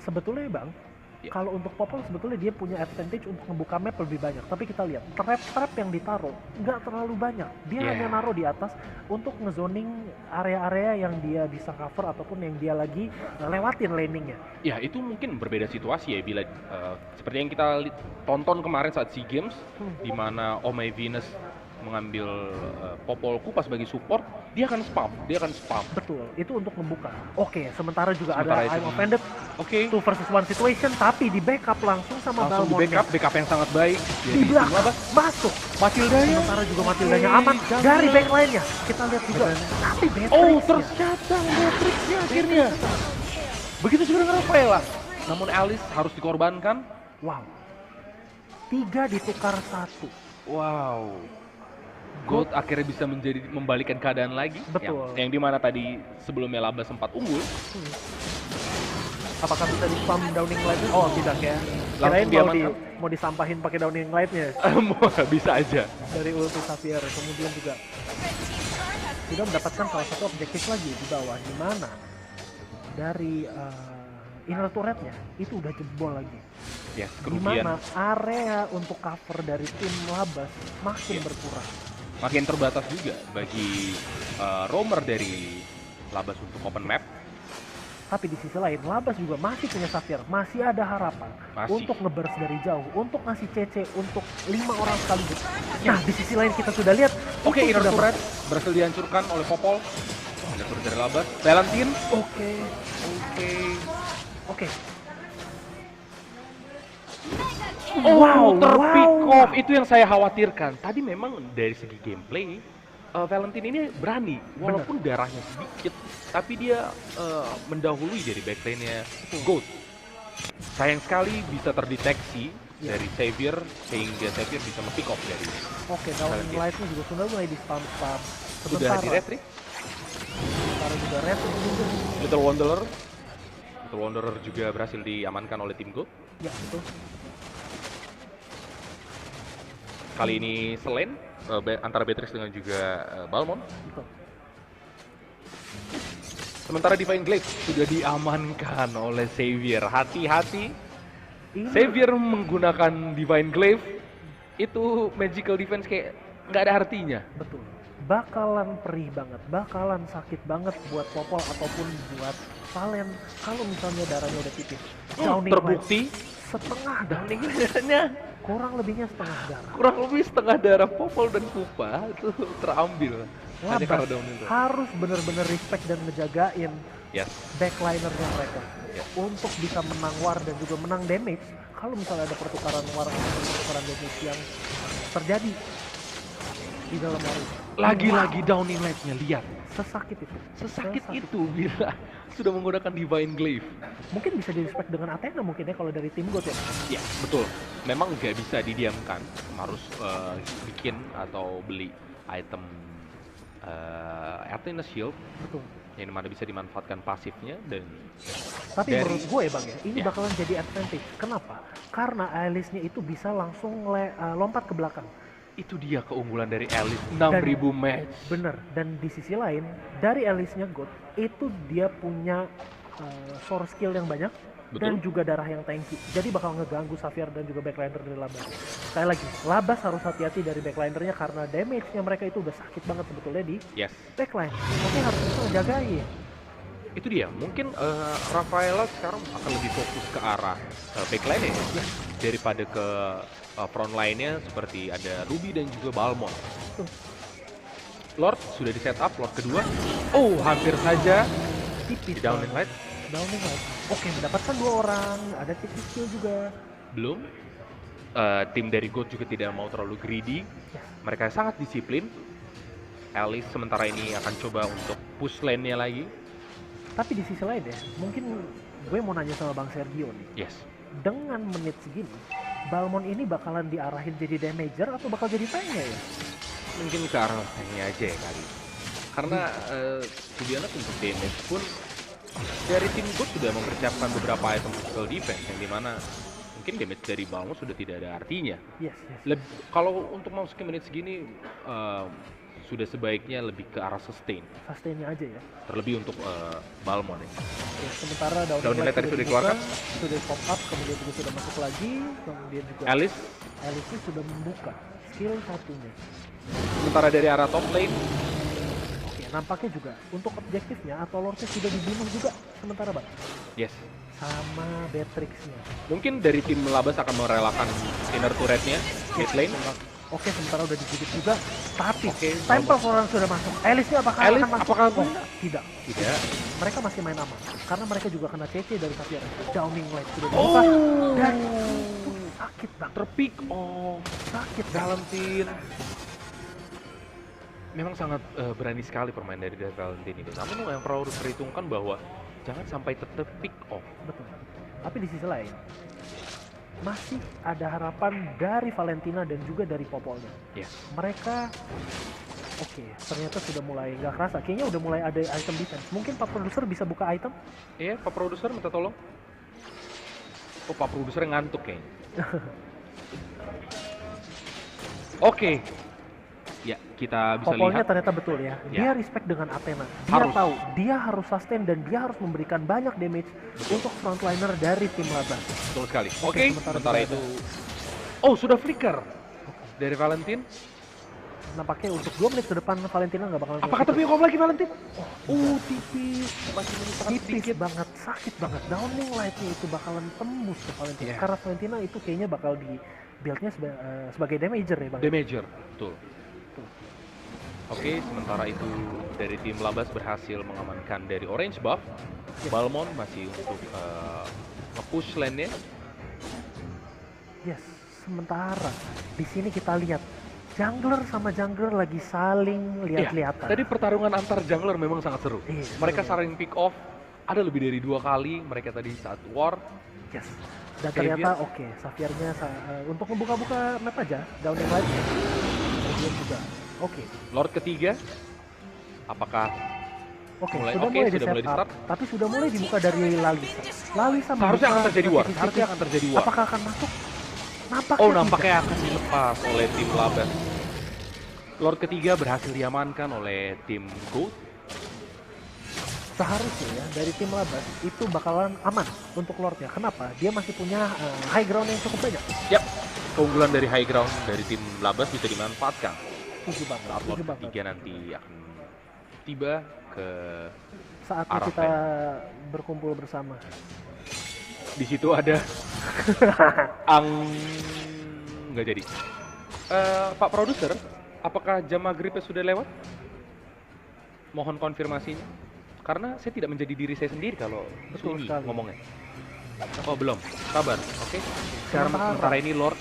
Sebetulnya Bang, Ya. kalau untuk Popol sebetulnya dia punya advantage untuk ngebuka map lebih banyak. Tapi kita lihat trap-trap yang ditaruh nggak terlalu banyak. Dia Yeah. hanya naruh di atas untuk ngezoning area-area yang dia bisa cover ataupun yang dia lagi lewatin landingnya. Ya, itu mungkin berbeda situasi ya bila seperti yang kita tonton kemarin saat SEA Games di mana Oh My Venus mengambil Popol Kupa sebagai support, dia akan spam. Betul, itu untuk membuka. Oke, sementara juga Sementara ada itu I'm Offended Oke, 2 versus 1 situation, tapi di backup langsung sama langsung di Balmond. backup yang sangat baik. Di belakang masuk. Matildanya. Sementara juga Matildanya aman dari backline-nya. Kita lihat juga. Tapi Oh, Beatrix tershutdown Beatrix-nya akhirnya. Begitu juga dengan Rafaela. Namun Alice harus dikorbankan. wow. 3 ditukar 1. Wow. Gold akhirnya bisa membalikkan keadaan lagi. Betul. Yang dimana tadi sebelumnya Labas sempat unggul. Apakah bisa di spam downing light? Oh, tidak ya. Langsung Kirain mau disampahin pakai downing light-nya Bisa aja. dari ulti Xavier. Kemudian juga sudah mendapatkan salah satu objektif lagi di bawah, di mana dari inner turret-nya itu udah jebol lagi. Yes, Di kerugian. mana area untuk cover dari tim Labas makin berkurang. Makin terbatas juga bagi roamer dari Labas untuk open map. Tapi di sisi lain, Labas juga masih punya Xavier, masih ada harapan Masih. untuk nge-burst dari jauh, untuk ngasih CC untuk 5 orang sekaligus. Nah, di sisi lain kita sudah lihat, Oke, itu inner sudah turret berhasil dihancurkan oleh Popol. Inner turret dari Labas. Valentine. Oke. Oh, terpick wow. off. Itu yang saya khawatirkan. Tadi memang dari segi gameplay, Valentine ini berani. Walaupun darahnya sedikit, tapi dia mendahului dari backlane-nya Gold. Sayang sekali bisa terdeteksi dari Xavier, sehingga Xavier bisa nge-pick off dari Oke, downing Valentine. light-nya juga sudah mulai di spam-spam. Sudah Sementara, di retrik. sementara juga red juga. Little Wanderer juga berhasil diamankan oleh tim Gold. Ya, betul. Kali ini Selene antara Beatrix dengan juga Balmond. Betul. Sementara Divine Glaive sudah diamankan oleh Xavier. Hati-hati, Ini Xavier menggunakan Divine Glaive itu magical defense kayak nggak ada artinya. betul. Bakalan perih banget, bakalan sakit banget buat Popol ataupun buat Valen kalau misalnya darahnya udah tipis. Downing Terbukti light setengah Downing-nya kurang lebihnya setengah darah. Kurang lebih setengah darah Popol dan Pupa itu terambil. Hanya karena Labas down itu. harus bener-bener respect dan ngejagain Yes. backliner-nya mereka Yes. untuk bisa menang war dan juga menang damage. Kalau misalnya ada pertukaran war atau pertukaran damage yang terjadi di dalam war itu. Lagi-lagi downing light-nya, lihat. Sesakit itu. Sesakit itu bila sudah menggunakan Divine Glaive. Mungkin bisa di respect dengan Athena mungkin ya kalau dari tim God ya. Ya, betul. Memang nggak bisa didiamkan. Harus bikin atau beli item Athena Shield. Betul. Yang mana bisa dimanfaatkan pasifnya dan Tapi dari- menurut gue ya Bang ya, ini Ya. bakalan jadi advantage. Kenapa? Karena Alice-nya itu bisa langsung lompat ke belakang. itu dia keunggulan dari Alice 6000 match. Bener, dan di sisi lain, dari Alice-nya God, itu dia punya source skill yang banyak, dan Betul. juga darah yang tanky. Jadi bakal ngeganggu Xavier dan juga backliner dari Labas. Sekali lagi, Labas harus hati-hati dari backlinernya karena damage-nya mereka itu udah sakit banget sebetulnya di Yes. backline. Tapi harus bisa ngejagain. Itu dia. Mungkin Rafaela sekarang akan lebih fokus ke arah backline ya, daripada ke front line-nya seperti ada Ruby dan juga Balmond. Tuh. Lord sudah di setup, Lord kedua. Oh, hampir saja Tipis di downing banget. light. Downing light. Oke, mendapatkan 2 orang, ada tipis skill juga. Belum. Tim dari God juga tidak mau terlalu greedy. Mereka sangat disiplin. Alice sementara ini akan coba untuk push lane-nya lagi. Tapi di sisi lain ya, mungkin gue mau nanya sama Bang Sergio nih. Yes. Dengan menit segini, Balmond ini bakalan diarahin jadi damager atau bakal jadi tank ya? Mungkin ke arah tank-nya aja ya kali. Karena tujuannya untuk damage pun dari tim God sudah mempersiapkan beberapa item physical defense yang dimana mungkin damage dari Balmond sudah tidak ada artinya. Yes, yes. Kalau untuk masukin menit segini sudah sebaiknya lebih ke arah sustain. Sustainnya aja ya. Terlebih untuk Balmond ya. Oke, sementara Downing light tadi sudah dikeluarkan. sudah pop up, kemudian juga sudah masuk lagi, kemudian juga Alice Alice sudah membuka skill satunya. sementara dari arah top lane. Oke, nampaknya juga untuk objektifnya atau lordnya sudah dibunuh juga sementara Bang. Yes. Sama Beatrix-nya. Mungkin dari tim Labas akan merelakan inner turret-nya mid lane. Oke, sementara udah digigit juga, tapi Oke, stempel orang sudah masuk. Alice-nya apakah Alice, akan masuk? apakah Oh, bisa? tidak. Tidak. Mereka masih main aman karena mereka juga kena CC dari Xavier. Downing light sudah dibuka dan itu sakit banget. Terpick off. Sakit Valentine. Memang sangat berani sekali permain dari Valentine ini. Namun yang perlu diperhitungkan bahwa jangan sampai terpick off. Betul. Tapi di sisi lain masih ada harapan dari Valentina dan juga dari Popolnya. Yes. Mereka oke, ternyata sudah mulai nggak kerasa. Kayaknya udah mulai ada item defense. Mungkin Pak Produser bisa buka item? Iya, Pak Produser minta tolong. Oh, Pak Produser ngantuk kayaknya. Oke. Ya, kita bisa Popolnya lihat. ternyata betul ya. Dia Ya. respect dengan Athena. Dia Harus. tahu dia harus sustain dan dia harus memberikan banyak damage untuk frontliner dari tim Labas. Betul sekali. Oke, Oke, sementara sementara juga itu. Oh, sudah flicker dari Valentine. Nampaknya untuk 2 menit ke depan Valentina nggak bakalan Apakah selesai. terpick off lagi Valentine? Tipis. Masih sangat Tipis sedikit. banget, sakit banget. Downing light-nya itu bakalan tembus ke Valentina. Iya. Karena Valentina itu kayaknya bakal di build-nya sebagai damager ya Bang. Damager, betul. Oke, sementara itu dari tim Labas berhasil mengamankan dari orange buff. Balmond masih untuk nge-push lane-nya. Yes, sementara di sini kita lihat jungler sama jungler lagi saling lihat-lihatan. Tadi pertarungan antar jungler memang sangat seru. Iya, Mereka seru. saling pick off. Ada lebih dari 2 kali mereka tadi saat war. Yes. Dan Xavier. ternyata oke, Xavier-nya untuk membuka-buka map aja, downing light-nya. Kemudian juga oke. Lord ketiga. Apakah Oke, Mulai- sudah oke, mulai di sudah mulai di setup, start. tapi sudah mulai dibuka dari Lalisa. Lalisa Seharusnya membuka akan terjadi war. titik-titik. Seharusnya akan terjadi war. Apakah akan masuk? Nampaknya Oh, tidak. nampaknya akan dilepas oleh tim Labas. Lord ketiga berhasil diamankan oleh tim Gold. Seharusnya ya dari tim Labas itu bakalan aman untuk Lordnya. Kenapa? Dia masih punya high ground yang cukup banyak. Yap, keunggulan dari high ground dari tim Labas bisa dimanfaatkan. Setuju banget. Saat Setuju Lord banget. ketiga nanti akan tiba ke Saatnya arah kita berkumpul bersama. di situ ada Ang nggak jadi. Pak Produser, apakah jam maghribnya sudah lewat? Mohon konfirmasinya. Karena saya tidak menjadi diri saya sendiri kalau Betul ini sekali. ngomongnya. Oh belum, sabar, oke. Sementara ini Lord.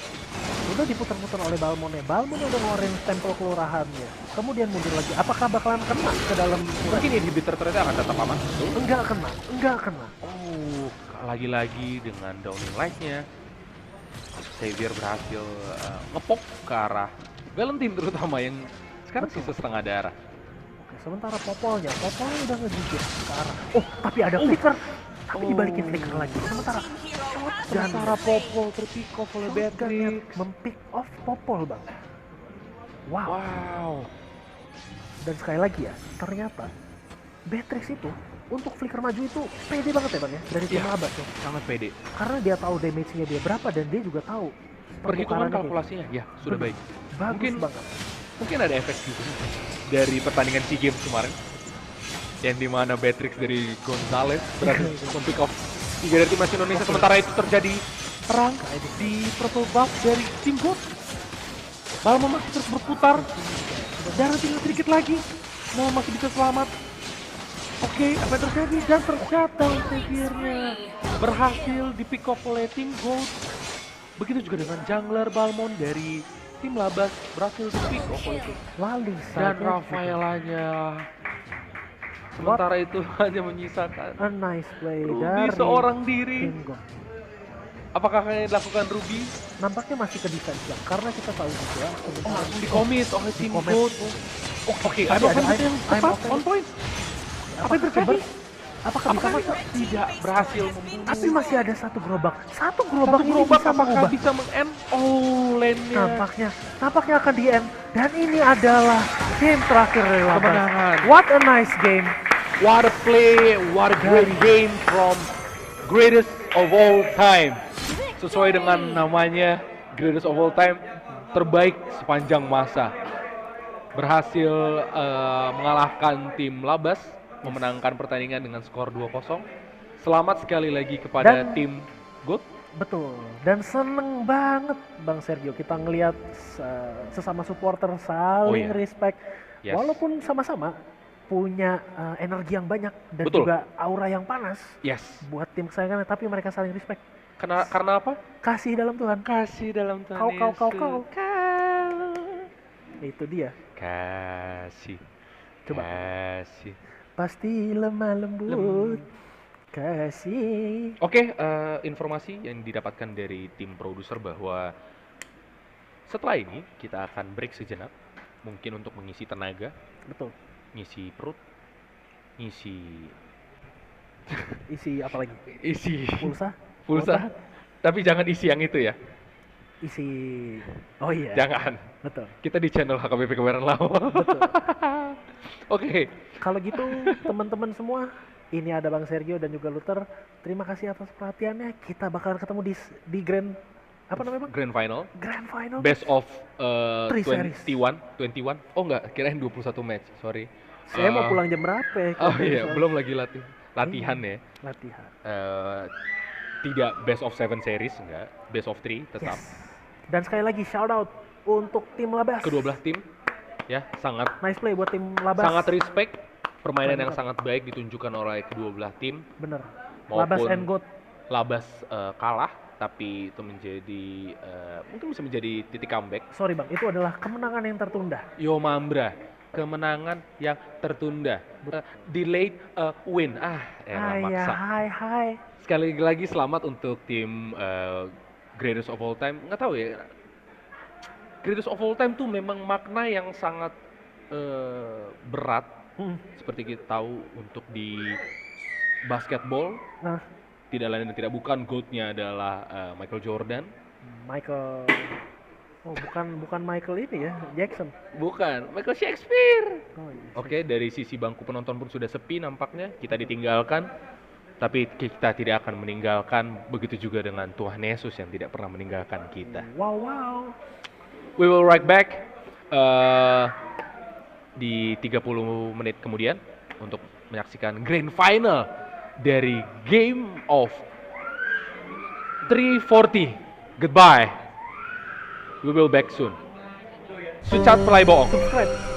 Udah diputar-putar oleh Balmon ya. Balmon udah ngeluarin stempel kelurahannya. Kemudian mundur lagi. Apakah bakalan kena ke dalam? Mungkin inhibitor ternyata akan tetap aman. Enggak kena. Oh, lagi-lagi dengan downing light-nya. Xavier berhasil ngepop ke arah Valentine terutama yang sekarang sisa setengah darah. Oke, sementara Popolnya udah ngegigit ke arah. Oh, tapi ada flicker. Tapi dibalikin flicker lagi. Sementara Popol terpick off oleh Beatrix. mempick off Popol, Bang. Wow. Wow. Dan sekali lagi ya, ternyata Beatrix itu untuk flicker maju itu pede banget ya, Bang ya, dari tim Labas ya. Sangat pede. Karena dia tahu damage-nya dia berapa dan dia juga tahu Perhitungan pertukarannya kalkulasinya, ya sudah Benar. baik. bagus banget. Mungkin ada efek juga dari pertandingan SEA Games kemarin. Yang dimana Beatrix dari Gonzales berhasil pick off 3 dari timnas Indonesia. Sementara itu terjadi perang di purple buff dari tim GOAT. Balmon masih terus berputar. Darah tinggal sedikit lagi. Mau masih bisa selamat. Oke, apa yang terjadi? Dan ternyata Xaviernya berhasil di pick off oleh tim GOAT. Begitu juga dengan jungler Balmon dari tim Labas berhasil di pick off oleh tim. Lali Dan Rafaelanya sementara itu hanya menyisakan a nice play Ruby dari seorang diri. tim GOAT. Apakah akan dilakukan Ruby? Nampaknya masih ke defense Bang, karena kita tahu juga Langsung di-commit oleh tim Di-commit. GOAT. Oke, Tapi ada ada offense yang I'm tepat, offense. on point. Apa yang terjadi? Apakah bisa Apakah masuk? tidak berhasil membunuh? Tapi masih ada satu gerobak Satu ini gerobak bisa apakah mengubah. bisa meng-end? Oh, lane-nya. Nampaknya akan di end. Dan ini adalah game terakhir dari Labas. Kemenangan. What a nice game. What a play, what a great game from greatest of all time. Sesuai dengan namanya, greatest of all time, terbaik sepanjang masa. Berhasil mengalahkan tim Labas, memenangkan pertandingan dengan skor 2-0. Selamat sekali lagi kepada Dan- tim GOAT. Betul. Dan seneng banget Bang Sergio kita ngelihat sesama supporter saling Oh, iya. respect. Yes. Walaupun sama-sama punya energi yang banyak dan Betul. juga aura yang panas Yes. buat tim kesayangannya, tapi mereka saling respect. Karena apa? Kasih dalam Tuhan. Kasih dalam Tuhan Kau. Itu dia. Kasih. Coba. Kasih. Pasti lemah lembut. Kasih. Oke, informasi yang didapatkan dari tim produser bahwa setelah ini kita akan break sejenak, mungkin untuk mengisi tenaga, Betul. ngisi perut, ngisi Isi apa lagi? isi Pulsa? pulsa. Tapi jangan isi yang itu ya, Isi. Oh iya. jangan. Betul. Kita di channel HKBP Kebayoran Lama. Betul. Oke, Kalau gitu teman-teman semua, ini ada Bang Sergio dan juga Luther. Terima kasih atas perhatiannya. Kita bakalan ketemu di grand apa namanya Bang? Grand Final, Grand Final. best of Three series. 21. Oh enggak, kirain 21 match, sorry. Saya mau pulang jam berapa ya? Oh iya, Soalnya belum lagi latihan ya. latihan. Tidak best of 7 series, enggak. Best of 3 tetap. Yes. Dan sekali lagi shout out untuk tim Labas. Kedua belah tim ya sangat Nice play buat tim Labas. respect, permainan yang Mantap. sangat baik ditunjukkan oleh kedua belah tim. Bener. Maupun Labas and GOAT. Labas kalah, tapi itu menjadi mungkin bisa menjadi titik comeback. Sorry Bang, itu adalah kemenangan yang tertunda. Yo Mambra, kemenangan yang tertunda. Delayed win. Maksa. Hai. Sekali lagi selamat untuk tim greatest of all time. Nggak tahu ya, greatest of all time tuh memang makna yang sangat berat. Seperti kita tahu untuk di basketball, Nah, tidak lain dan tidak bukan GOAT-nya adalah Michael Jordan. Michael. Oh, bukan Michael ini ya, Jackson. Bukan, Michael Shakespeare. Oh, iya. Oke, dari sisi bangku penonton pun sudah sepi nampaknya. Kita ditinggalkan, tapi kita tidak akan meninggalkan. Begitu juga dengan Tuhan Yesus yang tidak pernah meninggalkan kita. Wow. We will right back di 30 menit kemudian untuk menyaksikan grand final dari Game of 340. Goodbye. We will back soon. Sucat Pelai Bohong. Subscribe.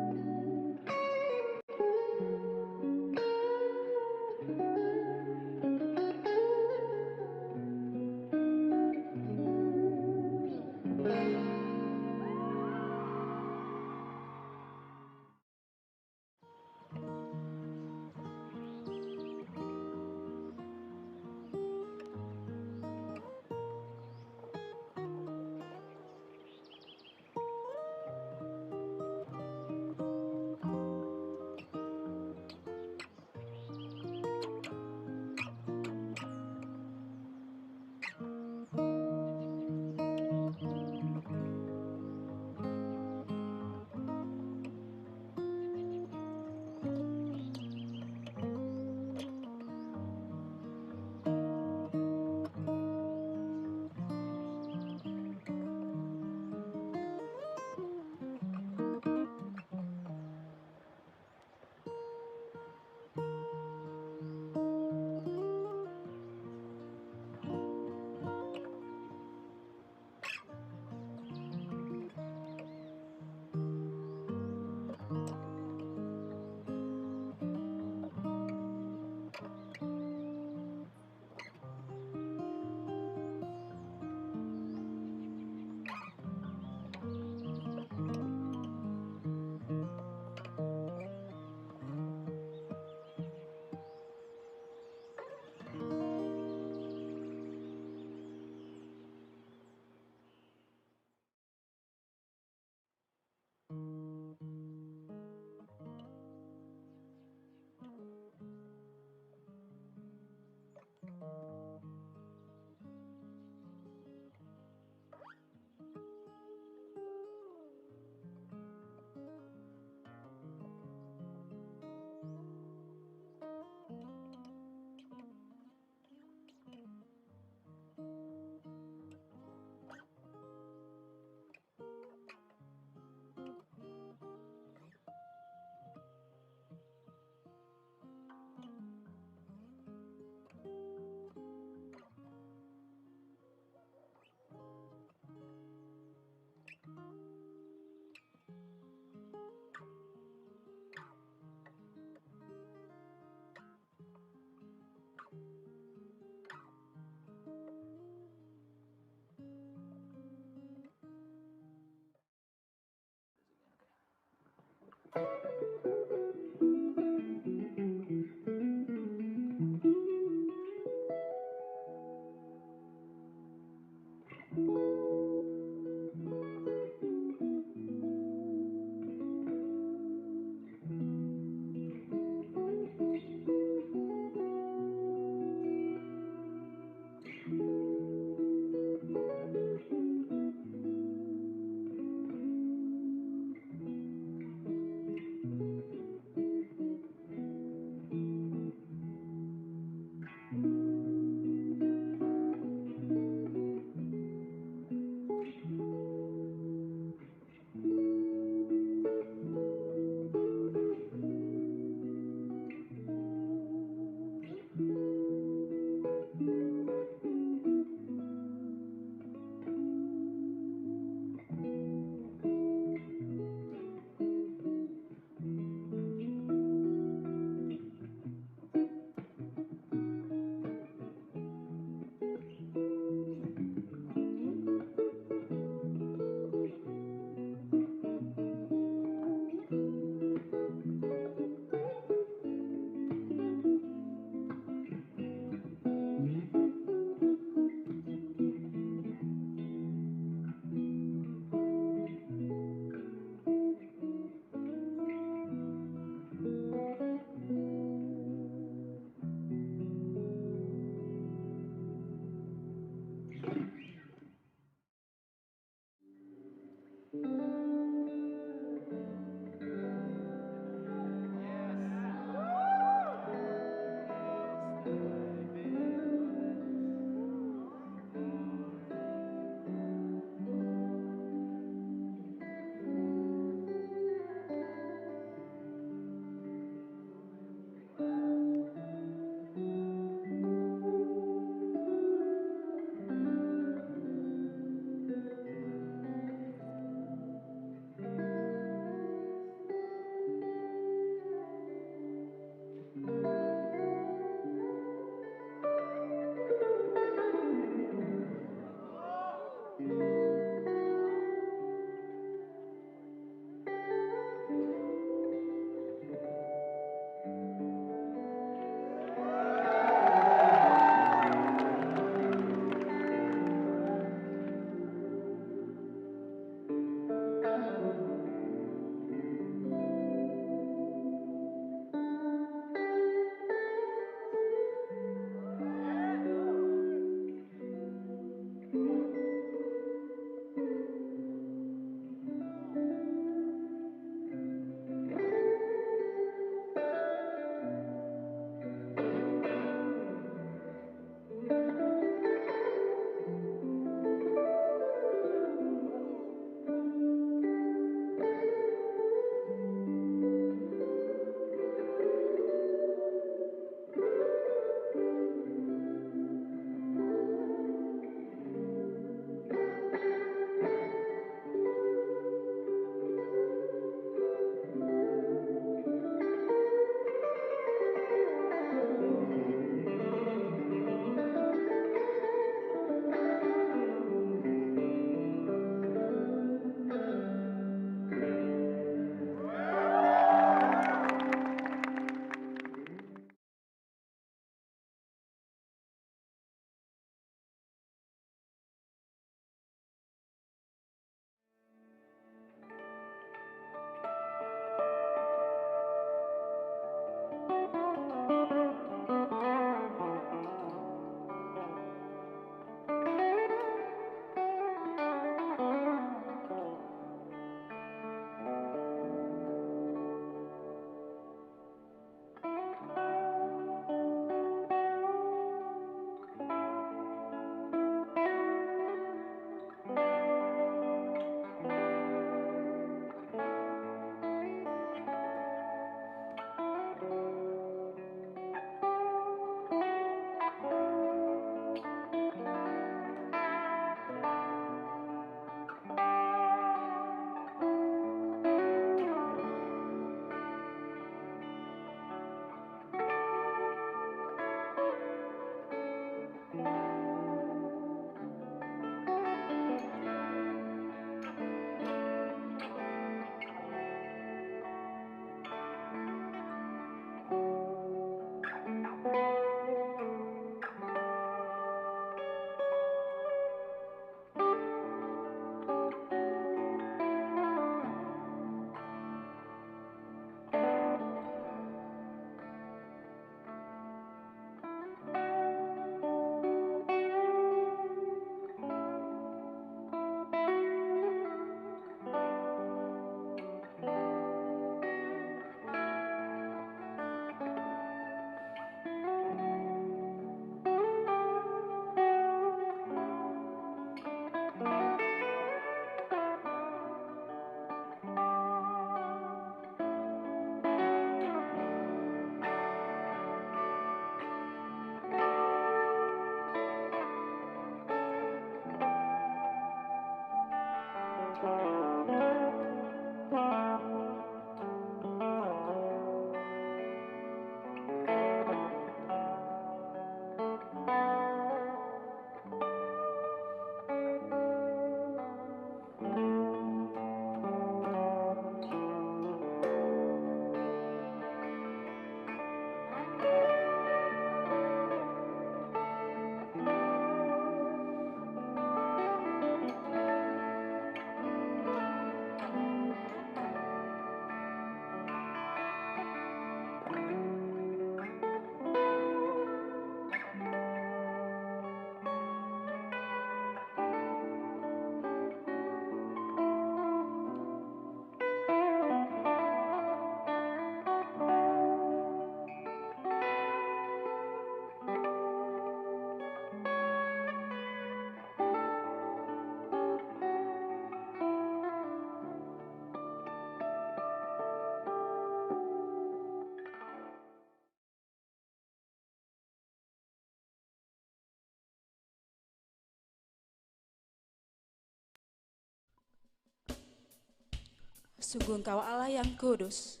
Sungguh Engkau Allah yang kudus,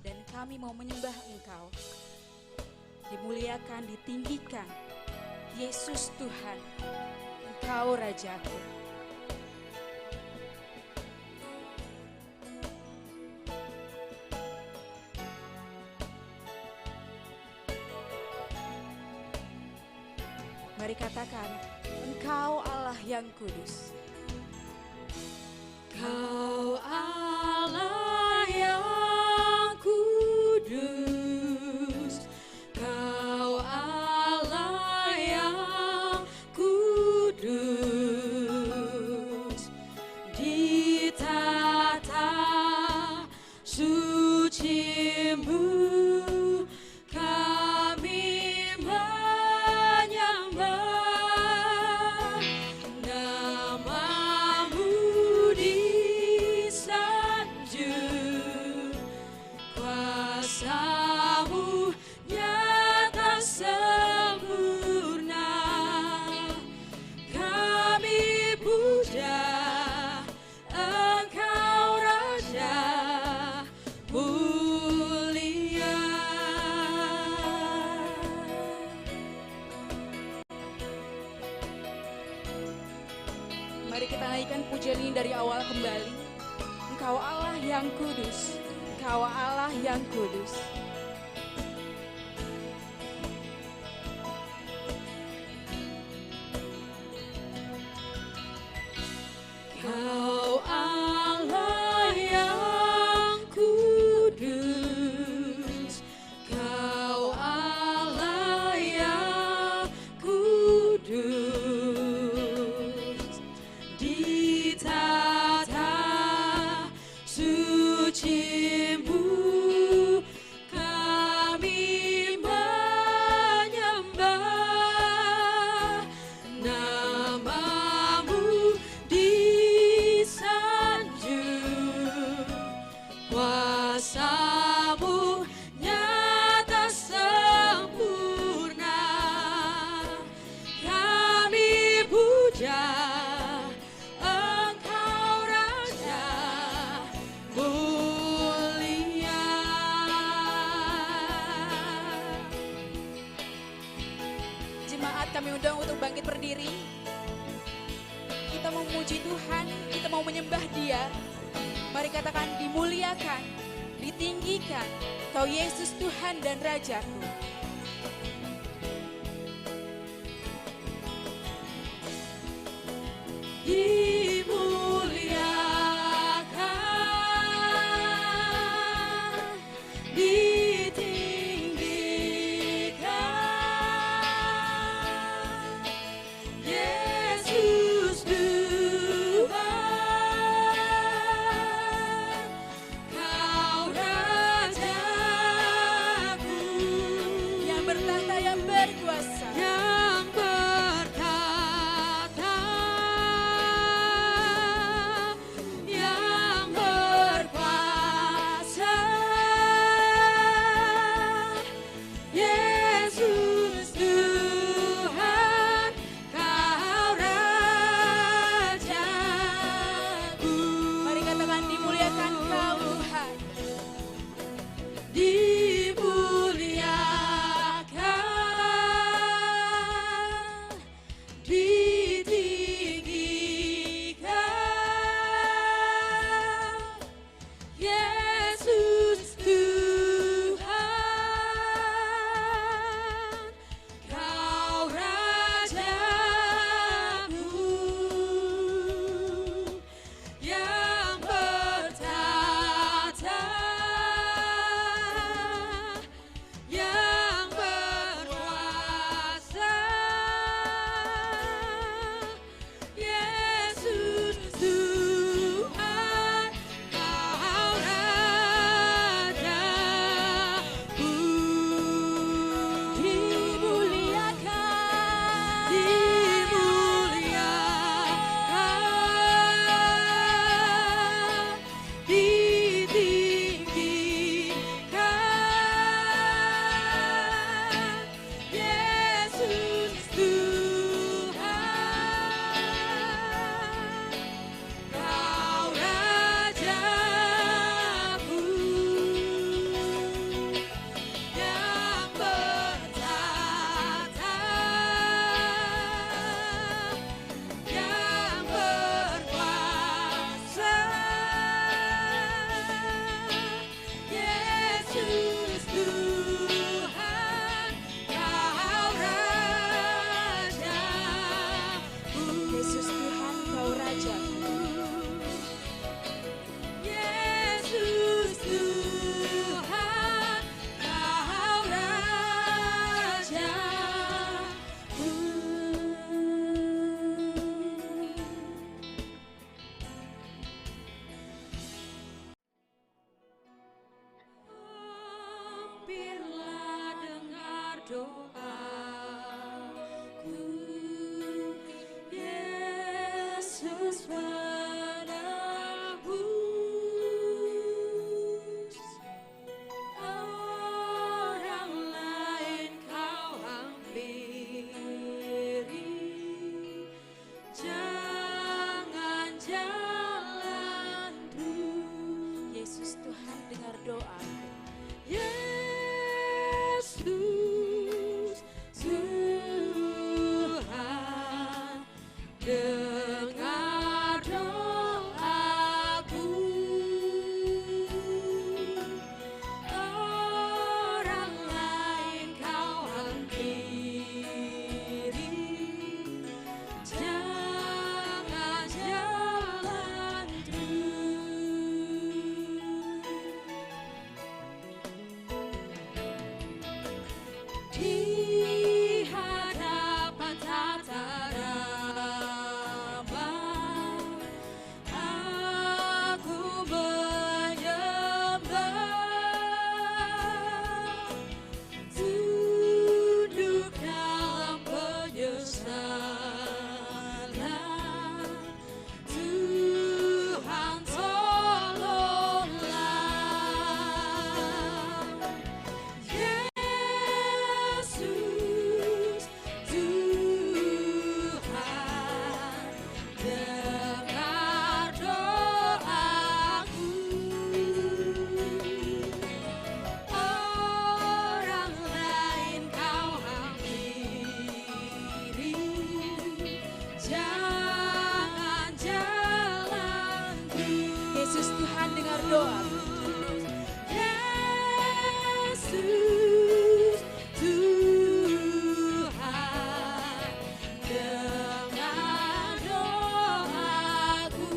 dan kami mau menyembah Engkau. Dimuliakan, ditinggikan, Yesus Tuhan, Engkau Rajaku. Mari katakan, Engkau Allah yang kudus. Kau Allah yang kudus, Kau Allah yang kudus, ditata suci-Mu kami menyembah, nama-Mu disanjung, kuasa-Mu nyata sempurna, kami puja Engkau Raja mulia. Mari kita naikkan pujian ini dari awal kembali. Engkau Allah yang kudus, Engkau Allah yang kudus. Kau Allah yang kudus, Kau Allah yang kudus, ditata suci-Mu kami menyembah, nama-Mu disanjung, kuasa-Mu nyata sempurna, kami puja Engkau Raja mulia. Jemaat kami undang untuk bangkit berdiri. Kita mau memuji Tuhan, kita mau menyembah Dia. Mari katakan, dimuliakan, ditinggikan, Kau Yesus Tuhan dan Rajaku. Dimuliakan, ditinggikan, Yesus Tuhan, Kau Rajaku. menebus, orang lain kau hampiri, jangan jalan terus. Yesus Tuhan dengar doa. Yesus Tuhan dengar doaku, orang lain kau hampiri, jangan jalan di hadapan tata rama, aku menyembah, tunduk dalam penyesalan, Tuhan tolonglah. Yesus Tuhan dengar doaku, orang lain kau hampiri, jangan jalan terus. Yesus Tuhan dengar doaku. Yesus Tuhan dengar doaku,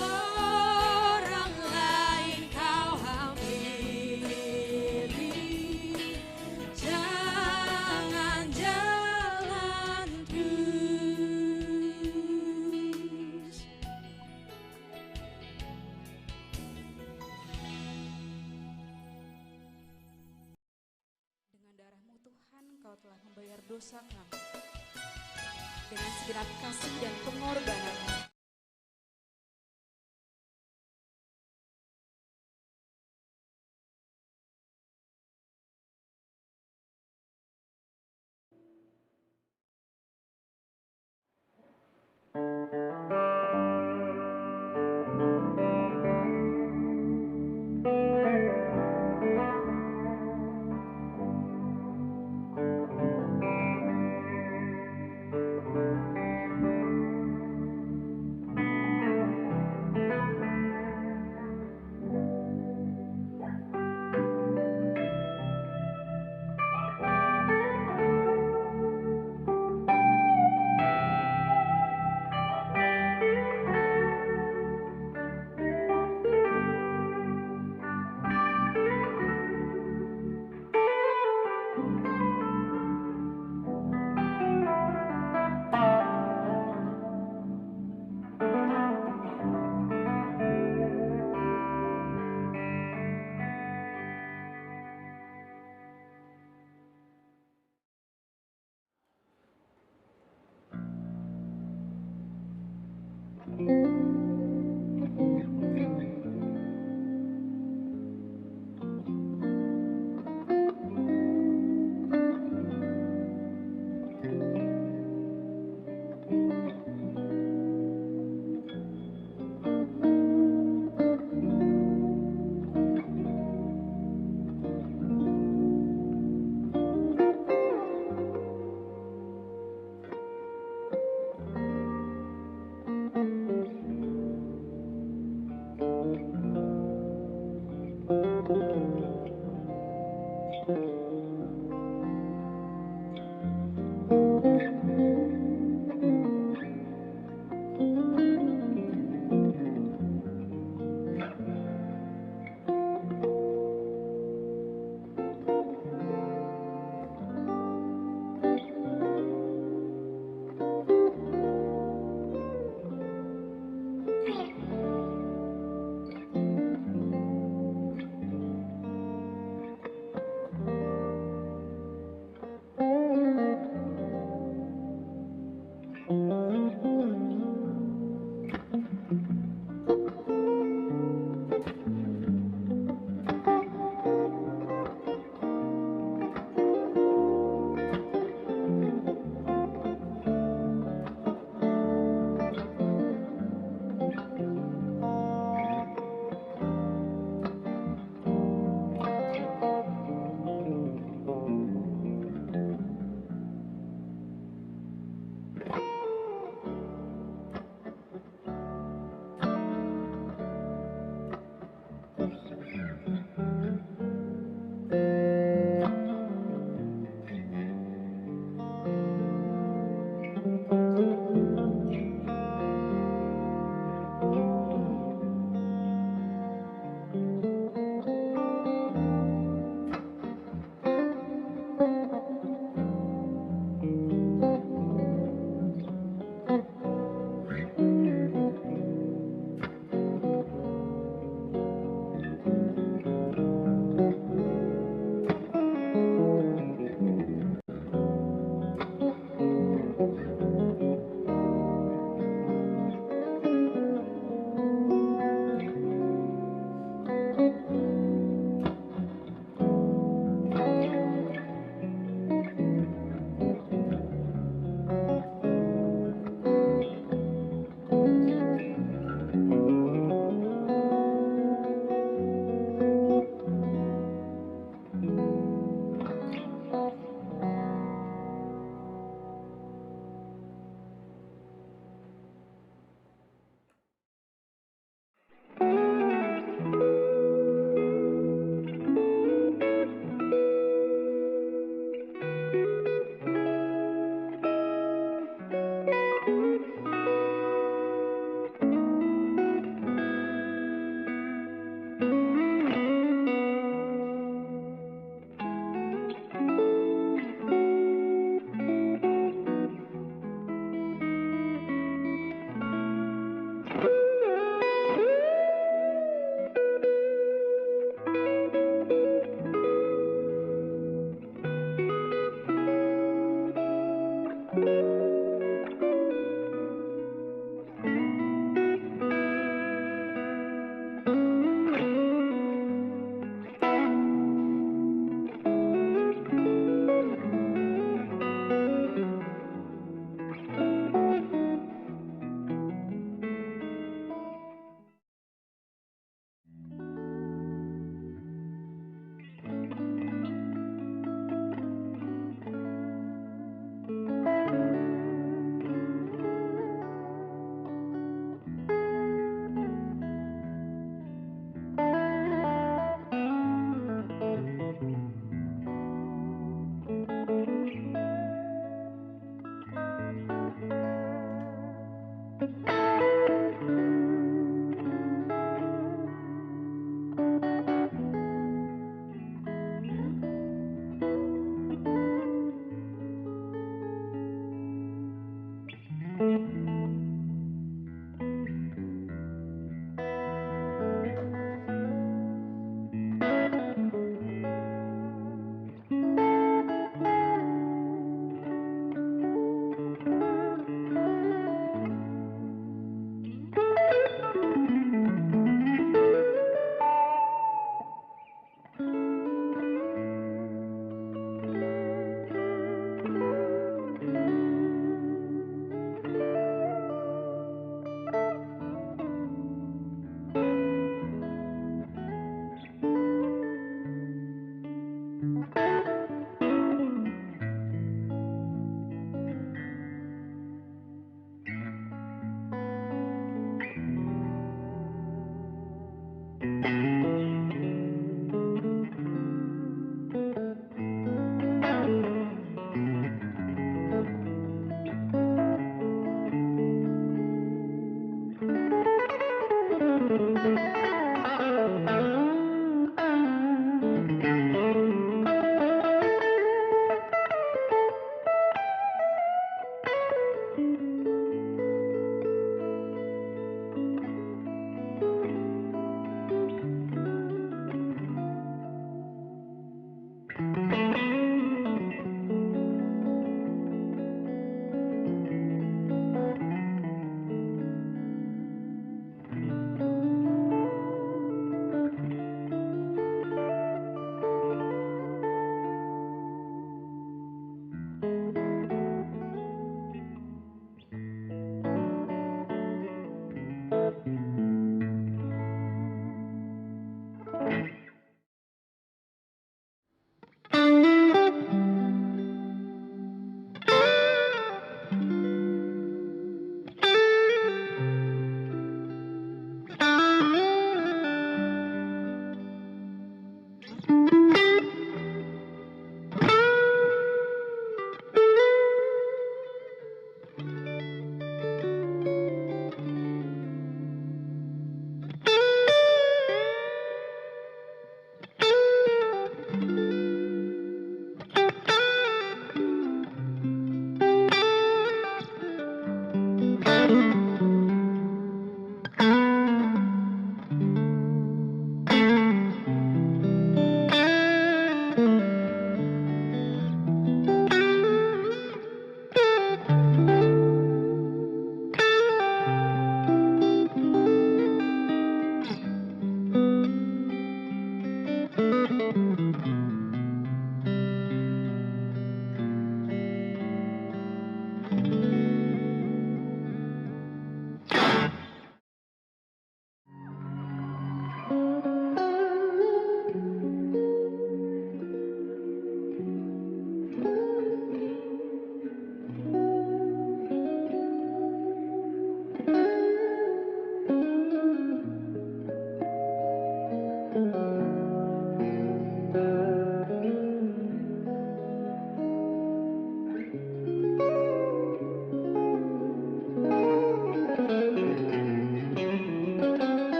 orang lain kau hampiri, jangan jalan terus. Dengan darah-Mu Tuhan, Kau telah membayar dosa kami. Dengan segenap kasih dan pengorbanan,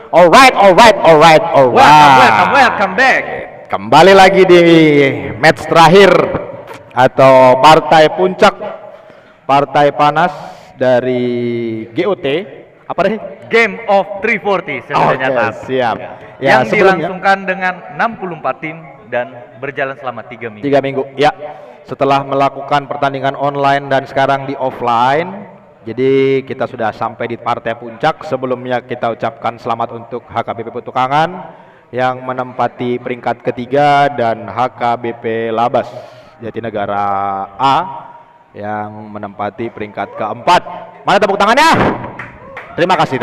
Alright. Welcome back. Kembali lagi di match terakhir atau partai puncak, partai panas dari GOT. Apa deh? Game of 340 sudah nyata. Siap. Yang sebelumnya- dilangsungkan dengan 64 tim dan berjalan selama 3 minggu. 3 minggu. Ya. Setelah melakukan pertandingan online dan sekarang di offline, jadi kita sudah sampai di partai puncak. Sebelumnya kita ucapkan selamat untuk HKBP Petukangan yang menempati peringkat ketiga dan HKBP Labas Jatinegara A yang menempati peringkat keempat. Mana tepuk tangannya? Terima kasih.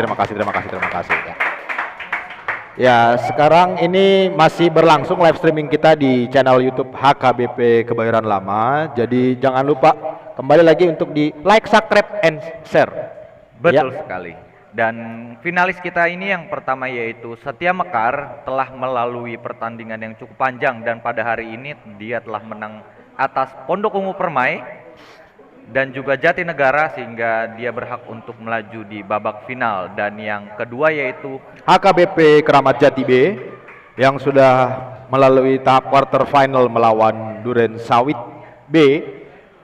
Ya, sekarang ini masih berlangsung live streaming kita di channel YouTube HKBP Kebayoran Lama. Jadi jangan lupa kembali lagi untuk di like, subscribe, and share. Betul Ya. sekali. Dan finalis kita ini yang pertama yaitu Setia Mekar telah melalui pertandingan yang cukup panjang dan pada hari ini dia telah menang atas Pondok Ungu Permai dan juga Jatinegara sehingga dia berhak untuk melaju di babak final. Dan yang kedua yaitu HKBP Keramat Jati B yang sudah melalui tahap quarter final melawan Duren Sawit B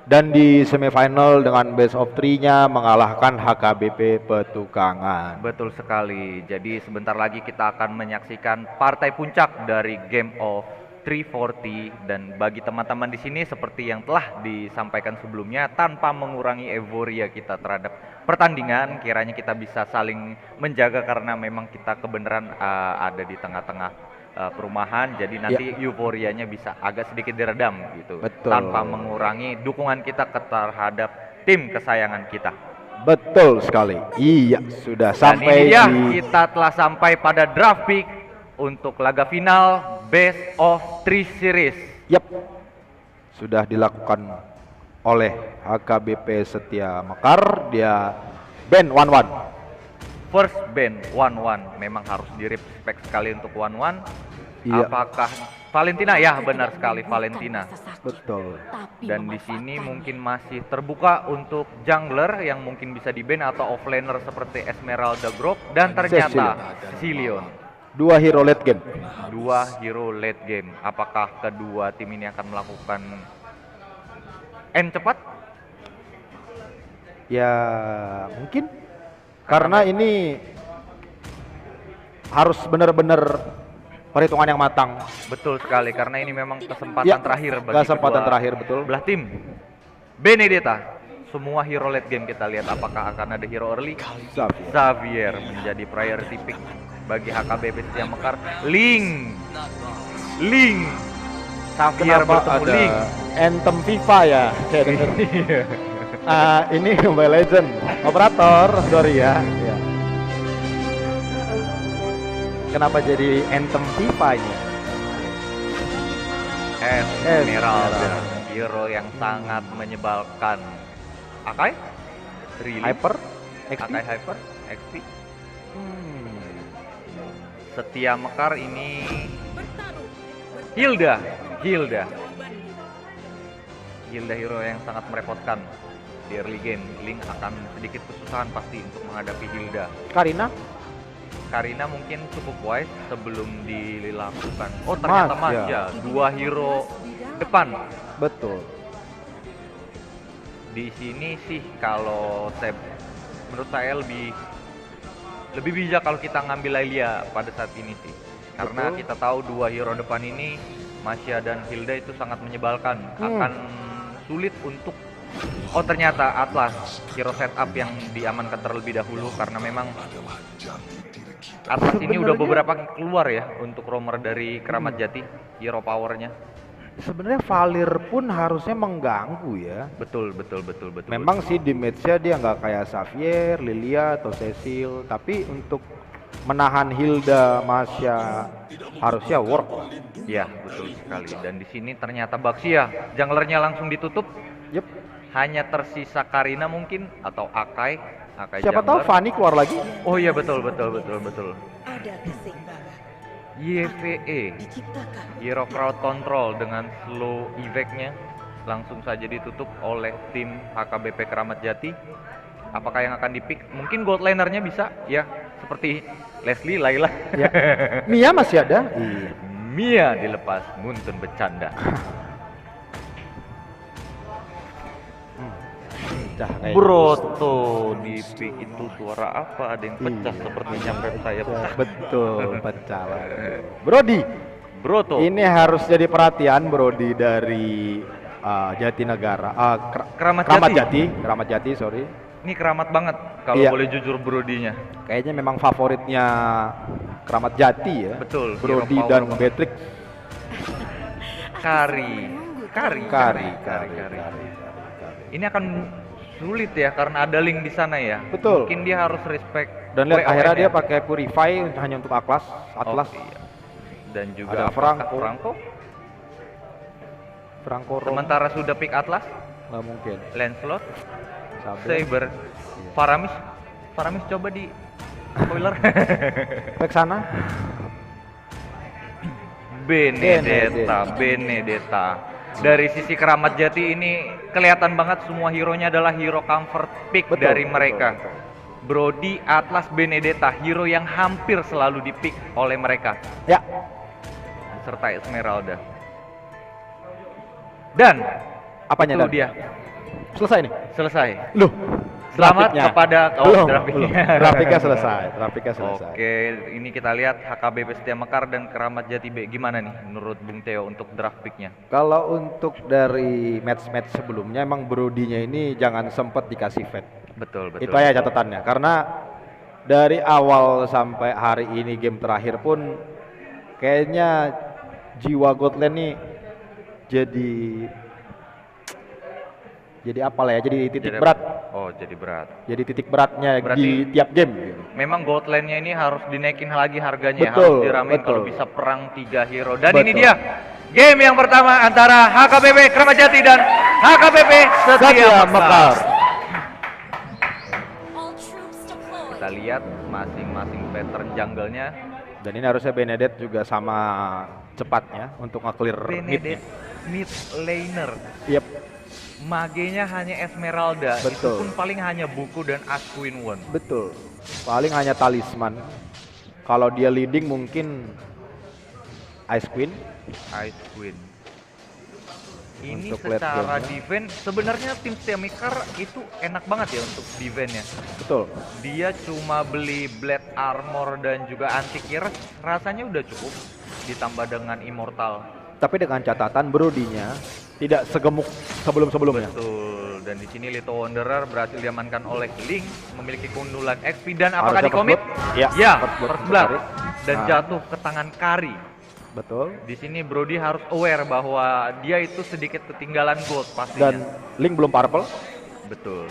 dan di semifinal dengan best of 3-nya mengalahkan HKBP Petukangan. betul sekali. Jadi sebentar lagi kita akan menyaksikan partai puncak dari Game of 340 dan bagi teman-teman di sini seperti yang telah disampaikan sebelumnya, tanpa mengurangi euforia kita terhadap pertandingan, kiranya kita bisa saling menjaga karena memang kita kebenaran ada di tengah-tengah perumahan, jadi nanti euforianya bisa agak sedikit diredam gitu. Betul. Tanpa mengurangi dukungan kita terhadap tim kesayangan kita. Betul sekali. Iya, sudah Dan sampai ini dia, di kita telah sampai pada draft pick untuk laga final Best of 3 Series. Yap, sudah dilakukan oleh HKBP Setia Mekar. Dia band 1-1. First band 1-1, memang harus di-respect sekali untuk 1-1. Iya. Apakah Valentina? Ya, benar sekali Valentina. Betul. Dan di sini mungkin masih terbuka untuk jungler yang mungkin bisa di-ban atau offlaner seperti Esmeralda Grok dan ternyata Cecilion. 2 hero late game. 2 hero late game. Apakah kedua tim ini akan melakukan end cepat? Ya, mungkin karena ini harus benar-benar perhitungan yang matang. Betul sekali, karena ini memang kesempatan Ya, terakhir bagi kesempatan kedua terakhir, betul. belah tim. Benedetta, semua hero late game kita lihat apakah akan ada hero early. Xavier menjadi priority pick bagi HKBP Setia Mekar. Link Xavier Kenapa bertemu ada Link. Anthem FIFA ya? Kayak denger. Ini Mobile Legend. Operator, sorry ya. Ya. Kenapa jadi Anthem FIFA-nya? Esmeralda, hero yang sangat menyebalkan. Akai? Really? Hyper? XP? Akai Hyper? XP? Setia Mekar ini Hilda hero yang sangat merepotkan di early game. Link akan sedikit kesusahan pasti untuk menghadapi Hilda. Karina mungkin cukup wise sebelum dilakukan. Oh, ternyata Masya, 2 hero depan. Betul. Di sini sih kalau menurut saya lebih bijak kalau kita ngambil Lilia pada saat ini sih. Karena Betul. kita tahu 2 hero depan ini, Masya dan Hilda itu sangat menyebalkan. Akan sulit untuk ternyata Atlas hero setup yang diamankan terlebih dahulu karena memang Atlas ini udah beberapa keluar ya untuk romer dari Keramat Jati hero powernya. Sebenarnya Valir pun harusnya mengganggu ya. Betul. Memang sih di match-nya dia nggak kayak Xavier, Lilia atau Cecil, tapi untuk menahan Hilda, Masya harusnya work. Ya, betul sekali. Dan di sini ternyata Baxia, junglernya langsung ditutup. Yep. Hanya tersisa Karina mungkin atau Akai Siapa tahu jungler. Fanny keluar lagi. Oh iya betul. Ada keseimbangan YVE, diciptakan. hero crowd control dengan slow evac-nya langsung saja ditutup oleh tim HKBP Keramat Jati. Apakah yang akan dipick? Mungkin gold laner-nya bisa ya. seperti Leslie, Layla. Ya. Mia masih ada? Iya. Mia dilepas, Muntun bercanda. Dah, kayak Broto di pick itu suara apa? Ada yang pecah seperti nyamret saya. betul, pecah. Brody, Broto. ini harus jadi perhatian Brody dari Jatinegara, Keramat Keramat Jati, sorry. Ini keramat banget kalau Iya. boleh jujur Brodinya. Kayaknya memang favoritnya Keramat Jati ya. Betul. Brody hero dan power banget. Beatrix. Kari. Ini akan sulit ya karena ada Link di sana ya. Betul. Mungkin dia harus respect. Dan lihat WON akhirnya ya. dia pakai Purify hanya untuk Atlas. Iya. Dan juga Ada apakah Franco Rom. Sementara sudah pick Atlas, Nggak mungkin. Lancelot, Saber. Saber, Faramis coba di spoiler. Back sana. Benedetta. Dari sisi Keramat Jati ini kelihatan banget semua hero-nya adalah hero comfort pick Betul, dari betul, mereka. betul. Brody, Atlas, Benedetta, hero yang hampir selalu dipick oleh mereka. Ya. Serta Esmeralda. Dan Apanya itu Dan? dia Selesai nih. selesai. Loh. Selamat grafiknya. kepada belum, grafiknya. belum. Grafiknya selesai. Oke, ini kita lihat HKBP Setia Mekar dan Keramat Jati B. Gimana nih menurut Bung Theo untuk draft picknya? Kalau untuk dari match-match sebelumnya emang Brody-nya ini jangan sempet dikasih vet. Betul. Itu aja catatannya. Karena dari awal sampai hari ini game terakhir pun kayaknya jiwa Godland nih jadi apa lah ya? Jadi titik berat. Oh, jadi berat. Jadi titik beratnya Berarti di tiap game. Memang Godland-nya ini harus dinaikin lagi harganya, Betul, harus diramein betul. kalau bisa perang 3 hero. Dan Betul. ini dia game yang pertama antara HKBP Keramat Jati dan HKBP Setia Mekar. Kita lihat masing-masing pattern jungle-nya. Dan ini harusnya Benedetta juga sama cepatnya untuk nge-clear mid-nya. Benedetta mid laner. Yep, Magenya hanya Esmeralda, itu Betul. pun paling hanya buku dan Asquin One. betul. Paling hanya talisman. Kalau dia leading mungkin Ice Queen. Ice Queen. Ini Untuk late secara game-nya. defense sebenarnya tim Setia Mekar itu enak banget ya untuk defense-nya. Betul. Dia cuma beli Blade Armor dan juga Anti-Kiras, rasanya udah cukup ditambah dengan Immortal. Tapi dengan catatan Brody-nya tidak segemuk sebelum-sebelumnya. Betul. Dan di sini Little Wanderer berhasil diamankan oleh Link, memiliki keundulan XP dan apakah Harusnya dikomit? first blood. Ya, Ya, first blood first blood. Kari. Dan Nah. jatuh ke tangan Kari. Betul. Di sini Brody harus aware bahwa dia itu sedikit ketinggalan gold pastinya. Dan Link belum purple. Betul.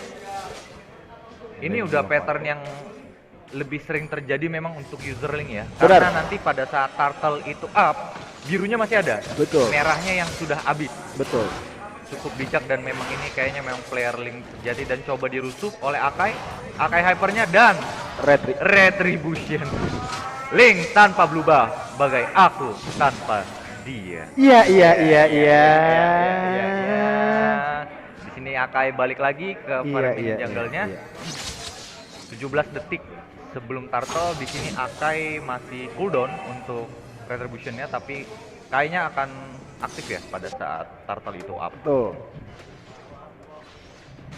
Ini udah pattern yang lebih sering terjadi memang untuk user Link ya. Benar. Karena nanti pada saat turtle itu up, birunya masih ada. Betul. Merahnya yang sudah habis. Betul. Cukup bijak dan memang ini kayaknya memang player Link terjadi dan coba dirusuh oleh Akai. Akai hypernya dan Retribution. Link tanpa blue buff, bagai aku tanpa dia. Iya. Iya. Di sini Akai balik lagi ke farming jungle-nya. 17 detik sebelum turtle, di sini Akai masih cooldown untuk retribution-nya, tapi kayaknya akan aktif ya pada saat turtle itu up. Betul.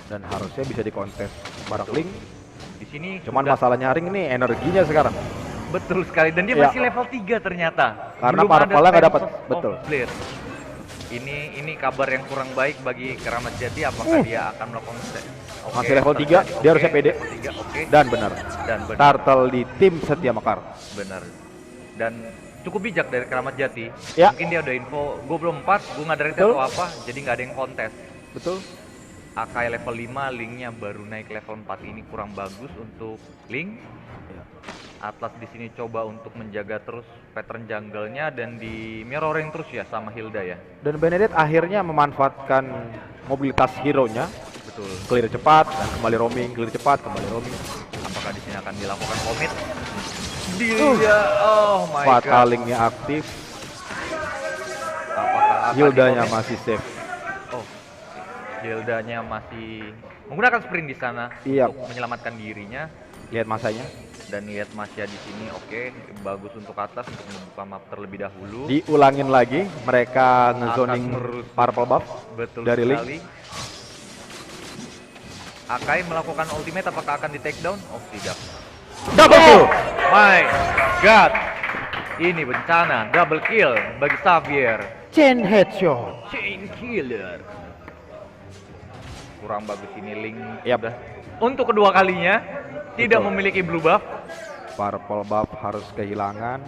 Dan harusnya bisa dikontes bareng Link. Di sini Cuman sudah- masalahnya Ring ini energinya sekarang. betul sekali, dan dia Ya. masih level 3 ternyata. Karena Belum ada purple-nya nggak dapat. Tempest of Betul. Blade. Ini kabar yang kurang baik bagi Keramat Jati, apakah dia akan melakukan Oke, Masih level 3, terjadi. dia harusnya Oke, pede. level 3, oke. Dan benar. Dan benar. Turtle di tim Setia Mekar. Benar. Dan cukup bijak dari Keramat Jati. Ya. Mungkin dia udah info, gue belum 4, gue nggak dari Betul. atau apa, jadi nggak ada yang kontes. Betul. Akai level 5, Linknya baru naik level 4, ini kurang bagus untuk Link. Ya. Atlas di sini coba untuk menjaga terus pattern jungle-nya dan di mirroring terus ya sama Hilda ya. Dan Benedetta akhirnya memanfaatkan mobilitas hero-nya, Betul. clear cepat dan kembali roaming, clear cepat kembali roaming. Apakah di sini akan dilakukan komit? Dia, oh my god. Fatalingnya aktif, Apakah akan Hildanya di-commit? masih safe. Oh, Hildanya masih menggunakan sprint di sana Iya. untuk menyelamatkan dirinya. Lihat masanya. Dan lihat Masya di sini, oke, bagus untuk atas untuk membuka map terlebih dahulu. Diulangin lagi, mereka ngezoning purple buff Betul dari sekali. Link. Akai melakukan ultimate, apakah akan di take down? Oh tidak. Double kill. My God, ini bencana double kill bagi Xavier. Chain headshot. Chain killer. Kurang bagus ini Link. Yap. Sudah. Untuk kedua kalinya tidak Betul. memiliki blue buff. Purple buff harus kehilangan.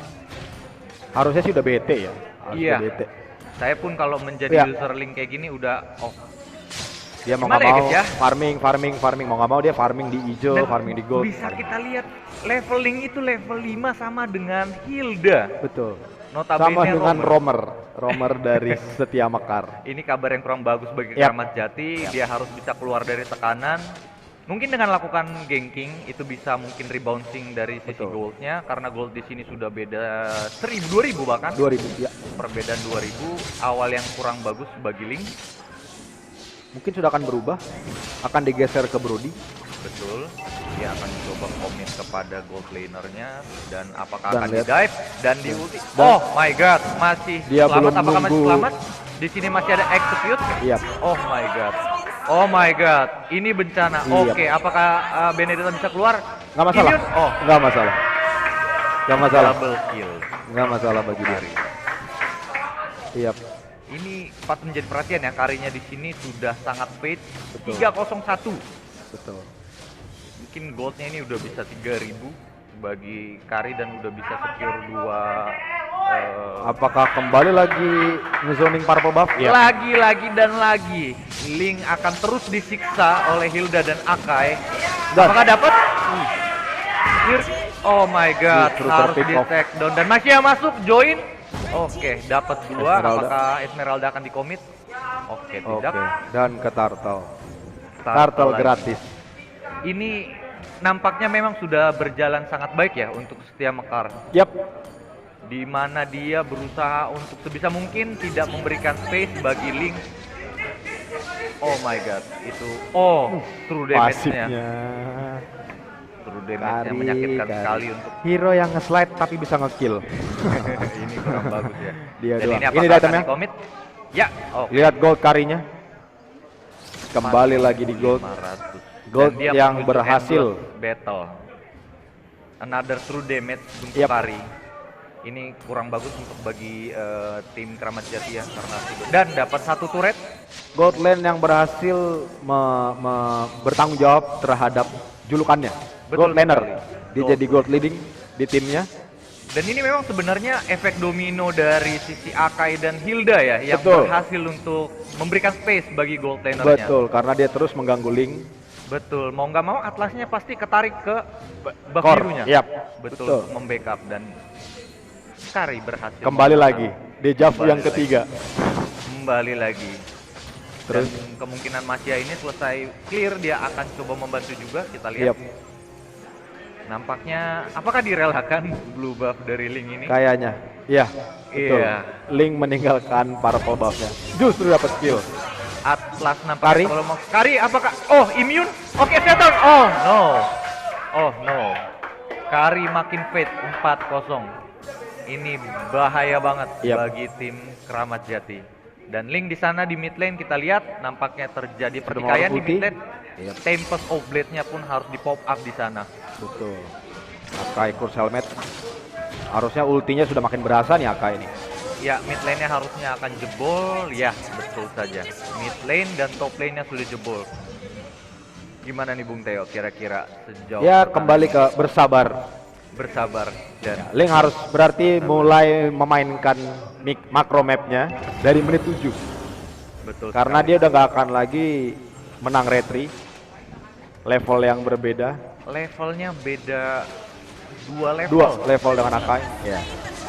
Harusnya sih udah bete ya. Harus Iya. udah bete. Saya pun kalau menjadi Ya. user Link kayak gini udah Dia mau Gimana nggak ya, mau guys, ya? farming mau nggak mau dia farming di hijau, Dan farming di gold. bisa kita lihat leveling itu level 5 sama dengan Hilda. Betul. Notabene Sama dengan Romer. Romer dari Setia Mekar. Ini kabar yang kurang bagus bagi Yap. Keramat Jati. Dia harus bisa keluar dari tekanan. Mungkin dengan lakukan ganking itu bisa mungkin rebouncing dari sisi Betul. goldnya, karena gold di sini sudah beda 1000 2000 bahkan. 2000 ya. Perbedaan 2000, awal yang kurang bagus bagi Link. Mungkin sudah akan berubah, akan digeser ke Brody. Betul. Dia akan coba komit kepada gold lanernya, dan apakah Dan akan lihat. di dive dan di ulti. Dan- Oh my god, masih Dia selamat. belum Apakah masih nunggu. selamat? Di sini masih ada execute. Iya. Oh my god. Oh my god, ini bencana. Iya. Oke, apakah Benedetta bisa keluar? Nggak masalah. Immune? Oh, Nggak masalah. Nggak masalah. double kill. Nggak masalah bagi dia. Iya. Ini patut menjadi perhatian ya, Karinya di sini sudah sangat fade. Betul. 301. Betul. Mungkin goldnya ini udah bisa 3000 bagi Kari dan udah bisa secure 2 Apakah kembali lagi ngezoning purple buff? Iya. lagi dan lagi. Link akan terus disiksa oleh Hilda dan Akai. Dan- Apakah dapat? Oh my god, Justru harus terpick di off. take down dan masih masuk join. Oke, dapat 2. Esmeralda. Apakah Esmeralda akan dikomit? Oke, Oke. tidak. Dan ke Turtle. Turtle lagi. gratis. Ini nampaknya memang sudah berjalan sangat baik ya untuk Setia Mekar. Yap. Di mana dia berusaha untuk sebisa mungkin tidak memberikan space bagi Link. Oh my god, itu true damage-nya. Pasifnya. True damage-nya menyakitkan sekali untuk hero yang nge-slide tapi bisa nge-kill. ini kurang bagus ya. Dia Dan doang. ini apakah Ini akan itemnya. di-commit? Ya, oke. Lihat gold karinya. Kembali lagi di gold. 500. Gold Dan dia yang menuju berhasil. endless battle. Another true damage untuk Yap. Kari. Ini kurang bagus untuk bagi tim Keramat Jati ya, karena dan dapat 1 turret. Gold lane yang berhasil bertanggung jawab terhadap julukannya. Betul Gold laner. sekali. Dia Gold. jadi gold leading di timnya. Dan ini memang sebenarnya efek domino dari sisi Akai dan Hilda ya, yang Betul. berhasil untuk memberikan space bagi gold lanernya. Betul, karena dia terus mengganggu Link. Betul, mau nggak mau Atlasnya pasti ketarik ke buff Core, birunya. yap, Betul, betul. untuk membackup dan Kari berhasil. Kembali melakukan- lagi. Dejavu Kembali yang lagi. ketiga. Kembali lagi. Terus? Dan kemungkinan Masya ini selesai clear, dia akan coba membantu juga, kita lihat. Yap. Nampaknya, apakah direlakan blue buff dari Link ini? Kayaknya. Iya. Betul. Iya. Link meninggalkan purple buff-nya. Justru dapat kill. Atlas Kari? nampaknya kalau mau Kari apakah immune? Oke, settle. Oh no. Oh no. Kari makin fade 4-0. Ini bahaya banget Yap. bagi tim Keramat Jati. Dan Link di sana di mid lane kita lihat nampaknya terjadi pertikaian di mid lane. Yap. Tempest of Blade-nya pun harus di pop up di sana. Betul. Akai Curse Helmet. Harusnya ultinya sudah makin berasa nih Akai ini. Ya, mid lane-nya harusnya akan jebol. Ya, betul saja. Mid lane dan top lane-nya sudah jebol. Gimana nih Bung Teo kira-kira sejauh Ya pertandingan? kembali ke bersabar. Bersabar dan Link harus berarti mulai memainkan makro mapnya dari menit 7. betul Karena sekali. dia udah nggak akan lagi menang retri. Level yang berbeda. Levelnya beda 2 level. 2 level dengan Akai. Ya.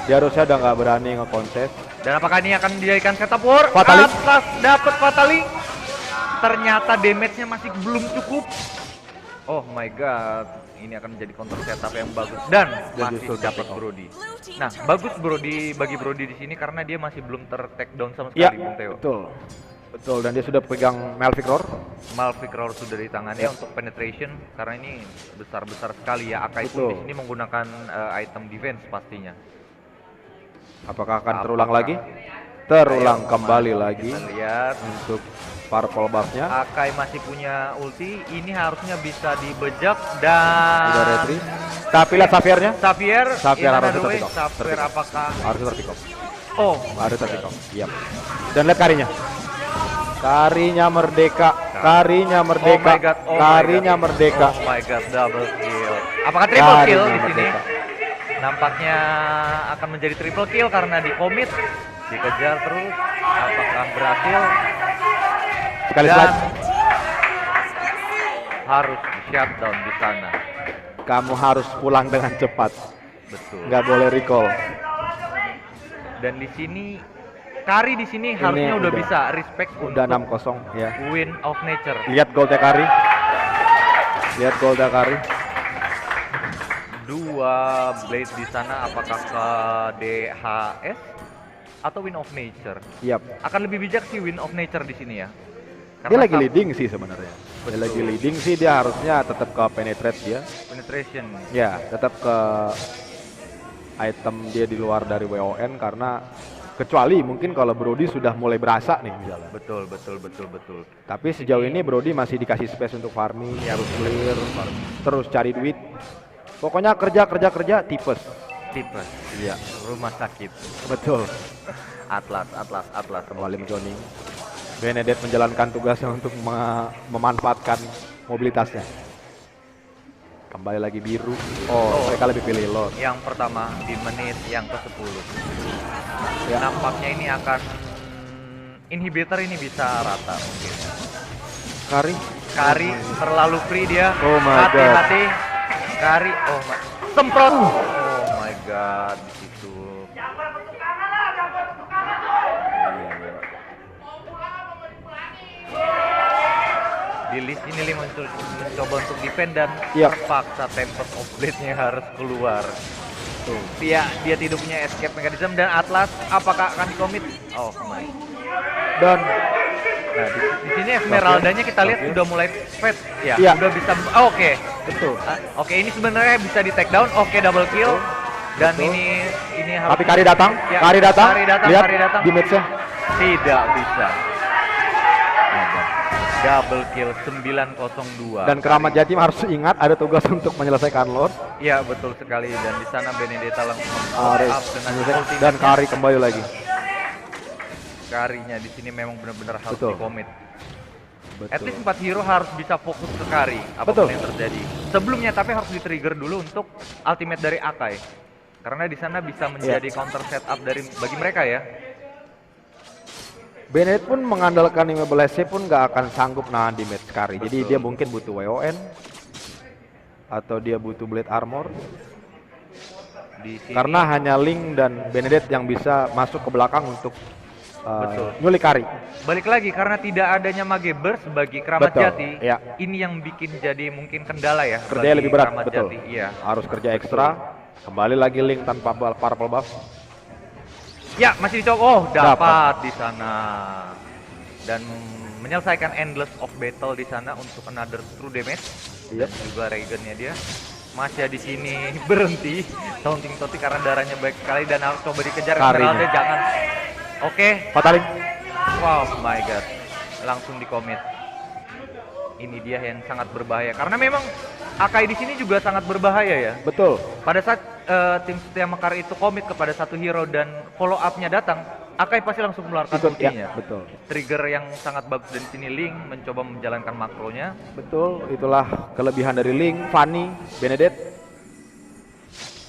Dia harusnya udah nggak berani nge-contest. Dan apakah ini akan dijadikan setup war? Fatali. Atlas dapat Fatali. Ternyata damage-nya masih belum cukup. Oh my god, ini akan menjadi counter setup yang bagus dan masih justru dapat dapat. Brody. Nah, bagus Brody bagi Brody di sini karena dia masih belum ter take down sama Ya, sekali Bung Teo. betul. Betul, dan dia sudah pegang Malphite Roar. Malphite Roar sudah di tangannya untuk penetration karena ini besar-besar sekali ya. Akai pun Betul. di sini menggunakan item defense pastinya. Apakah akan terulang lagi? Terulang kembali lagi Kita lihat untuk purple buff-nya. Akai masih punya ulti, ini harusnya bisa dibejak dan Udah retri. Tapi lihat Sapphire-nya. Sapphire Harus way, terpick off. Sapphire apakah Harus terpick off. oh Harus terpick off. Iya. Dan lihat karinya. Karinya merdeka. Karinya merdeka. Oh my God, oh Karinya my God. merdeka. Oh my god, double kill. Apakah triple kill Karinya di sini? merdeka. Nampaknya akan menjadi triple kill karena di commit, dikejar terus. Apakah berhasil? Sekali Dan slide. harus di shutdown di sana. Kamu harus pulang dengan cepat. Betul. Nggak boleh recall. Dan di sini Kari di sini harusnya udah bisa respect Udah untuk 6-0 ya. Win of Nature. Lihat goldnya Kari. Lihat goldnya Kari. Dua blade di sana apakah ke DHS atau Win of Nature? Yap. Akan lebih bijak sih Win of Nature di sini ya. Dia lagi leading sih sebenarnya. Dia Betul. lagi leading sih, dia harusnya tetap ke penetrate dia. Penetration. Ya, tetap ke item dia di luar dari WON karena kecuali mungkin kalau Brody sudah mulai berasa nih misalnya. Betul. Tapi sejauh ini Brody masih dikasih space untuk farming, harus clear, terus cari duit. Pokoknya kerja tipes. Tipes. Iya, Rumah sakit. betul. Atlas. Kembali menjoning. Benedetta menjalankan tugasnya untuk memanfaatkan mobilitasnya. Kembali lagi biru. Oh, mereka lebih pilih Lord. Yang pertama di menit yang ke-10. Ya. Nampaknya ini akan inhibitor ini bisa rata mungkin. Kari terlalu free dia. Oh my God. Hati-hati. Kari semprot. Oh my god di situ. Di list ini Lim mencoba untuk defend dan terpaksa Tempest of Blade-nya harus keluar. Dia tidak punya escape mechanism dan Atlas apakah akan commit? Oh my. Dan nah di sini Esmeralda-nya kita lihat udah mulai fade ya. Iya. Udah bisa oke. Betul. Oke, ini sebenarnya bisa di take down. Oke, double kill. Dan ini harus Tapi Kari datang. Ya, Kari datang. Lihat Kari datang. damage-nya. Tidak bisa. Double kill 902. Dan Keramat Jatim harus ingat ada tugas untuk menyelesaikan Lord. Iya, betul sekali. Dan di sana Benedetta langsung Harus up dengan menyelesaikan. Dan Kari kembali lagi. Karinya di sini memang benar-benar harus Betul. di-commit. Betul. At least 4 hero harus bisa fokus ke Kari apapun Betul. yang terjadi. Sebelumnya tapi harus di-trigger dulu untuk ultimate dari Akai. Karena di sana bisa menjadi counter setup bagi mereka ya. Bennett pun mengandalkan Immobilize pun nggak akan sanggup nahan damage Kari. Jadi dia mungkin butuh WON atau dia butuh Blade Armor. Di sini, Karena hanya Link dan Benedetta yang bisa masuk ke belakang untuk nyulik Kari. balik lagi karena tidak adanya Mage Burst bagi Keramat Betul, Jati. iya. Ini yang bikin jadi mungkin kendala ya. Kerjanya bagi lebih berat, Keramat betul. Jati. Iya. Harus kerja ekstra. Kembali lagi Link tanpa purple buff. Ya, masih dicoba. Oh, dapat di sana. Dan menyelesaikan Endless of Battle di sana untuk another true damage. Iya. Dan juga Regen-nya dia. Masih di sini berhenti. Taunting karena darahnya baik sekali dan harus coba dikejar Karinya. Esmeralda, jangan. Oke. Fatalin. Wow, my god. Langsung di commit. Ini dia yang sangat berbahaya karena memang Akai di sini juga sangat berbahaya ya. Betul. Pada saat tim Setia Mekar itu komit kepada satu hero dan follow up-nya datang, Akai pasti langsung mengeluarkan ultinya. Ya, betul. Trigger yang sangat bagus dari sini Link mencoba menjalankan makronya. Betul, itulah kelebihan dari Link, Fanny, Benedetta.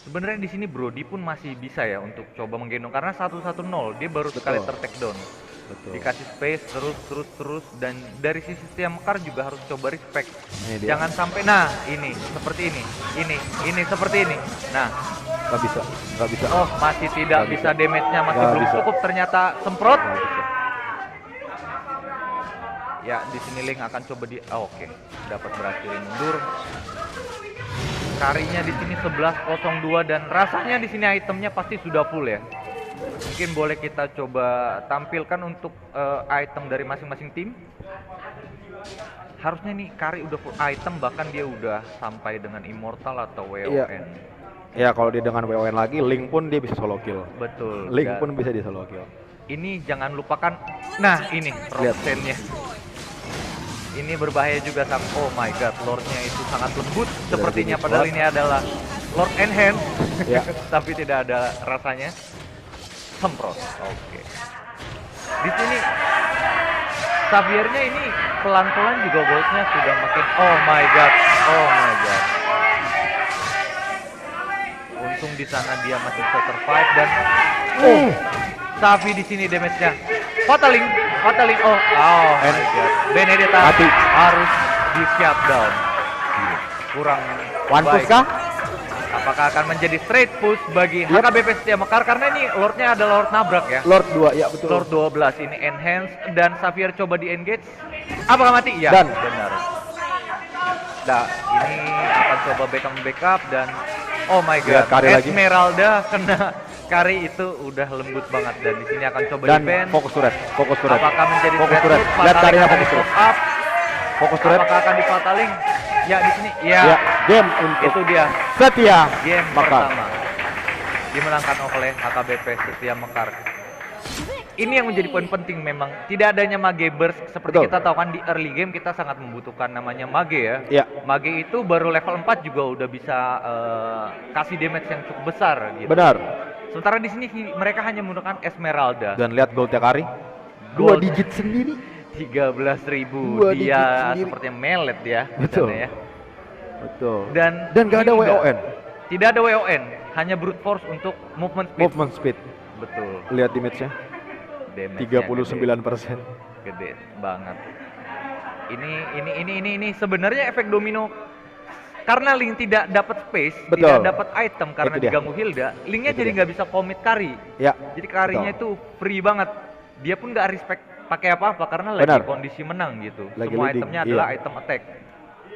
Sebenarnya di sini Brody pun masih bisa ya untuk coba menggendong karena 110 dia baru sekali ter-take down. Betul. Dikasih space terus dan dari sisi Setia Mekar juga harus coba respect. Ini dia. Jangan sampai ini seperti ini seperti ini. Nah, Nggak bisa. oh masih tidak Nggak bisa damage-nya masih Nggak belum bisa. cukup ternyata semprot. Nggak bisa. Ya, di sini Link akan coba oke, dapat berhasil mundur. Karinya di sini 1102 dan rasanya di sini itemnya pasti sudah full ya. Mungkin boleh kita coba tampilkan untuk item dari masing-masing tim. Harusnya nih Kari udah full item, bahkan dia udah sampai dengan Immortal atau WON. Iya. Ya kalau dia dengan WON lagi, Link pun dia bisa solo kill. Betul. Link Dan pun bisa di solo kill. ini jangan lupakan, nah ini Roxanne-nya. Ini berbahaya juga oh my god, Lord-nya itu sangat lembut sepertinya, padahal ini adalah Lord Enhance. Ya. Tapi tidak ada rasanya. Semprot. Oke. Di sini Xavier-nya ini pelan-pelan juga gold-nya sudah makin, oh my god. Untung di sana dia masih bisa survive dan Xavi di sini damage-nya. Fataling. Oh my god. Benedetta harus di shutdown. Kurang One push baik. kah? Apakah akan menjadi straight push bagi HKBP Setia Mekar, karena ini Lord-nya adalah Lord nabrak ya. Lord 2, ya betul. Lord 12 ini enhance dan Xavier coba di engage. Apakah mati? Ya, Dan. benar. Nah, ini akan coba backup dan oh my god, Kari lagi. Esmeralda kena Kari itu udah lembut banget, dan di sini akan coba Dan defense. fokus turret. Apakah menjadi fokus straight turret. push? Lihat Fataling Karinya akan fokus di turret. pop up. Fokus turret. Apakah akan di Fataling? Ya, di sini. Ya, Game untuk itu dia. Setia Game Mekar. pertama dimenangkan oleh HKBP Setia Mekar. Ini yang menjadi poin penting memang. Tidak adanya mage burst seperti Betul. kita tahu kan, di early game kita sangat membutuhkan namanya mage ya. Iya. Mage itu baru level 4 juga udah bisa kasih damage yang cukup besar gitu. Benar. Sementara di sini mereka hanya menggunakan Esmeralda. Dan lihat goldnya Kari. 2 Gold. digit sendiri. 13.000. 2 digit Dia sendiri. sepertinya melet ya. Betul. Ya. Betul. Dan gak ada ini WON. Tidak ada WON, hanya brute force untuk movement speed. Movement speed. Betul. Lihat damage-nya. Damage-nya 39%. gede banget. Ini sebenarnya efek domino karena Link tidak dapat space, Betul. tidak dapat item karena Itu dia. diganggu Hilda, Linknya Itu jadi dia. nggak bisa commit carry. Ya. Jadi carry-nya itu free banget. Dia pun nggak respect pakai apa-apa karena Benar. lagi kondisi menang gitu. Lagi Semua leading, itemnya adalah iya. item attack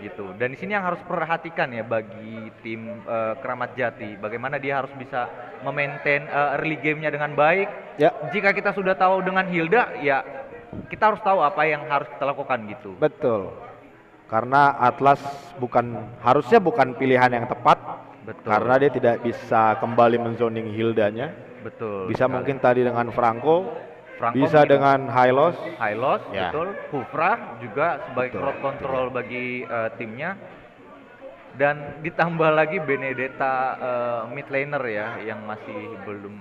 gitu. Dan di sini yang harus perhatikan ya bagi tim Keramat Jati, bagaimana dia harus bisa memaintain early game-nya dengan baik. Ya. Jika kita sudah tahu dengan Hilda, ya kita harus tahu apa yang harus kita lakukan gitu. Betul. Karena Atlas harusnya bukan pilihan yang tepat. Betul. Karena dia tidak bisa kembali menzoning Hildanya. Betul. Bisa sekali. mungkin tadi dengan Franco, Franco bisa mungkin dengan Hylos. Hylos, Ya. betul. Hufra juga sebagai Betul, crowd control bagi timnya. Dan ditambah lagi Benedetta mid laner ya yang masih belum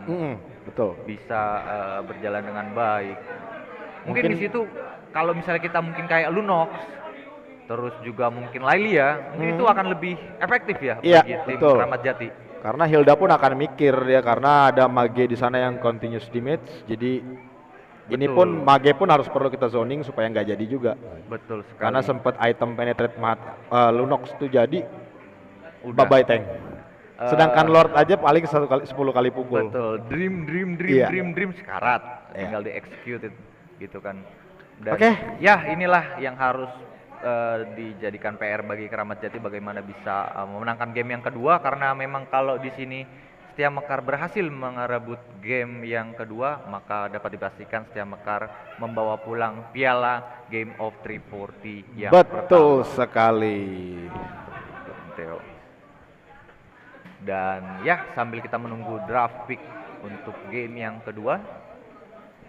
Betul. bisa berjalan dengan baik. Mungkin Mungkin- di situ kalau misalnya kita mungkin kayak Lunox, terus juga mungkin Lailia, mungkin itu akan lebih efektif ya Iya, bagi tim betul. Keramat Jati. Karena Hilda pun akan mikir ya, karena ada mage di sana yang continuous damage. Jadi ini Betul. pun mage pun harus perlu kita zoning supaya nggak jadi juga. Betul sekali. Karena sempat item penetrate Lunox itu jadi Udah. bye-bye tank. Sedangkan Lord aja paling 10 kali pukul. Betul. Dream Iya. sekarat. Iya. Tinggal di execute gitu kan. Dan Oke. ya inilah yang harus dijadikan PR bagi Keramat Jati, bagaimana bisa memenangkan game yang kedua, karena memang kalau di sini Setia Mekar berhasil mengerebut game yang kedua, maka dapat dipastikan Setia Mekar membawa pulang piala Game of 340 yang Betul pertama. sekali. Theo. Dan ya sambil kita menunggu draft pick untuk game yang kedua,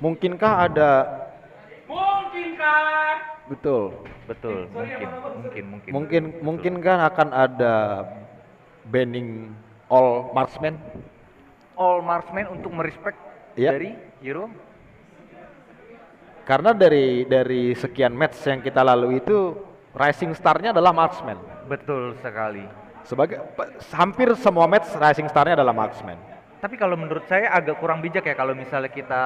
Mungkinkah ada betul. Mungkin kan akan ada banning all marksman. all marksman untuk merespek Iya. dari hero. Karena dari sekian match yang kita lalui itu rising star-nya adalah marksman. Betul sekali. Hampir semua match rising star-nya adalah marksman. Tapi kalau menurut saya agak kurang bijak ya kalau misalnya kita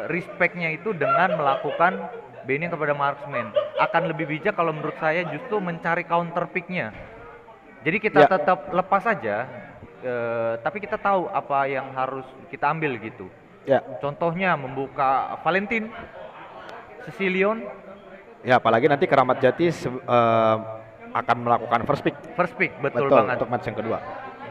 respect-nya itu dengan melakukan banning kepada marksman. Akan lebih bijak kalau menurut saya justru mencari counter pick-nya. Jadi kita Ya. tetap lepas saja, tapi kita tahu apa yang harus kita ambil gitu. Ya. Contohnya membuka Valentin, Cecilion, Ya, apalagi nanti Keramat Jati akan melakukan first pick. first pick, betul banget. Untuk match yang kedua.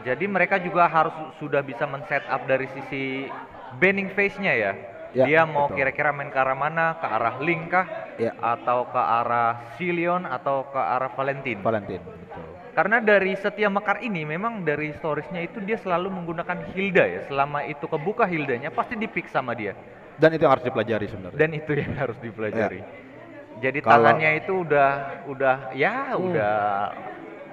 Jadi mereka juga harus sudah bisa men-set up dari sisi banning phase-nya ya. Ya, Dia mau betul. kira-kira main ke arah mana? Ke arah Link kah? Ya. Atau ke arah Zillion atau ke arah Valentine? Valentine, betul. Karena dari Setia Mekar ini memang dari storiesnya itu dia selalu menggunakan Hilda ya. Selama itu kebuka Hildanya pasti di-pick sama dia. Dan itu yang harus dipelajari sebenarnya. Dan itu yang harus dipelajari. Jadi Kalau- tangannya itu udah udah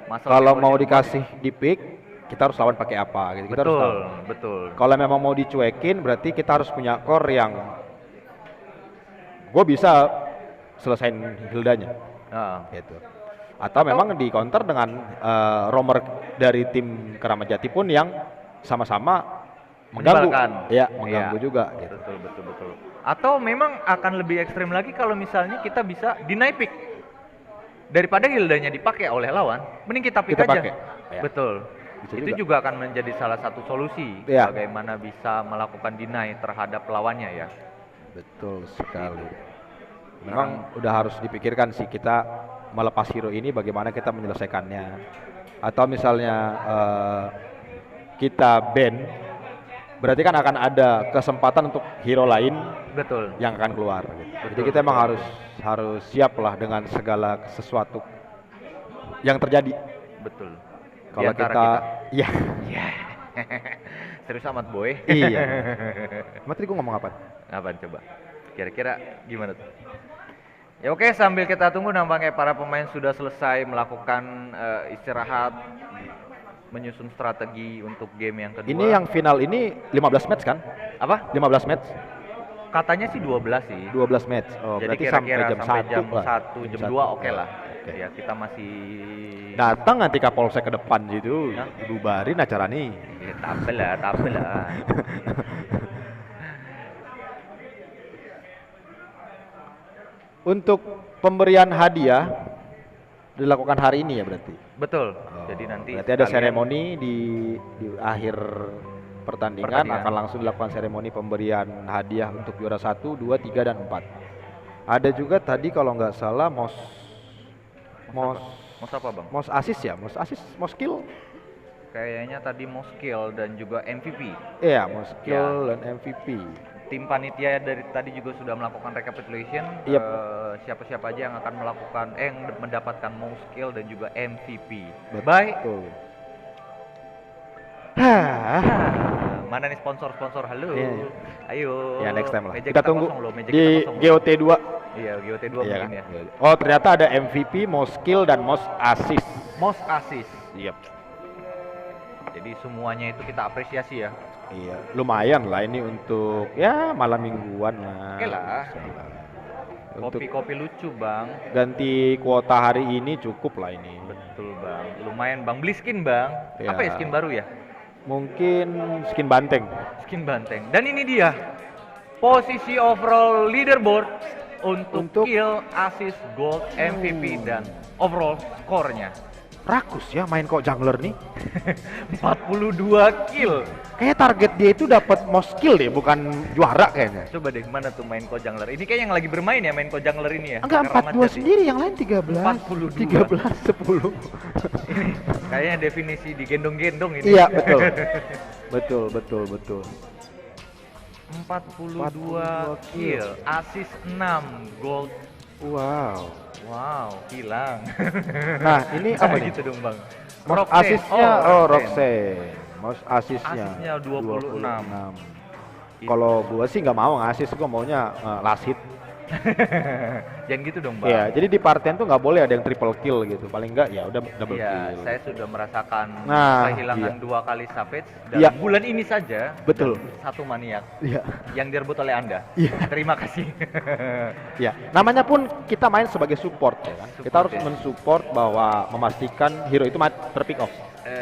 masalah Kalau levelnya mau luar. dikasih di pick, kita harus lawan pakai apa gitu. Kita harus tahu. Betul. Kalau memang mau dicuekin, berarti kita harus punya core yang gue bisa selesain Hildanya, Nah, gitu. Atau memang di counter dengan roamer dari tim Keramat Jati pun yang sama-sama mengganggu, menyebalkan. ya mengganggu Iya. juga. Gitu. Betul. Atau memang akan lebih ekstrim lagi kalau misalnya kita bisa deny pick. Daripada Hildanya dipakai oleh lawan, mending kita pick Kita aja. pakai. Ya. Betul. Bisa Itu juga akan menjadi salah satu solusi Ya. bagaimana bisa melakukan deny terhadap lawannya ya. Betul sekali. Memang udah harus dipikirkan sih kita melepas hero ini bagaimana kita menyelesaikannya. Atau misalnya kita ban, berarti kan akan ada kesempatan untuk hero lain Betul. yang akan keluar. Gitu. Jadi Betul, kita emang betul. harus siap lah dengan segala sesuatu yang terjadi. Betul. Kalau Di antara kita, ya Ya. Serius amat boy. iya. Matri gue ngomong apa? Apaan coba? Kira-kira gimana tuh? Ya oke, sambil kita tunggu nampaknya para pemain sudah selesai melakukan istirahat, menyusun strategi untuk game yang kedua. Ini yang final ini 15 match kan? Apa? 15 match? Katanya sih 12 sih. 12 match. Oh, Jadi berarti kira-kira sampai jam 1 lah. 1, jam 2 oke lah. Oke. Ya, kita masih Datang nanti Kapolsek ke depan gitu, Hah? bubarin acara nih. Ya, tampil lah. Untuk pemberian hadiah dilakukan hari ini ya berarti. Betul. Oh, Jadi nanti berarti ada sekalian- seremoni di akhir pertandingan akan langsung dilakukan seremoni pemberian hadiah untuk juara 1, 2, 3 dan 4. Ada juga tadi kalau nggak salah Mos apa, Bang? Mos assist ya, Mos assist, Mos kill. Kayaknya tadi mau skill dan juga MVP. Iya, Mos Ya. kill dan MVP. Tim panitia dari tadi juga sudah melakukan recapitulation. Yep. Siapa-siapa aja yang akan melakukan yang mendapatkan most skill dan juga MVP. Bye. Betul. Mana nih sponsor-sponsor? Halo. Iya, iya. Ayo. Ya next time lah. Meja Kita tunggu kosong loh, meja di kita kosong loh. GOT 2. Iya, GOT 2 Iya mungkin kan? ya. Oh, ternyata ada MVP, most skill dan most assist. Most assist. Yep. Jadi semuanya itu kita apresiasi ya. Iya, lumayan lah ini untuk ya malam mingguan lah. Oke lah. Bisa lah. Untuk Kopi-kopi lucu, Bang. ganti kuota hari ini cukup lah ini. Betul, Bang. Lumayan, Bang. Beli skin, Bang. Ya. Apa ya skin baru ya? Mungkin skin banteng. Skin banteng. Dan ini dia posisi overall leaderboard untuk kill, assist, gold, MVP dan overall skornya. Rakus ya main kok jungler nih. 42 kill. Kayak target dia itu dapat most skill deh, bukan juara kayaknya. Coba deh mana tuh main ko jungler. Ini kayak yang lagi bermain ya main ko jungler ini ya. Enggak, Keramat 42 Jati. sendiri, yang lain 13. 42. 13, 10. Kayaknya definisi digendong-gendong ini. Iya, betul. Betul. 42 kill, assist 6, gold. Wow. Hilang. Nah, ini apa nih? gitu dong, Bang. Most Roxanne. assist-nya Roxanne. Roxanne. Most assist-nya Assist-nya 26. Kalau gua sih nggak mau ngasih, gua maunya last hit. Jangan gitu dong, Bang. Iya, jadi di partian tuh nggak boleh ada yang triple kill gitu. Paling nggak ya udah double Iya, kill. saya sudah merasakan Nah, kehilangan iya. 2 kali Savage dalam Iya. bulan ini saja. Betul. Dan 1 maniak Iya. yang direbut oleh Anda. Iya. Terima kasih. Ya, namanya pun kita main sebagai support ya kan. Kita Support, harus ya. mensupport bahwa memastikan hero itu terpick off.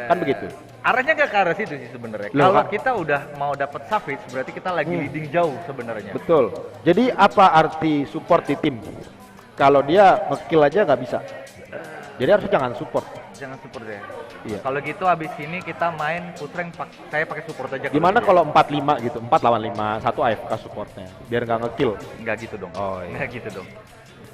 Kan begitu. Arahnya nggak ke arah situ sih sebenarnya. Loh, Kalau Kak. kita udah mau dapat Savage, berarti kita lagi leading jauh sebenarnya. Betul. Jadi apa arti support di tim? Kalau dia nge-kill aja nggak bisa. Jadi harusnya jangan support. Jangan support deh. Iya. Kalau gitu abis ini kita main push rank, saya pakai support aja. Gimana gitu kalau 4-5 gitu? 4 lawan 5, 1 AFK supportnya. Biar nggak nge-kill. ya. Nggak gitu dong. Oh, iya. Nggak gitu dong.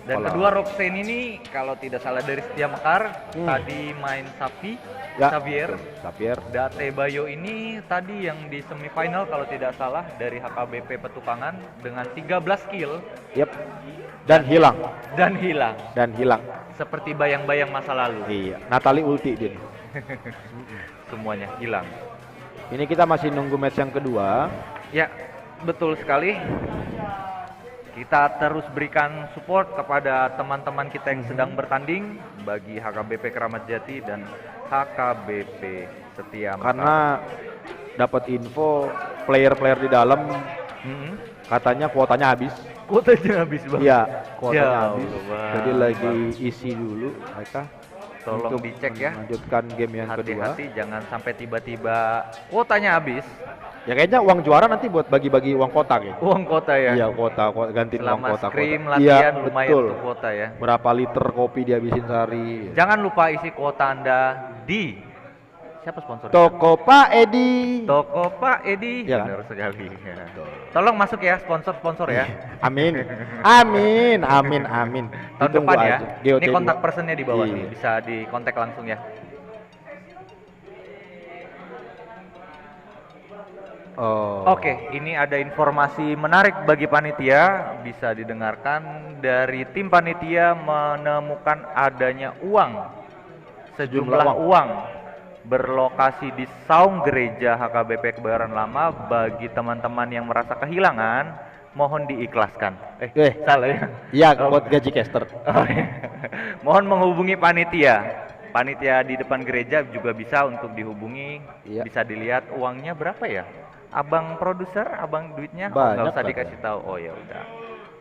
Dan Kalau- kedua Roxanne ini kalau tidak salah dari Setia Mekar, tadi main Sapi, Ya, Xavier. Xavier. Date Bayo ini tadi yang di semifinal kalau tidak salah dari HKBP Petukangan dengan 13 kill Yep. Dan hilang. dan hilang. Dan hilang. Seperti bayang-bayang masa lalu. Iya. Natali ulti dia. Semuanya hilang. Ini kita masih nunggu match yang kedua. Ya, betul sekali. Kita terus berikan support kepada teman-teman kita yang sedang bertanding bagi HKBP Keramat Jati dan HKBP Setia Mekar. Karena dapat info player-player di dalam katanya kuotanya habis. Kuotanya habis banget. Iya, kuotanya Ya habis. Allah, Jadi lagi isi dulu mereka. Tolong untuk dicek ya. melanjutkan game yang kedua. Hati-hati jangan sampai tiba-tiba kuotanya habis. Ya kayaknya uang juara nanti buat bagi-bagi uang kotak ya. Uang kota ya. Iya, kuota gantiin uang Selama kotak. scrim Iya, latihan lumayan betul. untuk kuota ya. Berapa liter kopi dihabisin sehari? Jangan lupa isi kuota Anda di siapa sponsor? Toko Pak Edi. Toko Pak Edi. Iya kan? Benar sekali. Ya. Tolong masuk ya sponsor-sponsor ya. Amin. Amin. Amin. Amin. Tahun Ditunggu depan ya. aja. GOT Ini kontak dua. personnya di bawah Iya. nih, bisa di kontak langsung ya. Oh. Oke, ini ada informasi menarik bagi panitia, bisa didengarkan dari tim panitia menemukan adanya sejumlah uang berlokasi di saung gereja HKBP Kebayoran Lama. Bagi teman-teman yang merasa kehilangan, mohon diikhlaskan. Salah ya? Iya, buat gaji caster. Oh, iya. Mohon menghubungi panitia. Panitia di depan gereja juga bisa untuk dihubungi. Iya. Bisa dilihat uangnya berapa ya? Abang produser, abang duitnya Banyak nggak usah lah. dikasih tahu. Oh ya udah.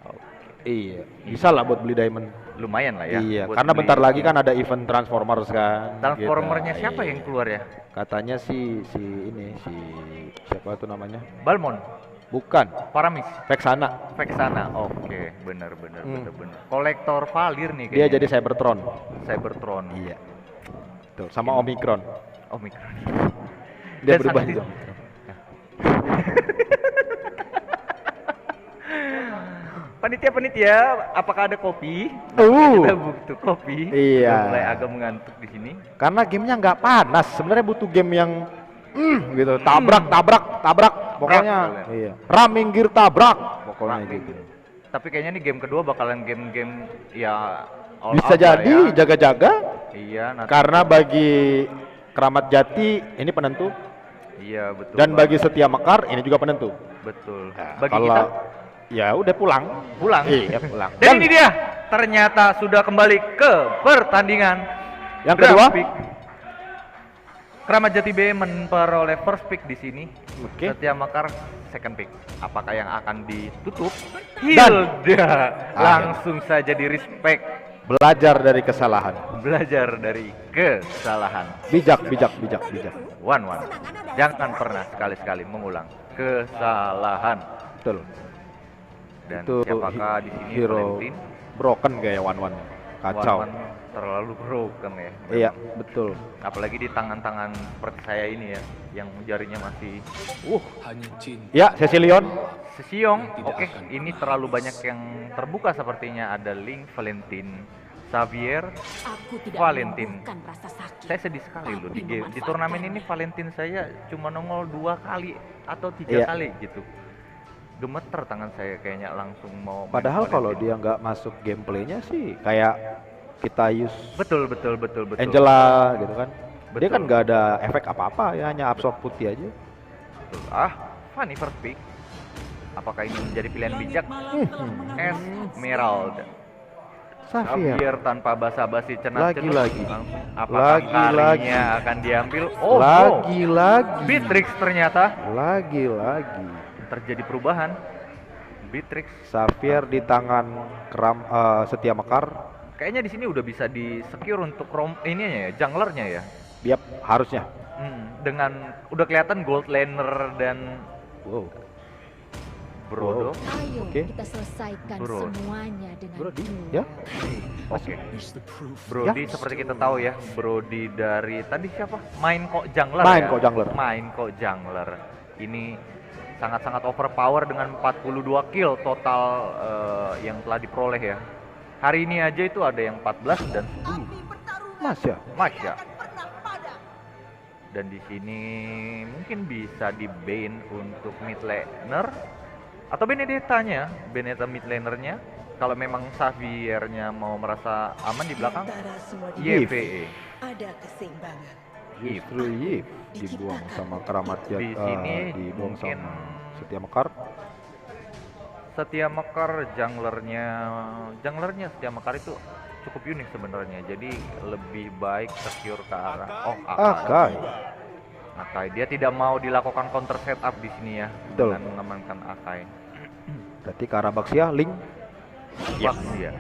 Oke. Iya, bisa lah buat beli diamond. Lumayan lah ya. Iya, buat karena beli. bentar lagi kan ada event Transformers kan. Transformernya Gitu. siapa Iya. yang keluar ya? Katanya si siapa tuh namanya? Balmon, Bukan, Paramis, Vexana. Vexana. Oke, benar. Hmm. Kolektor Valir nih Dia kayaknya. jadi Cybertron. Cybertron. Iya. Tuh, sama Omicron. Omicron. Dia Dan berubah sangat juga. Panitia, apakah ada kopi? Uh. Kita butuh kopi. Iya. Udah mulai agak mengantuk di sini. Karena gamenya nggak panas. Sebenarnya butuh game yang gitu, tabrak. Pokoknya Rak, iya. Ram minggir tabrak. Pokoknya gitu. Tapi kayaknya nih game kedua bakalan game-game ya all Bisa out lah jadi ya. jaga-jaga. Iya, nanti. Karena bagi Keramat Jati ini penentu. Iya, betul. Dan Bang. bagi Setia Mekar ini juga penentu. Betul. Nah, Bagi kalau kita ya udah pulang. Iya, pulang. Dan ini dia, ternyata sudah kembali ke pertandingan. Yang kedua? Draft pick. Keramat Jati B memperoleh first pick di sini. Oke. Setia Mekar second pick. Apakah yang akan ditutup? Dan- Hilda langsung saja di respect, Belajar dari kesalahan. belajar dari kesalahan. Bijak. One. Jangan pernah sekali-sekali mengulang kesalahan. Betul. Dan Itu siapakah di sini hero Valentine? broken kayak Wan. Kacau. Wan terlalu broken ya. Iya, betul. Apalagi di tangan-tangan seperti saya ini ya, yang jarinya masih Ya, Cecilion. sesiong. Oke, ini terlalu banyak yang terbuka sepertinya. Ada link Valentine, Xavier, Aku tidak Valentine. menyembuhkan rasa sakit. Saya sedih sekali loh di game di memanfaatkan. turnamen ini. Valentine saya cuma nongol 2 kali atau 3 Iya. kali gitu. Gemeter tangan saya kayaknya langsung mau main Padahal kalau Valentine. dia nggak masuk gameplaynya sih kayak kita use betul. Angela gitu kan. Dia Betul. kan nggak ada efek apa-apa ya, hanya absorb putih aja. Betul. Funny first pick. Apakah ini menjadi pilihan bijak? Esmeralda. Xavier. Xavier tanpa basa-basi cenat-cenut. Lagi-lagi. Langsung. Apakah Lagi-lagi. karinya akan diambil? Oh, Lagi-lagi. Beatrix ternyata. Lagi-lagi. Terjadi perubahan. Beatrix. Xavier di tangan Setia Mekar. Kayaknya di sini udah bisa di secure untuk ininya ya, junglernya ya. Yap, harusnya. Dengan udah kelihatan gold laner dan Wow. Brodo. Ayo Oke. kita selesaikan Bro. semuanya dengan Brody, duel. ya? Oke. Brody seperti kita tahu ya, Brody dari tadi siapa? Main kok jungler Main ya? kok jungler. Main kok jungler. Ini sangat-sangat overpower dengan 42 kill total yang telah diperoleh ya. Hari ini aja itu ada yang 14 dan 10. Mas ya. Masya. Dan di sini mungkin bisa di ban untuk mid laner atau Benedetta-nya, Benedetta mid lanernya. Kalau memang Xaviernya mau merasa aman di belakang, Antara semua YVE. ada keseimbangan. Justru Yip dibuang sama Keramat Di Jati, sini dibuang mungkin sama Setia Mekar. Setia Mekar junglernya Setia Mekar itu cukup unik sebenarnya. Jadi lebih baik secure ke arah Akai. Akai. Dia tidak mau dilakukan counter setup di sini ya. Betul. Dengan mengamankan Akai. Berarti ke arah Baxia, Link. Baxia.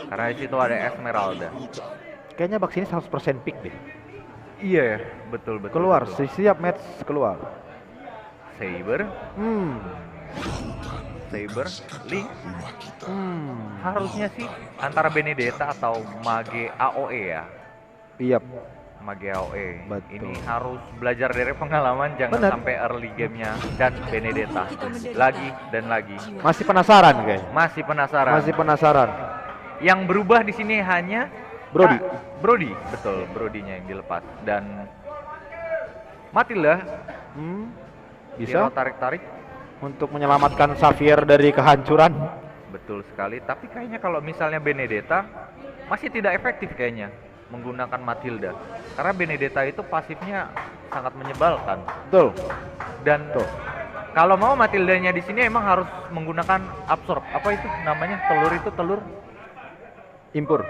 Karena di situ ada Esmeralda. Kayaknya Baxia ini 100% pick deh. Iya, betul. Keluar, betul. siap match keluar. Saber, Saber, Link. Harusnya sih antara Benedetta atau Mage AOE ya. Iya. Mage AOE. Betul. Ini harus belajar dari pengalaman, jangan Bener. sampai early gamenya dan Benedetta lagi dan lagi. Masih penasaran kayak. Masih penasaran. Masih penasaran. Yang berubah di sini hanya Brody. Brody, betul, Brody-nya yang dilepas dan Matilda Bisa tarik-tarik. untuk menyelamatkan Xavier dari kehancuran. Betul sekali, tapi kayaknya kalau misalnya Benedetta masih tidak efektif kayaknya menggunakan Matilda. Karena Benedetta itu pasifnya sangat menyebalkan. Betul. Dan kalau mau Matildanya di sini emang harus menggunakan absorb. Apa itu namanya? Telur Impur.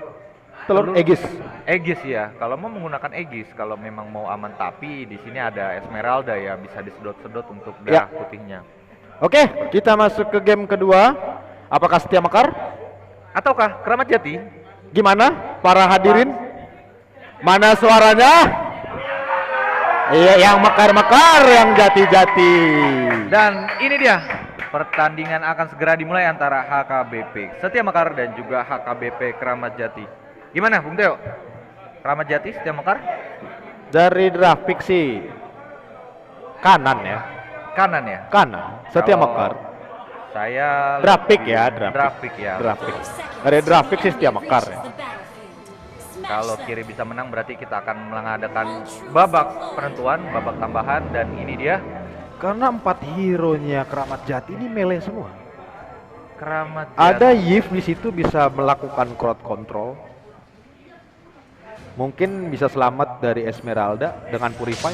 Telur Aegis. Aegis ya. Kalau mau menggunakan Aegis, kalau memang mau aman, tapi di sini ada Esmeralda ya, bisa disedot-sedot untuk darah putihnya. Oke, kita masuk ke game kedua. Apakah Setia Mekar? Ataukah Keramat Jati? Gimana para hadirin? Mana suaranya? Iya, yang mekar-mekar, yang jati-jati. Dan ini dia, pertandingan akan segera dimulai antara HKBP Setia Mekar dan juga HKBP Keramat Jati. Gimana Bung Teo? Keramat Jati, Setia Mekar? Dari grafik sih kanan ya. Kanan ya? Kanan. Setia Kalau Mekar. Saya Grafik lebih- ya, Grafik ya. Grafik. Dari grafik sih Setia Mekar ya. Kalau kiri bisa menang berarti kita akan mengadakan babak penentuan, babak tambahan, dan ini dia Karena 4 hero-nya Keramat Jati ini melee semua. Keramat Jati. Ada Yif di situ bisa melakukan crowd control. Mungkin bisa selamat dari Esmeralda dengan Purify.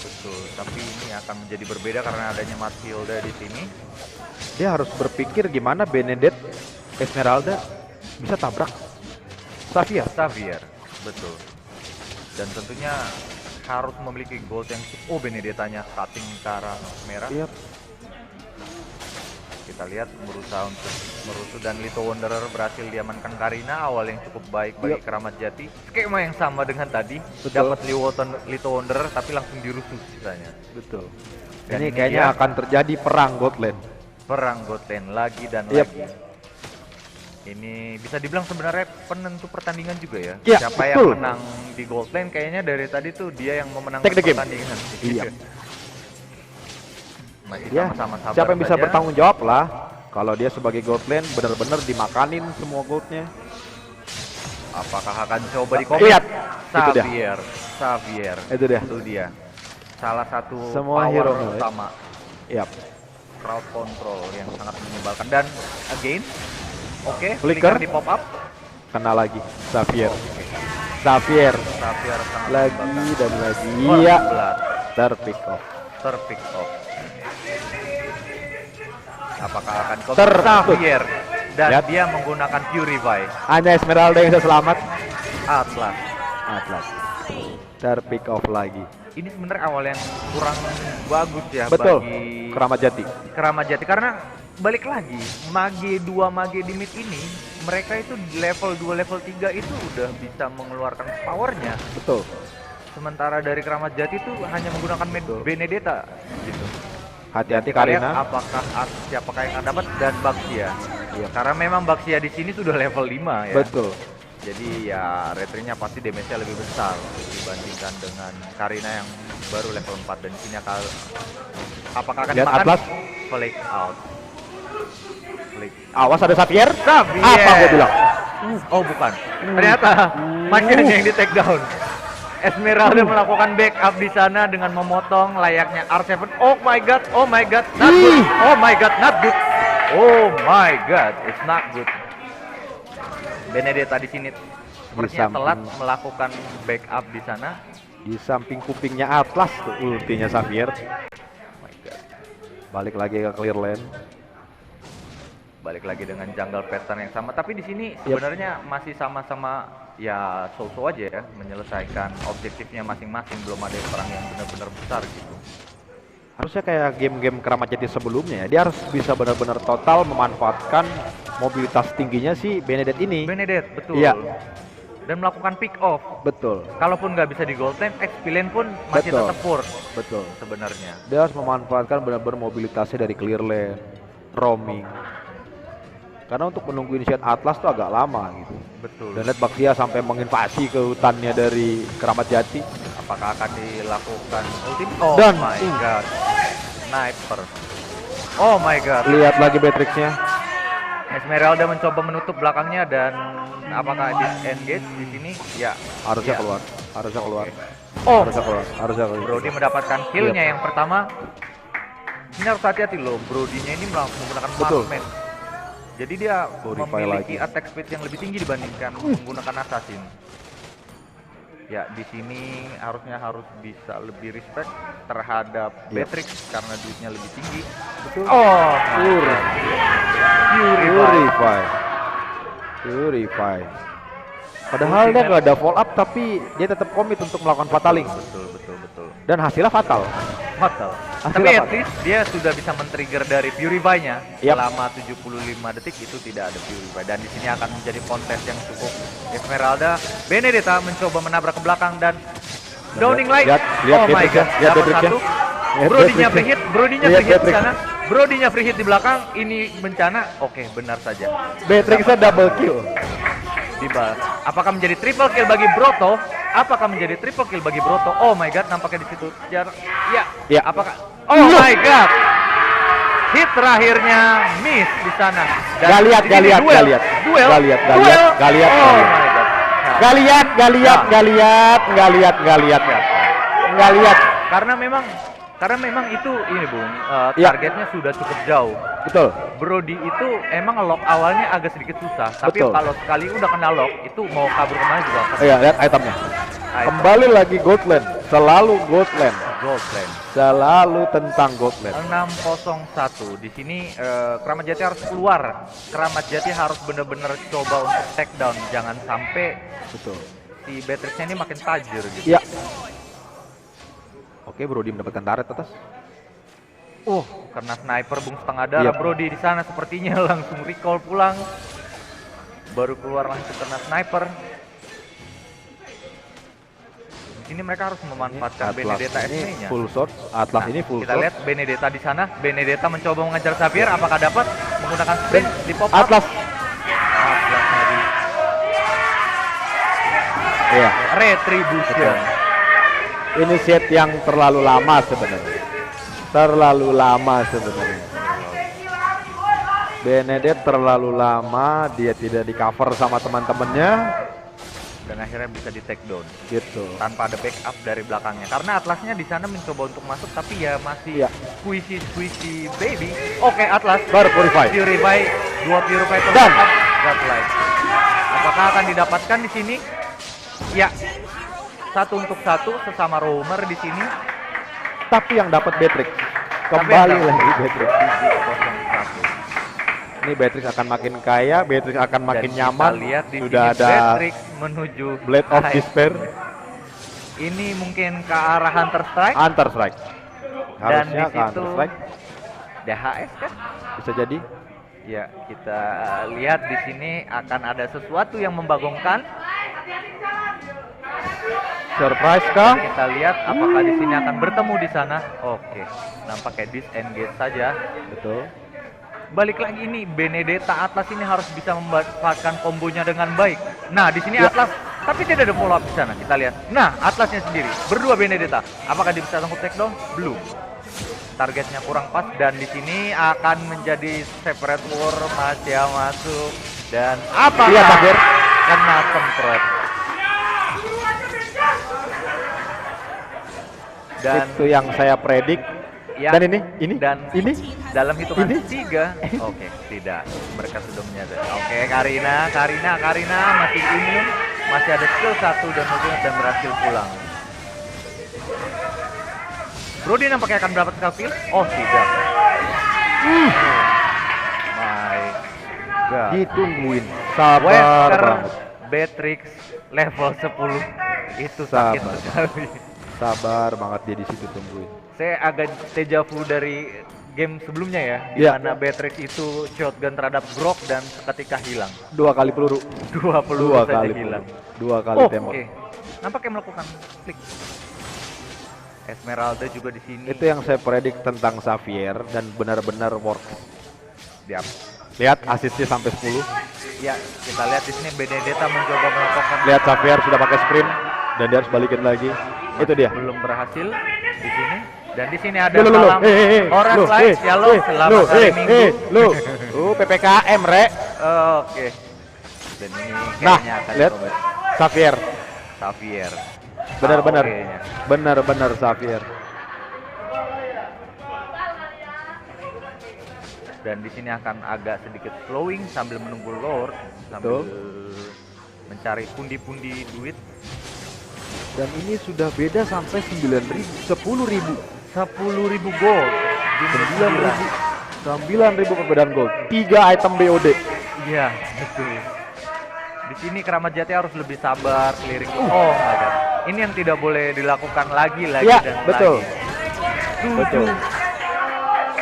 Betul, tapi ini akan menjadi berbeda karena adanya Matilda di sini. Dia harus berpikir gimana Benedetta, Esmeralda bisa tabrak Xavier, betul. Dan tentunya harus memiliki gold yang cukup. Oh, Benedettanya cutting ke arah merah. Iya. Kita lihat berusaha untuk merusuh dan Little Wanderer berhasil diamankan Karina, awal yang cukup baik bagi Keramat Jati. Skema yang sama dengan tadi, dapat Little Wanderer tapi langsung dirusuh sisanya. Betul. Dan Ini ini kayaknya dia akan terjadi perang God Lane. perang gold lane lagi dan Yep. lagi. Ini bisa dibilang sebenarnya penentu pertandingan juga ya. Iya, Siapa betul. yang menang di gold lane kayaknya dari tadi tuh dia yang memenangkan Take the game. pertandingan. Iya. Masih Ya, sama-sama sabar siapa yang bisa saja. bertanggung jawab lah. Kalau dia sebagai gold lane benar-benar dimakanin semua goldnya. Apakah akan coba di komit? Lihat, itu dia. Xavier. Itu dia. Itu dia. Salah satu Semua power hero utama. Yap. Crowd control yang sangat menyebalkan dan again. Oke, Flicker. di pop up. Kena lagi Xavier. Xavier Xavier sangat lagi menyebalkan. dan lagi. Oh, Iya. belat. Terpick off. Terpick off. Apakah akan coba Ter- Xavier dan Lihat. dia menggunakan Purify Hanya Esmeralda yang bisa selamat. Atlas. Atlas. Terpick off lagi. Ini sebenarnya awal yang kurang bagus ya Betul. bagi Keramat Jati. Keramat Jati karena balik lagi mage 2 mage di mid ini mereka itu di level 2 level 3 itu udah bisa mengeluarkan powernya, Betul. sementara dari Keramat Jati itu hanya menggunakan Benedetta gitu. Hati-hati Kita lihat Karina. apakah siapakah yang akan dapat dan Baxia. Iya. Karena memang Baxia di sini sudah level 5 ya. Betul. Jadi ya retrinya pasti damage-nya lebih besar dibandingkan dengan Karina yang baru level 4 dan di sini apakah akan Lihat dimakan? Atlas. Flake out. Flake. Awas ada Xavier. Xavier. Apa gue bilang? Oh bukan. Ternyata makinnya yang di take down. Esmeralda melakukan backup di sana dengan memotong layaknya R7. Oh my god, not good. Oh my god, not good. Oh my god, it's not good. Benedetta di sini sepertinya telat melakukan backup di sana. Di samping kupingnya Atlas tuh ultinya Xavier. Oh my god. Balik lagi ke clear lane. Balik lagi dengan jungle pattern yang sama, tapi di sini sebenarnya masih sama-sama ya so-so aja ya, menyelesaikan objektifnya masing-masing, belum ada perang yang benar-benar besar gitu. Harusnya kayak game-game Keramat Jati sebelumnya ya, dia harus bisa benar-benar total memanfaatkan mobilitas tingginya si Benedetta ini. Benedetta, betul. Iya. Dan melakukan pick off. Betul. Kalaupun nggak bisa di gold lane, XP lane pun masih tetap force. Betul. Sebenarnya. Dia harus memanfaatkan benar-benar mobilitasnya dari clear lane, roaming. Karena untuk menunggu inisiat Atlas tuh agak lama gitu. Betul. Dan lihat Baxia sampai menginvasi ke hutannya dari Keramat Jati. Apakah akan dilakukan ultimate? Oh Dan, my god. Sniper. Oh my god. Lihat lagi Beatrix-nya. Esmeralda mencoba menutup belakangnya dan apakah disengage di sini? Ya. Harusnya keluar. Harusnya keluar. Oh. Harusnya keluar. Harusnya keluar. Brody mendapatkan kill-nya yang pertama. Ini harus hati-hati loh. Brody-nya ini menggunakan marksman. Jadi dia memiliki attack speed yang lebih tinggi dibandingkan menggunakan assassin. Ya, di sini harusnya harus bisa lebih respect terhadap Beatrix karena duitnya lebih tinggi. Betul. Oh, Purify. Padahal dia nggak ada follow up tapi dia tetap komit untuk melakukan fataling. Betul. Dan hasilnya fatal. Tapi at least dia sudah bisa men-trigger dari Purify-nya selama 75 detik itu tidak ada Purify, dan di sini akan menjadi kontes yang cukup. Esmeralda, Benedetta mencoba menabrak ke belakang dan Downing Light. Oh my god, dapat satu. Brody-nya free hit di sana. Brody-nya free hit di belakang, ini bencana. Oke, benar saja. Beatrix-nya double kill. Dibalas. Apakah menjadi triple kill bagi Broto? Oh my god, nampaknya di situ. Ya. Apakah? Oh my god. Hit terakhirnya miss di sana. Gak lihat. Duel. Oh my god. Karena memang itu ini Bung, targetnya sudah cukup jauh. Betul. Brody itu emang lock awalnya agak sedikit susah, tapi kalau sekali udah kena lock itu mau kabur kemana juga. Iya, lihat itemnya. Kembali lagi Goldland, selalu Goldland. Selalu tentang Goldland. 601 di sini Keramat Jati harus keluar. Keramat Jati harus benar-benar coba untuk take down, jangan sampai si Beatrix-nya ini makin tajir gitu. Iya. Oke, Brody mendapatkan turret atas. Karena sniper Bung setengah darah. Brody di sana sepertinya langsung recall pulang. Baru keluar langsung kena sniper. Di sini mereka harus memanfaatkan Benedetta SP-nya. Full shot, Atlas ini full shot. Kita lihat Benedetta di sana. Benedetta mencoba mengejar Xavier, apakah dapat menggunakan sprint di pop up? Atlasnya di Retribution. Ini set yang terlalu lama sebenarnya. Benedetta terlalu lama, dia tidak di cover sama teman-temannya dan akhirnya bisa di take down gitu tanpa ada backup dari belakangnya. Karena Atlasnya di sana mencoba untuk masuk tapi ya masih squishy baby. Oke, Atlas baru Purify. 2 Purify dan Godlike. Apakah akan didapatkan di sini? Ya. 1 untuk 1 sesama roamer di sini. Tapi yang dapat Beatrix. Kembali lagi Beatrix. Ini Beatrix akan makin kaya, Beatrix akan makin nyaman. Lihat di sudah sini ada Beatrix menuju Blade of Despair. Ini mungkin ke arah Hunter Strike. Harusnya dan di ke Hunter Strike. DHS kan? Bisa jadi. Ya, kita lihat di sini akan ada sesuatu yang membagongkan. Surprise kah? Kita lihat apakah di sini akan bertemu di sana. Oke, nampaknya disengage saja. Betul. Balik lagi nih, Benedetta Atlas ini harus bisa memanfaatkan kombonya dengan baik. Nah, di sini Atlas, tapi tidak ada follow up di sana. Kita lihat. Nah, Atlasnya sendiri berdua Benedetta. Apakah dia bisa sanggup take down? Belum. Targetnya kurang pas dan di sini akan menjadi separate war, masih masuk dan apa? Kena semprot. Dan itu yang saya predik. ya, Dan ini ini dalam hitungan ini. 3. Oke, tidak. Mereka sudah menyadari. Oke, Karina masih imun, masih ada skill 1 dan mungkin dan berhasil pulang. Brody nampaknya akan mendapat skill. Oh, tidak. My God. Ditungguin. Sabar Wesker banget. Beatrix level 10 itu Sabar. sakit sekali. Sabar banget dia di situ tungguin. Saya agak deja vu dari game sebelumnya ya, di Iya. mana Beatrix itu shotgun terhadap Grok dan seketika hilang. 2 kali peluru. 2 peluru Dua saja kali hilang. peluru. 2 kali Oh, tembak. oke. Nampaknya melakukan klik. Esmeralda juga di sini. Itu yang saya predik tentang Xavier dan benar-benar works. Diam. Lihat asisnya sampai 10. Ya, kita lihat di sini Benedetta mencoba melakukan. Lihat Xavier sudah pakai sprint dan dia harus balikin lagi. Itu dia. Belum berhasil di sini. Dan di sini ada Loh, salam Orange Light Yellow selamat hari Minggu. PPKM, Rek. Oke. Dan ini Nah, kayaknya akan lihat dicoba. Xavier. Xavier. Benar-benar. kayaknya. Benar-benar Xavier. Dan di sini akan agak sedikit flowing sambil menunggu Lord, sambil mencari pundi-pundi duit. Dan ini sudah beda sampai 9.000, 10.000. 10.000 gold. 9.000 perbedaan gold. 3 item BOD. Iya, betul. Di sini Keramat Jati harus lebih sabar, clearing. Oh my God. Ini yang tidak boleh dilakukan lagi Ya, dan betul. lagi. Betul.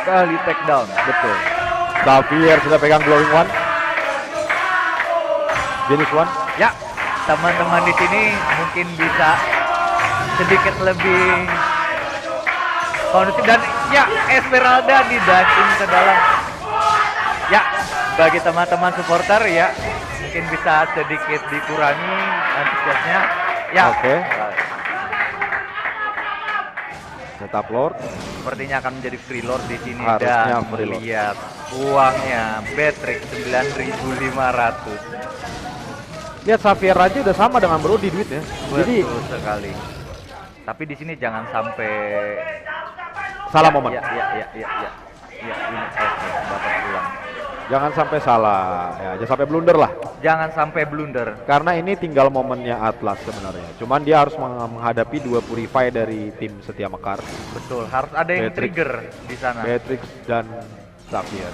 Kali take down. Betul. Xavier sudah pegang glowing one. Jenis one. Ya, teman-teman di sini mungkin bisa sedikit lebih kondusif dan ya Esmeralda di dashing ke dalam. Ya, bagi teman-teman supporter ya mungkin bisa sedikit dikurangi antusiasnya. Ya. Oke. Tetap Lord. Sepertinya akan menjadi free lord di sini. Harusnya dan free lord. lihat uangnya Beatrix 9.500. Lihat Xavier aja udah sama dengan Brody duitnya. Jadi Betul sekali. Tapi di sini jangan sampai salah ya, momen. Ya, ini oke, dapat pulang. Jangan sampai salah. Ya, jangan sampai blunder lah. Jangan sampai blunder. Karena ini tinggal momennya Atlas sebenarnya. Cuman dia harus menghadapi 2 purify dari tim Setia Mekar. Betul, harus ada yang Beatrix. trigger di sana. Beatrix dan Xavier.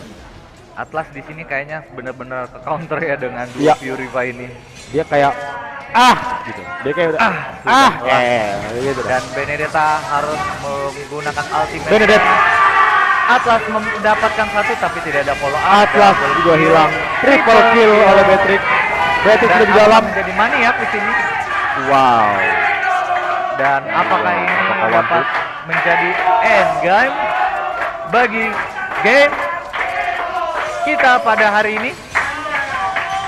Atlas di sini kayaknya benar-benar ke counter ya dengan dua Ya. purify ini. Dia kayak gitu. Dia kayak udah gitu dah. Dan Benedetta harus menggunakan ultimate. Benedetta. Atlas mendapatkan 1 tapi tidak ada follow up. Atlas juga hilang. Triple kill oleh Beatrix. Beatrix Dan sudah di dalam. menjadi maniak di sini. Wow. Dan apakah ini Apakah one dapat push? menjadi end game bagi game kita pada hari ini?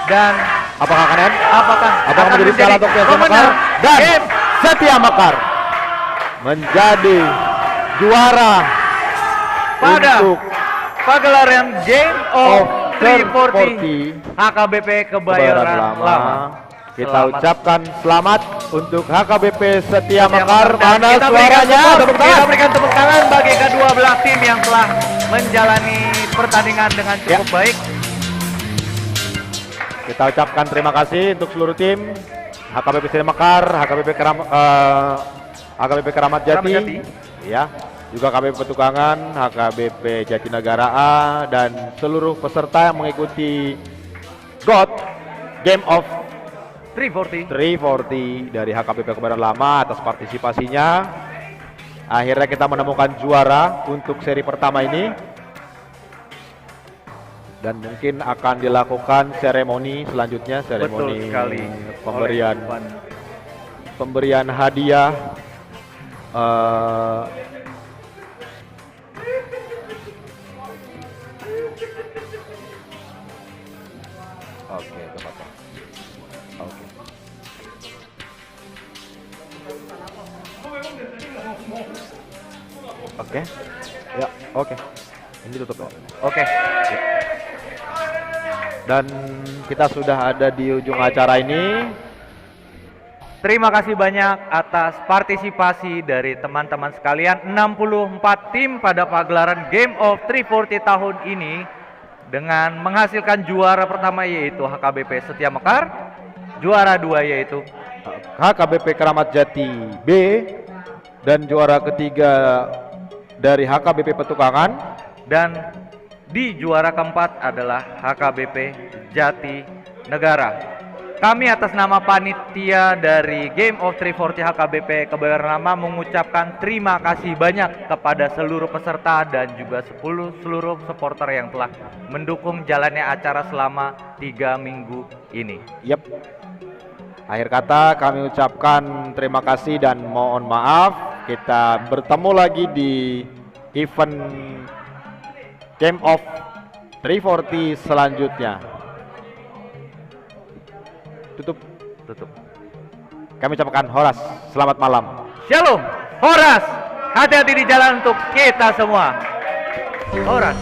Dan Apakah akan end? apakah menjadi salah untuk Setia Mekar? Dan game Setia Mekar menjadi juara pada untuk pagelaran Game of 340 340 HKBP Kebayoran Kebayoran Lama. Lama. Kita Selamat. ucapkan selamat untuk HKBP Setia Mekar. Mekar. Dan Mana kita berikan suaranya? support, Tepuk kita tangan. berikan tepuk tangan bagi kedua belah tim yang telah menjalani pertandingan dengan cukup baik. Kita ucapkan terima kasih untuk seluruh tim HKBP Setia Mekar, HKBP Keramat Jati, Keramat Jati. ya, juga KBP Petukangan, HKBP Jatinegara A, dan seluruh peserta yang mengikuti GOT Game of 340 dari HKBP Kebayoran Lama atas partisipasinya. Akhirnya kita menemukan juara untuk seri pertama ini. Dan mungkin akan dilakukan seremoni selanjutnya, seremoni sekali. pemberian hadiah. Oke, apa-apa. Oke. Oke. Ya, oke. Ini tutup ya. Oke. Dan kita sudah ada di ujung acara ini. Terima kasih banyak atas partisipasi dari teman-teman sekalian. 64 tim pada pagelaran Game of 340 tahun ini dengan menghasilkan juara pertama yaitu HKBP Setia Mekar, juara 2 yaitu HKBP Keramat Jati B, dan juara ketiga dari HKBP Petukangan, dan di juara keempat adalah HKBP Jati Negara. Kami atas nama panitia dari Game of 340 HKBP Kebayoran Lama mengucapkan terima kasih banyak kepada seluruh peserta dan juga seluruh supporter yang telah mendukung jalannya acara selama 3 minggu ini. Yep. Akhir kata kami ucapkan terima kasih dan mohon maaf. Kita bertemu lagi di event Game of 340 selanjutnya. Tutup. Kami ucapkan Horas, selamat malam. Shalom, Horas. Hati-hati di jalan untuk kita semua. Horas.